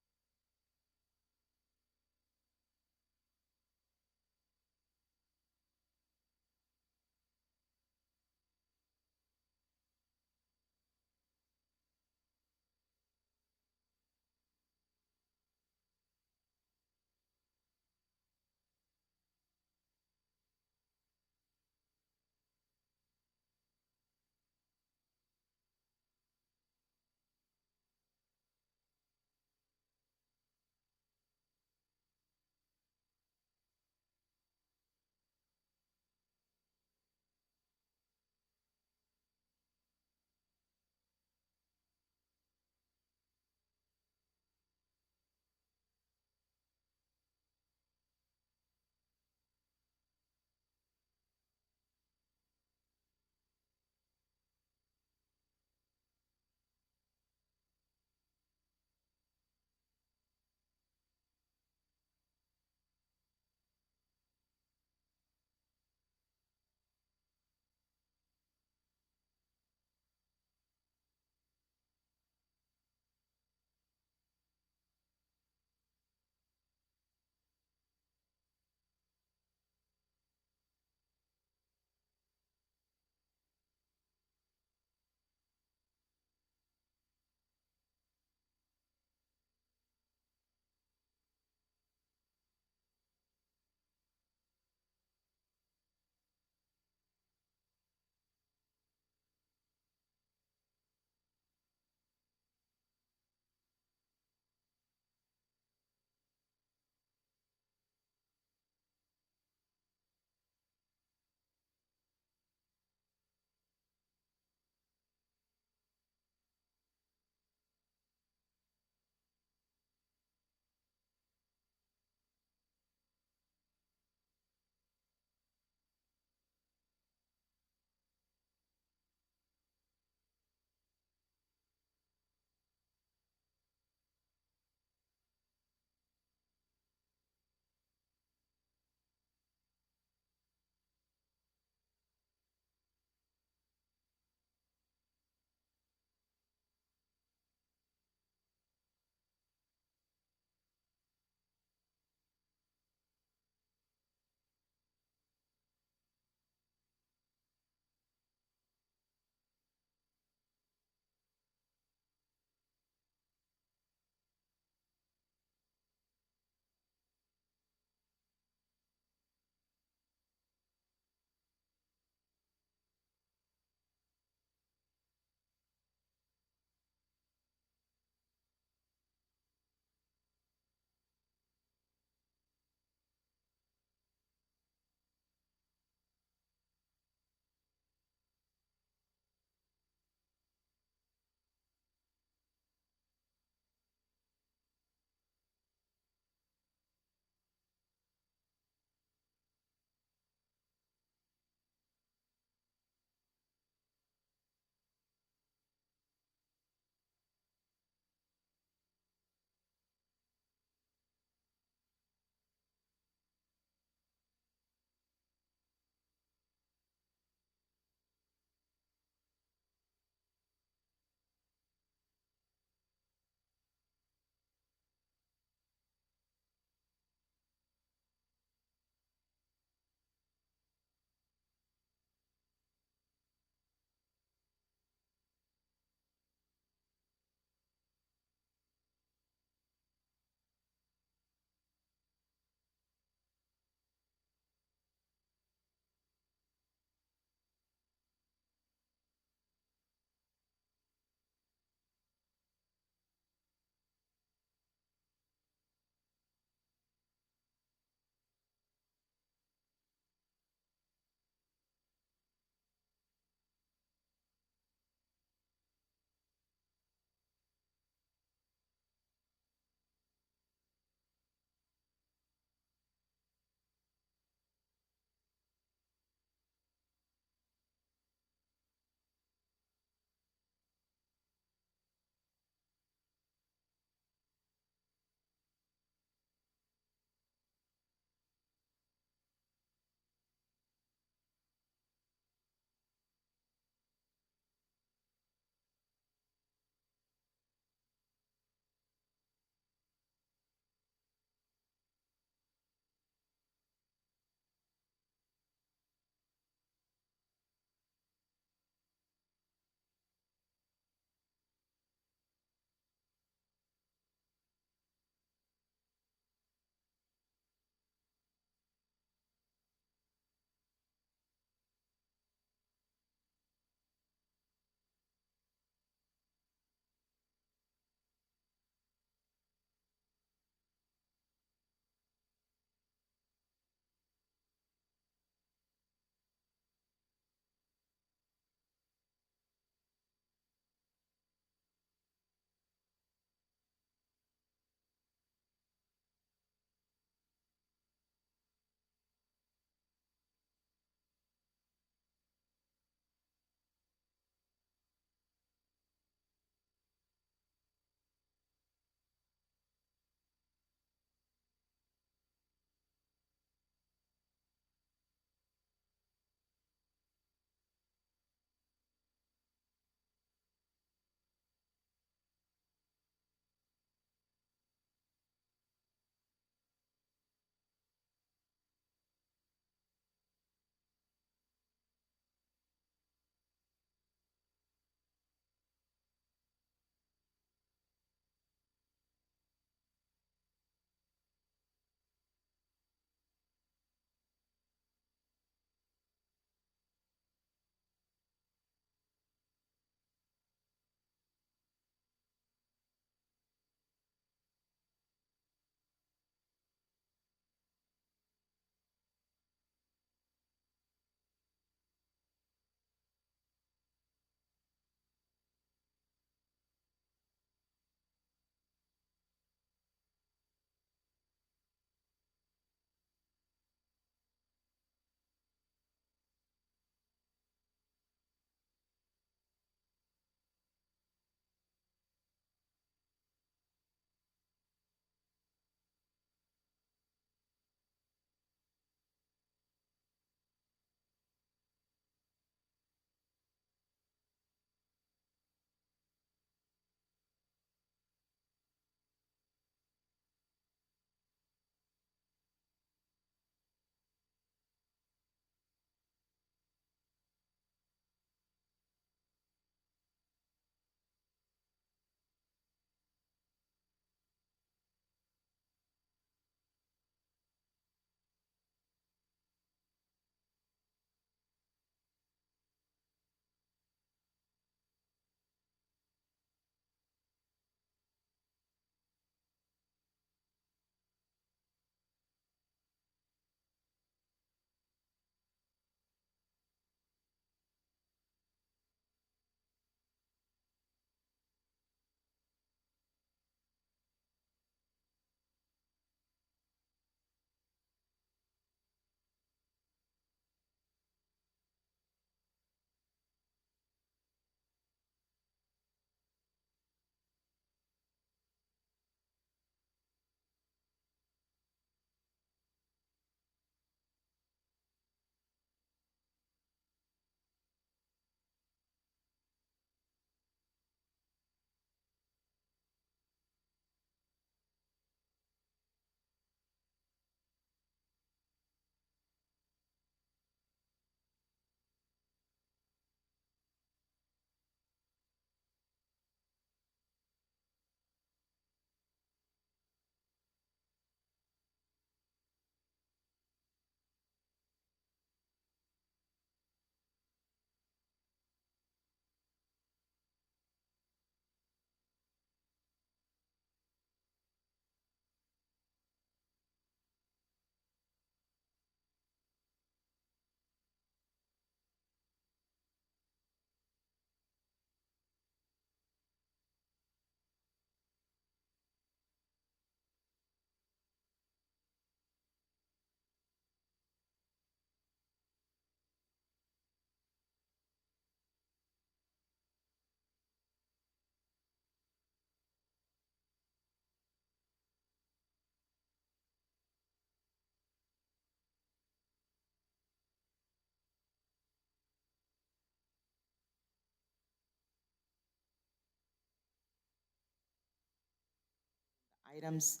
items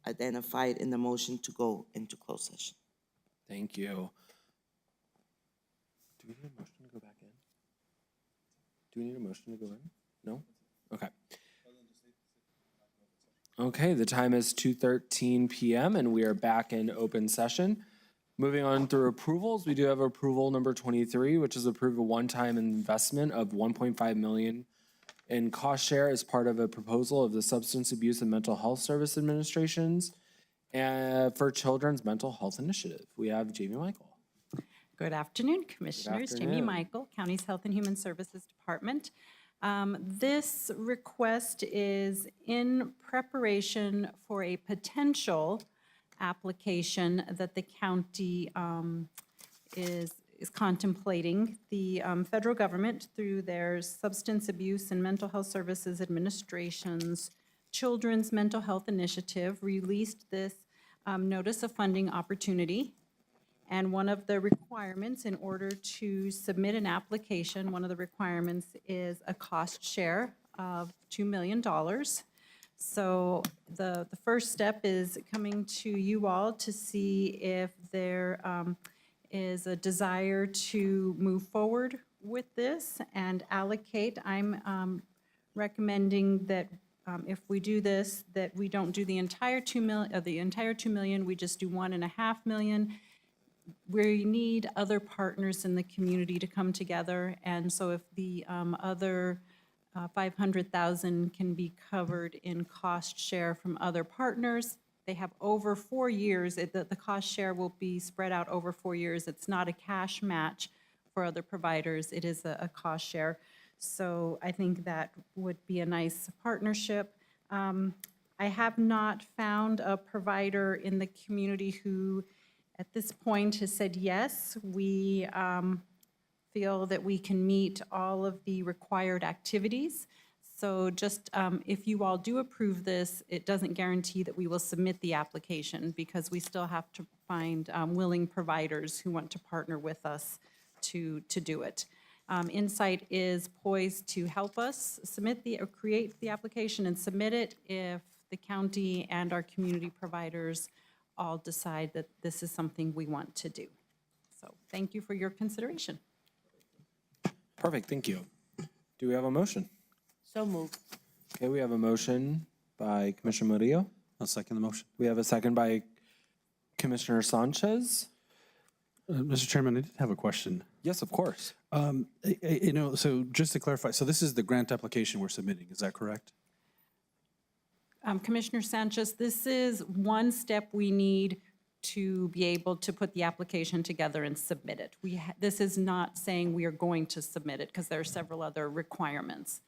identified in the motion to go into closed session. Thank you. Do we need a motion to go back in? Do we need a motion to go in? No? Okay. Okay, the time is 2:13 PM and we are back in open session. Moving on through approvals, we do have approval number 23, which is approve a one-time investment of 1.5 million in cost share as part of a proposal of the Substance Abuse and Mental Health Service Administrations and for Children's Mental Health Initiative. We have Jamie Michael. Good afternoon, Commissioners. Jamie afternoon. Michael, County's Health and Human Services Department. This request is in preparation for a potential application that the county is contemplating. The federal government, through their Substance Abuse and Mental Health Services Administration's Children's Mental Health Initiative, released this notice of funding opportunity. And one of the requirements in order to submit an application, one of the requirements is a cost share of $2 million. So the first step is coming to you all to see if there is a desire to move forward with this and allocate. I'm recommending that if we do this, that we don't do the entire $2 million, we just do $1.5 million. We need other partners in the community to come together, and so if the other 500,000 can be covered in cost share from other partners, they have over 4 years. The cost share will be spread out over 4 years. It's not a cash match for other providers. It is a cost share. So I think that would be a nice partnership. I have not found a provider in the community who at this point has said yes. We feel that we can meet all of the required activities. So just if you all do approve this, it doesn't guarantee that we will submit the application because we still have to find willing providers who want to partner with us to do it. Insight is poised to help us create the application and submit it if the county and our community providers all decide that this is something we want to do. So thank you for your consideration. Perfect, thank you. Do we have a motion? So moved. Okay, we have a motion by Commissioner Murillo. I'll second the motion. We have a second by Commissioner Sanchez. Mr. Chairman, I did have a question. Yes, of course. So just to clarify, so this is the grant application we're submitting, is that correct? Commissioner Sanchez, this is one step we need to be able to put the application together and submit it. This is not saying we are going to submit it because there are several other requirements.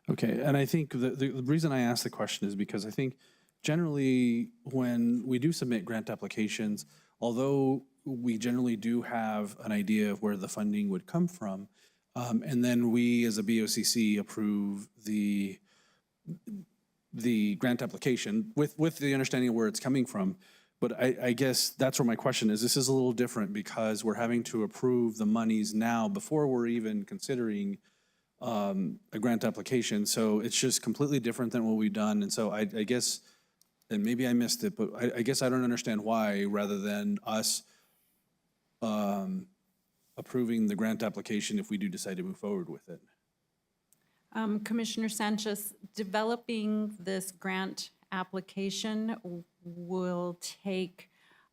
Okay, and I think the reason I asked the question is because I think generally when we do submit grant applications, although we generally do have an idea of where the funding would come from, and then we as a BOCC approve the grant application with the understanding of where it's coming from. But I guess that's where my question is. This is a little different because we're having to approve the monies now before we're even considering a grant application. So it's just completely different than what we've done. And so I guess, and maybe I missed it, but I guess I don't understand why rather than us approving the grant application if we do decide to move forward with it. Commissioner Sanchez, developing this grant application will take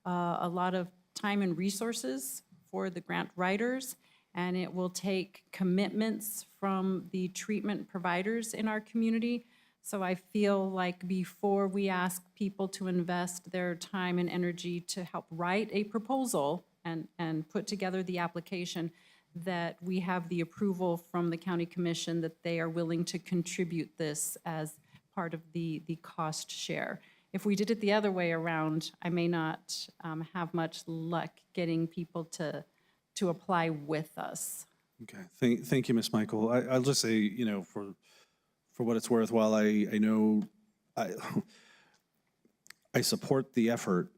a lot of time and resources for the grant writers, and it will take commitments from the treatment providers in our community. So I feel like before we ask people to invest their time and energy to help write a proposal and put together the application, that we have the approval from the county commission that they are willing to contribute this as part of the cost share. If we did it the other way around, I may not have much luck getting people to apply with us. Okay, thank you, Ms. Michael. I'll just say, for what it's worth, while I know I support the effort,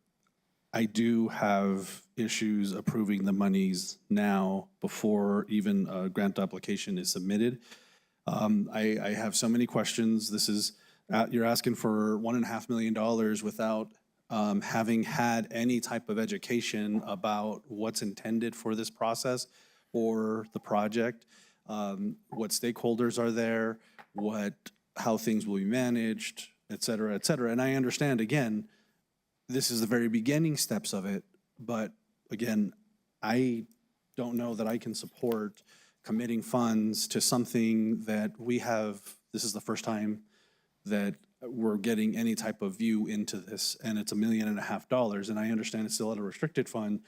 I do have issues approving the monies now before even a grant application is submitted. I have so many questions. This You're asking for $1.5 million without having had any type of education about what's intended for this process or the project, what stakeholders are there, how things will be managed, et cetera, et cetera. And I understand, again, this is the very beginning steps of it, but again, I don't know that I can support committing funds to something that this is the first time that we're getting any type of view into this, and it's $1.5 million, and I understand it's still at a restricted fund,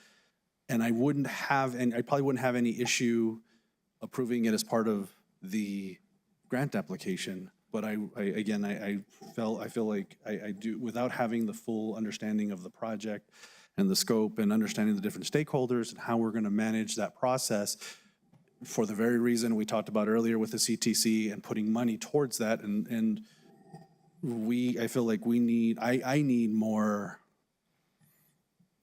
and I probably wouldn't have any issue approving it as part of the grant application, but I feel like I do, without having the full understanding of the project and the scope and understanding the different stakeholders and how we're gonna manage that process, for the very reason we talked about earlier with the CTC and putting money towards that, and I feel like I need more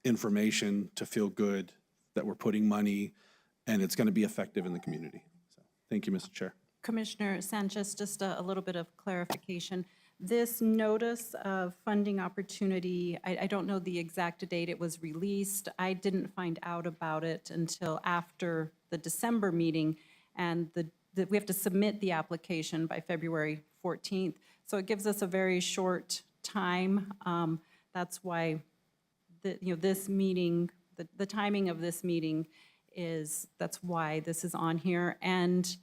information to feel good that we're putting money and it's gonna be effective in the community. So, thank you, Mr. Chair. Commissioner Sanchez, just a little bit of clarification. This notice of funding opportunity, I don't know the exact date it was released. I didn't find out about it until after the December meeting, and we have to submit the application by February 14th. So it gives us a very short time. That's why this meeting, the timing of this meeting that's why this is on here. And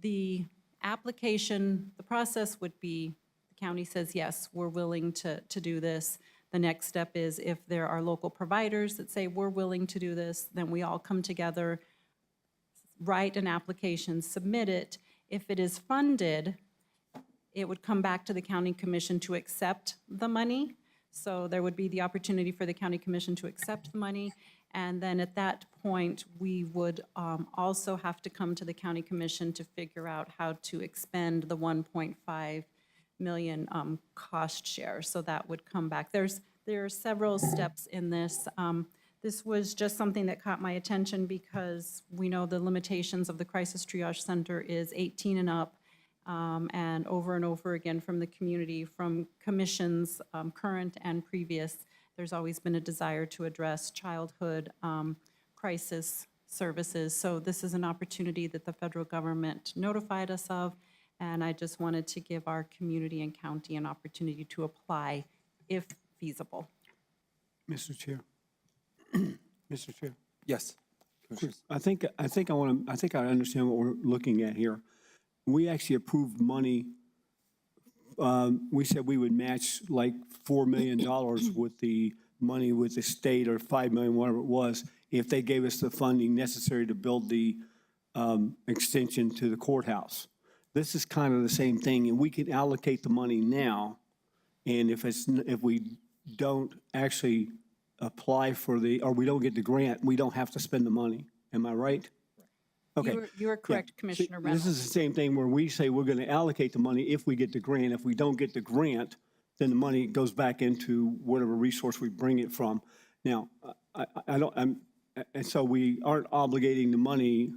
the application, the process would be, the county says, yes, we're willing to do this. The next step is if there are local providers that say we're willing to do this, then we all come together, write an application, submit it. If it is funded, it would come back to the county commission to accept the money. So there would be the opportunity for the county commission to accept the money. And then at that point, we would also have to come to the county commission to figure out how to expend the 1.5 million cost share. So that would come back. There are several steps in this. This was just something that caught my attention because we know the limitations of the Crisis Triage Center is 18 and up. And over again from the community, from commissions, current and previous, there's always been a desire to address childhood crisis services. So this is an opportunity that the federal government notified us of, and I just wanted to give our community and county an opportunity to apply if feasible. Mr. Chair. Mr. Chair. Yes. I think I understand what we're looking at here. We actually approved money. We said we would match like $4 million with the money with the state, or $5 million, whatever it was, if they gave us the funding necessary to build the extension to the courthouse. This is kind of the same thing, and we can allocate the money now, and if we don't actually apply for or we don't get the grant, we don't have to spend the money. Am I right? Okay. You are correct, Yeah. Commissioner See, Reynolds. This is the same thing where we say we're going to allocate the money if we get the grant. If we don't get the grant, then the money goes back into whatever resource we bring it from. Now, and so we aren't obligating the money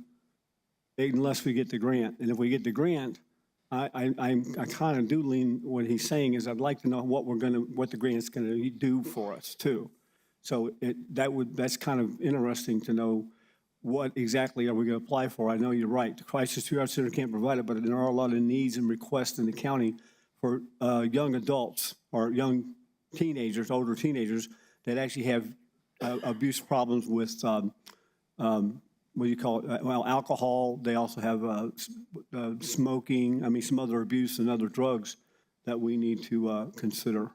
unless we get the grant. And if we get the grant, I kind of do lean, what he's saying is I'd like to know what the grant's going to do for us too. So that's kind of interesting to know what exactly are we going to apply for. I know you're right. The Crisis Triage Center can't provide it, but there are a lot of needs and requests in the county for young adults or young teenagers, older teenagers that actually have abuse problems with, what do you call it? Well, alcohol. They also have smoking, some other abuse and other drugs that we need to consider.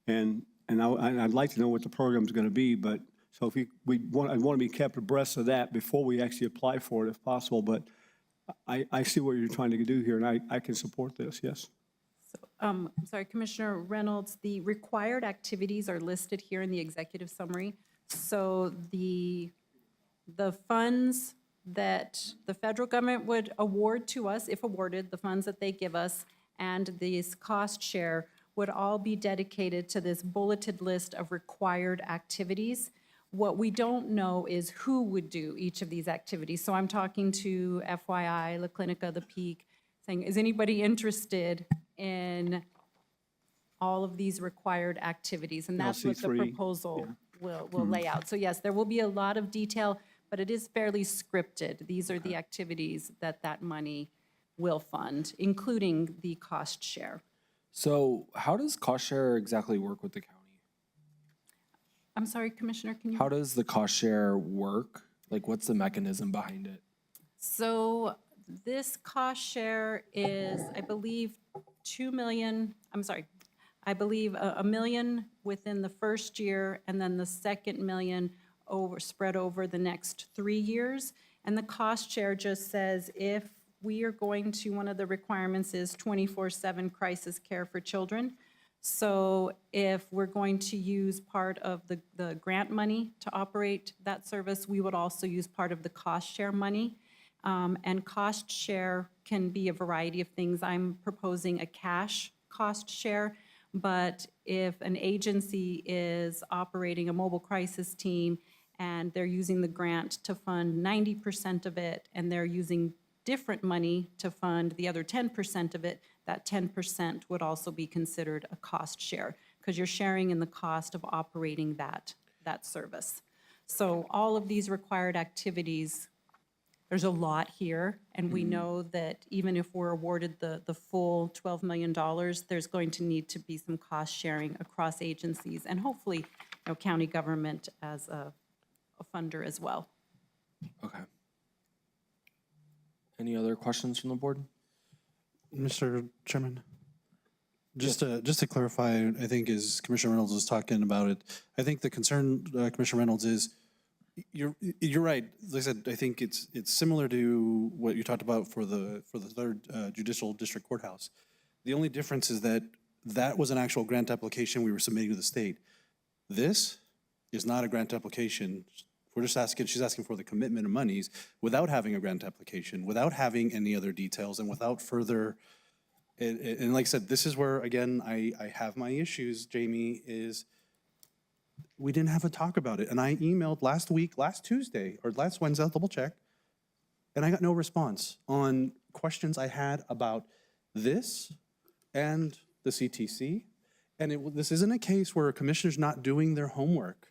And I'd like to know what the program's going to be, but so if I want to be kept abreast of that before we actually apply for it if possible, but I see what you're trying to do here, and I can support this, yes. Sorry, Commissioner Reynolds, the required activities are listed here in the executive summary. So the funds that the federal government would award to us, if awarded, the funds that they give us, and this cost share would all be dedicated to this bulleted list of required activities. What we don't know is who would do each of these activities. So I'm talking to FYI, La Clinica, the Peak, saying, is anybody interested in all of these required activities, and that's what the LC3, proposal will lay out. So yes, there will be a lot of detail, but it is fairly scripted. These are the activities that money will fund, including the cost share. So how does cost share exactly work with the county? I'm sorry, Commissioner, can you? How does the cost share work? Like, what's the mechanism behind it? So this cost share is, I believe, 2 million, I'm sorry, I believe a million within the first year, and then the second million spread over the next 3 years. And the cost share just says if we are going to, one of the requirements is 24/7 crisis care for children. So if we're going to use part of the grant money to operate that service, we would also use part of the cost share money. And cost share can be a variety of things. I'm proposing a cash cost share, but if an agency is operating a mobile crisis team and they're using the grant to fund 90% of it, and they're using different money to fund the other 10% of it, that 10% would also be considered a cost share, because you're sharing in the cost of operating that service. So all of these required activities, there's a lot here, and we know that even if we're awarded the full $12 million, there's going to need to be some cost sharing across agencies, and hopefully, county government as a funder as well. Okay. Any other questions from the board? Mr. Chairman, just to clarify, I think as Commissioner Reynolds was talking about it, I think the concern, Commissioner Reynolds, is you're right. Like I said, I think it's similar to what you talked about for the third judicial district courthouse. The only difference is that was an actual grant application we were submitting to the state. This is not a grant application. We're just asking, she's asking for the commitment of monies without having a grant application, without having any other details, and without further, and like I said, this is where, again, I have my issues, Jamie, is we didn't have a talk about it. And I emailed last Tuesday, or last Wednesday, I'll double check, and I got no response on questions I had about this and the CTC. And this isn't a case where a commissioner's not doing their homework.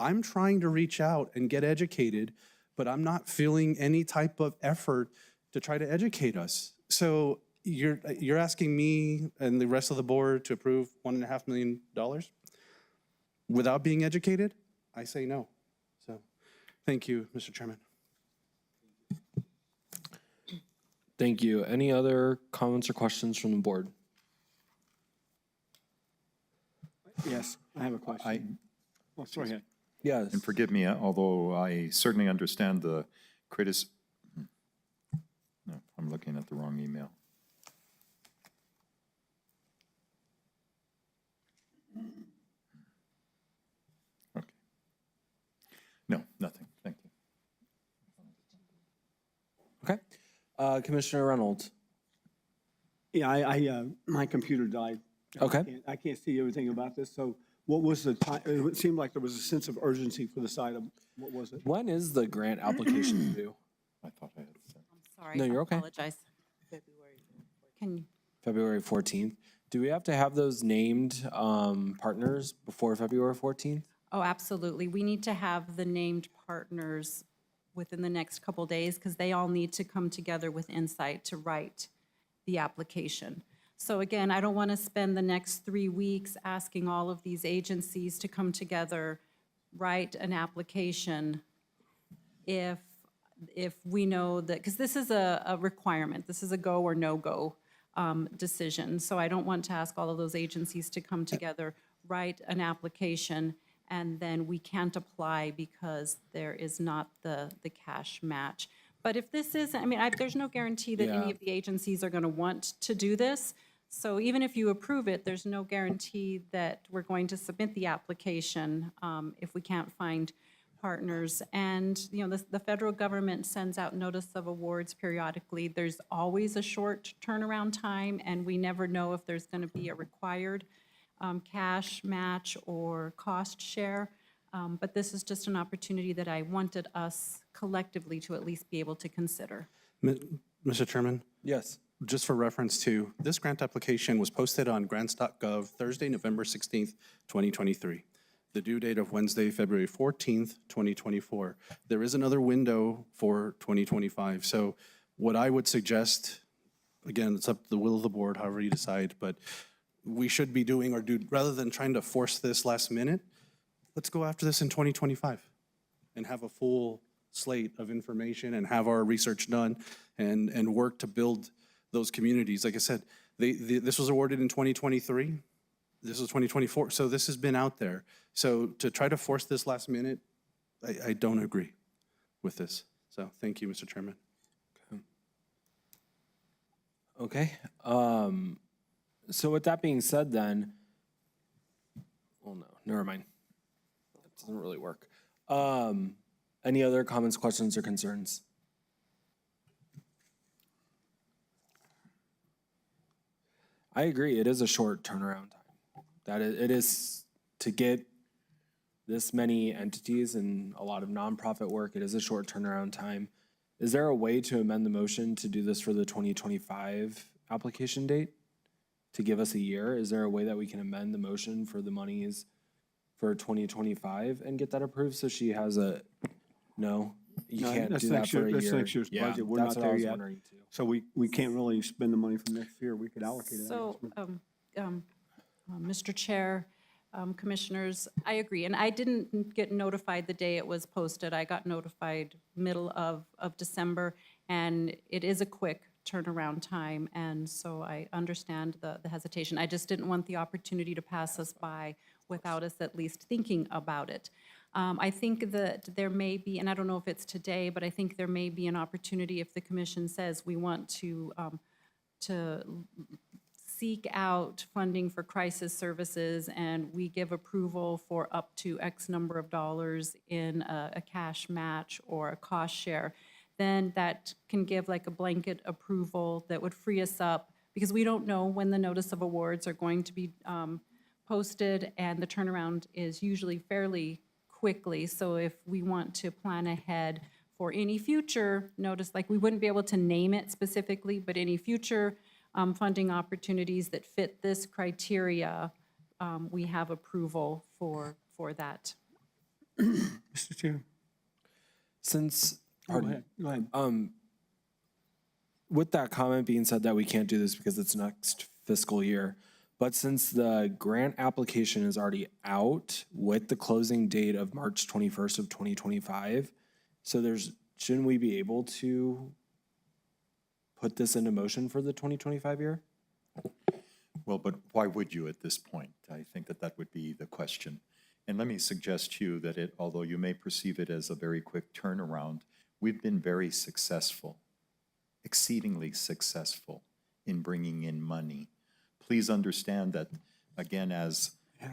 I'm trying to reach out and get educated, but I'm not feeling any type of effort to try to educate us. So you're asking me and the rest of the board to approve $1.5 million without being educated? I say no. So thank you, Mr. Chairman. Thank you. Any other comments or questions from the board? Yes, I have a question. Oh, sorry. Yes. And forgive me, although I certainly understand the no, I'm looking at the wrong email. Okay. No, nothing. Thank you. Okay. Commissioner Reynolds. Yeah, my computer died. Okay. I can't see everything about this, so what was the time? It seemed like there was a sense of urgency for this item. What was it? When is the grant application due? I thought I had said. I'm sorry. No, you're okay. I apologize. February 14th. Do we have to have those named partners before February 14th? Oh, absolutely. We need to have the named partners within the next couple days, because they all need to come together with insight to write the application. So again, I don't want to spend the next 3 weeks asking all of these agencies to come together, write an application, if we know that, because this is a requirement, this is a go or no-go decision. So I don't want to ask all of those agencies to come together, write an application, and then we can't apply because there is not the cash match. But if this is, I mean, there's no guarantee that any of the agencies are going to want to do this. So even if you approve it, there's no guarantee that we're going to submit the application if we can't find partners. And, the federal government sends out notice of awards periodically. There's always a short turnaround time, and we never know if there's going to be a required cash match or cost share. But this is just an opportunity that I wanted us collectively to at least be able to consider. Mr. Chairman? Yes. just for reference too, this grant application was posted on grants.gov Thursday, November 16th, 2023. The due date of Wednesday, February 14th, 2024. There is another window for 2025. So what I would suggest, again, it's up to the will of the board, however you decide, but we should be doing or do, rather than trying to force this last minute, let's go after this in 2025 and have a full slate of information and have our research done and work to build those communities. Like I said, this was awarded in 2023. This is 2024, so this has been out there. So to try to force this last minute, I don't agree with this. So thank you, Mr. Chairman. Okay. So with that being said then, well, no, never mind. That doesn't really work. Any other comments, questions, or concerns? I agree, it is a short turnaround time. That it is to get this many entities and a lot of nonprofit work, it is a short turnaround time. Is there a way to amend the motion to do this for the 2025 application date? To give us a year? Is there a way that we can amend the motion for the monies for 2025 and get that approved so she has a, no? You No, can't that's do that next for year- a that's year? next year's Yeah, budget. We're that's not what I there was yet. wondering too. So we can't really spend the money from next year. We could allocate it. So, Mr. Chair, Commissioners, I agree. And I didn't get notified the day it was posted. I got notified middle of December, and it is a quick turnaround time. And so I understand the hesitation. I just didn't want the opportunity to pass us by without us at least thinking about it. I think that there may be, and I don't know if it's today, but I think there may be an opportunity if the commission says we want to seek out funding for crisis services and we give approval for up to X number of dollars in a cash match or a cost share, then that can give like a blanket approval that would free us up, because we don't know when the notice of awards are going to be posted, and the turnaround is usually fairly quickly. So if we want to plan ahead for any future notice, like we wouldn't be able to name it specifically, but any future funding opportunities that fit this criteria, we have approval for that. Mr. Chair. Since, Go pardon, ahead. with that comment being said that we can't do this because it's next fiscal year, but since the grant application is already out with the closing date of March 21st of 2025, so shouldn't we be able to put this into motion for the 2025 year? Well, but why would you at this point? I think that would be the question. And let me suggest to you that although you may perceive it as a very quick turnaround, we've been very successful, exceedingly successful in bringing in money. Please understand that, again, as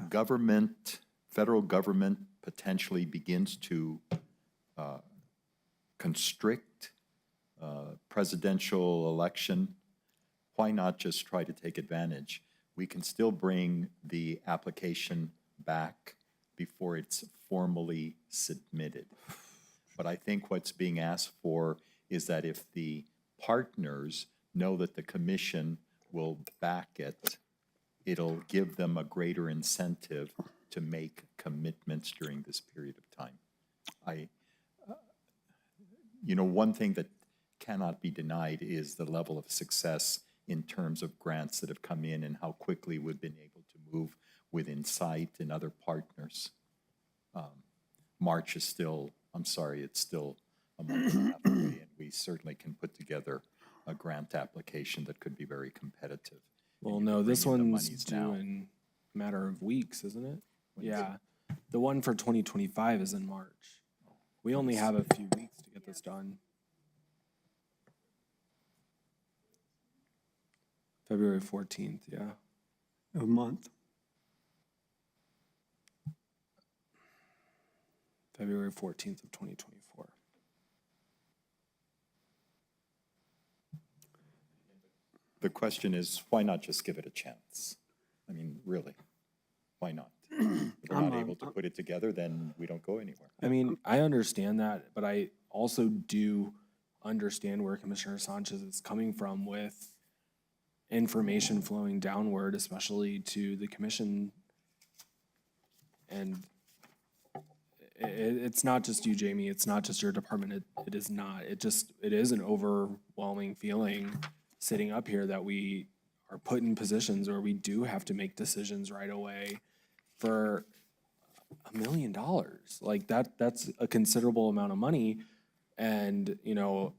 government, federal government potentially begins to constrict presidential election, why not just try to take advantage? We can still bring the application back before it's formally submitted. But I think what's being asked for is that if the partners know that the commission will back it, it'll give them a greater incentive to make commitments during this period of time. One thing that cannot be denied is the level of success in terms of grants that have come in and how quickly we've been able to move with Insight and other partners. March is still, it's still a month and a half away, and we certainly can put together a grant application that could be very competitive. Well, no, this one's due in a matter of weeks, isn't it? Yeah, the one for 2025 is in March. We only have a few weeks to get this done. February 14th, yeah. A month. February 14th of 2024. The question is, why not just give it a chance? I mean, really, why not? If we're not able to put it together, then we don't go anywhere. I mean, I understand that, but I also do understand where Commissioner Sanchez is coming from with information flowing downward, especially to the commission. And it's not just you, Jamie. It's not just your department. It is not. It is an overwhelming feeling sitting up here that we are put in positions where we do have to make decisions right away for $1 million. Like that's a considerable amount of money. And, you know,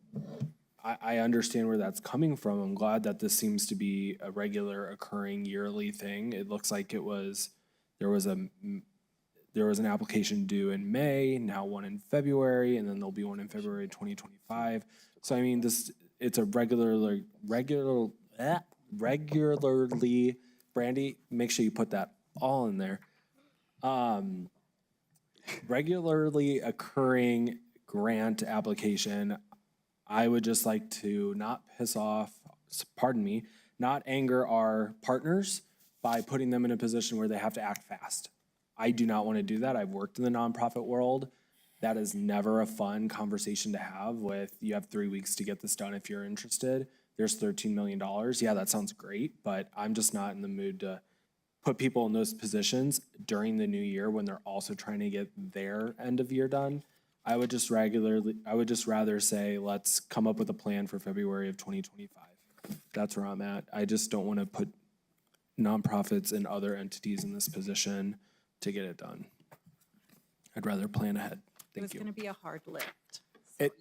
I understand where that's coming from. I'm glad that this seems to be a regular occurring yearly thing. It looks like there was an application due in May, now one in February, and then there'll be one in February 2025. So I mean, it's a regularly, Brandy, make sure you put that all in there. Regularly occurring grant application. I would just like to not piss off, not anger our partners by putting them in a position where they have to act fast. I do not want to do that. I've worked in the nonprofit world. That is never a fun conversation to have with, you have 3 weeks to get this done if you're interested. There's $13 million. Yeah, that sounds great, but I'm just not in the mood to put people in those positions during the new year when they're also trying to get their end of year done. I would just rather say, let's come up with a plan for February of 2025. That's where I'm at. I just don't want to put nonprofits and other entities in this position to get it done. I'd rather plan ahead. It was Thank you. going to be a hard lift.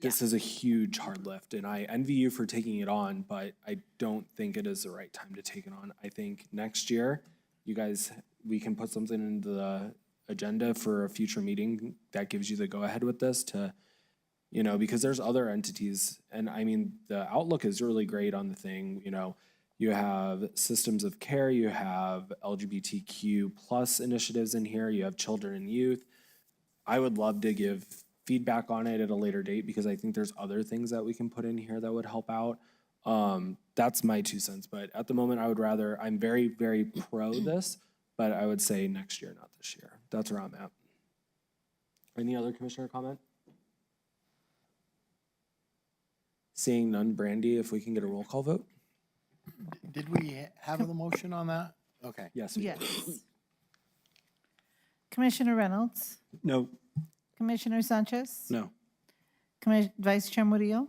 This is a huge hard lift, and I envy you for taking it on, but I don't think it is the right time to take it on. I think next year, you guys, we can put something into the agenda for a future meeting that gives you the go-ahead with this to, you know, because there's other entities, and I mean, the outlook is really great on the thing, you know, you have systems of care, you have LGBTQ plus initiatives in here, you have children and youth. I would love to give feedback on it at a later date because I think there's other things that we can put in here that would help out. That's my 2 cents, but at the moment I'm very, very pro this, but I would say next year, not this year. That's where I'm at. Any other commissioner comment? Seeing none, Brandy, if we can get a roll call vote? Did we have the motion on that? Okay. Yes. Yes. Commissioner Reynolds? No. Commissioner Sanchez? No. Vice Chair Murillo?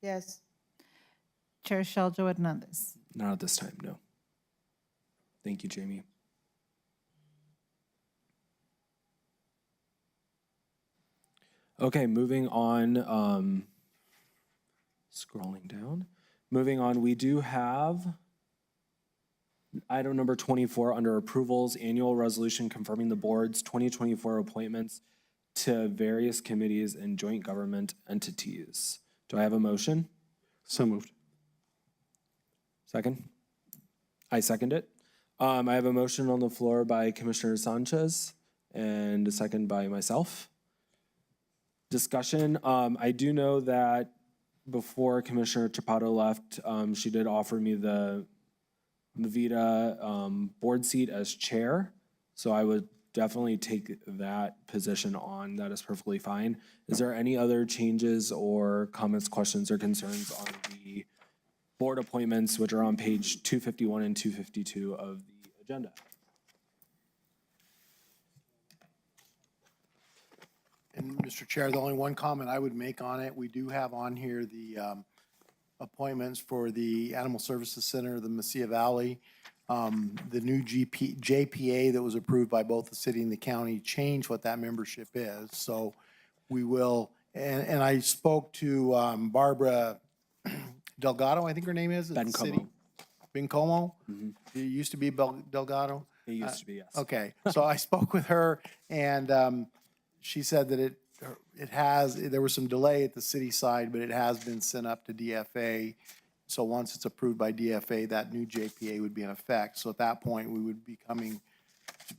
Yes. Chair Shaljo Hernandez? Not at this time, no. Thank you, Jamie. Okay, moving on, scrolling down. Moving on, we do have item number 24 under approvals, annual resolution confirming the board's 2024 appointments to various committees and joint government entities. Do I have a motion? So moved. Second? I second it. I have a motion on the floor by Commissioner Sanchez and a second by myself. Discussion. I do know that before Commissioner Chapato left, she did offer me the Vita board seat as chair. So I would definitely take that position on. That is perfectly fine. Is there any other changes or comments, questions, or concerns on the board appointments, which are on page 251 and 252 of the agenda? And Mr. Chair, the only one comment I would make on it, we do have on here the appointments for the Animal Services Center, the Mesilla Valley. The new JPA that was approved by both the city and the county changed what that membership is. So we will, and I spoke to Barbara Delgado, I think her name is. at the city. Bencomo? It used to be Delgado? It used to be, yes. Okay, so I spoke with her, and she said that there was some delay at the city side, but it has been sent up to DFA. So once it's approved by DFA, that new JPA would be in effect. So at that point, we would be coming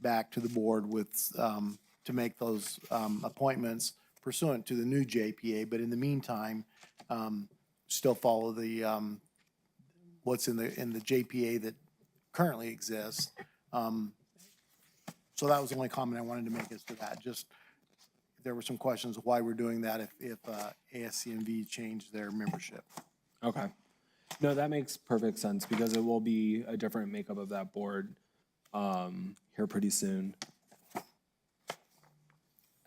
back to the board with, to make those appointments pursuant to the new JPA. But in the meantime, still follow the, what's in the JPA that currently exists. So that was the only comment I wanted to make as to that. Just, there were some questions of why we're doing that if ASCNV changed their membership. Okay. No, that makes perfect sense because it will be a different makeup of that board here pretty soon.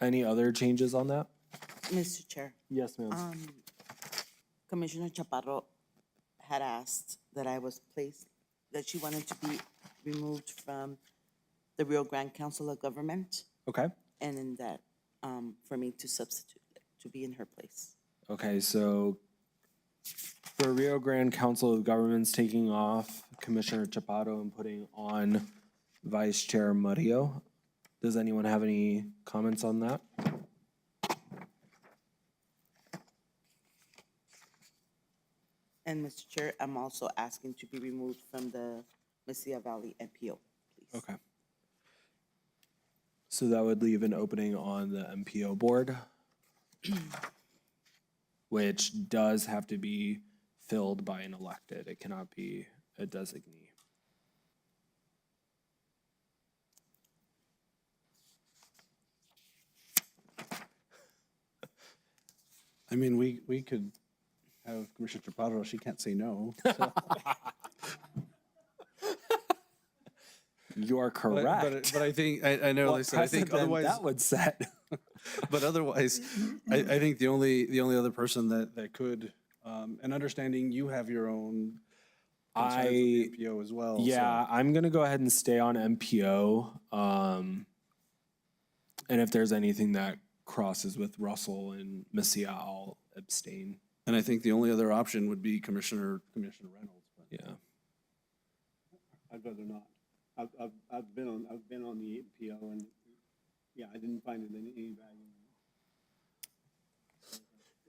Any other changes on that? Mr. Chair, Yes, ma'am. Commissioner Chaparro had asked that I was placed, that she wanted to be removed from the Rio Grande Council of Government, Okay. and in that, for me to substitute, to be in her place. Okay, so for Rio Grande Council of Governments taking off Commissioner Chaparro and putting on Vice Chair Murillo. Does anyone have any comments on that? And Mr. Chair, I'm also asking to be removed from the Mesilla Valley MPO, please. Okay. So that would leave an opening on the MPO board, which does have to be filled by an elected. It cannot be a designee. I mean, we could have Commissioner Chaparro, she can't say no. So. You are correct. But I think, I know, What Lisa, I think precedent otherwise. that would set. But otherwise, I think the only other person that could, and understanding you have your own concerns with the MPO as well. Yeah, so. I'm gonna go ahead and stay on MPO. And if there's anything that crosses with Russell and Messia, I'll abstain. And I think the only other option would be Commissioner Reynolds. But. Yeah. I'd rather not. I've been on the MPO, and yeah, I didn't find it any value.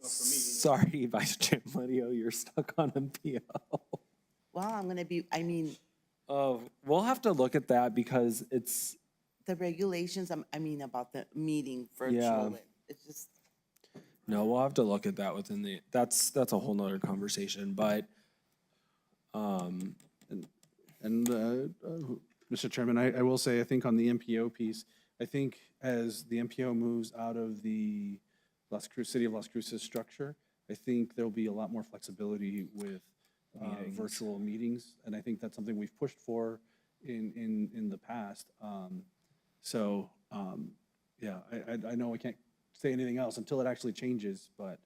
Well, for me, Sorry, Vice Chair Murillo, you're stuck on MPO. Well, I'm gonna be, Oh, we'll have to look at that because it's. the regulations, about the meeting virtual, it's just, No, we'll have to look at that within the, that's a whole nother conversation, but, Mr. Chairman, I will say, I think on the MPO piece, I think as the MPO moves out of the City of Las Cruces structure, I think there'll be a lot more flexibility with virtual meetings, and I think that's something we've pushed for in the past. Yeah, I know I can't say anything else until it actually changes, but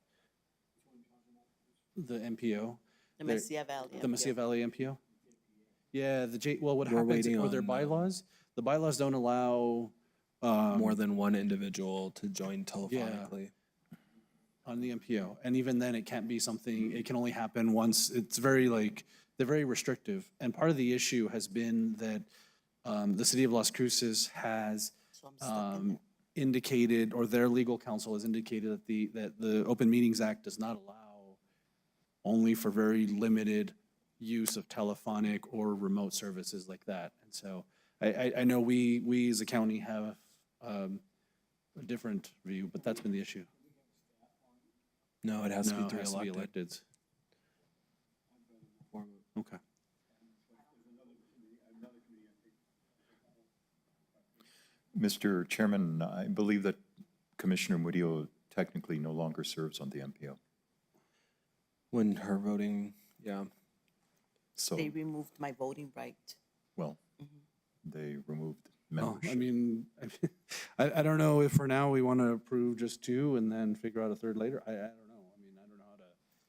the MPO. the Mesilla Valley. The Mesilla Valley MPO? Yeah, what We're happens waiting with their on, bylaws? The bylaws don't allow. more than one individual to join telephonically. On the MPO, and even then, it can't be something, it can only happen once, it's very they're very restrictive. And part of the issue has been that the City of Las Cruces has indicated, or their legal counsel has indicated that the Open Meetings Act does not allow only for very limited use of telephonic or remote services like that. And so I know we as a county have a different view, but that's been the issue. No, it has to be No, it through has to be elected. electeds. Okay. Mr. Chairman, I believe that Commissioner Murillo technically no longer serves on the MPO. When her voting, yeah. So, They removed my voting right. well, they removed Well, membership. I mean, I don't know if for now we want to approve just two and then figure out a third later. I don't know. I mean, I don't know how to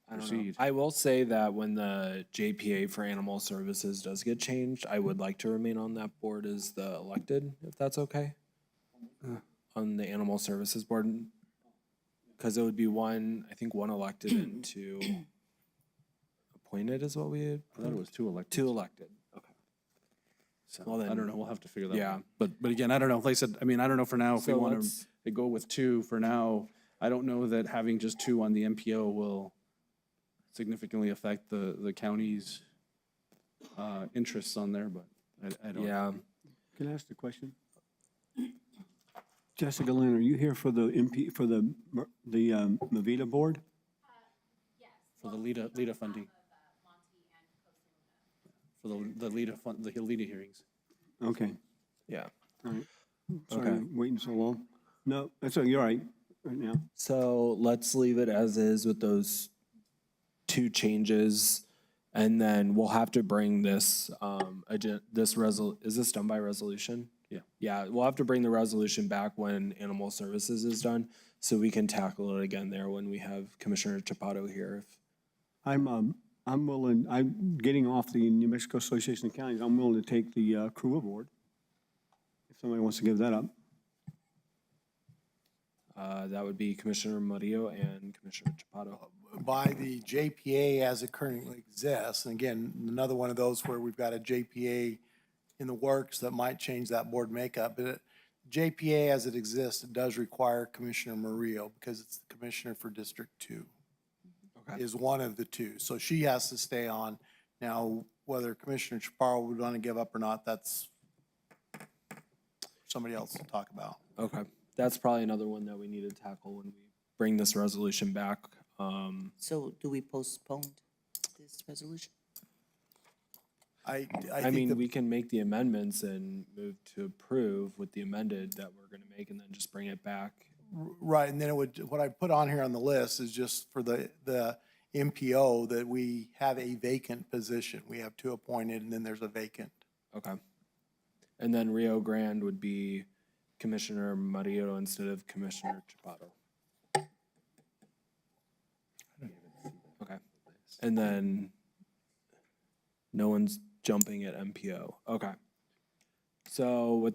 I don't know. proceed. I will say that when the JPA for Animal Services does get changed, I would like to remain on that board as the elected, if that's okay. On the Animal Services Board, because it would be one elected and two appointed is what we had. I thought it was two elected. Two elected, okay. So, Well, then- I don't know. We'll have to figure that Yeah. out. But again, I don't know. Like I said, I mean, I don't know for now if we So want let's- to go with two for now. I don't know that having just two on the MPO will significantly affect the county's interests on there, but I don't. Yeah. Can I ask the question? Jessica Lynn, are you here for the for the Mavita board? For the Lita funding. For the Lita fund, the Lita hearings. Okay. Yeah. All right. Sorry, Okay. waiting so long. No, that's all, you're right now. So let's leave it as is with those two changes. And then we'll have to bring this, is this done by resolution? Yeah. Yeah, we'll have to bring the resolution back when Animal Services is done, so we can tackle it again there when we have Commissioner Chapato here. I'm willing, I'm getting off the New Mexico Association of Counties. I'm willing to take the crew aboard. If somebody wants to give that up. That would be Commissioner Murillo and Commissioner Chapato. By the JPA as it currently exists, and again, another one of those where we've got a JPA in the works that might change that board makeup. But JPA as it exists, it does require Commissioner Murillo because it's the commissioner for District 2. Okay. Is one of the two. So she has to stay on. Now, whether Commissioner Chaparro would want to give up or not, that's somebody else to talk about. Okay, that's probably another one that we need to tackle when we bring this resolution back. So do we postpone this resolution? I mean, we can make the amendments and move to approve with the amended that we're gonna make and then just bring it back. Right, and then it would, what I put on here on the list is just for the MPO that we have a vacant position. We have 2 appointed and then there's a vacant. Okay. And then Rio Grande would be Commissioner Murillo instead of Commissioner Chapato. Okay. And then no one's jumping at MPO. Okay. So what,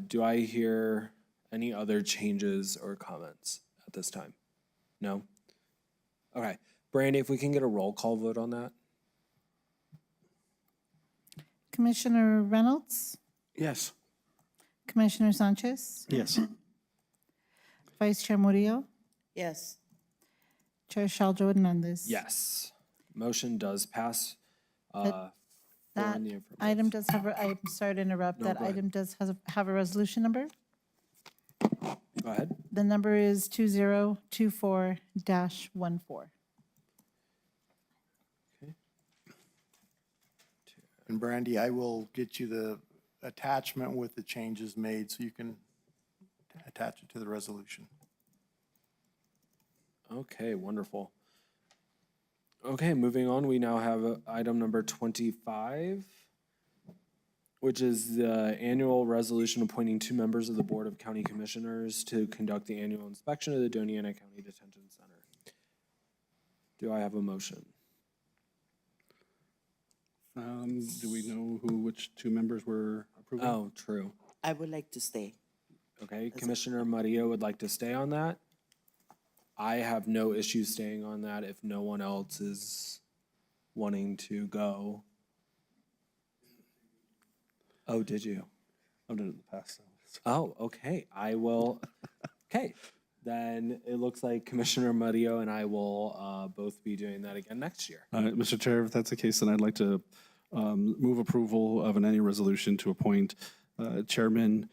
do I hear any other changes or comments at this time? No? Okay. Brandy, if we can get a roll call vote on that? Commissioner Reynolds? Yes. Commissioner Sanchez? Yes. Vice Chair Murillo? Yes. Chair Shaljo Hernandez? Yes. Motion does pass. That four in the affirmative. item does have, I'm sorry to interrupt, No, that go ahead. item does have a resolution number? Go ahead. The number is 2024-14. And Brandy, I will get you the attachment with the changes made so you can attach it to the resolution. Okay, wonderful. Okay, moving on, we now have item number 25, which is the annual resolution appointing 2 members of the Board of County Commissioners to conduct the annual inspection of the Doña County Detention Center. Do I have a motion? Do we know which 2 members were approved? Oh, true. I would like to stay. Okay, Commissioner Murillo would like to stay on that. I have no issue staying on that if no one else is wanting to go. Oh, did you? I've done it in the past. So. Oh, okay. I will. Okay. Then it looks like Commissioner Murillo and I will both be doing that again next year. Mr. Chair, if that's the case, then I'd like to move approval of an annual resolution to appoint Chairman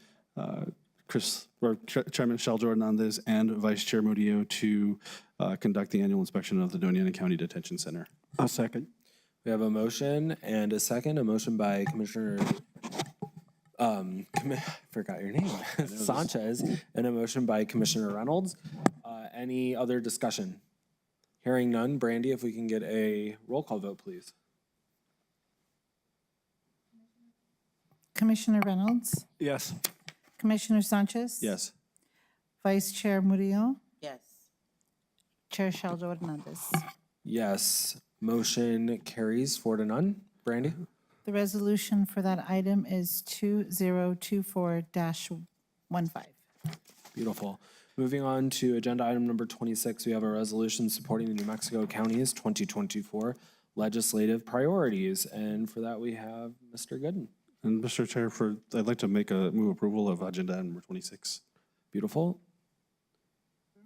Chairman Shaljo Hernandez and Vice Chair Murillo to conduct the annual inspection of the Doña County Detention Center. I'll second. We have a motion and a second. A motion by Commissioner, forgot your name, Sanchez, and a motion by Commissioner Reynolds. Any other discussion? Hearing none, Brandy, if we can get a roll call vote, please. Commissioner Reynolds? Yes. Commissioner Sanchez? Yes. Vice Chair Murillo? Yes. Chair Shaljo Hernandez? Yes, motion carries 4-0. Brandy? The resolution for that item is 2024-15. Beautiful. Moving on to agenda item number 26, we have a resolution supporting the New Mexico County's 2024 legislative priorities. And for that, we have Mr. Gooden. And Mr. Chair, I'd like to move approval of agenda item number 26. Beautiful.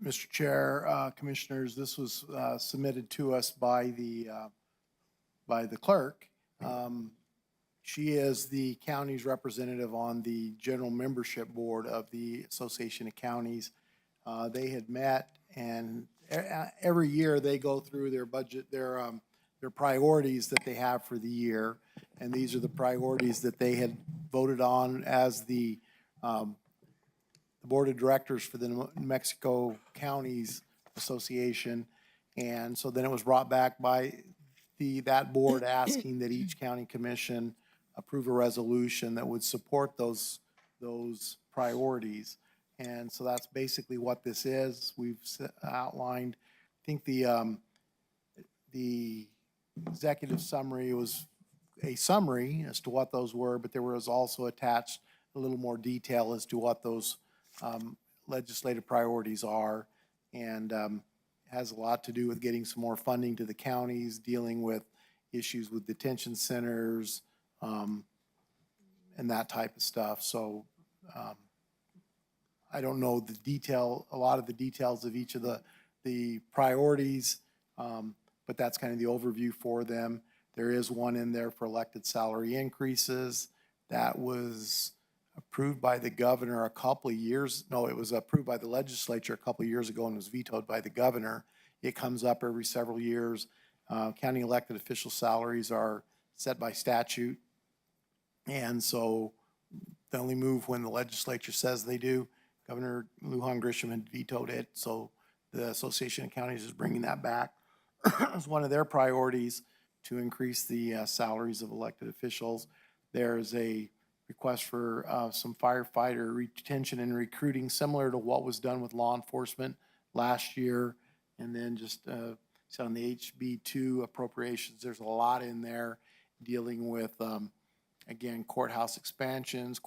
Mr. Chair, Commissioners, this was submitted to us by the clerk. She is the county's representative on the general membership board of the Association of Counties. They had met, and every year they go through their budget, their priorities that they have for the year. And these are the priorities that they had voted on as the board of directors for the New Mexico Counties Association. And so then it was brought back by that board asking that each county commission approve a resolution that would support those priorities. And so that's basically what this is. We've outlined, I think the executive summary was a summary as to what those were, but there was also attached a little more detail as to what those legislative priorities are. And has a lot to do with getting some more funding to the counties, dealing with issues with detention centers, and that type of stuff. So I don't know a lot of the details of each of the priorities, but that's kind of the overview for them. There is one in there for elected salary increases. That was approved by the governor it was approved by the legislature a couple of years ago and was vetoed by the governor. It comes up every several years. County elected official salaries are set by statute. And so they only move when the legislature says they do. Governor Lujan Grisham had vetoed it, so the Association of Counties is bringing that back as one of their priorities to increase the salaries of elected officials. There's a request for some firefighter retention and recruiting, similar to what was done with law enforcement last year. And then just on the HB2 appropriations, there's a lot in there dealing with, again, courthouse expansions,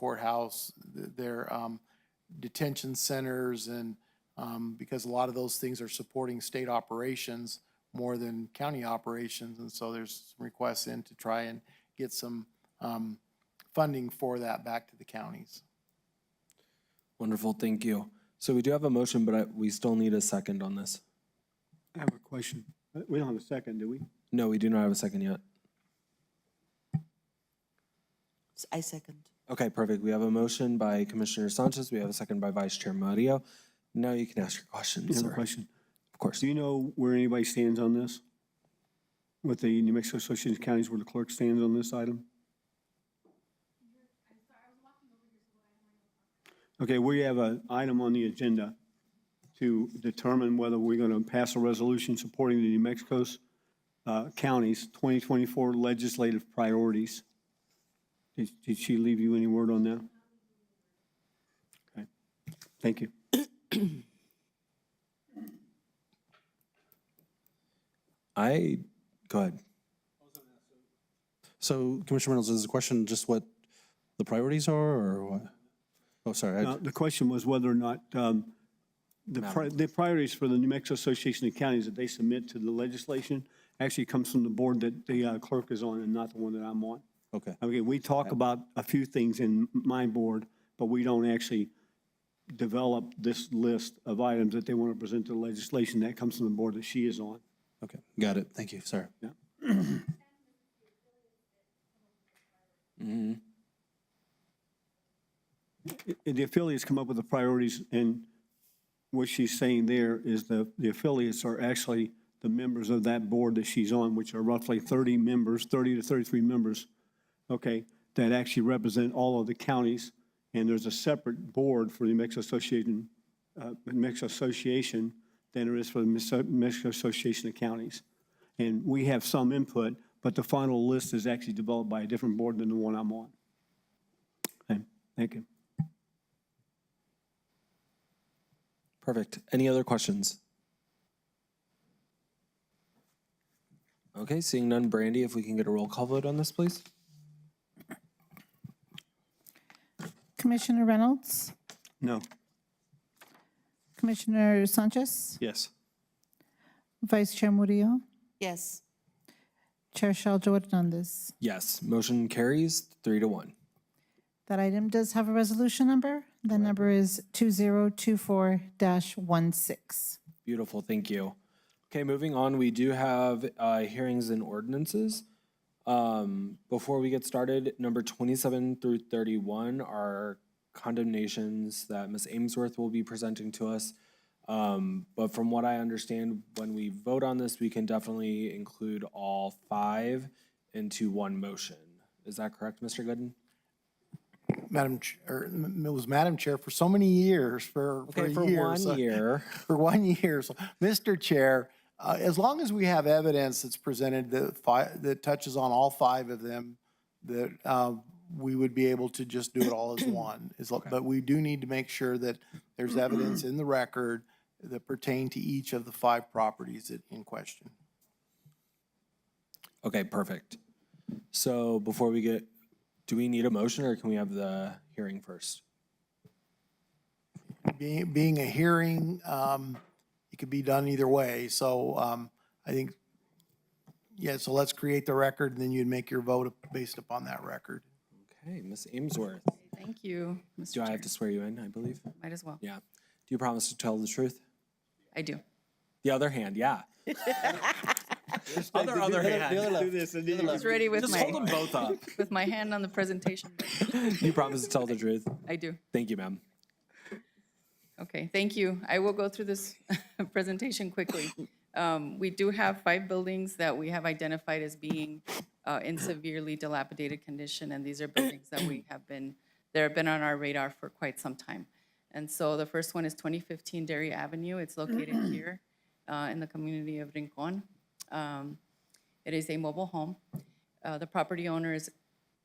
their detention centers, and because a lot of those things are supporting state operations more than county operations. And so there's some requests in to try and get some funding for that back to the counties. Wonderful, thank you. So we do have a motion, but we still need a second on this. I have a question. We don't have a second, do we? No, we do not have a second yet. I second. Okay, perfect. We have a motion by Commissioner Sanchez. We have a second by Vice Chair Murillo. Now you can ask your questions, I have sir. a question. Of course. Do you know where anybody stands on this? With the New Mexico Association of Counties, where the clerk stands on this item? Okay, we have an item on the agenda to determine whether we're going to pass a resolution supporting the New Mexico's counties 2024 legislative priorities. Did she leave you any word on that? Okay, thank you. Go ahead. So Commissioner Reynolds, is the question just what the priorities are, or what? Oh, sorry. The question was whether or not the priorities for the New Mexico Association of Counties that they submit to the legislation actually comes from the board that the clerk is on and not the one that I'm on. Okay. Okay, we talk about a few things in my board, but we don't actually develop this list of items that they want to present to the legislation. That comes from the board that she is on. Okay, got it. Thank you. Sorry. Yeah. Mm-hmm. The affiliates come up with the priorities, and what she's saying there is the affiliates are actually the members of that board that she's on, which are roughly 30 members, 30 to 33 members, okay, that actually represent all of the counties. And there's a separate board for the New Mexico Association than there is for the New Mexico Association of Counties. And we have some input, but the final list is actually developed by a different board than the one I'm on. Okay, thank you. Perfect. Any other questions? Okay, seeing none, Brandy, if we can get a roll call vote on this, please. Commissioner Reynolds? No. Commissioner Sanchez? Yes. Vice Chair Murillo? Yes. Chair Shaljo Hernandez? Yes, motion carries 3-1. That item does have a resolution number. The number is 2024-16. Beautiful, thank you. Okay, moving on, we do have hearings and ordinances. Before we get started, number 27 through 31 are condemnations that Ms. Amesworth will be presenting to us. But from what I understand, when we vote on this, we can definitely include all 5 into one motion. Is that correct, Mr. Gooden? Madam Chair, for so many years, for a year. For 1 year. For 1 year. So, Mr. Chair, As long as we have evidence that's presented that touches on all 5 of them, that we would be able to just do it all as one. But we do need to make sure that there's evidence in the record that pertain to each of the 5 properties in question. Okay, perfect. So before we get, do we need a motion or can we have the hearing first? Being a hearing, it could be done either way. So I think, yeah, so let's create the record and then you'd make your vote based upon that record. Okay, Ms. Amesworth. Thank you, Mr. Do I have Chair. to swear you in, I believe? Might as well. Yeah. Do you promise to tell the truth? I do. The other hand, yeah. Other hand. I was ready with Just my, hold them both up. with my hand on the presentation. You promise to tell the truth? I do. Thank you, ma'am. Okay, thank you. I will go through this presentation quickly. We do have 5 buildings that we have identified as being in severely dilapidated condition, and these are buildings that have been on our radar for quite some time. And so the first one is 2015 Dairy Avenue. It's located here in the community of Rincon. It is a mobile home. The property owner is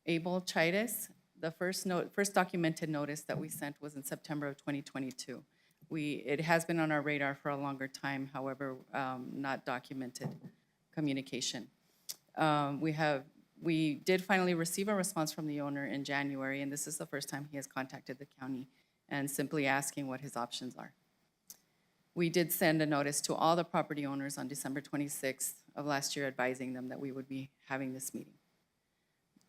Abel Chaides. The first documented notice that we sent was in September of 2022. It has been on our radar for a longer time, however, not documented communication. We did finally receive a response from the owner in January, and this is the first time he has contacted the county and simply asking what his options are. We did send a notice to all the property owners on December 26th of last year advising them that we would be having this meeting.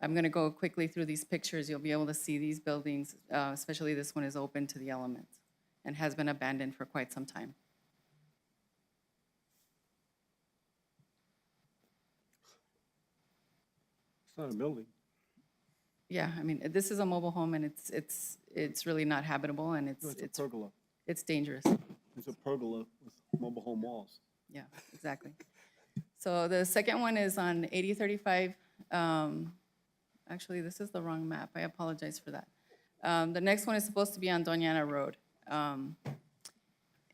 I'm going to go quickly through these pictures. You'll be able to see these buildings, especially this one is open to the elements and has been abandoned for quite some time. It's not a building. Yeah, I mean, this is a mobile home and it's really not habitable and It's a pergola. it's dangerous. It's a pergola with mobile home walls. Yeah, exactly. So the second one is on 8035. Actually, this is the wrong map. I apologize for that. The next one is supposed to be on Doña Road.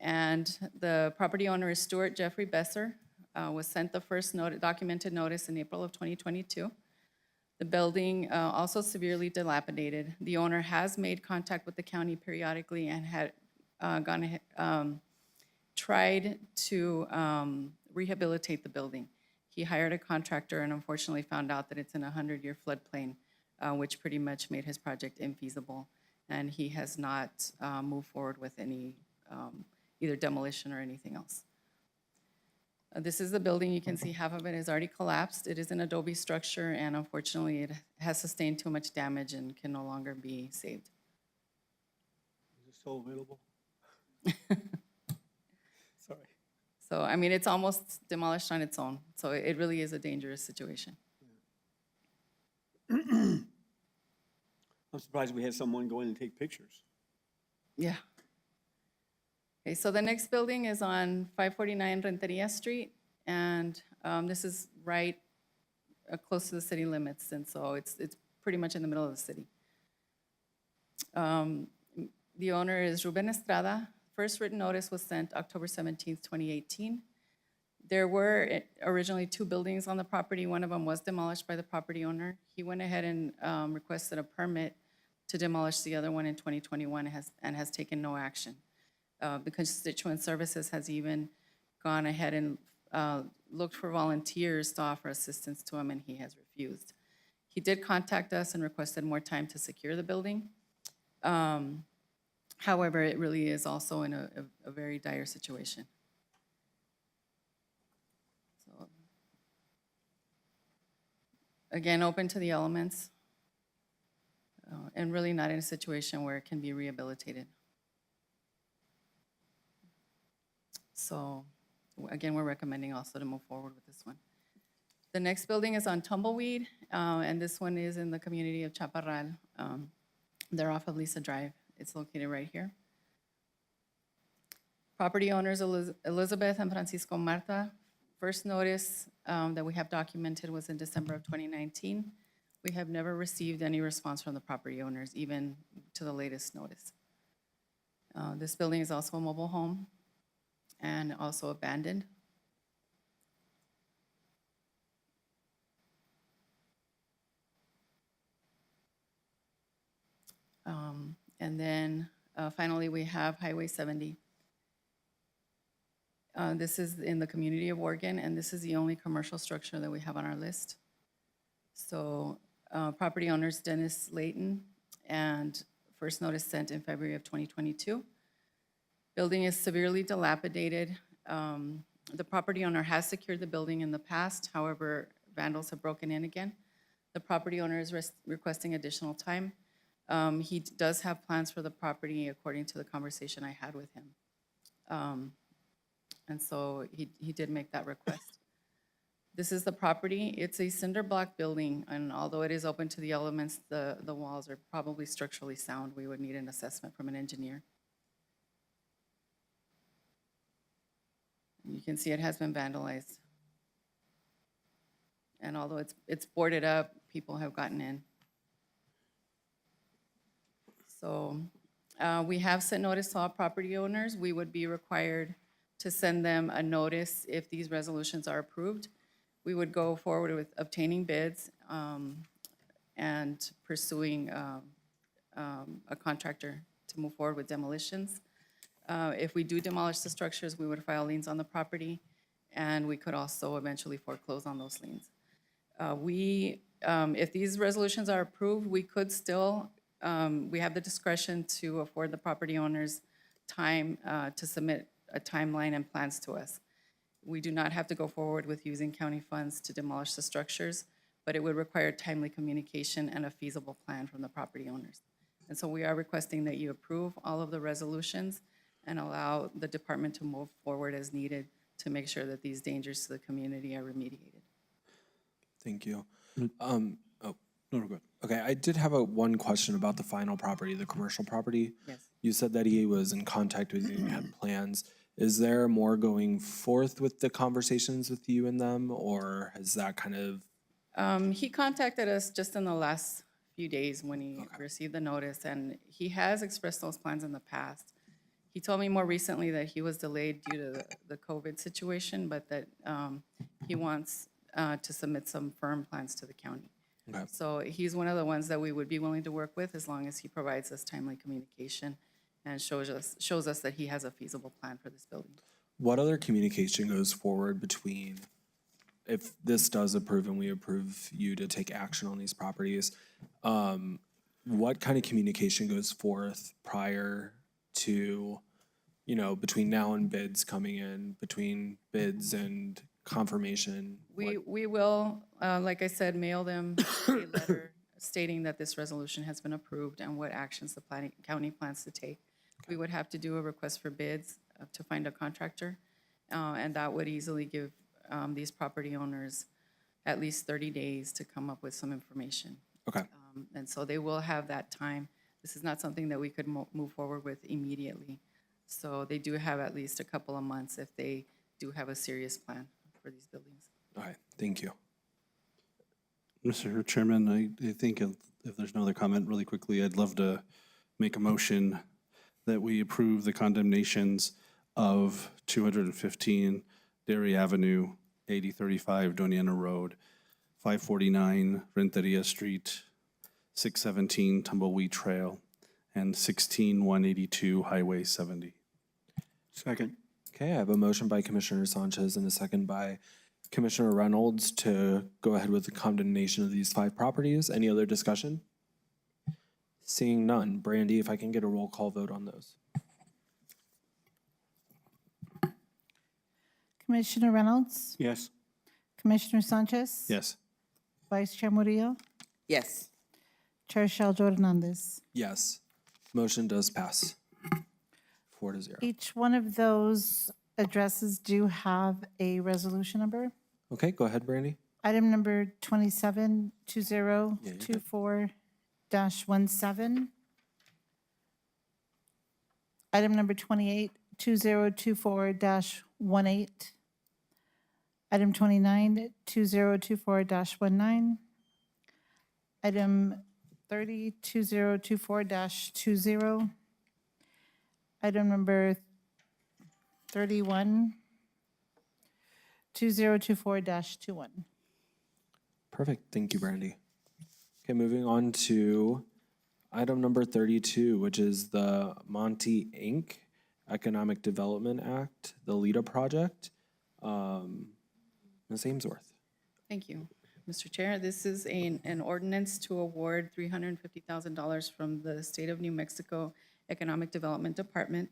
And the property owner is Stuart Jeffrey Besser. Was sent the first documented notice in April of 2022. The building also severely dilapidated. The owner has made contact with the county periodically and had tried to rehabilitate the building. He hired a contractor and unfortunately found out that it's in a 100-year floodplain, which pretty much made his project infeasible. And he has not moved forward with any either demolition or anything else. This is the building. You can see half of it is already collapsed. It is an adobe structure, and unfortunately, it has sustained too much damage and can no longer be saved. Is it still available? Sorry. So, I mean, it's almost demolished on its own. So it really is a dangerous situation. I'm surprised we had someone go in and take pictures. Yeah. Okay, so the next building is on 549 Renteria Street, and this is right close to the city limits, and so it's pretty much in the middle of the city. The owner is Ruben Estrada. First written notice was sent October 17th, 2018. There were originally 2 buildings on the property. One of them was demolished by the property owner. He went ahead and requested a permit to demolish the other one in 2021 and has taken no action. The Constituent Services has even gone ahead and looked for volunteers to offer assistance to him, and he has refused. He did contact us and requested more time to secure the building. However, it really is also in a very dire situation. So, again, open to the elements, and really not in a situation where it can be rehabilitated. So, again, we're recommending also to move forward with this one. The next building is on Tumbleweed, and this one is in the community of Chaparral. They're off of Lisa Drive. It's located right here. Property owners Elizabeth and Francisco Marta. First notice that we have documented was in December of 2019. We have never received any response from the property owners, even to the latest notice. This building is also a mobile home and also abandoned. And then finally, we have Highway 70. This is in the community of Oregon, and this is the only commercial structure that we have on our list. So property owners Dennis Layton, and first notice sent in February of 2022. Building is severely dilapidated. The property owner has secured the building in the past. However, vandals have broken in again. The property owner is requesting additional time. He does have plans for the property according to the conversation I had with him. And so he did make that request. This is the property. It's a cinder block building, and although it is open to the elements, the walls are probably structurally sound. We would need an assessment from an engineer. You can see it has been vandalized. And although it's boarded up, people have gotten in. So we have sent notice to all property owners. We would be required to send them a notice if these resolutions are approved. We would go forward with obtaining bids and pursuing a contractor to move forward with demolitions. If we do demolish the structures, we would file liens on the property, and we could also eventually foreclose on those liens. If these resolutions are approved, we could still, we have the discretion to afford the property owners time to submit a timeline and plans to us. We do not have to go forward with using county funds to demolish the structures, but it would require timely communication and a feasible plan from the property owners. And so we are requesting that you approve all of the resolutions and allow the department to move forward as needed to make sure that these dangers to the community are remediated. Thank you. No, good. Okay, I did have one question about the final property, the commercial property. Yes. You said that he was in contact with you and had plans. Is there more going forth with the conversations with you and them, or is that kind of? He contacted us just in the last few days when he received the notice, and he has expressed those plans in the past. He told me more recently that he was delayed due to the COVID situation, but that he wants to submit some firm plans to the county. Okay. So he's one of the ones that we would be willing to work with as long as he provides us timely communication and shows us that he has a feasible plan for this building. What other communication goes forward between, if this does approve and we approve you to take action on these properties, what kind of communication goes forth prior to, between now and bids coming in, between bids and confirmation? We will, like I said, mail them a letter stating that this resolution has been approved and what actions the county plans to take. We would have to do a request for bids to find a contractor, and that would easily give these property owners at least 30 days to come up with some information. Okay. And so they will have that time. This is not something that we could move forward with immediately. So they do have at least a couple of months if they do have a serious plan for these buildings. All right, thank you. Mr. Chairman, I think if there's no other comment, really quickly, I'd love to make a motion that we approve the condemnations of 215 Dairy Avenue, 8035 Doña Road, 549 Renteria Street, 617 Tumbleweed Trail, and 16182 Highway 70. Second. Okay, I have a motion by Commissioner Sanchez and a second by Commissioner Reynolds to go ahead with the condemnation of these 5 properties. Any other discussion? Seeing none. Brandy, if I can get a roll call vote on those. Commissioner Reynolds? Yes. Commissioner Sanchez? Yes. Vice Chair Murillo? Yes. Chair Sheldon Hernandez. Yes. Motion does pass. 4-0. Each one of those addresses do have a resolution number. Okay, go ahead, Brandy. Item number 272024-17. Item number 282024-18. Item 292024-19. Item 302024-20. Item number 312024-21. Perfect. Thank you, Brandy. Okay, moving on to Item number 32, which is the Monty Inc. Economic Development Act, the Lita project. Ms. Amesworth. Thank you, Mr. Chair. This is an ordinance to award $350,000 from the State of New Mexico Economic Development Department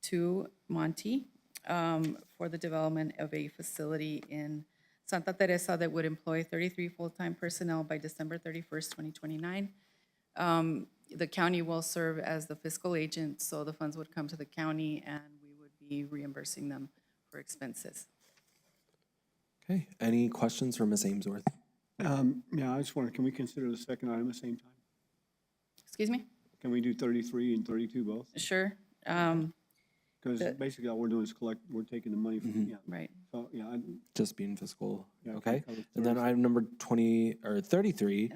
to Monty for the development of a facility in Santa Teresa that would employ 33 full-time personnel by December 31st, 2029. The county will serve as the fiscal agent, so the funds would come to the county and we would be reimbursing them for expenses. Okay, any questions for Ms. Amesworth? Yeah, I just wonder, can we consider the second item at the same time? Excuse me? Can we do 33 and 32 both? Sure. Because basically all we're doing is we're taking the money from, yeah. Right. So, yeah. Just being fiscal, Yeah, okay? cover And then 30. item number 33,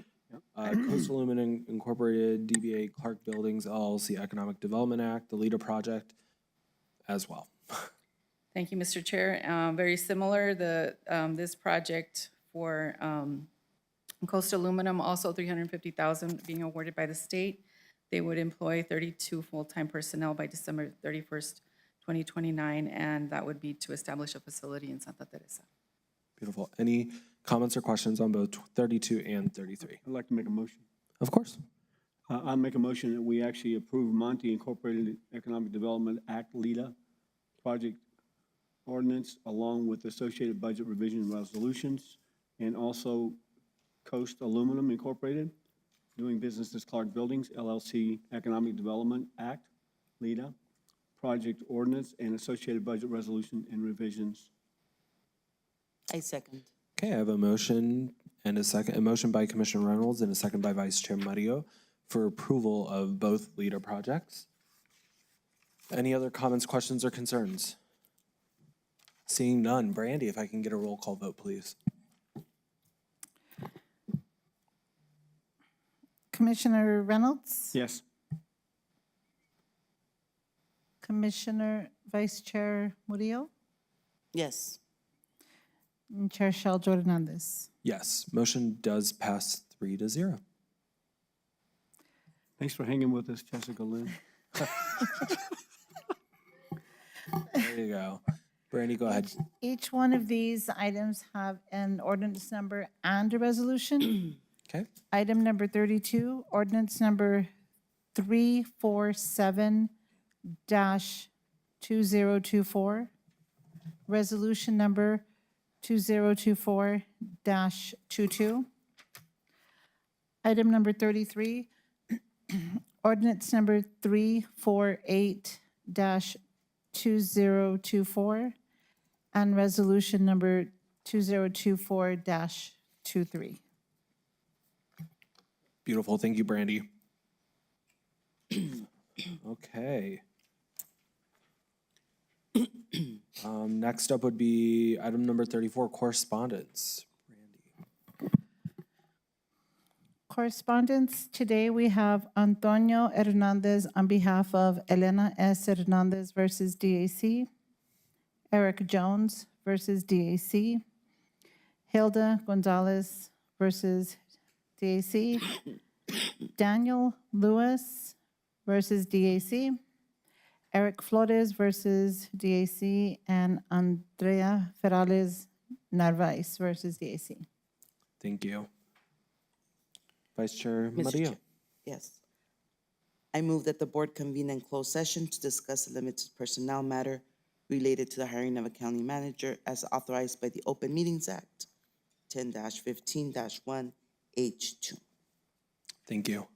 Coastal Aluminum Incorporated, DBA Clark Buildings LLC Economic Development Act, the Lita project as well. Thank you, Mr. Chair. Very similar, this project for Coastal Aluminum, also $350,000 being awarded by the state. They would employ 32 full-time personnel by December 31st, 2029, and that would be to establish a facility in Santa Teresa. Beautiful. Any comments or questions on both 32 and 33? I'd like to make a motion. Of course. I'll make a motion that we actually approve Monty Incorporated Economic Development Act, Lita, project ordinance, along with associated budget revision resolutions, and also Coast Aluminum Incorporated, doing business as Clark Buildings, LLC, Economic Development Act, Lita, project ordinance, and associated budget resolution and revisions. I second. Okay, I have a motion and a second, a motion by Commissioner Reynolds and a second by Vice Chair Murillo for approval of both Lita projects. Any other comments, questions, or concerns? Seeing none. Brandy, if I can get a roll call vote, please. Commissioner Reynolds? Yes. Commissioner Vice Chair Murillo? Yes. And Chair Sheldon Hernandez. Yes, motion does pass 3-0. Thanks for hanging with us, Jessica Lynn. There you go. Brandy, go ahead. Each one of these items have an ordinance number and a resolution. Okay. Item number 32, ordinance number 347-2024. Resolution number 2024-22. Item number 33, ordinance number 348-2024, and resolution number 2024-23. Beautiful. Thank you, Brandy. Okay. Next up would be item number 34, correspondence. Correspondence, today we have Antonio Hernandez on behalf of Elena S. Hernandez versus DAC, Eric Jones versus DAC, Hilda Gonzalez versus DAC, Daniel Lewis versus DAC, Eric Flores versus DAC, and Andrea Ferrales Narvaez versus DAC. Thank you. Vice Chair Mr. Murillo. Chair, yes. I move that the board convene in closed session to discuss a limited personnel matter related to the hiring of a county manager as authorized by the Open Meetings Act 10-15-1H2. Thank you.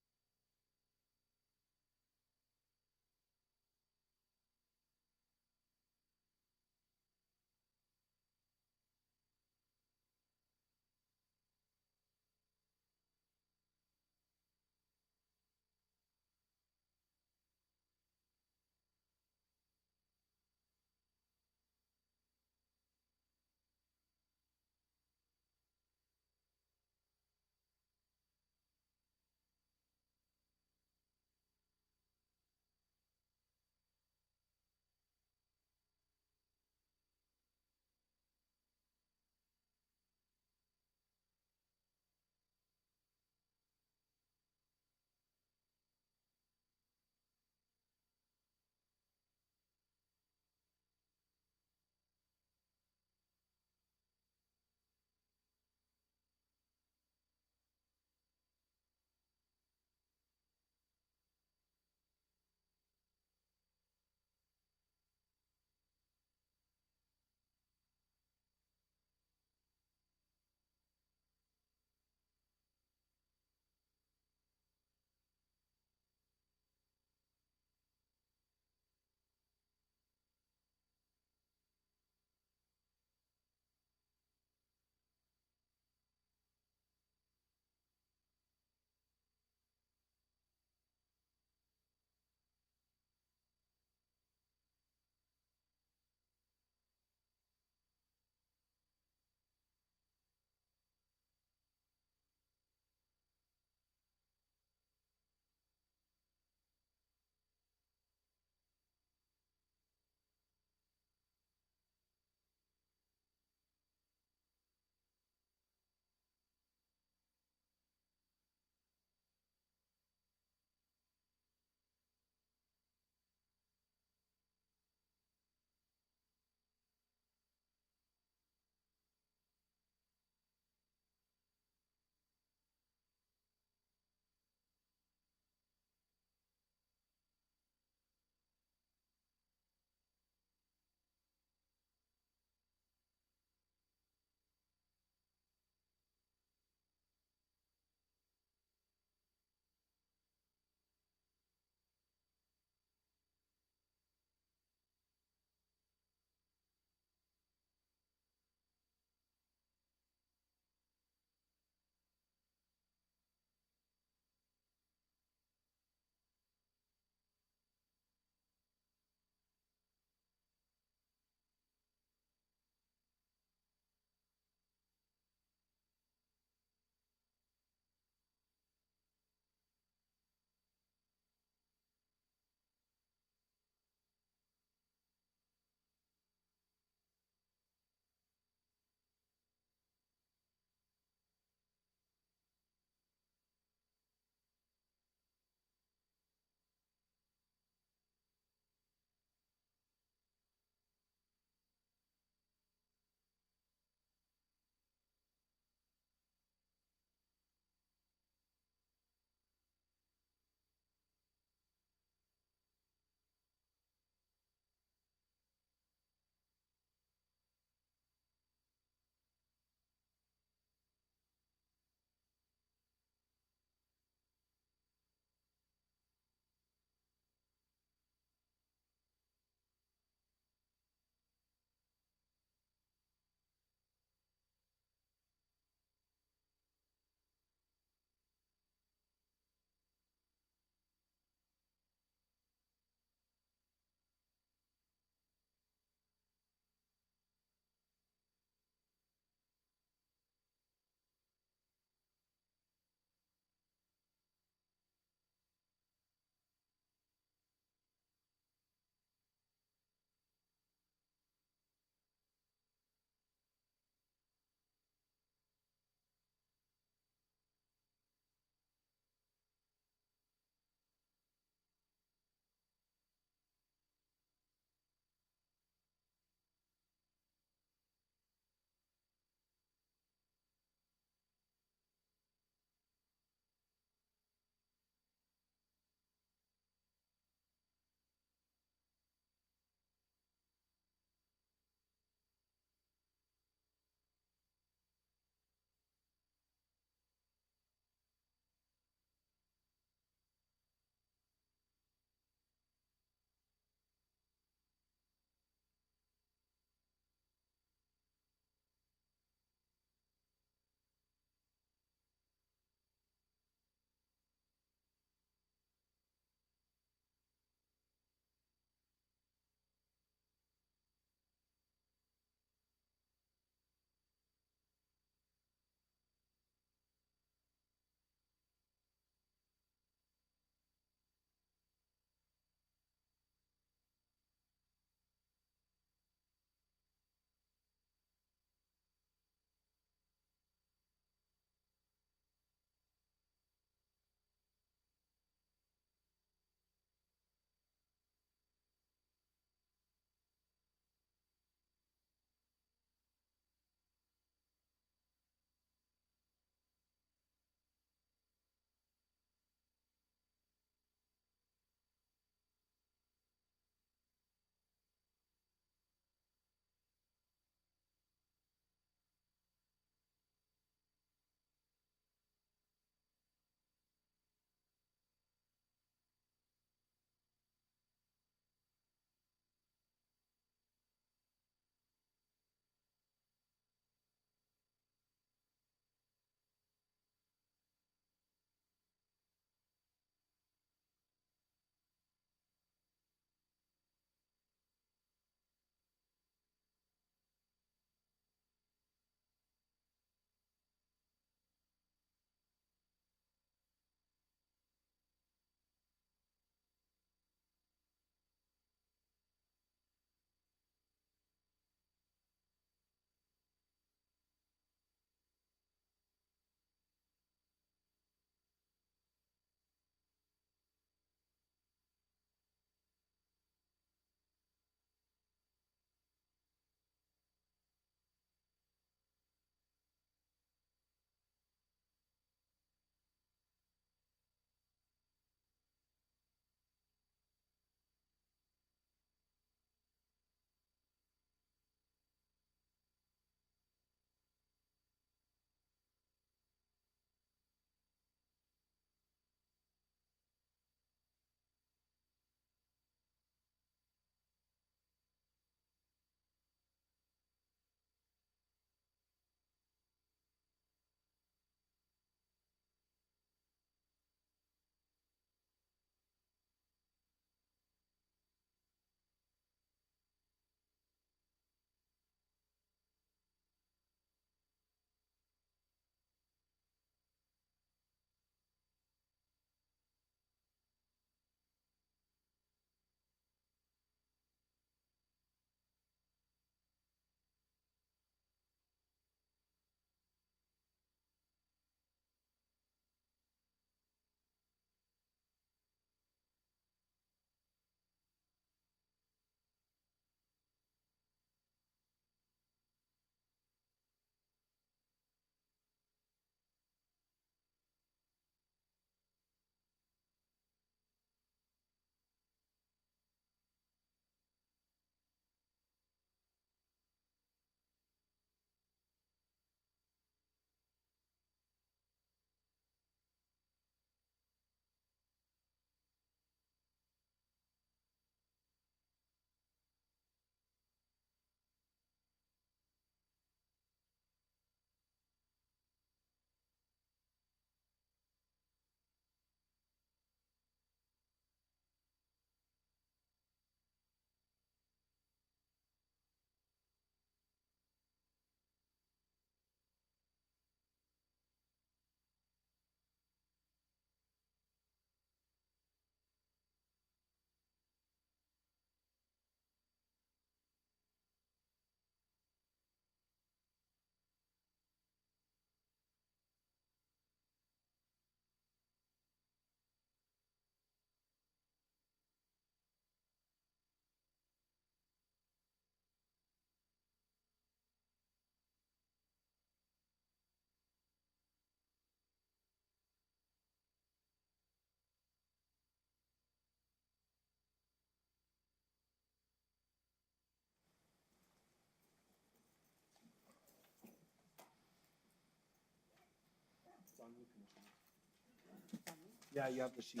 Yeah, you have the sheet.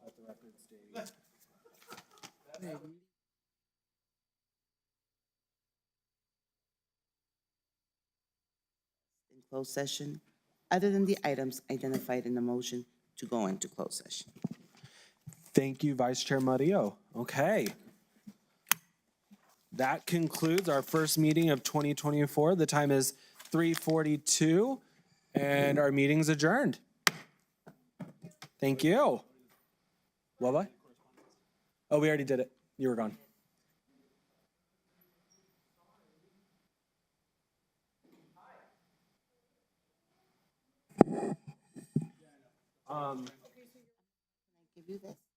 Let the record state. In closed session, other than the items identified in the motion to go into closed session. Thank you, Vice Chair Murillo. Okay. That concludes our first meeting of 2024. The time is 3:42, and our meeting's adjourned. Thank you. What? Oh, we already did it. You were gone. Give you this.